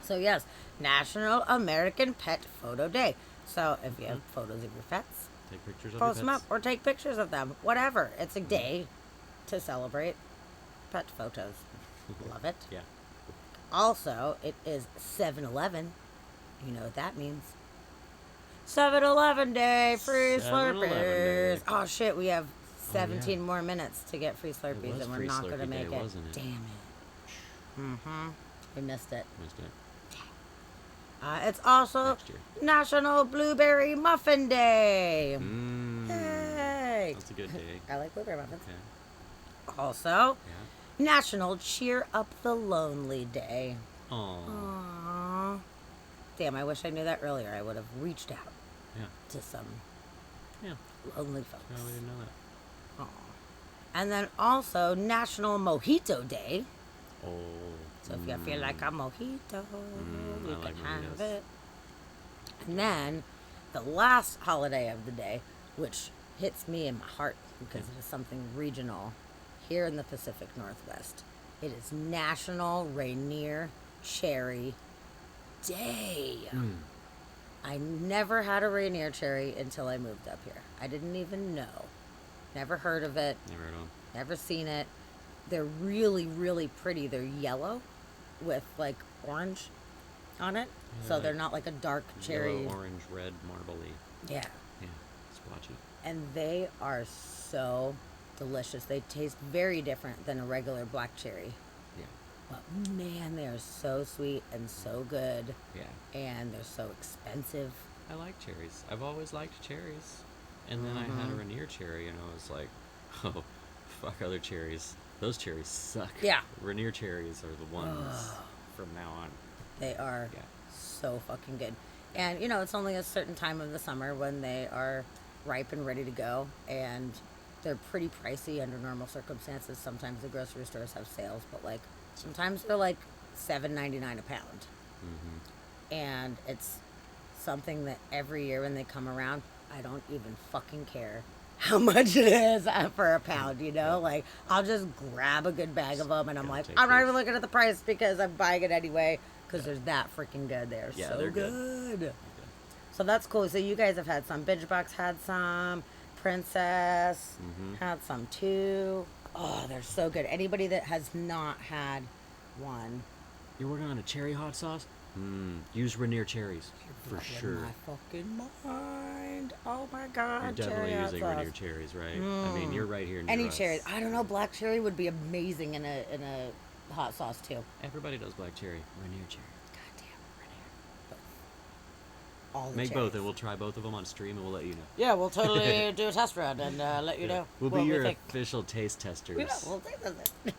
So yes, National American Pet Photo Day. So if you have photos of your pets, Take pictures of post your them up pets. or take pictures of them. Whatever. It's a day to celebrate pet photos. Love it. Yeah. Also, it is 7-Eleven. You know what that means. 7-Eleven Day. Free 7-Eleven Slurpers. Day. Oh, shit. We have Oh, 17 yeah. more minutes to get free Slurpees, was and we're Free not going to Slurpee make Day, it. wasn't it? Damn it. Mm-hmm. We missed it. Missed it. It's also Next year. National Blueberry Muffin Day. Mmm. Yay. That's a good day. I like blueberry muffins. Okay. Also, Yeah. National Cheer Up the Lonely Day. Aw. Aww. Damn, I wish I knew that earlier. I would have reached out Yeah. to some Yeah. lonely folks. No, we didn't know that. Aw. And then also National Mojito Day. Oh. So if you feel like a mojito, you I can like have mojitos. it. And then the last holiday of the day, which hits me in my heart because it is something regional here in the Pacific Northwest. It is National Rainier Cherry Day. I never had a Rainier cherry until I moved up here. I didn't even know. Never heard of it. Never heard of 'em. Never seen it. They're really, really pretty. They're yellow with like orange on it. Yeah, So they're like not like a dark cherry. Yellow, orange, red, marbly. Yeah. Yeah. Splotchy. And they are so delicious. They taste very different than a regular black cherry. Yeah. But man, they are so sweet and so good. Yeah. And they're so expensive. I like cherries. I've always liked cherries. And then I had a Rainier cherry and I was like, oh, fuck other cherries. Those cherries suck. Yeah. Rainier cherries are the ones from now on. They are Yeah. so fucking good. And, you know, it's only a certain time of the summer when they are ripe and ready to go. And they're pretty pricey under normal circumstances. Sometimes the grocery stores have sales, but, like, sometimes they're, like, $7.99 a pound. And it's something that every year when they come around, I don't even fucking care how much it is for a pound, you know? Like, I'll just grab a good bag of them, and I'm like, take I'm not these. even looking at the price because I'm buying it anyway, because they're that freaking good. They're Yeah, so they're good. good. So that's cool. So you guys have had some. Bitchbox had some. Princess had some too. Oh, they're so good. Anybody that has not had one, You're working on a cherry hot sauce? Use Rainier cherries. For blowing sure. my fucking mind. Oh my god. You're definitely cherry hot using sauce. Rainier cherries, right? I mean, you're right here near Any us. cherries. I don't know. Black cherry would be amazing in a hot sauce too. Everybody does black cherry. Rainier cherry. God damn, Rainier. all the Make cherries. both, and we'll try both of them on stream, and we'll let you know. Yeah, we'll totally do a test run and let you know. We'll what be we your think. official taste testers. We will. We'll taste it.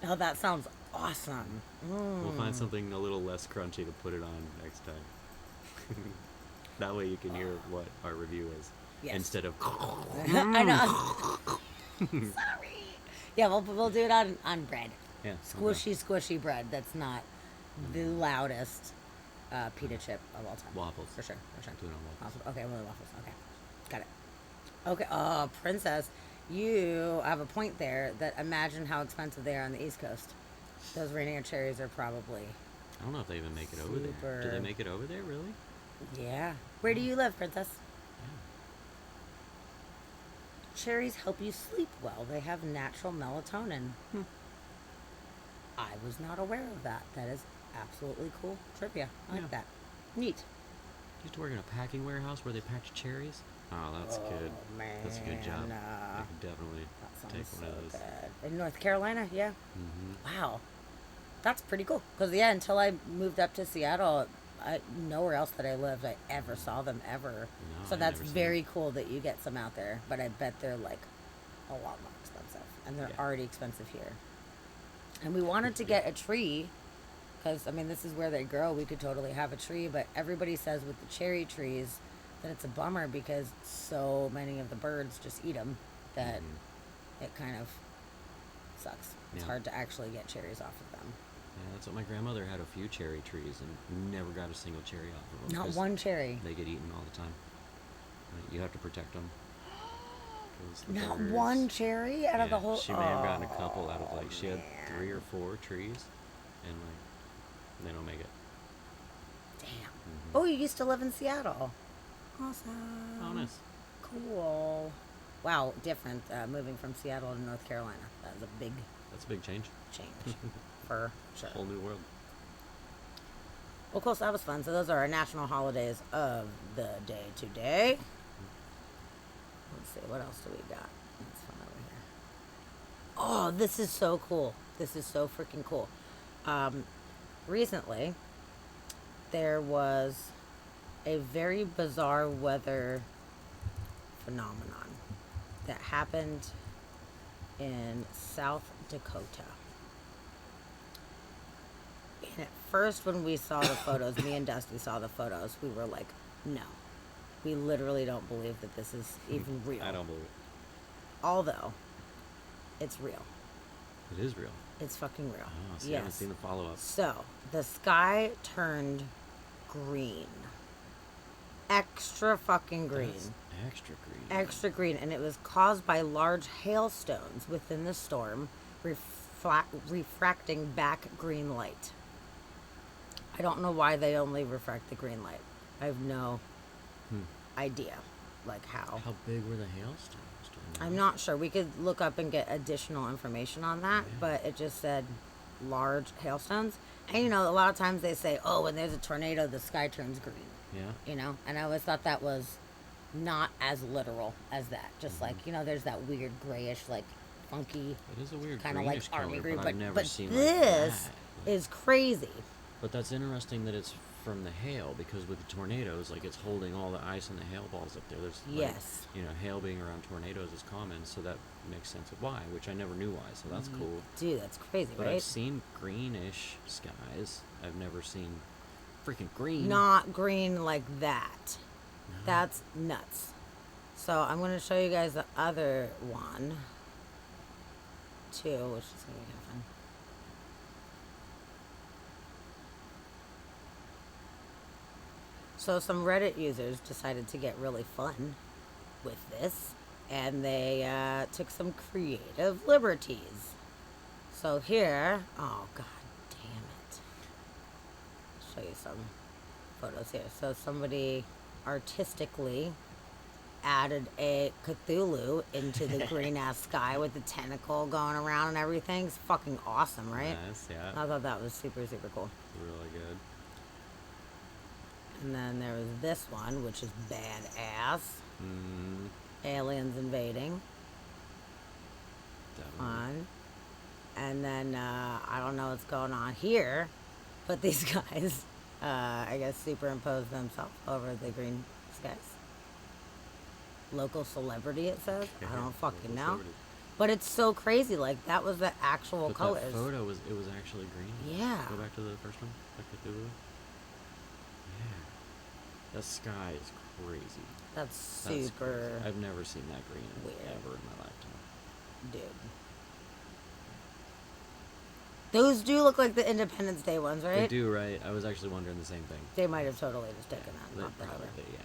Oh, that sounds awesome. We'll find something a little less crunchy to put it on next time. That way you can hear what our review is. Yes. Instead of... I know. Sorry. Yeah, we'll do it on bread. Yeah. Squishy bread that's not the loudest pita chip of all time. Waffles. For sure. Do it on waffles. Okay, I'm with waffles. Okay. Got it. Okay, Princess, you have a point there that imagine how expensive they are on the East Coast. Those Rainier cherries are probably... I don't know if they even make it over there. Do they make it over there, really? Yeah. Where do you live, Princess? Cherries help you sleep well. They have natural melatonin. I was not aware of that. That is absolutely cool trivia. I like that. Neat. Used to work in a packing warehouse where they packed cherries. Oh, that's good. Man, That's a good job. I could definitely take one of those. Good. In North Carolina, yeah. Mm-hmm. Wow. That's pretty cool. Because, yeah, until I moved up to Seattle, nowhere else that I lived, I ever saw them ever. No, So I've that's never seen very cool that you get some out there. But I bet they're, like, a lot more expensive. And they're already expensive here. And we wanted to get a tree. Because, I mean, this is where they grow. We could totally have a tree. But everybody says with the cherry trees that it's a bummer because so many of the birds just eat them that it kind of sucks. It's hard to actually get cherries off of them. Yeah, that's what my grandmother had, a few cherry trees, and never got a single cherry off of them. Not one cherry. They get eaten all the time. You have to protect them. Not one cherry out of the whole... She may have gotten a couple out of, like, she had 3 or 4 trees, and, like, they don't make it. Damn. Oh, you used to live in Seattle. Awesome. Oh, nice. Cool. Wow, different moving from Seattle to North Carolina. That was a big... That's a big change. For sure. Whole new world. Well, cool, so that was fun. So those are our national holidays of the day today. Let's see, what else do we got? That's fun over here. Oh, this is so cool. This is so freaking cool. Recently, there was a very bizarre weather phenomenon that happened in South Dakota. And at first, when we saw the photos, me and Dusty saw the photos, we were like, no. We literally don't believe that this is even real. I don't believe it. Although, it's real. It is real. It's fucking real. Oh, so you haven't seen the follow-up. So, the sky turned green. Extra fucking green. That's extra green. Extra green. And it was caused by large hailstones within the storm, refracting back green light. I don't know why they only refract the green light. I have no idea, like how. How big were the hailstones? I'm not sure. We could look up and get additional information on that, but it just said large hailstones. And, you know, a lot of times they say, oh, when there's a tornado, the sky turns green. Yeah. You know? And I always thought that was not as literal as that. Just like, you know, there's that weird grayish, like, funky, It is a weird kind of like greenish army color, green. but I've never but seen this like that. is crazy. But that's interesting that it's from the hail, because with the tornadoes, like, it's holding all the ice and the hail balls up there. There's, like, Yes. you know, hail being around tornadoes is common, so that makes sense of why, which I never knew why, so that's cool. Dude, that's crazy, But right? I've seen greenish skies. I've never seen freaking green. Not green like that. That's nuts. So I'm going to show you guys the other one, too, which is going to be kind of fun. So some Reddit users decided to get really fun with this, and they took some creative liberties. So here, oh god damn it. I'll show you some photos here. So somebody artistically added a Cthulhu into the green ass sky with the tentacle going around and everything. It's fucking awesome, right? Nice, yeah. I thought that was super, super cool. Really good. And then there was this one, which is badass. Aliens invading. Definitely. Fun. And then, I don't know what's going on here, but these guys I guess superimposed themselves over the green skies. Local celebrity, it says. I don't fucking know. Celebrity. But it's so crazy. Like, that was the actual But colors. that photo was actually green. Yeah. Go back to the first one. Back to Thulu. Yeah. That sky is crazy. That's That's super crazy. I've never seen that green weird. ever in my lifetime. dude. Those do look like the Independence Day ones, right? They do, right? I was actually wondering the same thing. They might have totally just taken that, They not the other. probably, yeah.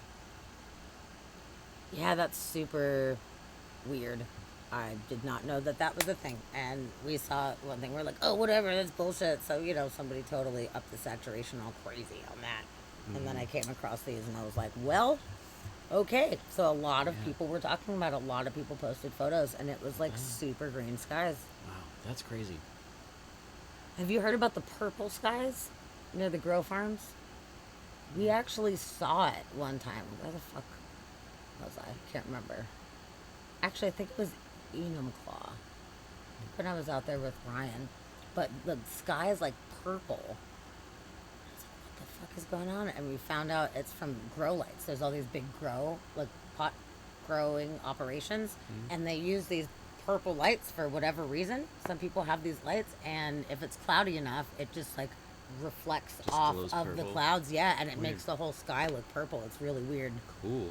Yeah, that's super weird. I did not know that that was a thing. And we saw one thing, we're like, oh, whatever, that's bullshit. So, you know, somebody totally upped the saturation all crazy on that. And then I came across these and I was like, well, okay. So a lot of people were talking about it. A lot of people posted photos and it was like super green skies. Wow, that's crazy. Have you heard about the purple skies near the grow farms? We actually saw it one time. Where the fuck was I? Can't remember. Actually, I think it was Enumclaw when I was out there with Ryan. But the sky is like purple. I was like, what the fuck is going on? And we found out it's from grow lights. There's all these big pot growing operations, and they use these purple lights for whatever reason. Some people have these lights, and if it's cloudy enough, it just like reflects Just off glows of the purple. clouds. Yeah, and it Weird. makes the whole sky look purple. It's really weird. Cool.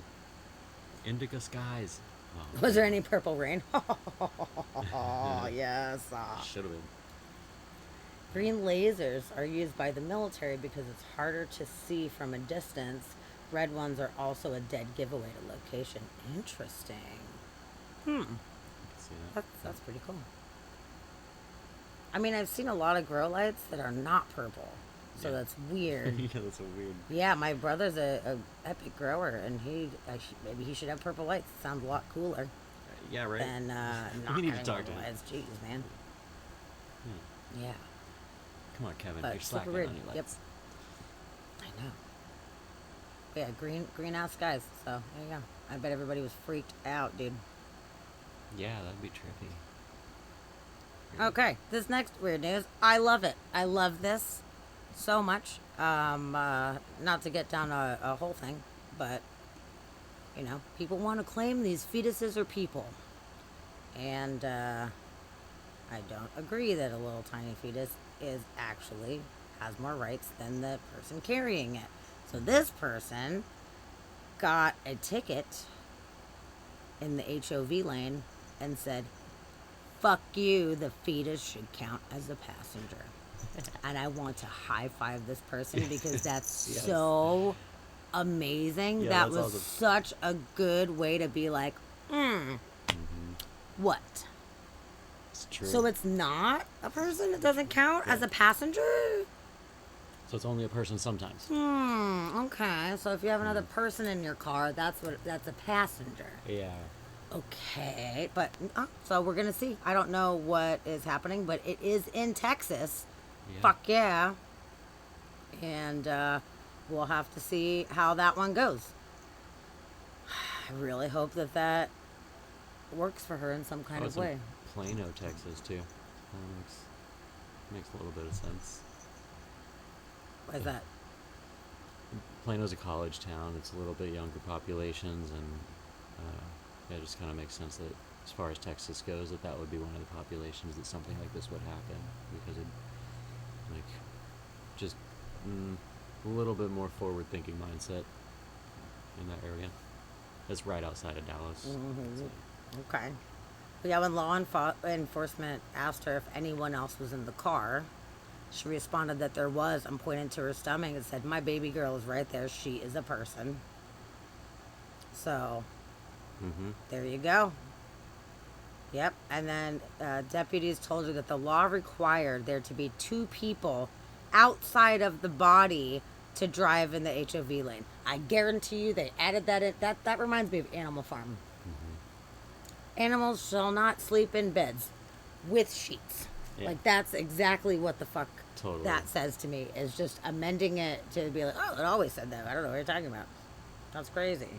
Indica skies. Oh, Was there any purple rain? Oh, yes. Should have been. Green lasers are used by the military because it's harder to see from a distance. Red ones are also a dead giveaway to location. Interesting. See that? That's pretty cool. I mean, I've seen a lot of grow lights that are not purple, so Yeah. that's weird. Yeah, that's so weird. Yeah, my brother's a epic grower, and maybe he should have purple lights. It sounds a lot cooler Yeah, right. than not We need to having talk to purple him. lights. Jeez, man. Yeah, Come on, Kevin. but You're super slacking weird. on your Yep, lights. I know. Yeah, greenhouse skies. So there you go. I bet everybody was freaked out, dude. Yeah, that'd be trippy. Okay, this next weird news. I love it. I love this so much. Not to get down a whole thing, but you know, people want to claim these fetuses are people, and I don't agree that a little tiny fetus has more rights than the person carrying it. So this person got a ticket in the HOV lane and said, fuck you, the fetus should count as a passenger. And I want to high five this person because that's Yes. so amazing. Yeah, that that's was awesome. such a good way to be like, what? It's true. So it's not a person? It doesn't count as a passenger? So it's only a person sometimes. Okay. So if you have another person in your car, that's a passenger. Yeah. Okay, but so we're gonna see. I don't know what is happening, but it is in Texas. Yeah. Fuck yeah! And we'll have to see how that one goes. I really hope that works for her in some kind Oh, of it's in way. Plano, Texas, too. Makes a little bit of sense. Why is that? Plano's a college town. It's a little bit younger populations, and yeah, it just kind of makes sense that as far as Texas goes, that would be one of the populations that something like this would happen, because it, like, just a little bit more forward-thinking mindset in that area. That's right outside of Dallas. Okay. But yeah, when law enforcement asked her if anyone else was in the car, she responded that there was, and pointed to her stomach and said, my baby girl is right there. She is a person. So, there you go. Yep. And then deputies told her that the law required there to be 2 people outside of the body to drive in the HOV lane. I guarantee you they added that in. That reminds me of Animal Farm. Animals shall not sleep in beds with sheets. Yeah. Like, that's exactly what the fuck Totally. that says to me, is just amending it to be like, oh, it always said that. I don't know what you're talking about. That's crazy.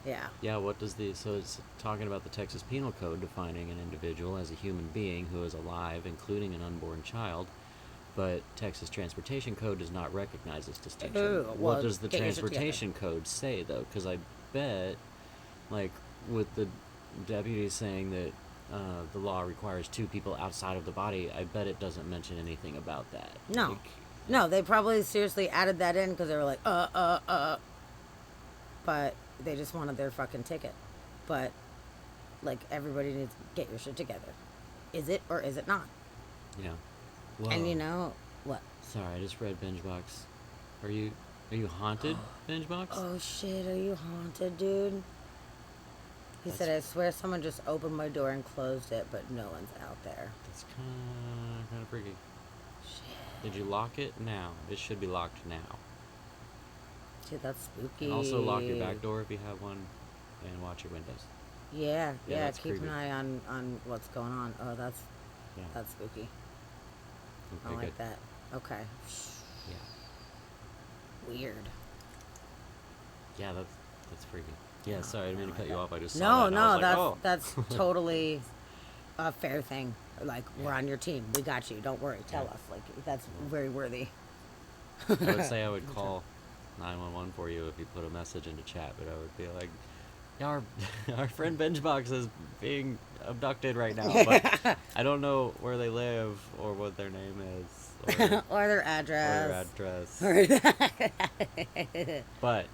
Yeah. Yeah, what does so it's talking about the Texas Penal Code defining an individual as a human being who is alive, including an unborn child, but Texas Transportation Code does not recognize this distinction. Ooh, What well, does the get your shit together. Transportation Code say, though? Because I bet, like, with the deputy saying that the law requires 2 people outside of the body, I bet it doesn't mention anything about that. No. Like, No, they probably seriously added that in because they were like, but they just wanted their fucking ticket. But, like, everybody needs to get your shit together. Is it or is it not? yeah. And you Whoa. know, what? Sorry, I just read BingeBox. Are you haunted, BingeBox? Oh shit, are you haunted, dude? He That's- said, I swear someone just opened my door and closed it, but no one's out there. That's kind of freaky. Shit. Did you lock it? Now. It should be locked now. Dude, that's spooky. And also lock your back door if you have one, and watch your windows. Yeah, Yeah, yeah, that's keep creepy. an eye on what's going on. Oh, that's spooky. I Okay, like good. that. Okay. Yeah. Weird. Yeah, that's freaky. Yeah, sorry, I didn't mean to cut you off. I just No, saw that. and I no, was like, that's oh. that's totally a fair thing. Like, we're on your team. We got you. Don't worry. Tell us. Like, that's very worthy. I would say I would call 911 for you if you put a message into chat, but I would be like, yeah, our friend BingeBox is being abducted right now, but I don't know where they live or what their name is. Or, Or their address. But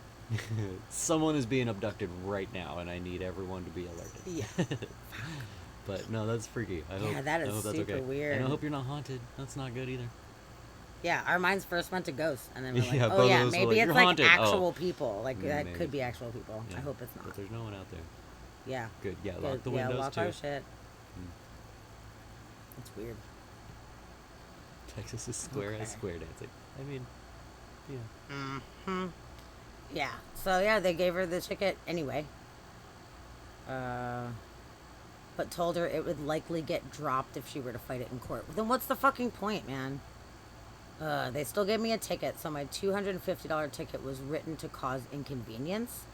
someone is being abducted right now, and I need everyone to be alerted. Yeah. But no, that's freaky. I hope, that is I hope that's super okay. weird. And I hope you're not haunted. That's not good either. Yeah, our minds first went to ghosts, and then we're like, Yeah, oh both yeah, of us were maybe like, it's "You're like haunted." actual Oh. people. Like, that Maybe. could be actual people. Yeah. I hope it's not. But there's no one out there. Yeah. Good. Yeah, Good. lock the Yeah, windows lock too. our shit. Mm. It's weird. Texas is square as Okay. square dancing. I mean, yeah. Mm-hmm. Yeah. So yeah, they gave her the ticket anyway. But told her it would likely get dropped if she were to fight it in court. Then what's the fucking point, man? They still gave me a ticket, so my $250 ticket was written to cause inconvenience.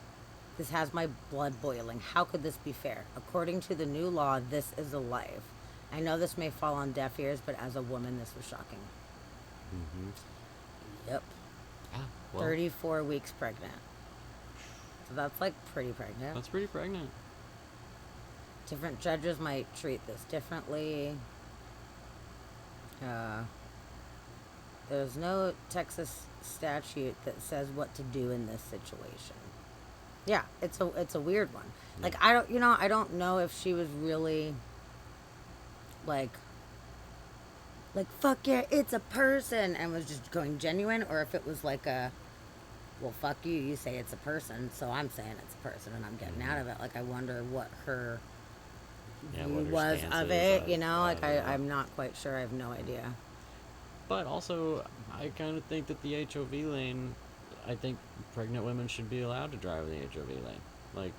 This has my blood boiling. How could this be fair? According to the new law, this is a life. I know this may fall on deaf ears, but as a woman, this was shocking. Mm-hmm. Yep. Ah, well, 34 weeks pregnant. So that's like pretty pregnant. that's pretty pregnant. Different judges might treat this differently. There's no Texas statute that says what to do in this situation. Yeah, it's a weird one. Like, I don't know if she was really like fuck yeah, it's a person, and was just going genuine, or if it was like a, well, fuck you, you say it's a person, so I'm saying it's a person and I'm getting out of it. Like, I wonder what her Yeah, view what her was stance of is, it, you know? I Like, don't know. I'm not quite sure. I have no idea. But also, I kind of think that the HOV lane, I think pregnant women should be allowed to drive in the HOV lane. Like,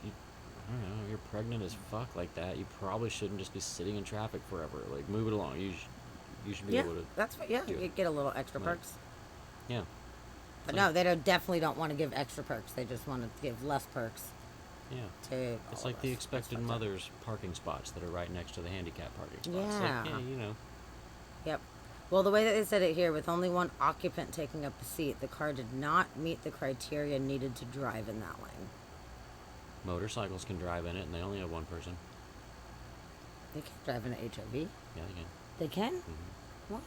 I don't know, you're pregnant as fuck like that, you probably shouldn't just be sitting in traffic forever. Like, move it along. You should be Yeah, able to. that's what, yeah, do you it. get a little extra Like, perks. Yeah. But like- no, they definitely don't want to give extra perks. They just want to give less perks Yeah. to It's all like of the us. expected It's fucked up. mother's parking spots that are right next to the handicap parking spots. Yeah. Like, yeah, you know. Yep. Well, the way that they said it here, with only one occupant taking up a seat, the car did not meet the criteria needed to drive in that lane. Motorcycles can drive in it, and they only have one person. They can't drive in an HOV. Yeah, they can. They can? Mm-hmm. Why?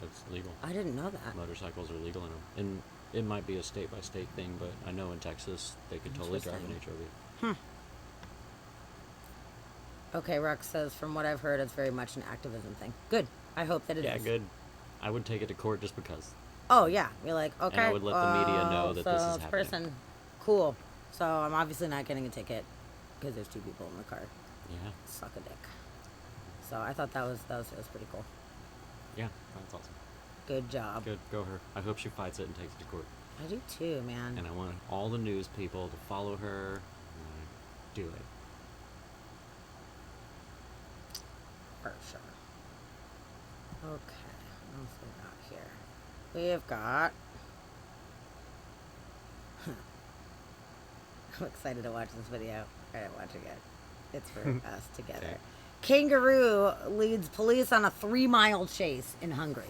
It's legal. I didn't know that. Motorcycles are legal in them. And it might be a state-by-state thing, but I know in Texas they could totally drive an HOV. Okay, Rox says, from what I've heard, it's very much an activism thing. Good. I hope that it is. Yeah, good. I would take it to court just because. Oh, yeah. You're like, okay. I would let the media know that so this is this happening. person, cool. So I'm obviously not getting a ticket because there's 2 people in the car. Yeah. Suck a dick. So I thought that was pretty cool. Yeah, that's awesome. Good job. Good, go her. I hope she fights it and takes it to court. I do too, man. And I want all the news people to follow her and do it. For sure. Okay, what else we got here? We have got. I'm excited to watch this video. Alright, watching it. It's for us together. Okay. Kangaroo leads police on a 3-mile chase in Hungary.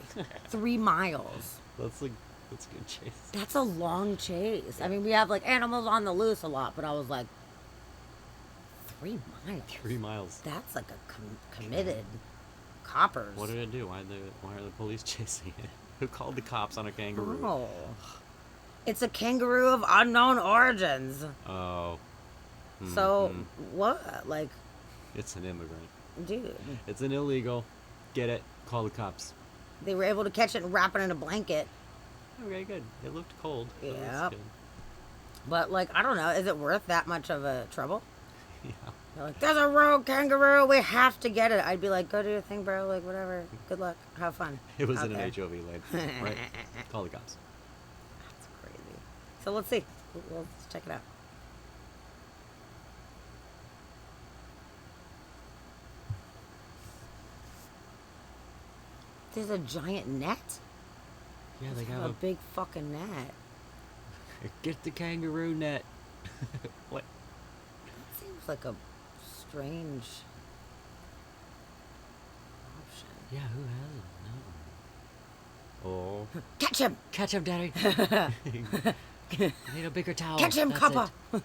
3 miles. That's a good chase. That's a long chase. I mean, we have like animals on the loose a lot, but I was like, 3 miles. 3 miles. That's like a committed coppers. What did it do? Why are the police chasing it? Who called the cops on a kangaroo? Oh. It's a kangaroo of unknown origins. Oh. So, what? Like, it's an immigrant. dude. It's an illegal. Get it? Call the cops. They were able to catch it and wrap it in a blanket. Okay, good. It looked cold. Yeah. But, like, I don't know. Is it worth that much of a trouble? Yeah. They're like, there's a rogue kangaroo. We have to get it. I'd be like, go do your thing, bro. Like, whatever. Good luck. Have fun. It was out in there. an HOV lane. Right? Call the cops. That's crazy. So let's see. Let's check it out. There's a giant net? Yeah, they have got a big fucking net. Get the kangaroo net. What? That seems like a strange option. Yeah, who has it? No. Oh. Catch him! Catch him, Daddy. I need a bigger towel. Catch him, That's copper! it.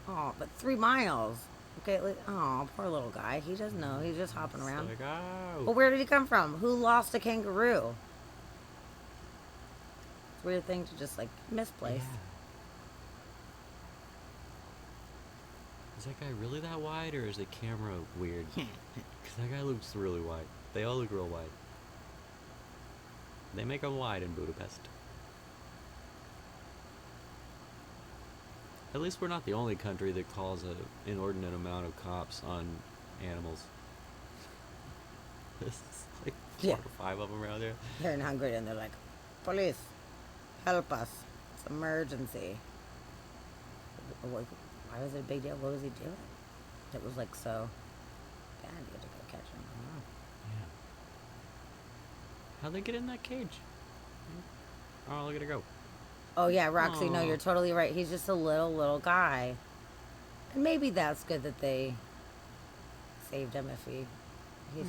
Oh, but 3 miles. Okay, oh, poor little guy. He doesn't know. He's just hopping around. Like, oh. But where did he come from? Who lost a kangaroo? It's a weird thing to just, like, misplace. Yeah. Is that guy really that wide, or is the camera weird? Because that guy looks really wide. They all look real wide. They make them wide in Budapest. At least we're not the only country that calls an inordinate amount of cops on animals. There's like 4 or 5 of them around there. They're in Hungary and they're like, police, help us. It's emergency. Why was it a big deal? What was he doing? It was like so bad you had to go catch him. I don't know. Yeah. How'd they get in that cage? Oh, look at it go. Oh yeah, Roxy, no, Aw. you're totally right. He's just a little guy. And maybe that's good that they saved him if he's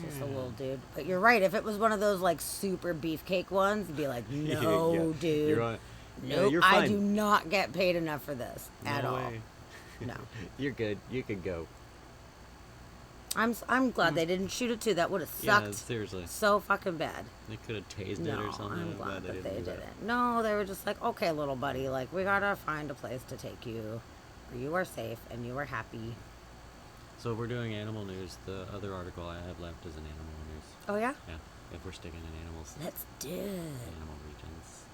just a little dude. But you're right, if it was one of those like super beefcake ones, you'd be like, no, Yeah, dude. You're on. Nope, you're I fine. do not get paid enough for this at No all. way. No. You're good. You can go. I'm glad they didn't shoot it too. That would have Yeah, sucked seriously. so fucking bad. They could have tased No, it or something. I'm glad that they do that. didn't. No, they were just like, okay, little buddy, like we gotta find a place to take you, where you are safe and you are happy. So if we're doing animal news, the other article I have left is an animal news. Oh yeah? Yeah. If we're sticking in animals. Let's do it. Animal regions.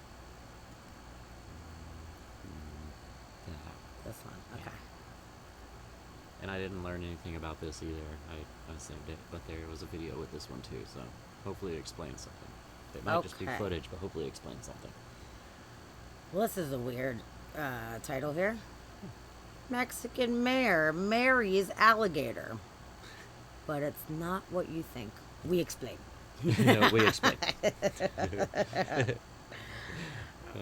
Yeah. This one, okay. And I didn't learn anything about this either. I saved it, but there was a video with this one too, so hopefully it explains something. It might just be Okay. footage, but hopefully it explains something. Well, this is a weird title here. Mexican mayor marries alligator. But it's not what you think. We explain. No, we explain.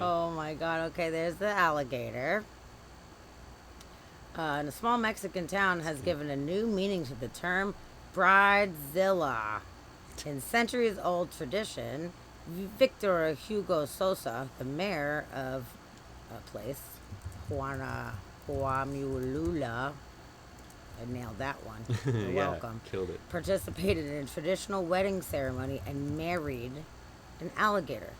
Oh my god, okay, there's the alligator. And a small Mexican town has given a new meaning to the term bridezilla. In centuries-old tradition, Victor Hugo Sosa, the mayor of a place, Huamulula, I nailed that one. You're Yeah, welcome. killed it. Participated in a traditional wedding ceremony and married an alligator.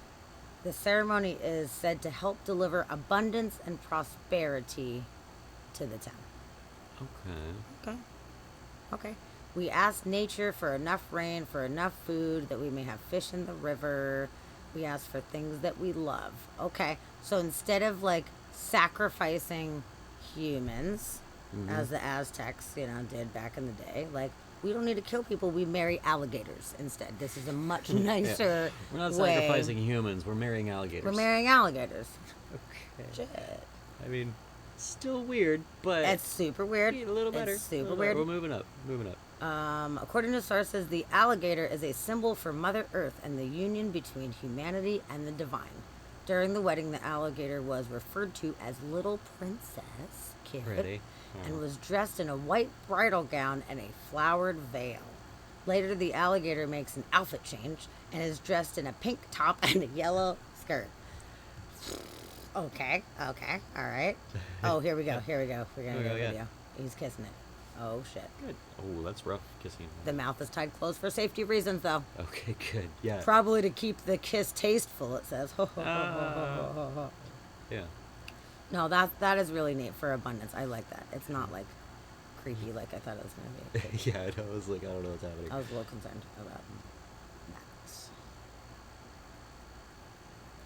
The ceremony is said to help deliver abundance and prosperity to the town. Okay. Okay. We ask nature for enough rain, for enough food, that we may have fish in the river. We ask for things that we love. Okay. So instead of like sacrificing humans, as the Aztecs, did back in the day, like, we don't need to kill people. We marry alligators instead. This is a much nicer We're not way. sacrificing humans. We're marrying alligators. We're marrying alligators. Okay. Shit. I mean, still weird, but It's super weird. a little better. It's super A little weird. better. We're moving up. Moving up. According to sources, the alligator is a symbol for Mother Earth and the union between humanity and the divine. During the wedding, the alligator was referred to as Little Princess Kid Pretty. and Oh. was dressed in a white bridal gown and a flowered veil. Later, the alligator makes an outfit change and is dressed in a pink top and a yellow skirt. Okay, all right. Oh, here we go. We're gonna we get go, a yeah. video. He's kissing it. Oh, shit. Good. Oh, that's rough kissing. The mouth is tied closed for safety reasons, though. Okay, good. Yeah. Probably to keep the kiss tasteful, it says. Yeah. No, that is really neat for abundance. I like that. It's not like creepy like I thought it was going to be. Yeah, I know. I was like, I don't know what's happening. I was a little concerned about that.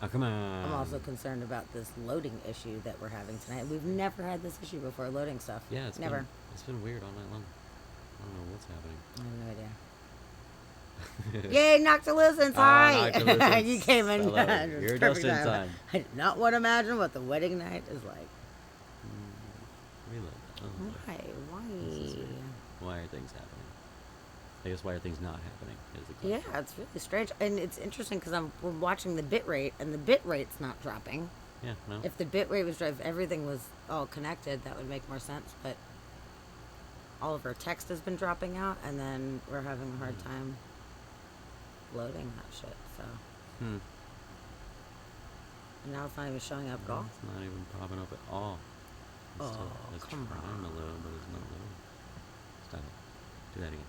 Oh, come on. I'm also concerned about this loading issue that we're having tonight. We've never had this issue before, loading stuff. Yeah, it's never. It's been weird all night long. I don't know what's happening. I have no idea. Yay, Noctilucence! Hi! Noctilucence. You came in. I love it. It was You're perfect just in time. I did not want to imagine what the wedding night is like. Reload. Oh, Why? this is weird. Why are things happening? I guess why are things not happening is the question. Yeah, it's really strange. And it's interesting because we're watching the bit rate, and the bit rate's not dropping. Yeah, no. If the bit rate was if everything was all connected, that would make more sense. But all of our text has been dropping out, and then we're having a hard time loading that shit. So Hmm. and now it's not even showing up at all. It's not even popping up at all. It's still, Oh, it's come trying to load, but it's not loading. Stop it. Do that again.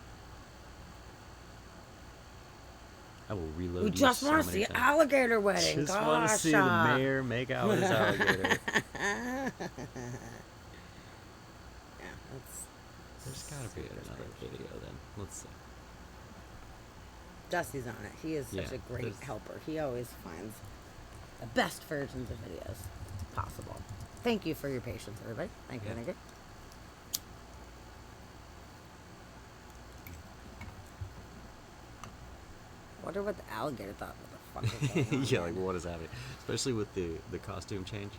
I will reload We you just so want to many see times. alligator wedding. Just want to see the mayor make out with his alligator. Yeah, that's There's gotta be another video then. Let's see. Dusty's on it. He is such Yeah, a great there's- helper. He always finds the best versions of videos possible. Thank you for your patience, everybody. Thank you. Yeah. Thank you. Wonder what the alligator thought. What the fuck was going on? Yeah, like what is happening? Especially with the costume change.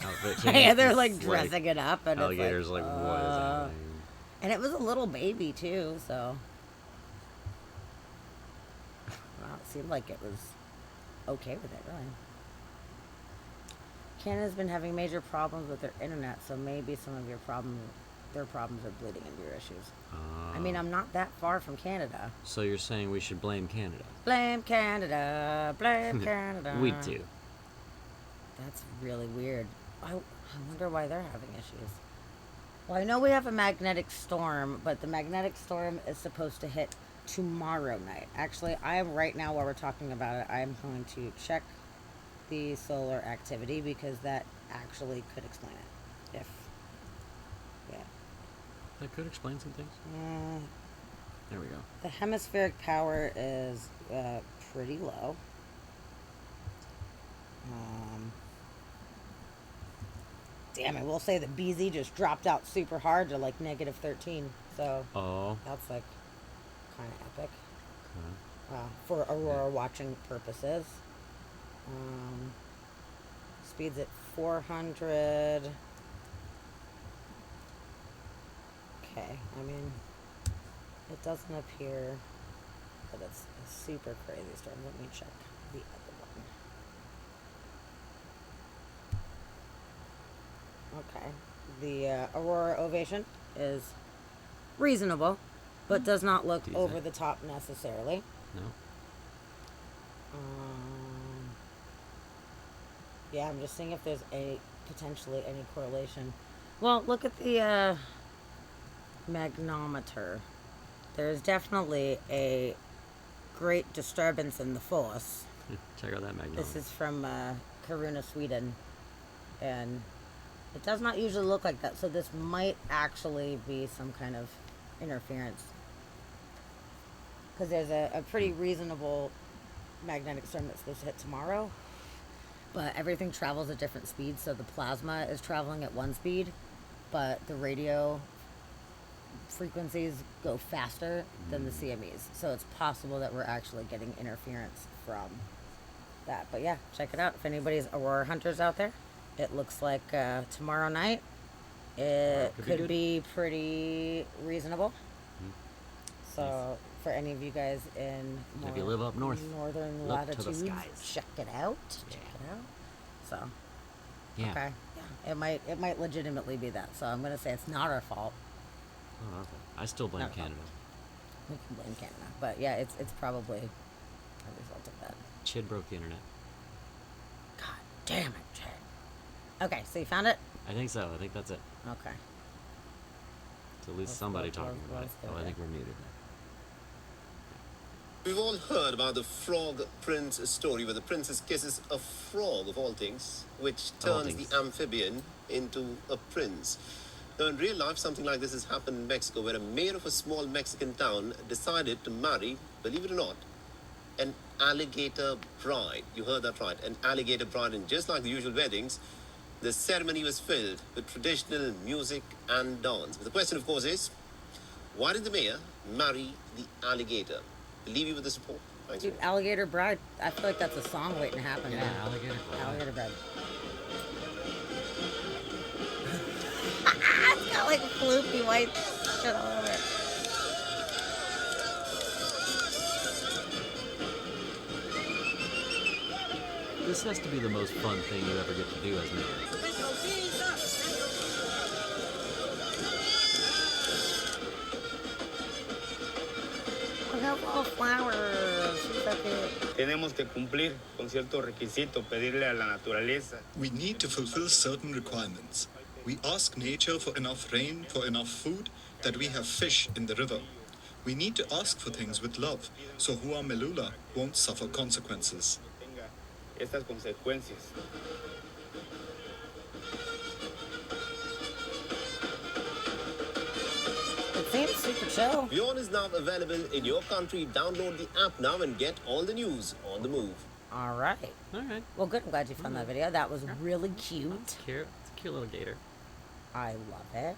Outfit change. Yeah, they're It's like dressing it up, and alligators it's like, like what is happening? And it was a little baby too, so well, it seemed like it was okay with it, really. Canada's been having major problems with their internet, so maybe some of their problems are bleeding into your issues. I mean, I'm not that far from Canada. So you're saying we should blame Canada? Blame Canada, blame Canada. We do. That's really weird. I wonder why they're having issues. Well, I know we have a magnetic storm, but the magnetic storm is supposed to hit tomorrow night. Actually, right now while we're talking about it, I'm going to check the solar activity because that actually could explain it. Yeah. That could explain some things. There we go. The hemispheric power is pretty low. Damn it, we'll say that BZ just dropped out super hard to like -13. So that's like kind of epic for Aurora watching purposes. Speed's at 400. Okay, I mean, it doesn't appear that it's a super crazy storm. Let me check the other one. Okay, the Aurora Ovation is reasonable, but does not look Decent. over the top necessarily. No. Yeah, I'm just seeing if there's potentially any correlation. Well, look at the magnometer. There's definitely a great disturbance in the force. Check out that magnometer. This is from Kiruna, Sweden, and it does not usually look like that. So this might actually be some kind of interference, because there's a pretty reasonable magnetic storm that's supposed to hit tomorrow. But everything travels at different speeds, so the plasma is traveling at one speed, but the radio frequencies go faster than the CMEs. So it's possible that we're actually getting interference from that. But yeah, check it out. If anybody's Aurora hunters out there, it looks like tomorrow night it could be pretty reasonable. So for any of you guys in If you live up north, northern look to the latitudes, skies. check it out. Check it out. So Yeah. okay, yeah, it might legitimately be that. So I'm gonna say it's not our fault. Oh, okay. I still blame Not our fault. Canada. We can blame Canada, but yeah, it's probably a result of that. Chid broke the internet. God damn it, Chad. Okay, so you found it? I think so. I think that's it. Okay. So at least Let's- somebody let's- talking about it. let's do Oh, I it. think we're muted. We've all heard about the frog prince story where the princess kisses a frog of all things, which Of all turns things. the amphibian into a prince. Now, in real life, something like this has happened in Mexico, where a mayor of a small Mexican town decided to marry, believe it or not, an alligator bride. You heard that right, an alligator bride. And just like the usual weddings, the ceremony was filled with traditional music and dance. But the question, of course, is, why did the mayor marry the alligator? We'll leave you with this report. Thanks. Dude, Alligator Bride. I feel like that's a song waiting to happen. Yeah, now. Alligator Bride. Alligator Bride. It's got like floopy white shit all over it. This has to be the most fun thing you ever get to do as mayor. We have all flowers. She's so cute. Tenemos que cumplir con ciertos requisitos, pedirle a la naturaleza. We need to fulfill certain requirements. We ask nature for enough rain, for enough food, that we have fish in the river. We need to ask for things with love, so Hua Melula won't suffer consequences. Tenga estas consecuencias. It seems super chill. Beyond is now available in your country. Download the app now and get all the news on the move. All right. All right. Well, good. I'm glad you found that video. That was really cute. Cute. It's a cute little gator. I love it.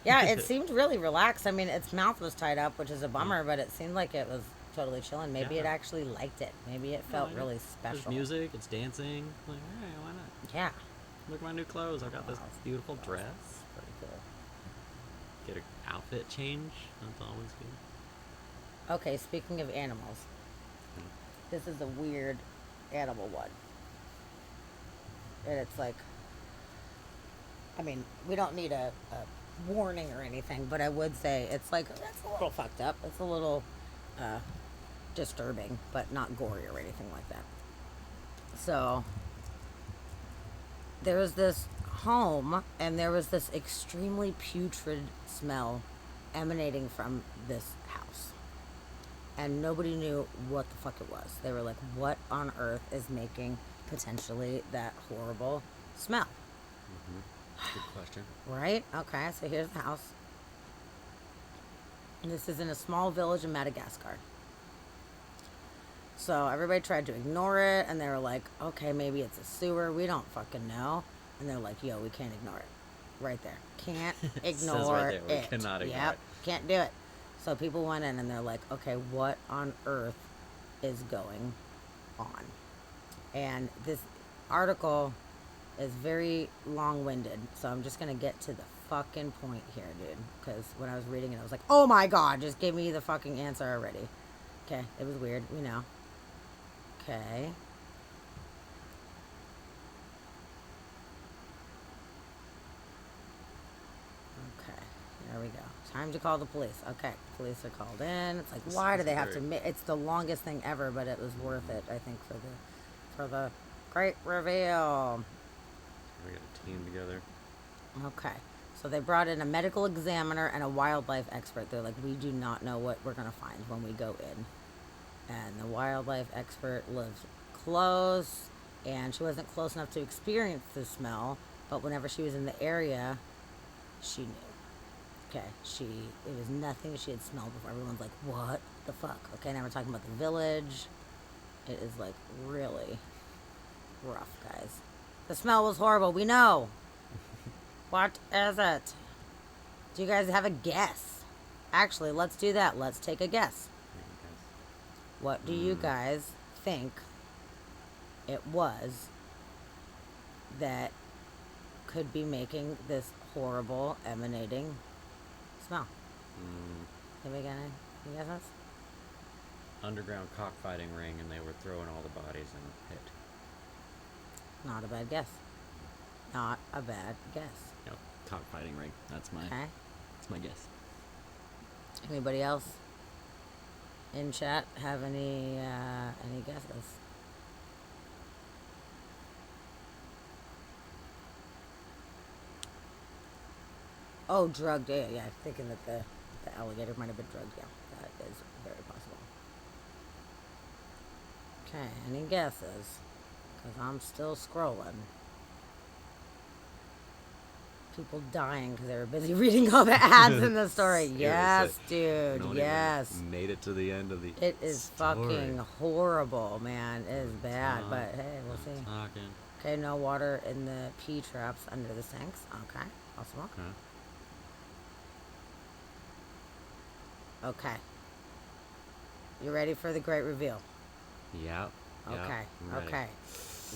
Yeah, it seemed really relaxed. I mean, its mouth was tied up, which is a bummer, but it seemed like it was totally chilling. Maybe it Yeah. actually liked it. Maybe it felt Yeah, really There's special. music. It's dancing. Like, hey, why not? Yeah. Look at my new clothes. I've got this beautiful dress. Pretty cool. Get an outfit change. That's always good. Okay, speaking of animals, this is a weird animal one. And it's like, I mean, we don't need a warning or anything, but I would say it's like, it's a little fucked up. It's a little disturbing, but not gory or anything like that. So, there was this home, and there was this extremely putrid smell emanating from this house. And nobody knew what the fuck it was. They were like, what on earth is making potentially that horrible smell? Good question. Right? Okay, so here's the house. And this is in a small village in Madagascar. So everybody tried to ignore it, and they were like, okay, maybe it's a sewer. We don't fucking know. And they're like, yo, we can't ignore it. Right there. Can't It says ignore right there, we it. cannot ignore Yep, it. can't do it. So people went in, and they're like, okay, what on earth is going on? And this article is very long-winded, so I'm just gonna get to the fucking point here, dude. Because when I was reading it, I was like, oh my god, just give me the fucking answer already. Okay, it was weird, we know. Okay. Okay, there we go. Time to call the police. Okay, police are called in. It's like, why do they have to? It's the longest thing ever, but it was worth it, I think, for the great reveal. We got a team together. Okay. So they brought in a medical examiner and a wildlife expert. They're like, we do not know what we're going to find when we go in. And the wildlife expert lives close, and she wasn't close enough to experience the smell, but whenever she was in the area, she knew. Okay, it was nothing she had smelled before. Everyone's like, what the fuck? Okay, now we're talking about the village. It is like really rough, guys. The smell was horrible. We know. What is it? Do you guys have a guess? Actually, let's do that. Let's take a guess. What do you guys think it was that could be making this horrible emanating smell? Anybody got any guesses? Underground cockfighting ring, and they were throwing all the bodies in a pit. Not a bad guess. Not a bad guess. Yep. Cockfighting ring. That's my guess. Anybody else in chat have any guesses? Oh, drugged. Yeah. Thinking that the alligator might have been drugged. Yeah, that is very possible. Okay, any guesses? Because I'm still scrolling. People dying because they were busy reading all the ads in the story. Yes, dude. No one Yes. even made it to the end of the It is story. fucking horrible, man. It is bad, Talk. but hey, we'll see. Talking. Okay, no water in the pea traps under the sinks. Okay, awesome. Okay. Okay. You ready for the great reveal? Yep. Okay, I'm ready. okay.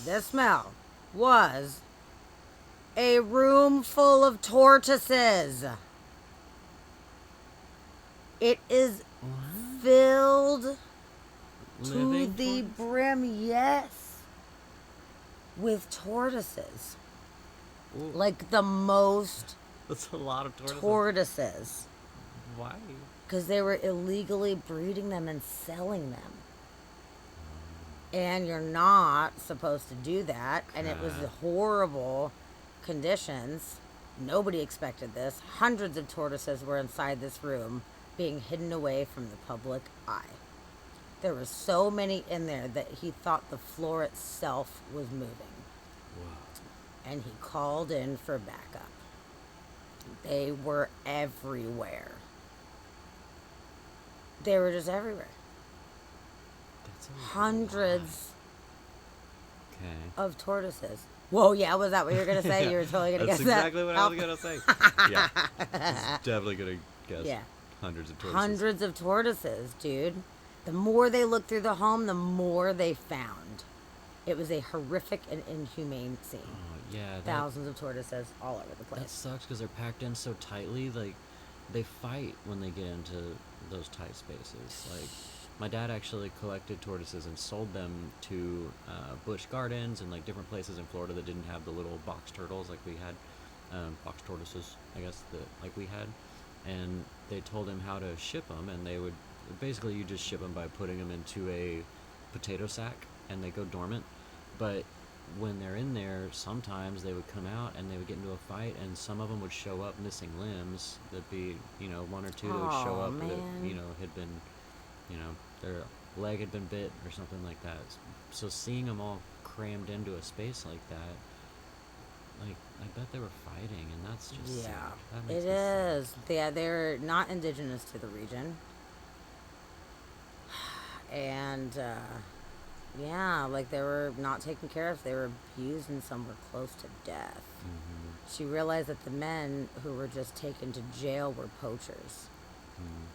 This smell was a room full of tortoises. It is filled to Living the tortoise? brim, yes, with tortoises. Ooh. Like the most That's a lot of tortoises. tortoises. Why? Because they were illegally breeding them and selling them. And you're not supposed to do that. And it was horrible conditions. Nobody expected this. Hundreds of tortoises were inside this room, being hidden away from the public eye. There were so many in there that he thought the floor itself was moving. Wow. And he called in for backup. They were everywhere. They were just everywhere. That's a Hundreds Okay. of tortoises. Whoa, yeah, was that what you were going to say? You were totally going to guess That's exactly that. what I was going to say. Yeah. Definitely going to guess Yeah. hundreds of tortoises. Hundreds of tortoises, dude. The more they looked through the home, the more they found. It was a horrific and inhumane scene. Oh, yeah. Thousands of tortoises all over the place. That sucks because they're packed in so tightly. Like, they fight when they get into those tight spaces. Like, my dad actually collected tortoises and sold them to Busch Gardens and like different places in Florida that didn't have the little box turtles like we had, box tortoises, I guess, like we had. And they told him how to ship them, and they would basically you just ship them by putting them into a potato sack, and they go dormant. But when they're in there, sometimes they would come out and they would get into a fight, and some of them would show up missing limbs. There'd be, one or two that would show Aw, up that, man. had been, their leg had been bit or something like that. So seeing them all crammed into a space like that, like, I bet they were fighting, and that's just sad. Yeah, That makes it me sad. is. They're not indigenous to the region. And, yeah, like they were not taken care of. They were abused, and some were close to death. Mm-hmm. She realized that the men who were just taken to jail were poachers. Mm.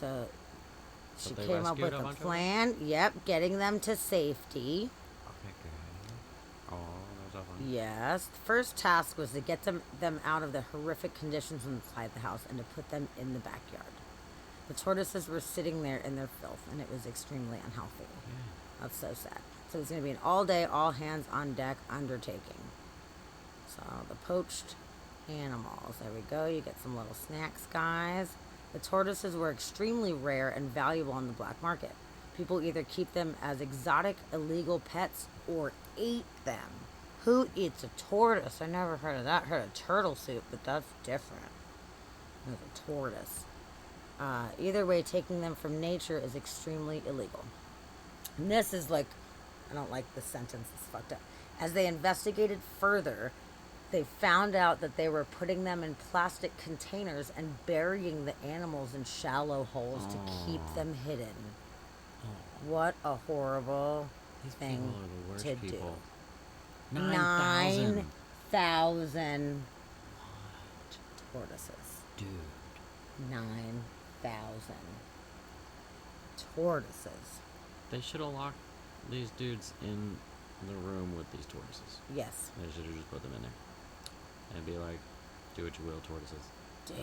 So she But they came up rescued with a a bunch of them? plan. Yep, getting them to safety. Okay, good. Oh, that was fun. Yes. The first task was to get them out of the horrific conditions inside the house and to put them in the backyard. The tortoises were sitting there in their filth, and it was extremely unhealthy. That's so sad. So it's going to be an all-day, all-hands-on-deck undertaking. So the poached animals. There we go. You get some little snacks, guys. The tortoises were extremely rare and valuable on the black market. People either keep them as exotic, illegal pets or ate them. Who eats a tortoise? I never heard of that. Heard of turtle soup, but that's different. There's a tortoise. Either way, taking them from nature is extremely illegal. And this is like, I don't like this sentence, it's fucked up. As they investigated further, they found out that they were putting them in plastic containers and burying the animals in shallow holes to keep them hidden. What a horrible thing people are the worst to people. do. 9,000. 9,000 tortoises. Dude. 9,000 tortoises. They should have locked these dudes in the room with these tortoises. Yes. They should have just put them in there. And be like, do what you will, tortoises. Dude,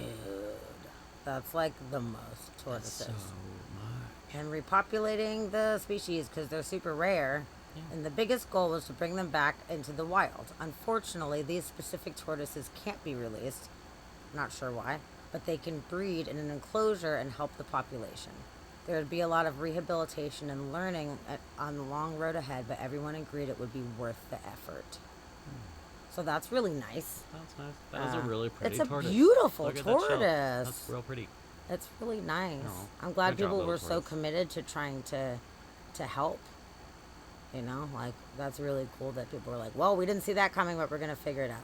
that's like the most tortoises. That's so much. And repopulating the species, because they're super rare, And the biggest goal was to bring them back into the wild. Unfortunately, these specific tortoises can't be released. Not sure why, but they can breed in an enclosure and help the population. There would be a lot of rehabilitation and learning on the long road ahead, but everyone agreed it would be worth the effort. So that's really nice. That's nice. That was a really pretty It's a tortoise. beautiful Look at that shell. tortoise. That's real pretty. It's really nice. Oh, I'm glad good job, people little were so tortoise. committed to trying to help. You know, like that's really cool that people were like, "Well, we didn't see that coming, but we're gonna figure it out."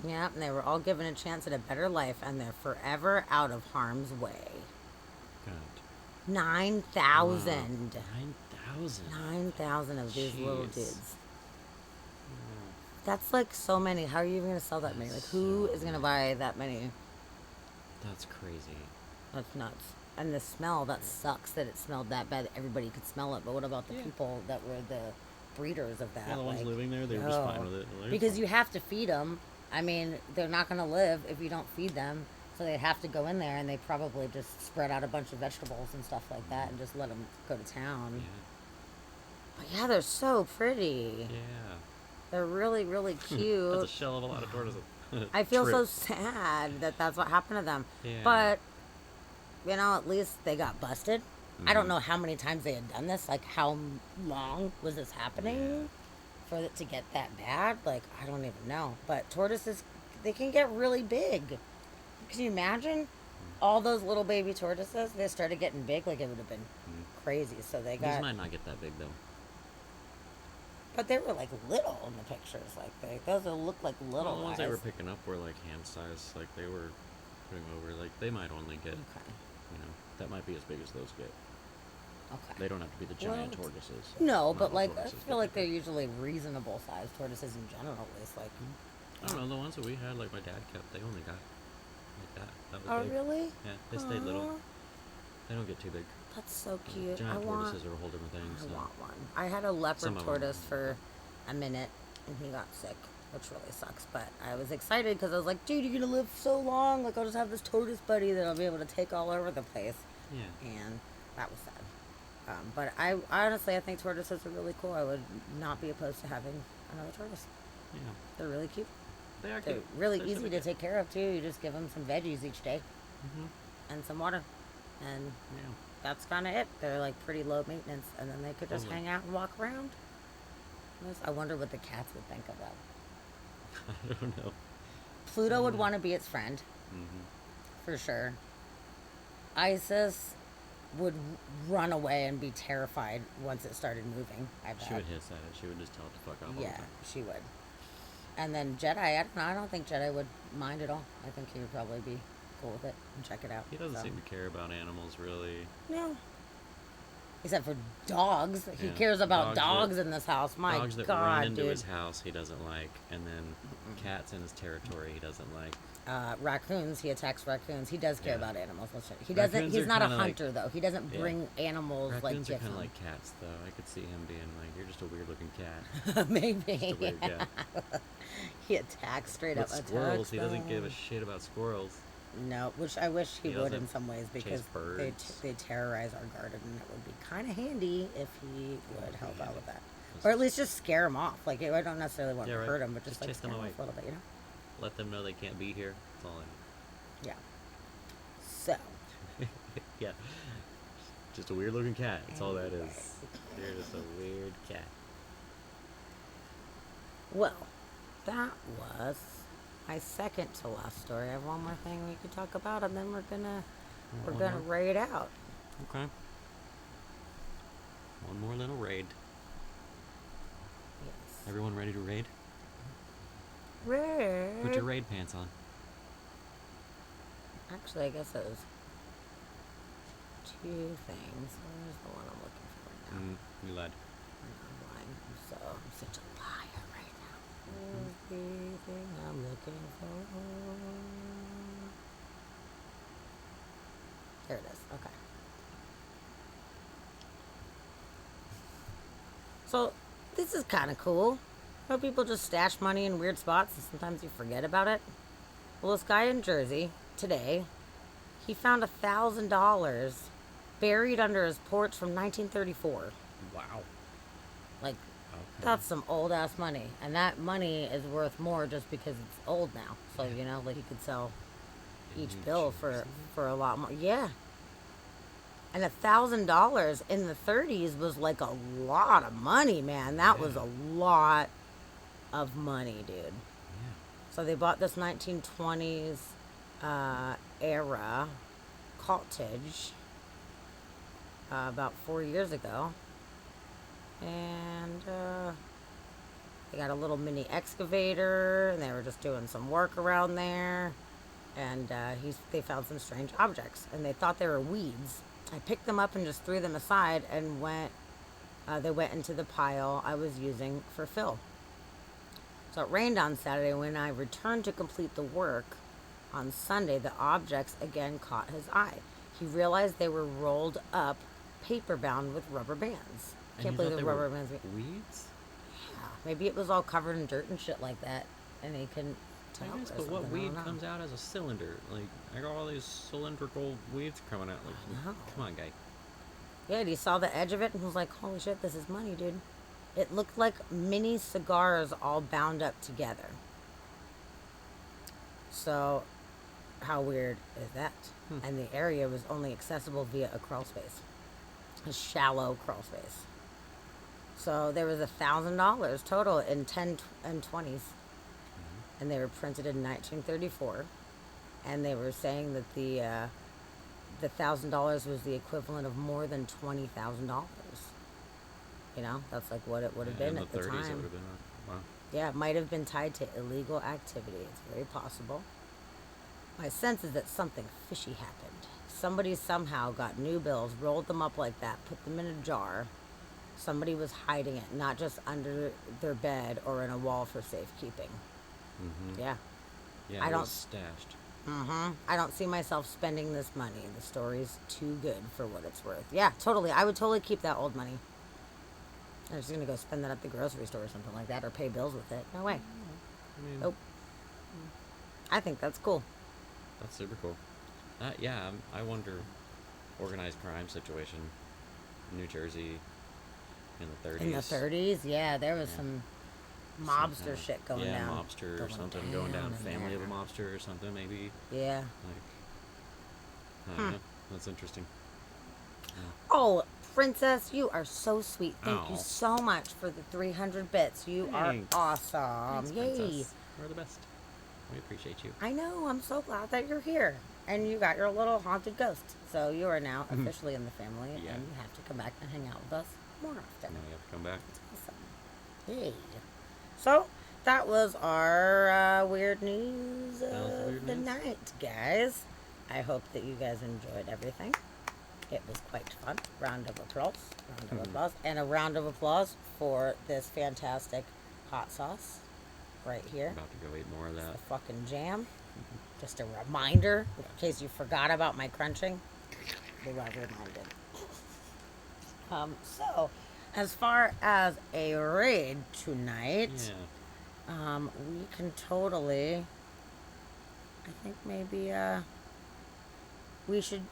Yeah. Yeah, and they were all given a chance at a better life, and they're forever out of harm's way. Good. 9,000. 9,000. 9,000 of these little Jeez. dudes. That's like so many. How are you even gonna sell that many? Like, who is gonna buy that many? That's crazy. That's nuts. And the smell, that sucks that it smelled that bad that everybody could smell it. But what about the people that were the breeders of that? Yeah, the ones like, living there, they were just fine with it. They're Because fine. you have to feed them. I mean, they're not going to live if you don't feed them. So they have to go in there, and they probably just spread out a bunch of vegetables and stuff like that and just let them go to town. But yeah, they're so pretty. Yeah. They're really, really cute. That's a shell of a lot of tortoises. I feel so Trip. sad that that's what happened to them. Yeah. But, you know, at least they got busted. I don't Mhm. know how many times they had done this. Like, how long was this happening for it to get that bad? Like, I don't even know. But tortoises, they can get really big. Can you imagine? All those little baby tortoises, they started getting big. Like, it would have been crazy. So they These got... might not get that big, though. But they were, like, little in the pictures. Like, those look like little Well, the ones they guys. were picking up were, like, hand size. Like, they were putting over, like, they might only get, you know, that might be as big as those get. Okay. They don't have to be the giant Well, tortoises. No, Not but all like I tortoises feel get like that they're usually reasonable sized tortoises in general. At least, like. I don't know, the ones that we had, like my dad kept, they only got like that. That was Oh, big. really? Yeah, they stayed little. Aw. They don't get too big. That's so cute. Giant I want. tortoises are a whole different thing. I So. want one. I had a leopard Some of 'em tortoise for a minute, and he got sick, which really sucks. But I was excited because I was like, dude, you're gonna live so long. Like, I'll just have this tortoise buddy that I'll be able to take all over the place. Yeah. And that was sad. But I honestly, I think tortoises are really cool. I would not be opposed to having another tortoise. Yeah. They're really cute. They are They're cute. really They're easy super to cute. take care of too. You just give them some veggies each day Mhm. and some water, and Yeah. that's kind of it. They're like pretty low maintenance, and then they could just Totally. hang out and walk around. I wonder what the cats would think of that. I don't know. Pluto would want to be its friend, Mm-hmm. for sure. Isis would run away and be terrified once it started moving. I bet. She would hiss at it. She would just tell it to fuck off all the Yeah, time. she would. And then Jedi, I don't know. I don't think Jedi would mind at all. I think he would probably be cool with it and check it out. He doesn't so. seem to care about animals, really. No. Except for dogs. He Yeah, cares about dogs that- in this house. My dogs that God, run into dude. his house, he doesn't like, and then cats in his territory, he doesn't like. Raccoons, he attacks raccoons. He does care Yeah. about animals. He doesn't. Raccoons He's are not a kinda like- hunter though. He doesn't Yeah. bring animals like Raccoons are gifts. kind of home. like cats, though. I could see him being like, "You're just a weird-looking cat." Maybe. Just a weird cat. He attacks straight With up. squirrels, he attacks doesn't give a them. shit about squirrels. No, which I wish he He would in doesn't some ways chase because birds. they terrorize our garden, and it would be kind of handy if he would help out with that, or at least just scare them off. Like I don't necessarily want Yeah, to right. hurt them, but Just just like chase them scare 'em away. off a little bit, you know? Let them know they can't be here. That's all I Yeah. So. Yeah. Just a weird-looking cat. That's all that is. You're just a weird cat. Well, that was my second to last story. I have one more thing we could talk about, and then we're gonna One more? raid out. Okay. One more little raid. Yes. Everyone ready to raid? Raid. Put your raid pants on. Actually, I guess it was two things. Where's the one I'm looking for now? You lied. I'm lying. I'm such a liar right now. Where's the thing I'm looking for? There it is. Okay. So, this is kind of cool. How people just stash money in weird spots and sometimes you forget about it. Well, this guy in Jersey today, he found $1,000 buried under his porch from 1934. Wow. That's some old ass money, and that money is worth more just because it's old now. So you know, like you could sell each bill for a lot more. Yeah. And $1,000 in the 30s was like a lot of money, man. That was a lot of money, dude. So they bought this 1920s era cottage about 4 years ago. And they got a little mini excavator, and they were just doing some work around there. And they found some strange objects, and they thought they were weeds. I picked them up and just threw them aside, and they went into the pile I was using for fill. So it rained on Saturday. When I returned to complete the work on Sunday, the objects again caught his eye. He realized they were rolled up, paper bound with rubber bands. Can't believe the rubber bands. Weeds? Yeah, maybe it was all covered in dirt and shit like that, and he couldn't tell. I guess, but what weed comes out as a cylinder? Like, I got all these cylindrical weeds coming out. Like, come on, guy. Yeah, and he saw the edge of it and was like, holy shit, this is money, dude. It looked like mini cigars all bound up together. So, how weird is that? And the area was only accessible via a crawl space. A shallow crawl space. So, there was $1,000 total in 10 and 20s. And they were printed in 1934. And they were saying that the $1,000 was the equivalent of more than $20,000. You know, that's like what it would have been at the 30s, time. it would have been. Wow. Yeah, it might have been tied to illegal activity. It's very possible. My sense is that something fishy happened. Somebody somehow got new bills, rolled them up like that, put them in a jar. Somebody was hiding it, not just under their bed or in a wall for safekeeping. Yeah. Yeah, I it don't was stashed. I don't see myself spending this money. The story's too good for what it's worth. Yeah, totally. I would totally keep that old money. I was gonna go spend that at the grocery store or something like that, or pay bills with it. No way. Nope. I think that's cool. That's super cool. Yeah, I wonder, organized crime situation, New Jersey, in the 30s. In the 30s, yeah, there was some mobster shit going down. Yeah, mobster or something going down. Family of a mobster or something, maybe. Yeah. Like, I don't know. That's interesting. Oh, Princess, you are so sweet. Thank you Aw. so much for the 300 bits. You Thanks. are awesome. Thanks, Yay. Princess. We're the best. We appreciate you. I know. I'm so glad that you're here. And you got your little haunted ghost. So you are now officially in the family, and you have to come back and hang out with us more often. Now you have to come back. Awesome. Yay. So that was our weird news of the night, guys. I hope that you guys enjoyed everything. It was quite fun. Round of applause. Round of applause. And a round of applause for this fantastic hot sauce right here. About to go eat more of that. The fucking jam. Just a reminder, in case you forgot about my crunching. We were reminded. So, as far as a raid tonight, we can totally, I think maybe, we should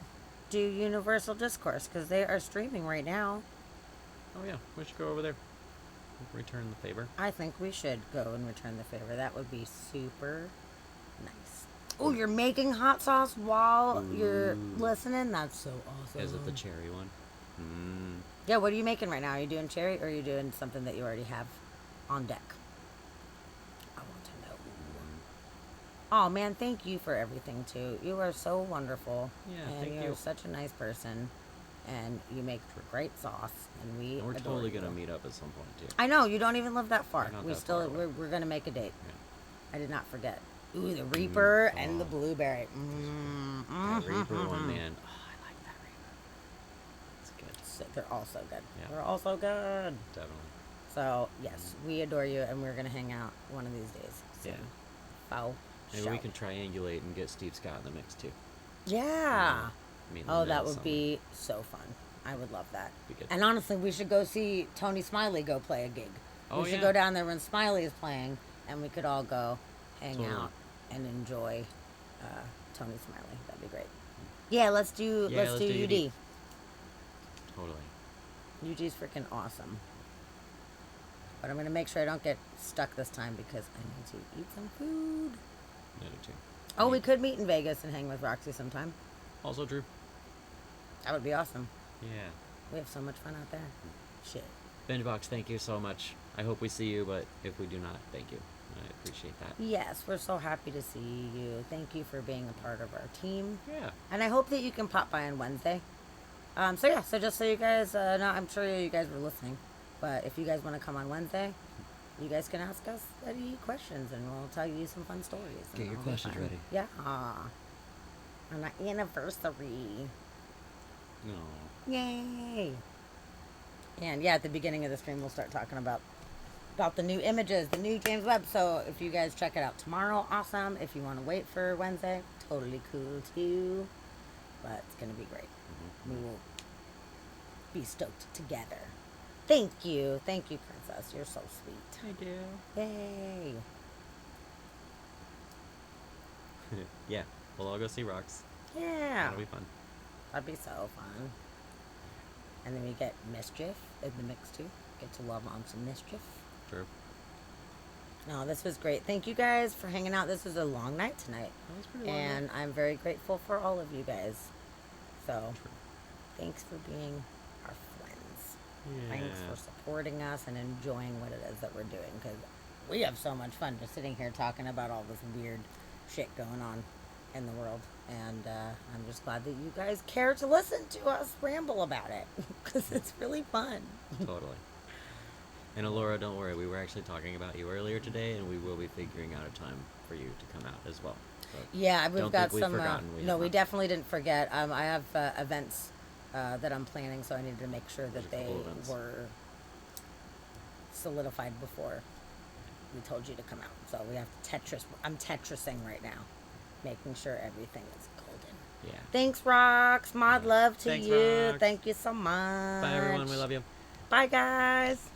do Universal Discourse, because they are streaming right now. Oh yeah, we should go over there. Return the favor. I think we should go and return the favor. That would be super nice. Oh, you're making hot sauce while you're listening? That's so awesome. Is it the cherry one? Yeah, what are you making right now? Are you doing cherry, or are you doing something that you already have on deck? I want to know. Oh, man, thank you for everything, too. You are so wonderful. Yeah, and thank you're you. such a nice person. And you make great sauce, and we We're adore totally you. gonna meet up at some point too. I know, you don't even live that far. We're not We that still, far away. we're going to make a date. I did not forget. Ooh, the Reaper and the Oh. Blueberry. That Reaper one, man. Oh, I like that Reaper. It's good. So, they're all so good. Yeah. They're all so good. Definitely. So, yes, we adore you, and we're going to hang out one of these days. Yeah. Oh, Maybe we can triangulate and get Steve Scott in the mix too. Yeah. Meet Oh, Linda that and would someone. be so fun. I would love that. Be good. And honestly, we should go see Tony Smiley go play a gig. Oh, We should yeah. go down there when Smiley is playing, and we could all go hang Totally. out and enjoy Tony Smiley. That'd be great. Yeah, let's do Yeah, let's do do UD. Totally. UD's freaking awesome. But I'm going to make sure I don't get stuck this time because I need to eat some food. I do too. Oh, we could meet in Vegas and hang with Roxy sometime. Also true. That would be awesome. Yeah. We have so much fun out there. Shit. Bingebox, thank you so much. I hope we see you, but if we do not, thank you. I appreciate that. Yes, we're so happy to see you. Thank you for being a part of our team. Yeah. And I hope that you can pop by on Wednesday. So just so you guys know, I'm sure you guys were listening, but if you guys want to come on Wednesday, you guys can ask us any questions and we'll tell you some fun stories. Get your questions ready. Yeah. On our anniversary. No. Yay. And yeah, at the beginning of the stream, we'll start talking about the new images, the new James Webb. So if you guys check it out tomorrow, awesome. If you want to wait for Wednesday, totally cool too. But it's going to be great. We will be stoked together. Thank you. Thank you, Princess. You're so sweet. I do. Yay. Yeah. We'll all go see Rocks. Yeah. That'll be fun. That'd be so fun. And then we get Mischief in the mix too. Get to love on some Mischief. True. No, this was great. Thank you guys for hanging out. This was a long night tonight. That was pretty long. And I'm very grateful for all of you guys. So, thanks for being our friends. Yeah. Thanks for supporting us and enjoying what it is that we're doing. Because we have so much fun just sitting here talking about all this weird shit going on in the world. And I'm just glad that you guys care to listen to us ramble about it. Because it's really fun. Totally. And Alora, don't worry. We were actually talking about you earlier today, and we will be figuring out a time for you to come out as well. So Yeah, we've got some. No, we definitely didn't forget. I have events that I'm planning, so I needed to make sure that they were solidified before we told you to come out. So we have Tetris. I'm Tetrising right now, making sure everything is golden. Yeah. Thanks, Rox. Mod love to Thanks, you. Rox. Thank you so much. Bye, everyone. We love you. Bye, guys.